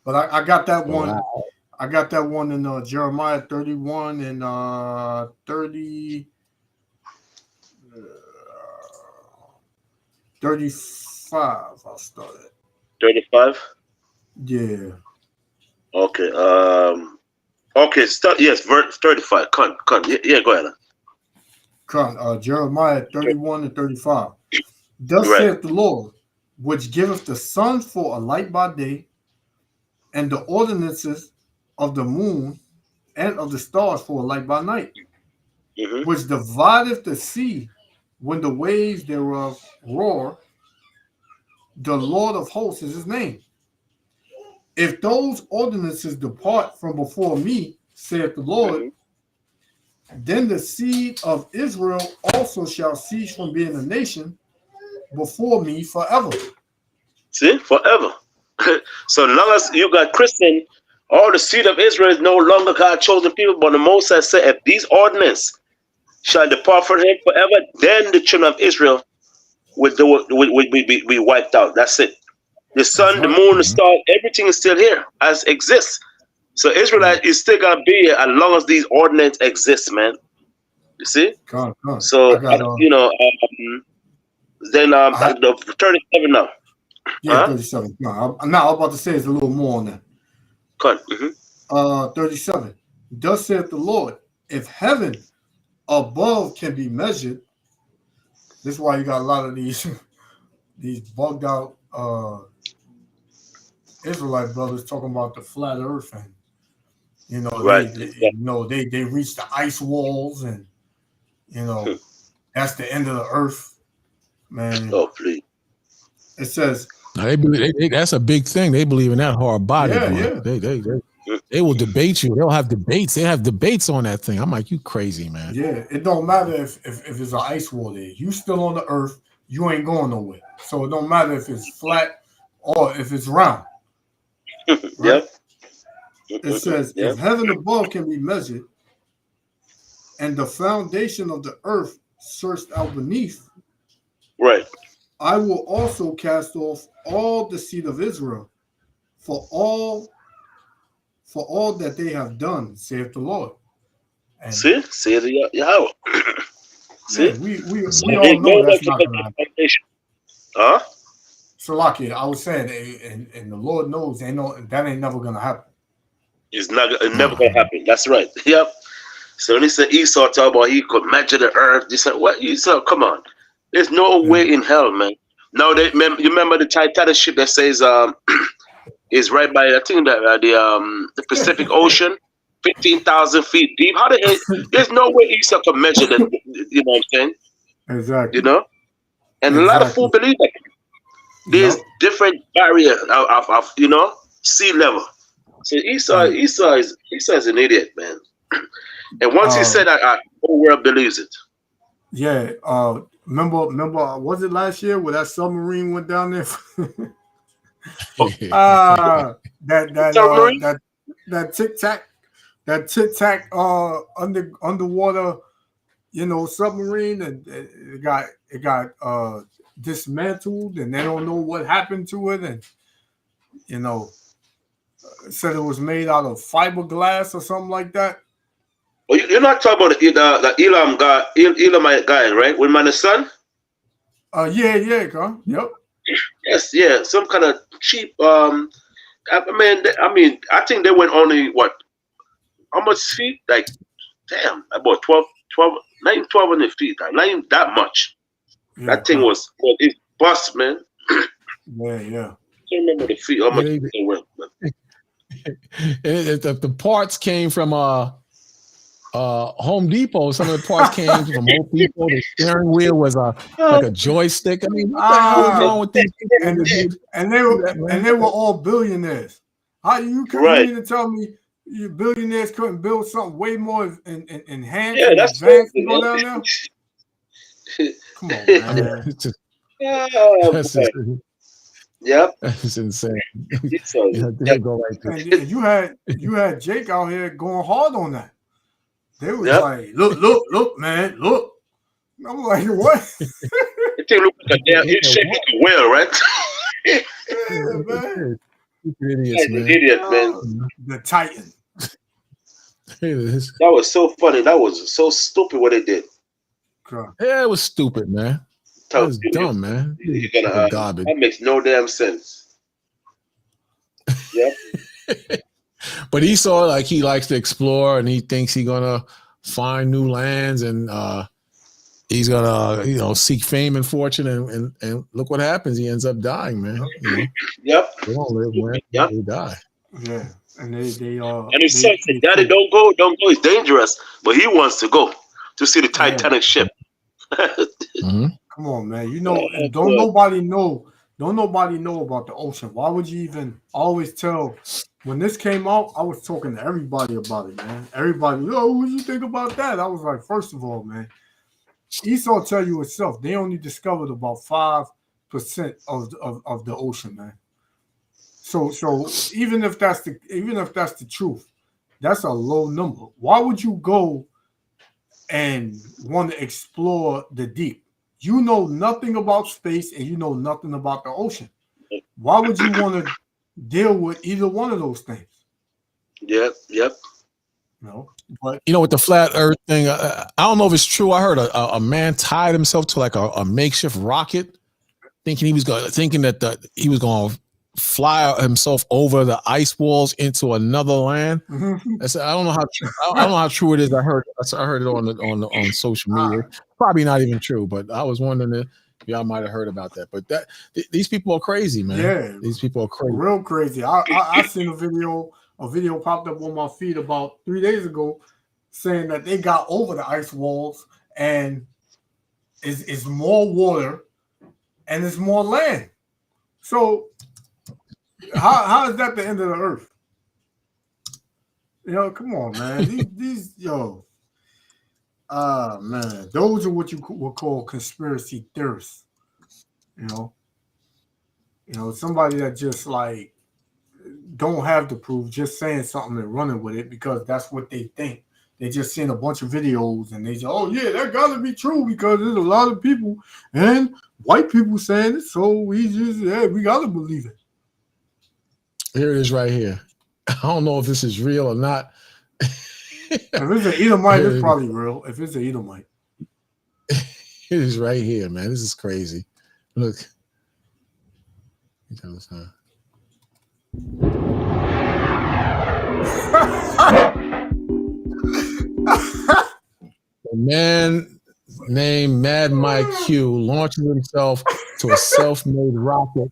But I got that one. Wow. I got that one in Jeremiah 31 and 30. 35. I'll start at 35. Yeah. Okay. Okay. Start. Yes. Verse 35. Con. Yeah. Go ahead. Jeremiah 31 and 35. Thus saith the Lord, which giveth the sun for a light by day, and the ordinances of the moon and of the stars for a light by night, which divideth the sea when the waves thereof roar. The Lord of hosts is his name. If those ordinances depart from before me, saith the Lord, then the seed of Israel also shall cease from being a nation before me forever. See, forever. So long as you got Christian, all the seed of Israel is no longer God's chosen people. But the Most High said, if these ordinances shall depart from him forever, then the children of Israel will be wiped out. That's it. The sun, the moon, the stars, everything is still here as exists. So Israelite is still gonna be here as long as these ordinances exist, man. You see? So you know, then the 37 now. Yeah, 37. No, I'm about to say it's a little more on that. 37. Thus saith the Lord, if heaven above can be measured, this is why you got a lot of these bugged out Israelite brothers talking about the flat earth and you know, they reach the ice walls and you know that's the end of the earth, man. Oh, please. It says they believe that's a big thing. They believe in that hard body. They will debate you. They'll have debates. They have debates on that thing. I'm like, you crazy, man. Yeah, it don't matter if it's an ice wall there. You still on the earth. You ain't going nowhere. So it don't matter if it's flat or if it's round. Right? Yep. It says, if heaven above can be measured and the foundation of the earth searched out beneath, right, I will also cast off all the seed of Israel for all that they have done, saith the Lord. And see the Yahweh. See, we all know that's not going to happen. Huh? So, Lucky, I was saying, and the Lord knows, that ain't never going to happen. It's never going to happen. That's right. Yep. So when he said Esau talk about he could measure the earth, he said, what? Esau, come on. There's no way in hell, man. No, you remember the Titanic ship that says is right by, I think, the Pacific Ocean, 15,000 feet deep. How the hell? There's no way Esau could measure that. You know what I'm saying? Exactly. You know? And a lot of fools believe that. There's different barrier of you know, sea level. So Esau is an idiot, man. And once he said that, the whole world believes it. Yeah. Remember, was it last year where that submarine went down there? That tic tac underwater, you know, submarine, and it got dismantled, and they don't know what happened to it, and you know, said it was made out of fiberglass or something like that. Well, you're not talking about the Elamite guy, right? With my son? Yeah, yep. Yes, yeah, some kind of cheap. I think they went only what? How much feet? Like, damn, about not even 1,200 feet. Not even that much. Yeah, that thing was it's bust, man. Yeah. I can't remember the feet. How much they went? The parts came from Home Depot. Some of the parts came from Home Depot. The steering wheel was like a joystick. I mean, what the hell is wrong with these people? And they were all billionaires. How you mean to tell me you billionaires couldn't build something way more enhanced and that's advanced to go down there? Come on, man. Yep. That's insane. And you had Jake out here going hard on that. They was like, look, man, look. I'm like, what? It look like a damn shape like a whale, right? Yeah, man. Idiots, man. Idiot, man. The Titan. That was so funny. That was so stupid what they did. Yeah, it was stupid, man. That was dumb, man. Garbage. That makes no damn sense. Yep. But he saw like he likes to explore and he thinks he's gonna find new lands and he's gonna seek fame and fortune and look what happens. He ends up dying, man. Yep. They don't live, man. Yep. They die. Yeah. And they and his son said, "Daddy, don't go. It's dangerous." But he wants to go to see the Titanic ship. Come on, man. Don't nobody know about the ocean. Why would you even always tell? When this came out, I was talking to everybody about it, man. Everybody, what do you think about that? I was like, first of all, man, Esau tell you itself, they only discovered about 5% of the ocean, man. So even if that's the truth, that's a low number. Why would you go and want to explore the deep? You know nothing about space and you know nothing about the ocean. Why would you want to deal with either one of those things? Yep. No, but with the flat Earth thing, I don't know if it's true. I heard a man tied himself to like a makeshift rocket, thinking that he was going to fly himself over the ice walls into another land. I said, I don't know how true it is. I heard it on social media. Probably not even true, but I was wondering if y'all might have heard about that. But these people are crazy, man. Yeah, these people are crazy, real crazy. I seen a video popped up on my feed about 3 days ago, saying that they got over the ice walls and it's more water and it's more land. So how is that the end of the earth? Come on, man. These man, those are what you would call conspiracy theorists. Somebody that just like don't have the proof, just saying something and running with it because that's what they think. They just seen a bunch of videos and they say, "Oh yeah, that gotta be true because there's a lot of people and white people saying it, so we gotta believe it." Here it is right here. I don't know if this is real or not. If it's an Edomite, it's probably real. If it's an Edomite. It is right here, man. This is crazy. Look. The man named Mad Mike Q launches himself to a self-made rocket,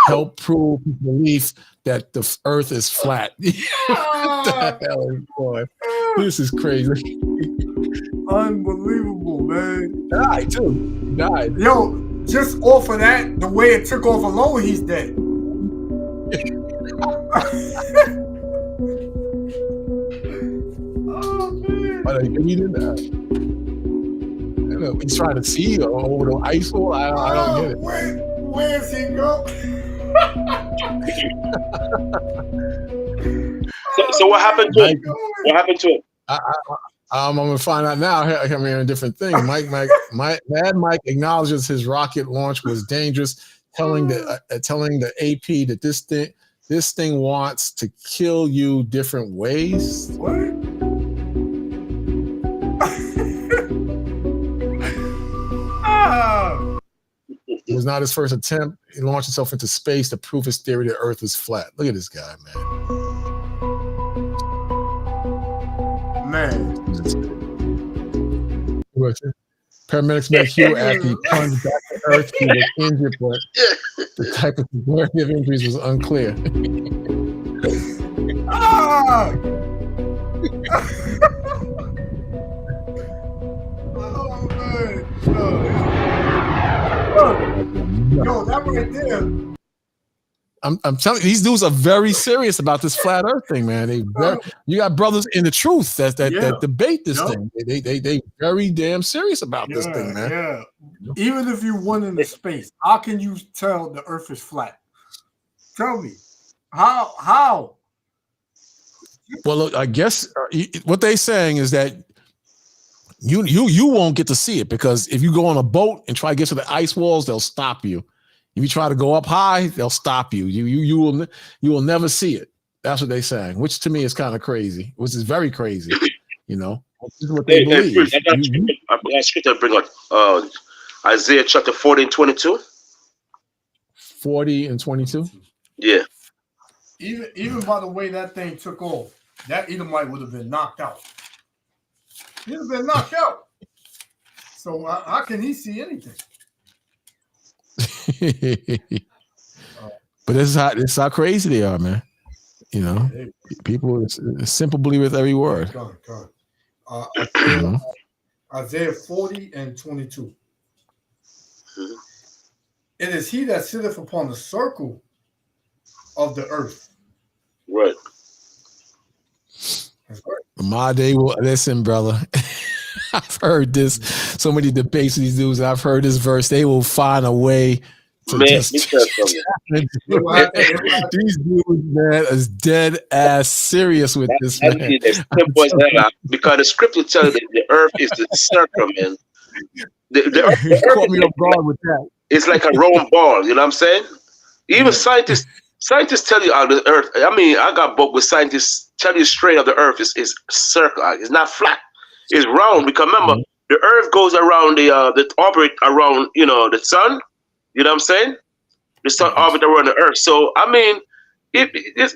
help prove his belief that the Earth is flat. What the hell, boy? This is crazy. Unbelievable, man. Died too. Died. Yo, just off of that, the way it took off alone, he's dead. Oh man. But he didn't. He's trying to see over the ice wall. I don't get it. Where's he go? So what happened to him? What happened to him? I'm gonna find out now. I'm hearing a different thing. Mad Mike acknowledges his rocket launch was dangerous, telling the AP that this thing wants to kill you different ways. What? It was not his first attempt. He launched himself into space to prove his theory that Earth is flat. Look at this guy, man. Paramedics met Hugh after he plunged back to Earth. He was injured, but the type of severity of injuries was unclear. Ah! Oh man, yo, that right there. I'm telling you, these dudes are very serious about this flat Earth thing, man. You got brothers in the truth that debate this thing. They very damn serious about this thing, man. Yeah. Even if you went into space, how can you tell the Earth is flat? Tell me, how? Well, look, I guess what they're saying is that you won't get to see it, because if you go on a boat and try to get to the ice walls, they'll stop you. If you try to go up high, they'll stop you. You will never see it. That's what they're saying, which to me is kind of crazy, which is very crazy. You know, this is what they believe. I got scripture to bring up Isaiah chapter 40 and 22. 40 and 22. Yeah. Even by the way that thing took off, that Edomite would have been knocked out. He'd have been knocked out. So how can he see anything? But this is how crazy they are, man. You know, people simple believe with every word. Isaiah 40 and 22. It is he that sitteth upon the circle of the earth. Right. My day will listen, brother. I've heard this so many debates with these dudes. I've heard this verse. They will find a way to these dudes, man, is dead ass serious with this, man. Because the scripture tells that the earth is the circle, man. The earth caught me off guard with that. It's like a round ball. You know what I'm saying? Even scientists tell you the earth. I mean, I got book with scientists tell you straight up the earth is circle. It's not flat. It's round. Because remember, the earth goes around the orbit around, the sun. You know what I'm saying? The sun orbit around the earth. So I mean, there's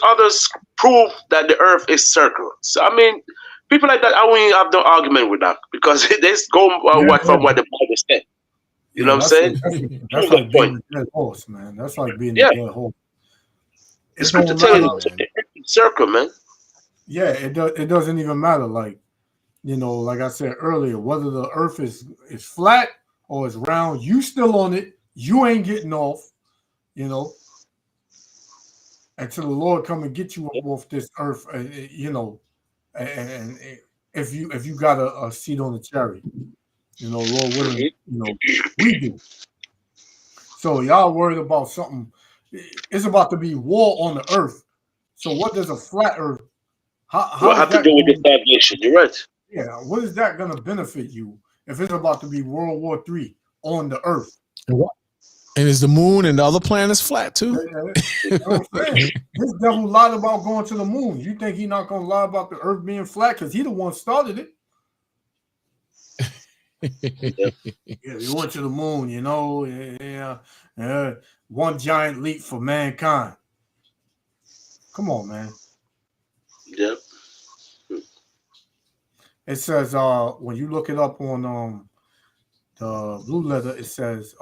others prove that the earth is circle. So I mean, people like that, I won't have no argument with that, because they just go from what the Bible said. You know what I'm saying? That's like being a dead horse, man. That's like being a dead horse. It's scripture telling you circle, man. Yeah, it doesn't even matter. Like, like I said earlier, whether the earth is flat or it's round, you still on it. You ain't getting off, until the Lord come and get you off this earth, and if you got a seat on the chariot, Lord willing, we do. So y'all worried about something. It's about to be war on the earth. So what does a flat earth? What have to do with the salvation? You're right. Yeah, what is that going to benefit you if it's about to be World War III on the earth? And is the moon and the other planets flat too? This devil lied about going to the moon. You think he's not going to lie about the earth being flat because he the one started it? Yeah, we went to the moon, one giant leap for mankind. Come on, man. Yep. It says when you look it up on the blue letter, it says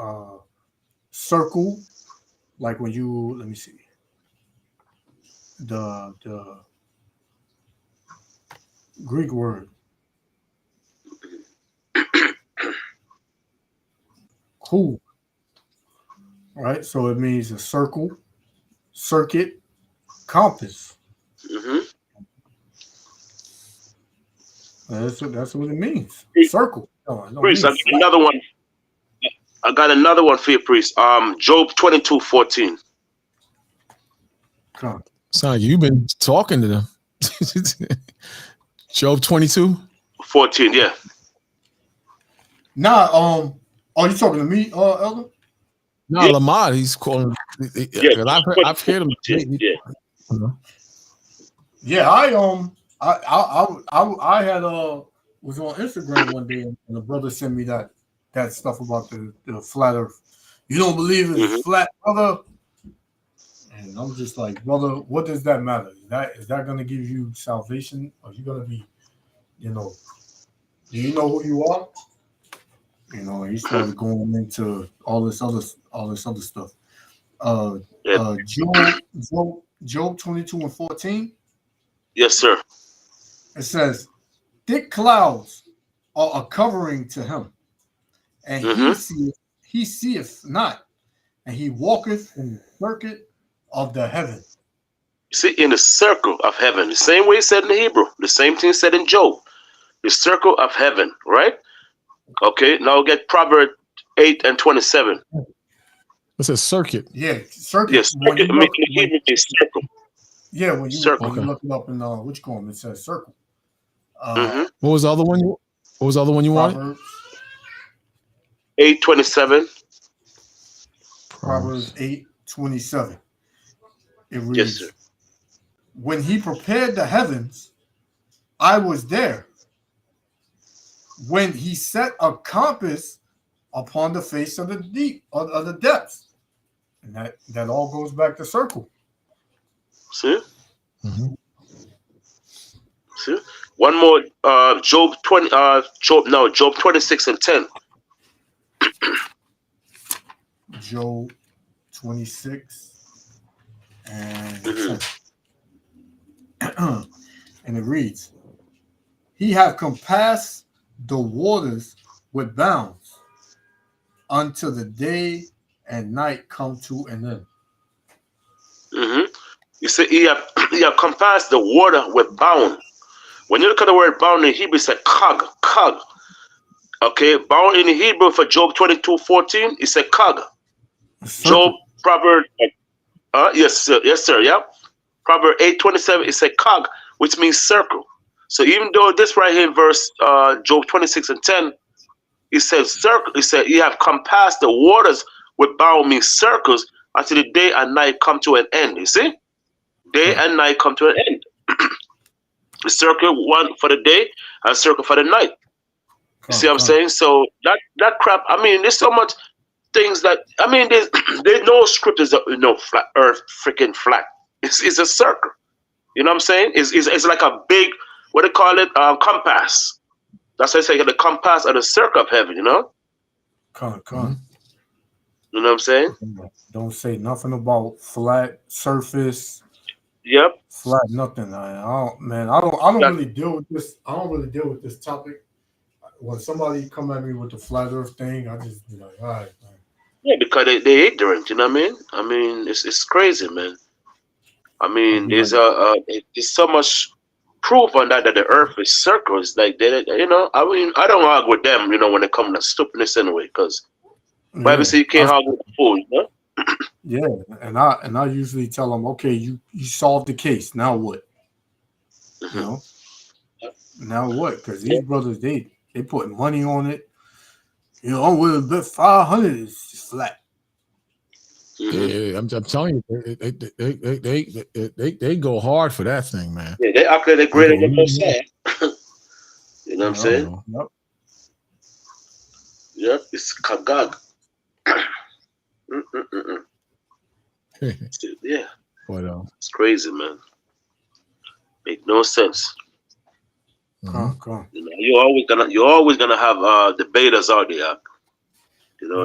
circle, like when you let me see the Greek word. Cool. Right, so it means a circle, circuit, compass. That's what it means. Circle. Priest, I got another one. I got another one for you, Priest. Job 22:14. Sound like you've been talking to them. Job 22:14. Yeah. Nah. Are you talking to me, Elder? No, yeah. Lamar. He's calling. Yeah, I've heard him. Yeah, I had was on Instagram one day, and the brother sent me that stuff about the flat Earth. You don't believe it's flat, brother? And I'm just like, brother, what does that matter? Is that going to give you salvation? Are you going to be, do you know who you are? He started going into all this other stuff. Job Job 22:14. Yes, sir. It says, thick clouds are a covering to him, and he seeth not, and he walketh in the circuit of the heaven. See, in the circle of heaven, the same way it said in the Hebrew, the same thing said in Job, the circle of heaven, right? Okay, now we'll get Proverbs 8:27. It says circuit. Yeah, circuit. Yes, circuit. I mean, in the Hebrew, it's circle. Yeah, when you circle. look it up in what you call it says circle. What was the other one? What was the other one you wanted? 8:27. Proverbs 8:27. It reads, yes, sir. When he prepared the heavens, I was there. When he set a compass upon the face of the deep, of the depths. And that all goes back to circle. See? See? One more, Job 26:10. Job 26 and 10. And it reads, he hath compassed the waters with bounds until the day and night come to an end. You see, he have compassed the water with bound. When you look at the word bound in Hebrew, it's a cog. Okay, bound in the Hebrew for Job 22:14, it's a cog. Job, Proverbs, yes, sir, yeah. Proverbs 8:27, it's a cog, which means circle. So even though this right here in verse Job 26:10, it says circle. It said you have compassed the waters with bound, means circles, until the day and night come to an end. You see, day and night come to an end. The circle one for the day and circle for the night. You see what I'm saying? So that crap. I mean, there's so much things that I mean. There's no scriptures that flat Earth freaking flat. It's a circle. You know what I'm saying? It's like a big, what they call it, compass. That's why I say the compass of the circle of heaven. You know. Come. You know what I'm saying? Don't say nothing about flat surface. Yep. Flat nothing. I don't really deal with this. I don't really deal with this topic. When somebody come at me with the flat Earth thing, I just be like, all right, man. Yeah, because they ignorant. You know what I mean? I mean, it's crazy, man. I mean, there's so much proof on that the Earth is circles. Like they, I mean, I don't argue with them. When it comes to stupidness anyway, because Bible says you can't argue with the fool. You know? Yeah, and I usually tell them, okay, you solved the case. Now what? You know, now what? Because these brothers, they put money on it. I'm willing to bet 500 is flat. Yeah, I'm telling you, they go hard for that thing, man. Yeah, they act like they're greater than Messiah. You know what I'm saying? Yep, it's Kagag. Yeah. What else? It's crazy, man. Make no sense. You're always gonna have debaters out there.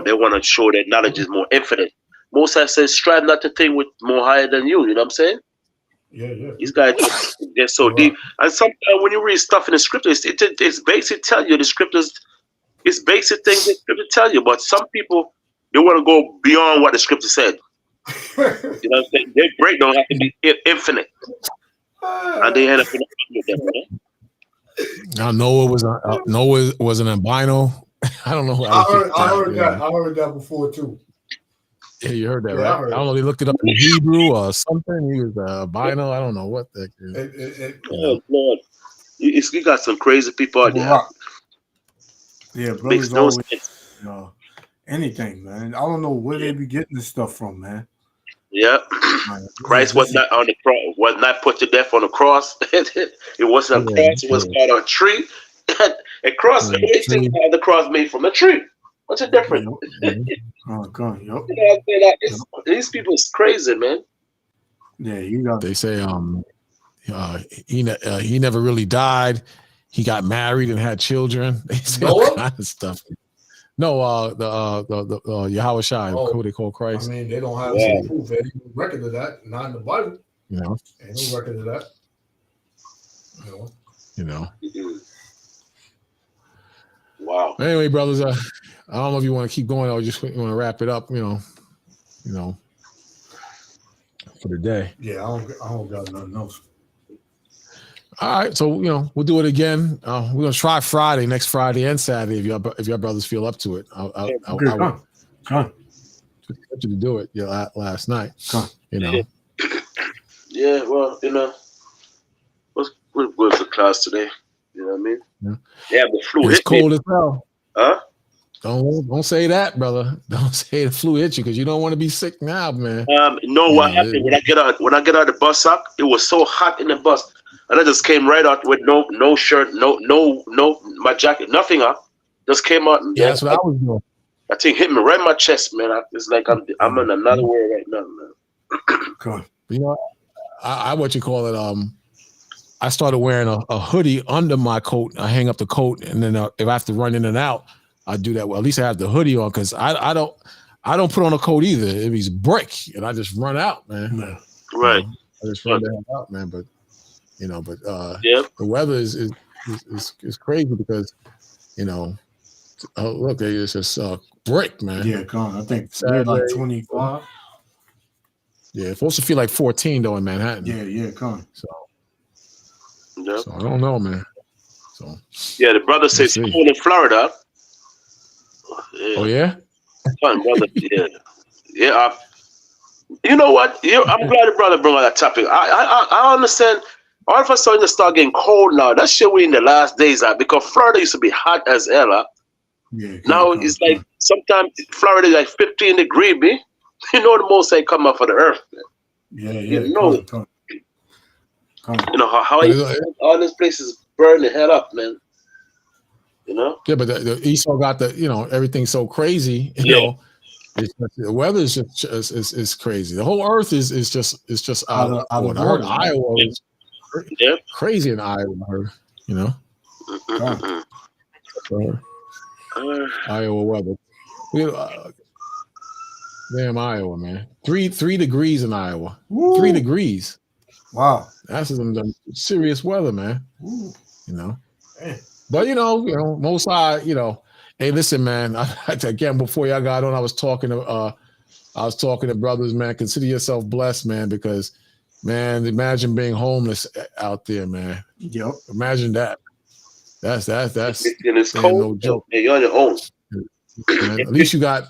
They want to show that knowledge is more infinite. Moses says, strive not to think with more higher than you. You know what I'm saying? Yeah. These guys, they're so deep. And sometimes when you read stuff in the scriptures, it's basically tell you the scriptures. It's basic things the scripture tell you. But some people, they want to go beyond what the scripture said. You know what I'm saying? Their breakdown have to be infinite, and they end up in them. Now Noah was an albino. I don't know. I heard that before too. Yeah, you heard that, right? I don't know. They looked it up in Hebrew or something. He was albino. I don't know what the heck it is. Oh Lord, you got some crazy people out there. Yeah, brothers always anything, man. I don't know where they be getting this stuff from, man. Yeah, Christ was not on the cross. Was not put to death on the cross. It wasn't a cross. It was called a tree. A cross. The cross made from a tree. What's the difference? These people is crazy, man. Yeah, you know. They say he never really died. He got married and had children. They say all kind of stuff. No, the Yahweh Shai, who they call Christ. I mean, they don't have any proof, any record of that. Not in the Bible. You know, ain't no record of that. You know. Wow. Anyway, brothers, I don't know if you want to keep going or just want to wrap it up. You know, for the day. Yeah, I don't got nothing else. All right, so we'll do it again. We're gonna try Friday, next Friday and Saturday, if your brothers feel up to it. I Come. You to do it last night. You know. Yeah, well, we're good for class today. You know what I mean? Yeah, the flu It's hit me. cold as hell. Huh? Don't say that, brother. Don't say the flu hit you because you don't want to be sick now, man. What happened when I get out of the bus up? It was so hot in the bus, and I just came right out with no shirt, no my jacket, nothing up. Just came out. And that's what I was doing. That thing hit me right in my chest, man. It's like I'm in another world right now, man. You know, I what you call it. I started wearing a hoodie under my coat. I hang up the coat, and then if I have to run in and out, I do that. Well, at least I have the hoodie on because I don't put on a coat either. If he's brick, and I just run out, man. Right. I just run the hell out, man. But the weather is crazy because look, it's just brick, man. Yeah, I think Saturday, like 25. Yeah, it's supposed to feel like 14 though in Manhattan. Yeah, So I don't know, man. So the brother says he's cold in Florida. Yeah. Oh yeah? Fun, brother. Yeah. You know what? I'm glad the brother brought that topic. I understand. All of a sudden, it start getting cold now. That shit we in the last days, because Florida used to be hot as hell. Now it's like sometimes Florida is like 15 degrees, man. You know the most they come up for the earth. Man. You know how all these places burn the hell up, man. You know? Yeah, but the Esau got everything's so crazy. You know, the weather is just crazy. The whole earth is just out of order. I heard Iowa is crazy in Iowa. I heard, Iowa weather. Damn Iowa, man. 3 degrees in Iowa. Woo. 3 degrees. Wow. That's some serious weather, man. Ooh. But most hey, listen, man. Again, before y'all got on, I was talking to brothers, man. Consider yourself blessed, man, because man, imagine being homeless out there, man. Yep. Imagine that. That's and it's cold. No joke. Yeah, you're on your own. Man, at least you got,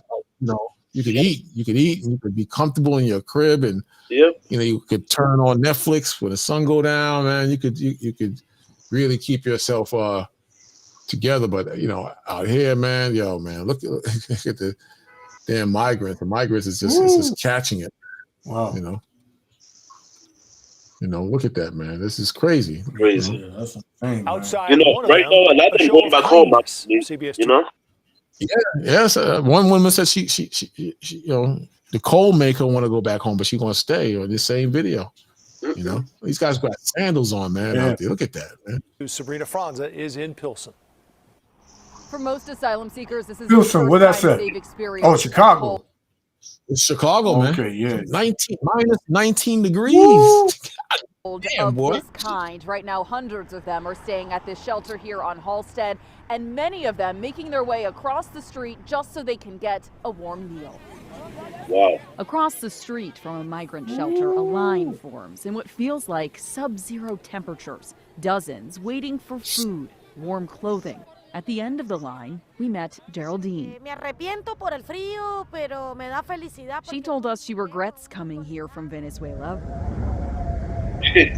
you could eat. You could eat, and you could be comfortable in your crib, and you could turn on Netflix when the sun go down, man. You could really keep yourself together. But out here, man, man, look at the damn migrants. The migrants is just catching it. Wow. Look at that, man. This is crazy. Crazy. Yeah, that's insane. Outside, right now, a lot of them going back home. CBS Yes. One woman said she the coal maker want to go back home, but she's gonna stay. Or this same video, these guys got sandals on, man. Out there. Look at that, man. Sabrina Franza is in Pilsen. For most asylum seekers, this is Pilsen. What that said? Oh, Chicago. It's Chicago, man. Okay, yeah. minus 19 degrees. Damn, boy. This kind. Right now, hundreds of them are staying at this shelter here on Halsted, and many of them making their way across the street just so they can get a warm meal. Wow. Across the street from a migrant shelter, a line forms in what feels like sub-zero temperatures. Dozens waiting for food, warm clothing. At the end of the line, we met Geraldine. She told us she regrets coming here from Venezuela.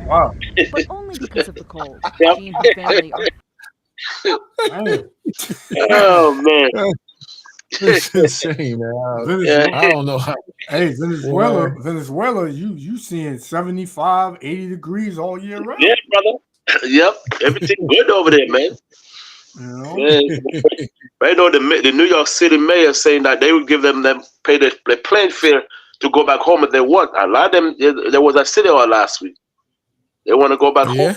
Wow. But only because of the cold. She and her family are... Oh, man. It's insane, man. I don't know how. Hey, Venezuela, you seeing 75, 80 degrees all year round. Yeah, brother. Yep. Everything good over there, man. Right now, the New York City mayor saying that they would give them pay the plane fare to go back home if they want. A lot of them, there was a city on last week. They want to go back home,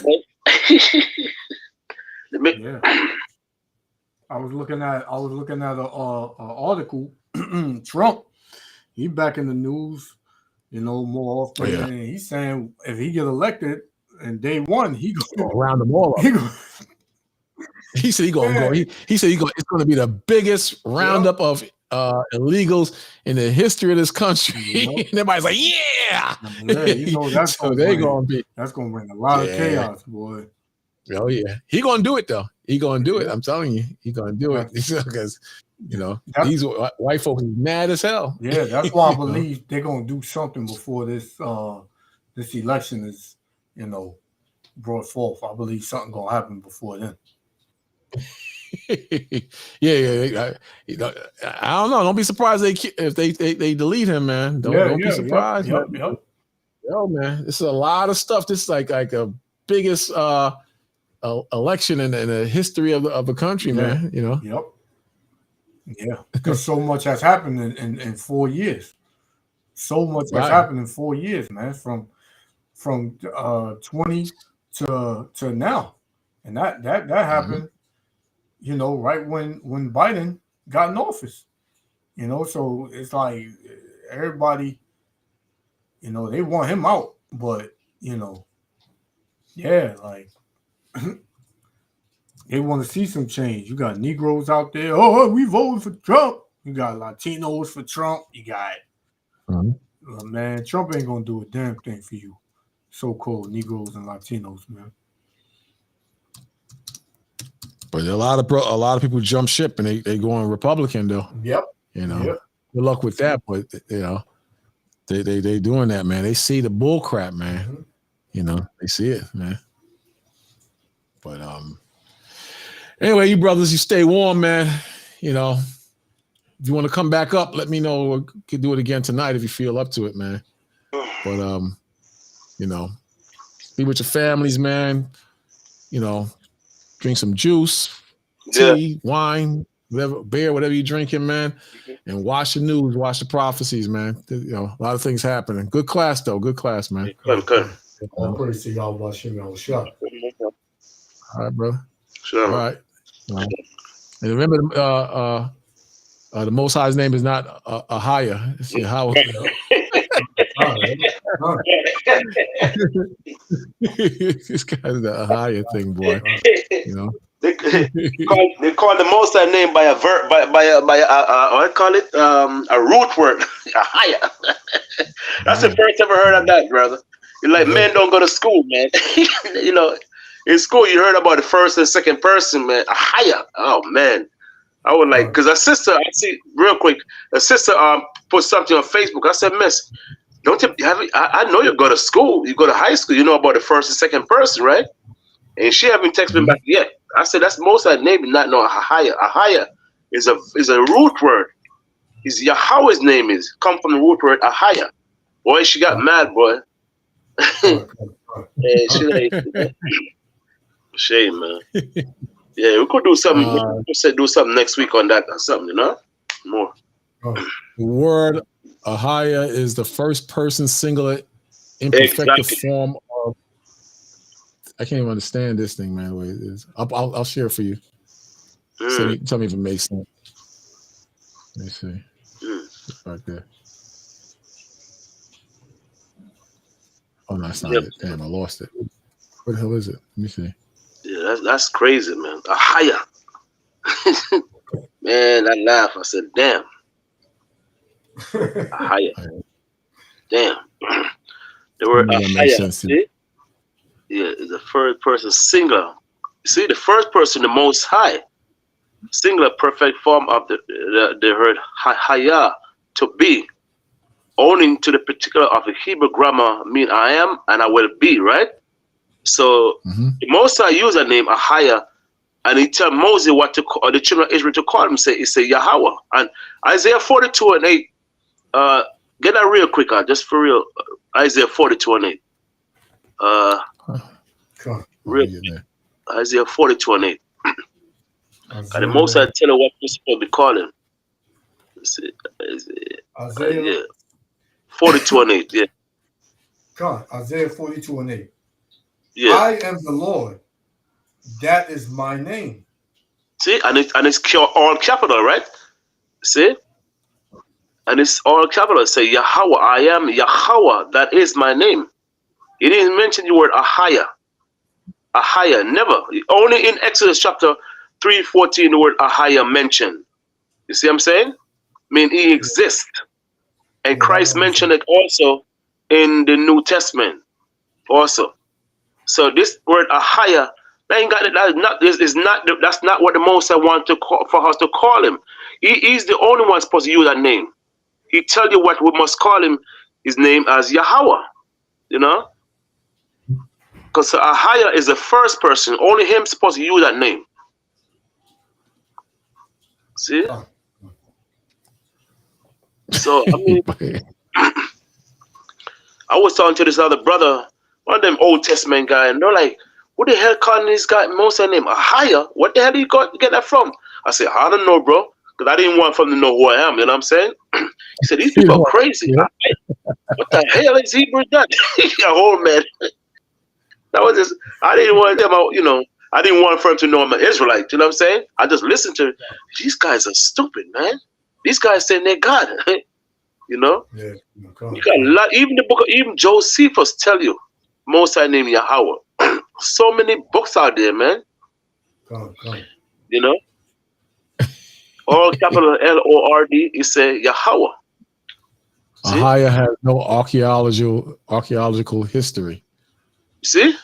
man. I was looking at an article. Trump, he back in the news. more often. And he's saying if he get elected and day one, he gonna round them all up. He said he gonna go. He said it's gonna be the biggest roundup of illegals in the history of this country. And everybody's like, yeah. That's so that's gonna bring a lot of chaos, boy. Oh yeah, he gonna do it though. He gonna do it. I'm telling you, he gonna do it because these white folks is mad as hell. Yeah, that's why I believe they're gonna do something before this this election is brought forth. I believe something gonna happen before then. I don't know. Don't be surprised if they delete him, man. Don't be surprised. Yo, man, this is a lot of stuff. This is like a biggest election in the history of the country, man. Yeah, because so much has happened in 4 years. So much has happened in 4 years, man. From 20 to now, and that happened. Right when Biden got in office, so it's like everybody, they want him out, but like they want to see some change. You got Negroes out there. Oh, we voted for Trump. You got Latinos for Trump. You got man, Trump ain't gonna do a damn thing for you, so-called Negroes and Latinos, man. But a lot of people jump ship and they going Republican though. Yep. Good luck with that. But they doing that, man. They see the bull crap, man. They see it, man. But anyway, you brothers, you stay warm, man. If you want to come back up, let me know. We could do it again tonight if you feel up to it, man. But be with your families, man. Drink some juice, tea, wine, whatever, beer, whatever you're drinking, man. And watch the news, watch the prophecies, man. A lot of things happening. Good class, though. Good class, man. Good. All praise to y'all, Shah. All right, brother. Sure. All right. And remember, the Most High's name is not Ahaya. It's Yahweh. This guy's the Ahaya thing, boy. They call the Most High name by a verb, by what call it? A root word. Ahaya. That's the first ever heard of that, brother. You're like, men don't go to school, man. In school you heard about the first and second person, man. Ahaya. Oh man. I would like, because a sister, I see real quick, a sister put something on Facebook. I said, Miss, don't you have it? I know you go to school, you go to high school, you know about the first and second person, right? And she haven't texted me back yet. I said, that's most of that name, not know Ahaya. Ahaya is a root word. Is Yahweh's name is come from the root word Ahaya. Boy, she got mad, boy. Shame, man. Yeah, we could do something. We could do something next week on that or something, more. The word Ahaya is the first person singular imperfective form of. I can't even understand this thing, man. The way it is. I'll share it for you. So you tell me if it makes sense. Let me see. It's right there. Oh no, that's not it. Damn, I lost it. What the hell is it? Let me see. Yeah, that's crazy, man. Ahaya. Man, I laughed. I said, damn. Ahaya. Damn. The word Ahaya. Yeah, it's the first person singular. See, the first person, the Most High, singular perfect form of the word Haya, to be, owning to the particular of the Hebrew grammar mean I am and I will be, right? So the Most High use a name Ahaya, and he tell Moses what to call, or the children of Israel to call him. He say Yahweh. And Isaiah 42:8. Get that real quick, just for real. Isaiah 42:8. Isaiah 42:8. And the Most High tell her what you're supposed to be calling. Isaiah 42:8. Yeah. God, Isaiah 42:8. Yeah. I am the Lord. That is my name. See, and it's all capital, right? See, And it's all capital. Say Yahweh, I am Yahweh, that is my name. He didn't mention the word Ahaya. Ahaya, never. Only in Exodus chapter 3:14 the word Ahaya mentioned. You see what I'm saying? I mean, he exists. And Christ mentioned it also in the New Testament also. So this word Ahaya, ain't got it. That's not what the Most High want to call for us to call him. He's the only one supposed to use that name. He tell you what we must call him, his name as Yahweh, you know? Because Ahaya is the first person. Only him supposed to use that name. See? So, I mean, I was talking to this other brother, one of them Old Testament guy, and they're like, "What the hell calling this guy Moses name Ahaya? What the hell did you get that from?" I said, "I don't know, bro, because I didn't want them to know who I am." You know what I'm saying? He said, "These people are crazy. What the hell is Hebrew done?" Oh man, that was just. I didn't want them out. You know, I didn't want for him to know I'm an Israelite. You know what I'm saying? I just listened to these guys are stupid, man. These guys saying they're God. You know, you got a lot. Even the book, even Josephus tell you, Most High name Yahweh. So many books out there, man. You know, all capital Lord. He say Yahweh. Ahaya has no archaeological history. See,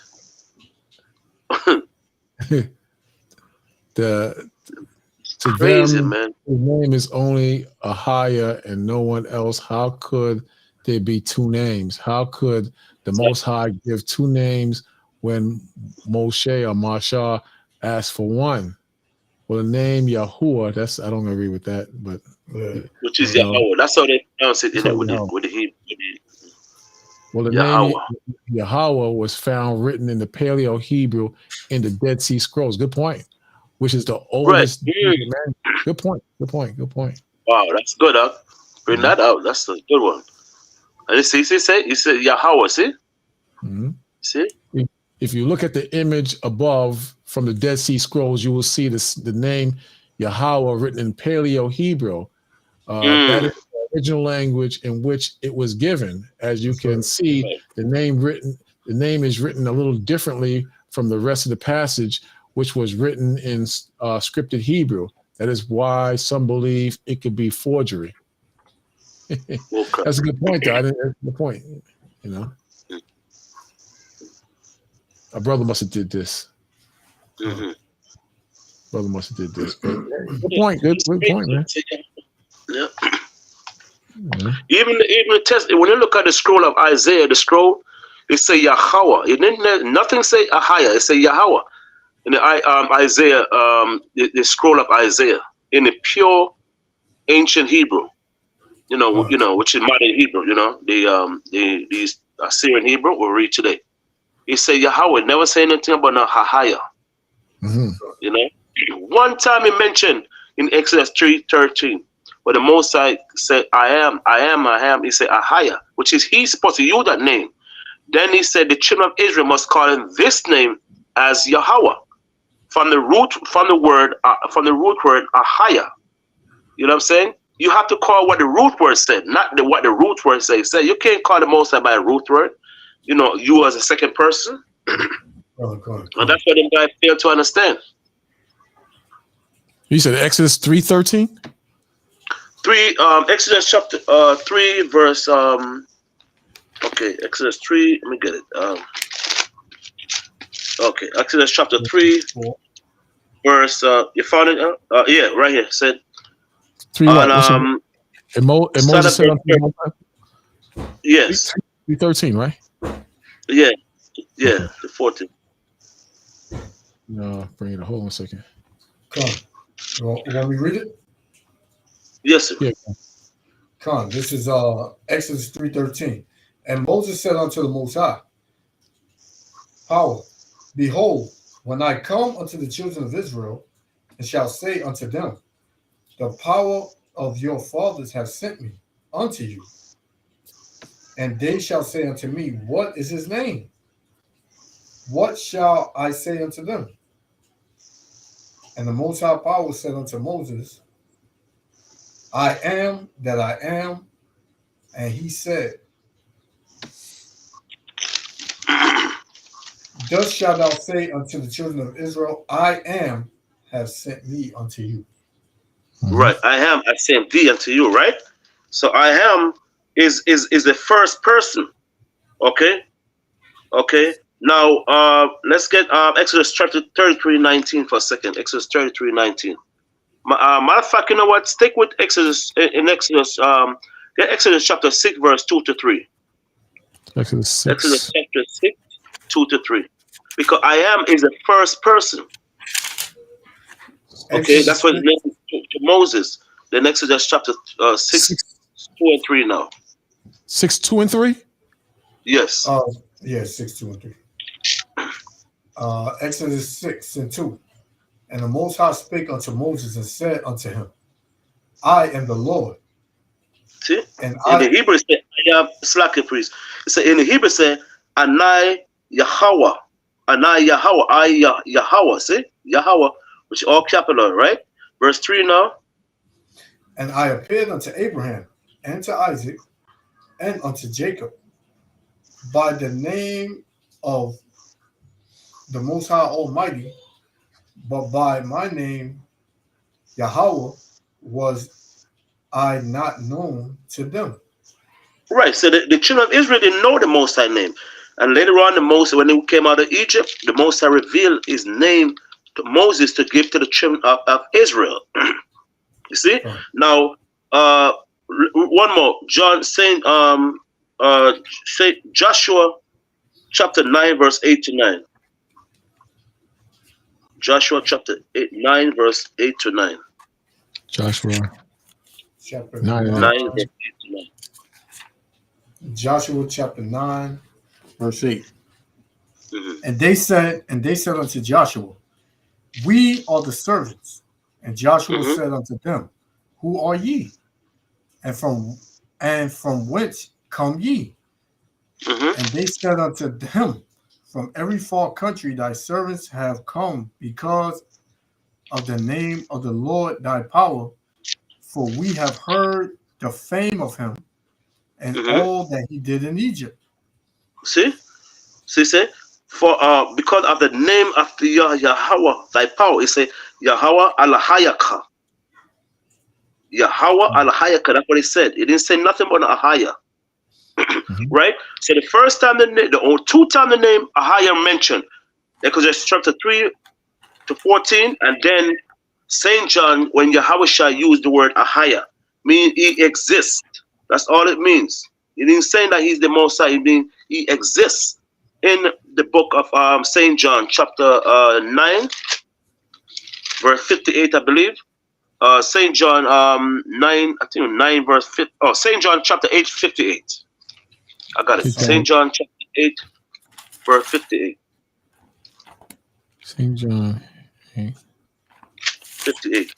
to crazy, them, man. his name is only Ahaya and no one else. How could there be two names? How could the Most High give two names when Moshe or Masha asked for one? Well, the name Yahuwah, that's I don't agree with that, but which is Yahweh. That's how they pronounce it in it with the Hebrew. Well, the Yahweh. name Yahweh was found written in the Paleo Hebrew in the Dead Sea Scrolls. Good point. Which is the oldest. Man. Good point. Good point. Good point. Wow, that's good. Huh? Bring that out. That's a good one. And you said Yahweh. See, see. If you look at the image above from the Dead Sea Scrolls, you will see the name Yahweh written in Paleo Hebrew. That is the original language in which it was given. As you can see, the name is written a little differently from the rest of the passage, which was written in scripted Hebrew. That is why some believe it could be forgery. That's a good point, though. That's the point. You know, a brother must have did this. Brother must have did this. But, good point. Good point, man. Yeah. Even the test. When you look at the scroll of Isaiah, the scroll, it say Yahweh. It didn't nothing say Ahaya. It say Yahweh. In the Isaiah, the scroll of Isaiah, in the pure ancient Hebrew, you know, which is modern Hebrew, you know, the Assyrian Hebrew we read today. He say Yahweh, never say anything about no Ahaya. You know, one time he mentioned in Exodus 3:13, where the Most High said, I am. He said Ahaya, which is he's supposed to use that name. Then he said the children of Israel must call him this name as Yahweh. From the root word Ahaya. You know what I'm saying? You have to call what the root word said, not what the root word says. Say you can't call the Most High by a root word. You know, you as a second person. And that's what them guys fail to understand. You said Exodus 3:13? Exodus chapter 3 verse okay, Exodus 3, let me get it. Okay, Exodus chapter 3 verse you found it? Yeah, right here. Said 3 what? And Moses said yes. 3:13, right? Yeah, the 14. No, bring it. Hold on a second. Come. You want me to read it? Yes, sir. Yeah. Come. This is Exodus 3:13. And Moses said unto the Most High, Power, behold, when I come unto the children of Israel, and shall say unto them, the power of your fathers have sent me unto you. And they shall say unto me, what is his name? What shall I say unto them? And the Most High Power said unto Moses, I am that I am. And he said, thus shalt thou say unto the children of Israel, I am have sent me unto you. Right. I am, I sent thee unto you, right? So I am is the first person. Okay. Okay. Now let's get Exodus chapter 33:19 for a second. Exodus 33:19. Matter of fact, you know what? Stick with Exodus in Exodus. Get Exodus chapter 6, verse 2 to 3. Exodus 6. Exodus chapter 6, 2 to 3. Because I am is the first person. Okay, that's what it means to Moses. Then Exodus chapter 6, 2 and 3 now. 6, 2 and 3? Yes. Yes, 6, 2 and 3. Exodus 6 and 2. And the Most High spake unto Moses and said unto him, I am the Lord. See? And in the Hebrew, it said, I am slacking priest. It said, in the Hebrew, it said, Anai Yahweh. Anai Yahweh. I Yahweh. See? Yahweh, which is all capital, right? Verse 3 now. And I appeared unto Abraham and to Isaac and unto Jacob by the name of the Most High Almighty, but by my name, Yahweh, was I not known to them. Right. So the children of Israel didn't know the Most High name. And later on, when they came out of Egypt, the Most High revealed his name to Moses to give to the children of Israel. You see? Right. Now, one more. Joshua chapter 9, verse 8 to 9. Joshua chapter 9, verse 8 to 9. Joshua chapter 9, 9 verse 8 to 9. Joshua chapter 9, verse 8. And they said unto Joshua, we are the servants. And Joshua said unto them, who are ye? And from whence come ye? And they said unto him, from every far country thy servants have come because of the name of the Lord thy power, for we have heard the fame of him and all that he did in Egypt. See? For because of the name of the Yahweh thy power, he said Yahweh al-Hayaka. Yahweh al-Hayaka, that's what he said. He didn't say nothing but Ahaya. Right? So the first time the two times the name Ahaya mentioned, Exodus chapter 3 to 14, and then St. John, when Yahweh shall use the word Ahaya, meaning he exists. That's all it means. He didn't say that he's the Most High. He means he exists. In the book of St. John, chapter 9, verse 58, I believe. St. John 9, I think 9, verse 50. Oh, St. John chapter 8, 58. I got it. St. John chapter 8, verse 58. St. John 8. 58.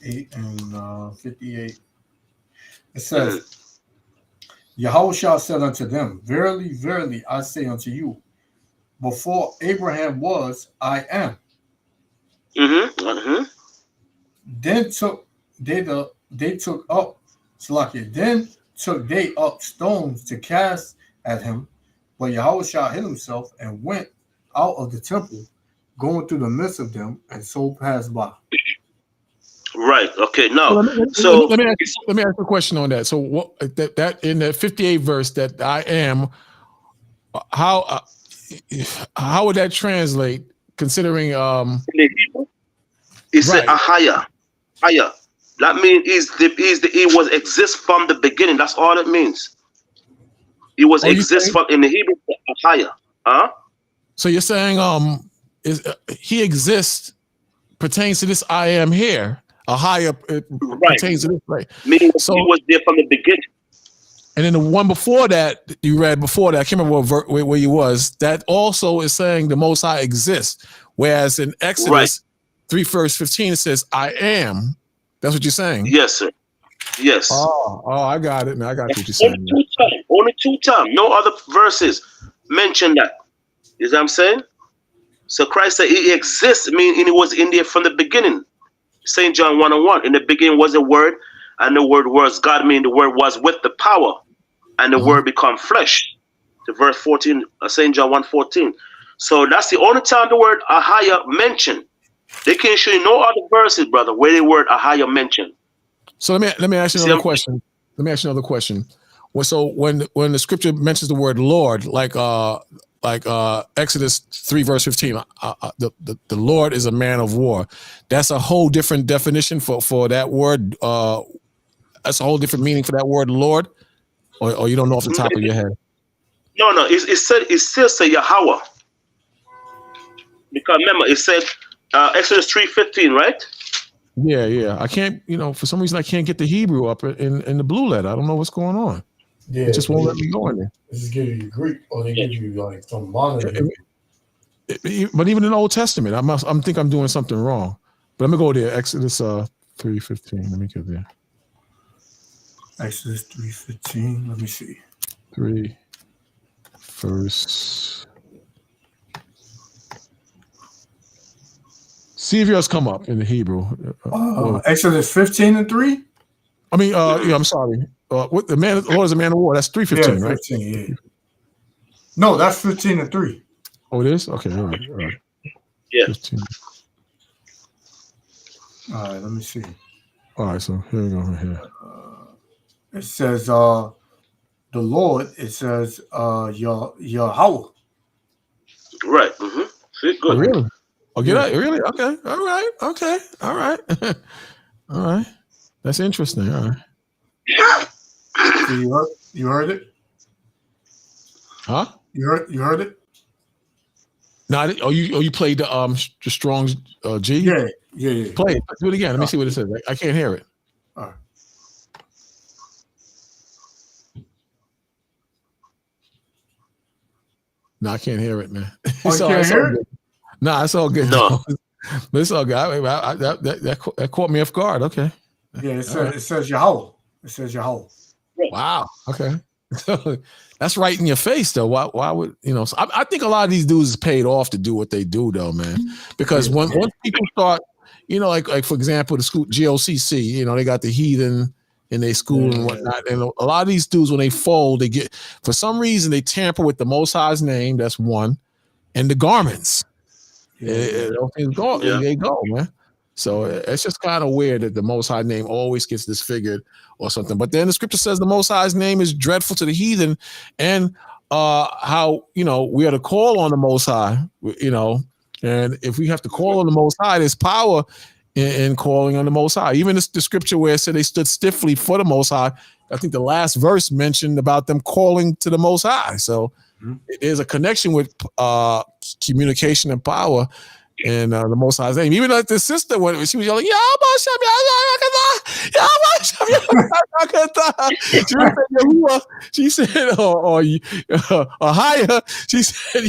8 and 58. It says, Yahushua said unto them, verily, verily, I say unto you, before Abraham was, I am. Then took they up stones to cast at him, but Yahushua hid himself and went out of the temple, going through the midst of them, and so passed by. Right. Okay. Now, let me ask a question on that. So, what that in the 58 verse that I am, how would that translate? Considering it's right. Ahaya. That means he was exist from the beginning. That's all it means. He was exist from in the Hebrew Ahaya. So you're saying he exists pertains to this I am here. Ahaya pertains to this, right? Meaning so he was there from the beginning. And then the one before that you read before that, I can't remember where you was. That also is saying the Most High exists. Whereas in Exodus 3 verse 15 it says I am. That's what you're saying. Yes, sir. Yes. Oh, I got it. Now I got what you're saying. Only two times. No other verses mention that. You know what I'm saying? So Christ said he exists, meaning he was in there from the beginning. St. John 1:1. In the beginning was the Word, and the Word was God, meaning the Word was with the power, and the Word become flesh. To verse 14, St. John 1:14. So that's the only time the word Ahaya mentioned. They can't show you no other verses, brother, where the word Ahaya mentioned. So let me ask you another question. Let me ask you another question. Well, so when the scripture mentions the word Lord, like Exodus 3 verse 15, the Lord is a man of war. That's a whole different definition for that word. That's a whole different meaning for that word Lord, or you don't know off the top of your head. No, it still say Yahweh. Because remember, it said Exodus 3:15, right? Yeah. I can't, for some reason I can't get the Hebrew up in the blue letter. I don't know what's going on. Yeah, it just won't let me go in there. They just give you Greek, or they give you like some modern. But even in the Old Testament, I think I'm doing something wrong. But let me go there. Exodus 3:15. Let me get there. Exodus 3:15. Let me see. 3 verse. See if yours come up in the Hebrew. Exodus 15:3. I mean, yeah. I'm sorry. What the Lord is a man of war. That's 3:15, right? 15, yeah. No, that's 15:3. Oh, it is? Okay, all right. Yeah. 15. All right, let me see. All right, so here we go. Here. It says the Lord. It says Yahweh. Right. Mm-hmm. See, good. Oh, really? Oh, get out. Really? Okay. All right. Okay. All right. All right. That's interesting. All right. So you heard it? Huh? You heard it? No, you played the Strong's G? Yeah. Play it. Do it again. Let me see what it says. I can't hear it. All right. No, I can't hear it, man. Oh, you can't hear it? No, it's all good. No. But it's all good. That caught me off guard. Okay. Yeah, it says Yahweh. It says Yahweh. Wow. Okay. That's right in your face, though. Why would So I think a lot of these dudes is paid off to do what they do, though, man. Because once people start, like for example, the school GOCC, they got the heathen in their school and whatnot. And a lot of these dudes, when they fold, they get, for some reason, they tamper with the Most High's name. That's one, and the garments. They go, man. So it's just kind of weird that the Most High name always gets disfigured or something. But then the scripture says the Most High's name is dreadful to the heathen, and how we are to call on the Most High, and if we have to call on the Most High, there's power in calling on the Most High. Even the scripture where it said they stood stiffly for the Most High, I think the last verse mentioned about them calling to the Most High. So there's a connection with communication and power in the Most High's name. Even like the sister, when she was yelling, she said, or higher, she said,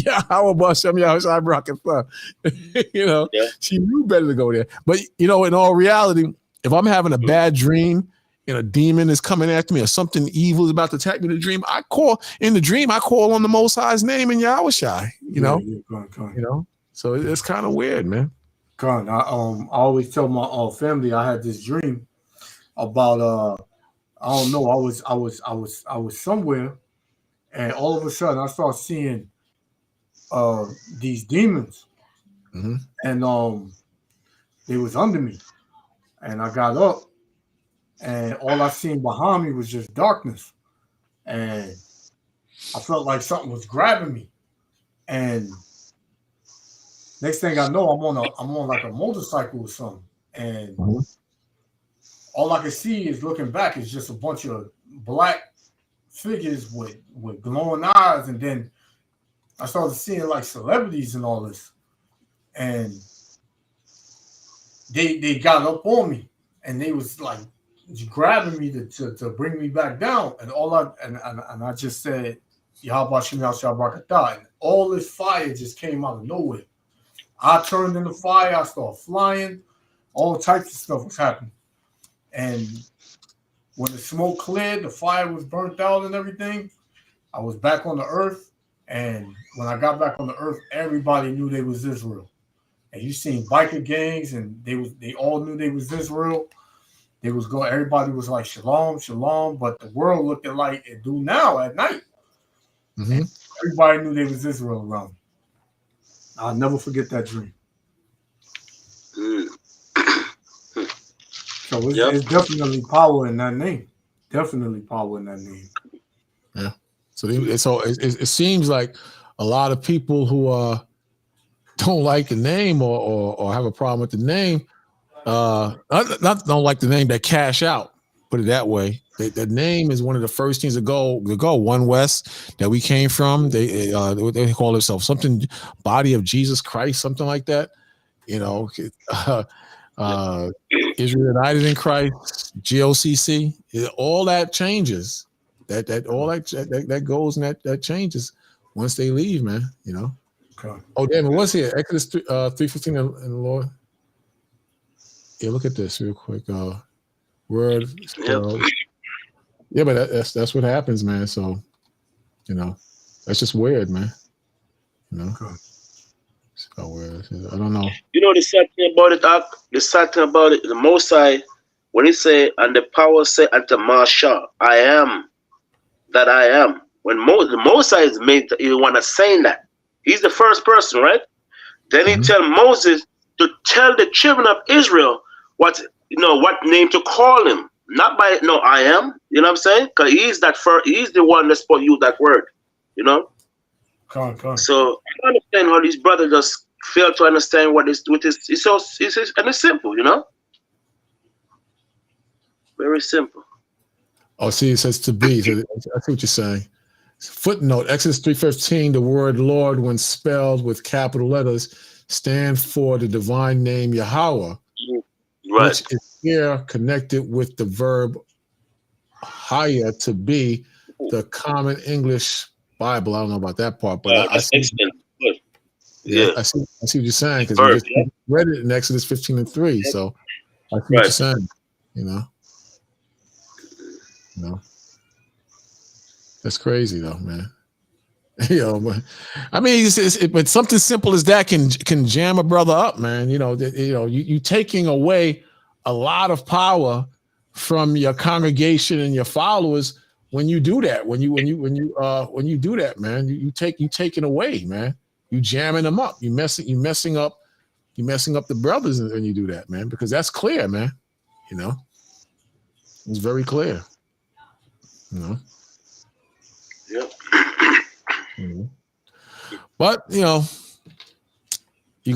she knew better to go there. But, in all reality, if I'm having a bad dream, and a demon is coming after me, or something evil is about to attack me in the dream, I call on the Most High's name in Yahushai, So it's kind of weird, man. I always tell my family I had this dream about I don't know, I was somewhere, and all of a sudden I start seeing these demons, and they was under me, and I got up, and all I seen behind me was just darkness, and I felt like something was grabbing me, and next thing I know, I'm on like a motorcycle or something, and all I can see is looking back is just a bunch of black figures with glowing eyes, and then I started seeing like celebrities and all this, and they got up on me, and they was like grabbing me to bring me back down, and I just said, Yahweh Shem Yahweh, and all this fire just came out of nowhere. I turned in the fire, I started flying, all types of stuff was happening. And when the smoke cleared, the fire was burnt out and everything, I was back on the earth. And when I got back on the earth, everybody knew they was Israel. and you seen biker gangs, and they all knew they was Israel. They was going. Everybody was like shalom, shalom, but the world looked at like it do now at night. Mm-hmm. Everybody knew they was Israel around. I'll never forget that dream. So it's definitely power in that name. Definitely power in that name. Yeah. So it seems like a lot of people who don't like the name or have a problem with the name, not don't like the name, that cash out. Put it that way. The name is one of the first things to go. One West that we came from. They call themselves something, Body of Jesus Christ, something like that. You know, Israel United in Christ, GOCC. All that changes. That goes and that changes once they leave, man. You know. Okay. Oh, damn! It was here. Exodus 3:15 in the Lord. Yeah, look at this real quick. Word. Yeah, but that's what happens, man. So, you know, that's just weird, man. You know, it's so weird. I don't know. You know the sad thing about it, Doc? The sad thing about it, the Most High, when he say, and the power say unto Masha, I am that I am. When the Most High is made, you want to say that. He's the first person, right? Then he tell Moses to tell the children of Israel what name to call him. Not by I am. You know what I'm saying? Because he's the one that's supposed to use that word. You know? So I understand how these brothers just fail to understand what is with this. And it's simple, you know? Very simple. Oh, see, it says to be. So I see what you're saying. Footnote, Exodus 3:15, the word Lord, when spelled with capital letters, stands for the divine name Yahweh, which is here connected with the verb haya, to be, the common English Bible. I don't know about that part, but I see. Yeah, I see what you're saying, because we just read it in Exodus 15:3. So I see what you're saying. You know. That's crazy though, man. But I mean, but something simple as that can jam a brother up, man. You taking away a lot of power from your congregation and your followers when you do that. When you do that, man, you taking away, man. You jamming them up. You messing up the brothers when you do that, man. Because that's clear, man. It's very clear. Yep. But you're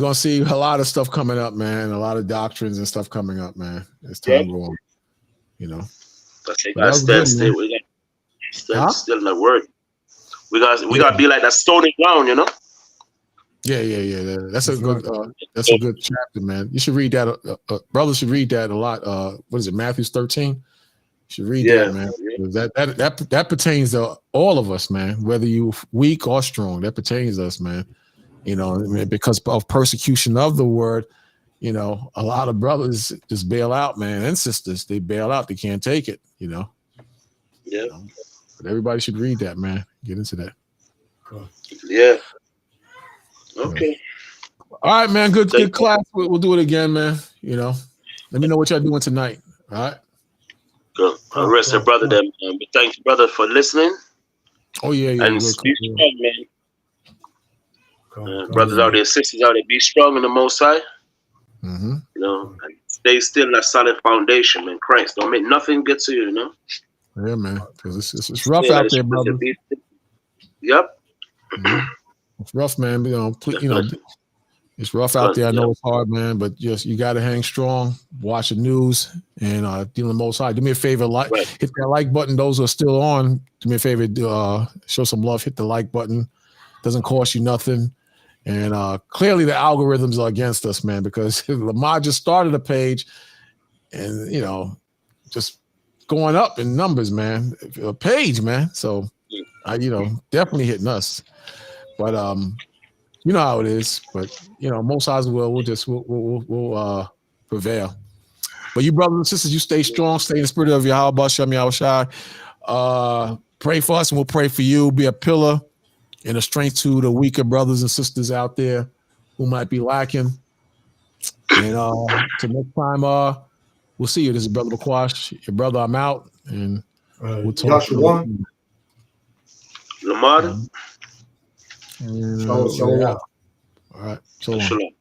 gonna see a lot of stuff coming up, man. A lot of doctrines and stuff coming up, man. As time goes on, They got stand still. We got still in the word. We got to be like that stony ground, you know. Yeah. That's a good chapter, man. You should read that. Brothers should read that a lot. What is it? Matthew 13. You should read that, man. That pertains to all of us, man. Whether you weak or strong, that pertains to us, man. Because of persecution of the word, a lot of brothers just bail out, man, and sisters. They bail out. They can't take it, Yeah. But everybody should read that, man. Get into that. Yeah. Okay. All right, man. Good class. We'll do it again, man. Let me know what y'all doing tonight. All right. Good. Rest the brother then. Thanks, brother, for listening. Oh yeah. And be strong, man. Brothers out there, sisters out there, be strong in the Most High. Mm-hmm. And stay still in that solid foundation, man. Christ, don't make nothing get to you, Yeah, man. Because it's rough out there, brother. Yep. Mm-hmm. It's rough, man. It's rough out there. I know it's hard, man, but just you got to hang strong. Watch the news and deal with the Most High. Do me a favor, hit that like button. Those who are still on, do me a favor, show some love. Hit the like button. Doesn't cost you nothing. And clearly the algorithms are against us, man, because Lamar just started a page and, just going up in numbers, man. A page, man. So, definitely hitting us. But, you know how it is. But, Most High's will, we'll prevail. But you brothers and sisters, you stay strong, stay in the spirit of Yahweh, Bashem Yahushai. Pray for us and we'll pray for you. Be a pillar and a strength to the weaker brothers and sisters out there who might be lacking. And till next time, we'll see you. This is Brother McQuash, your brother. I'm out, and we'll talk. Lamar. And, Shalom. all right. Shalom.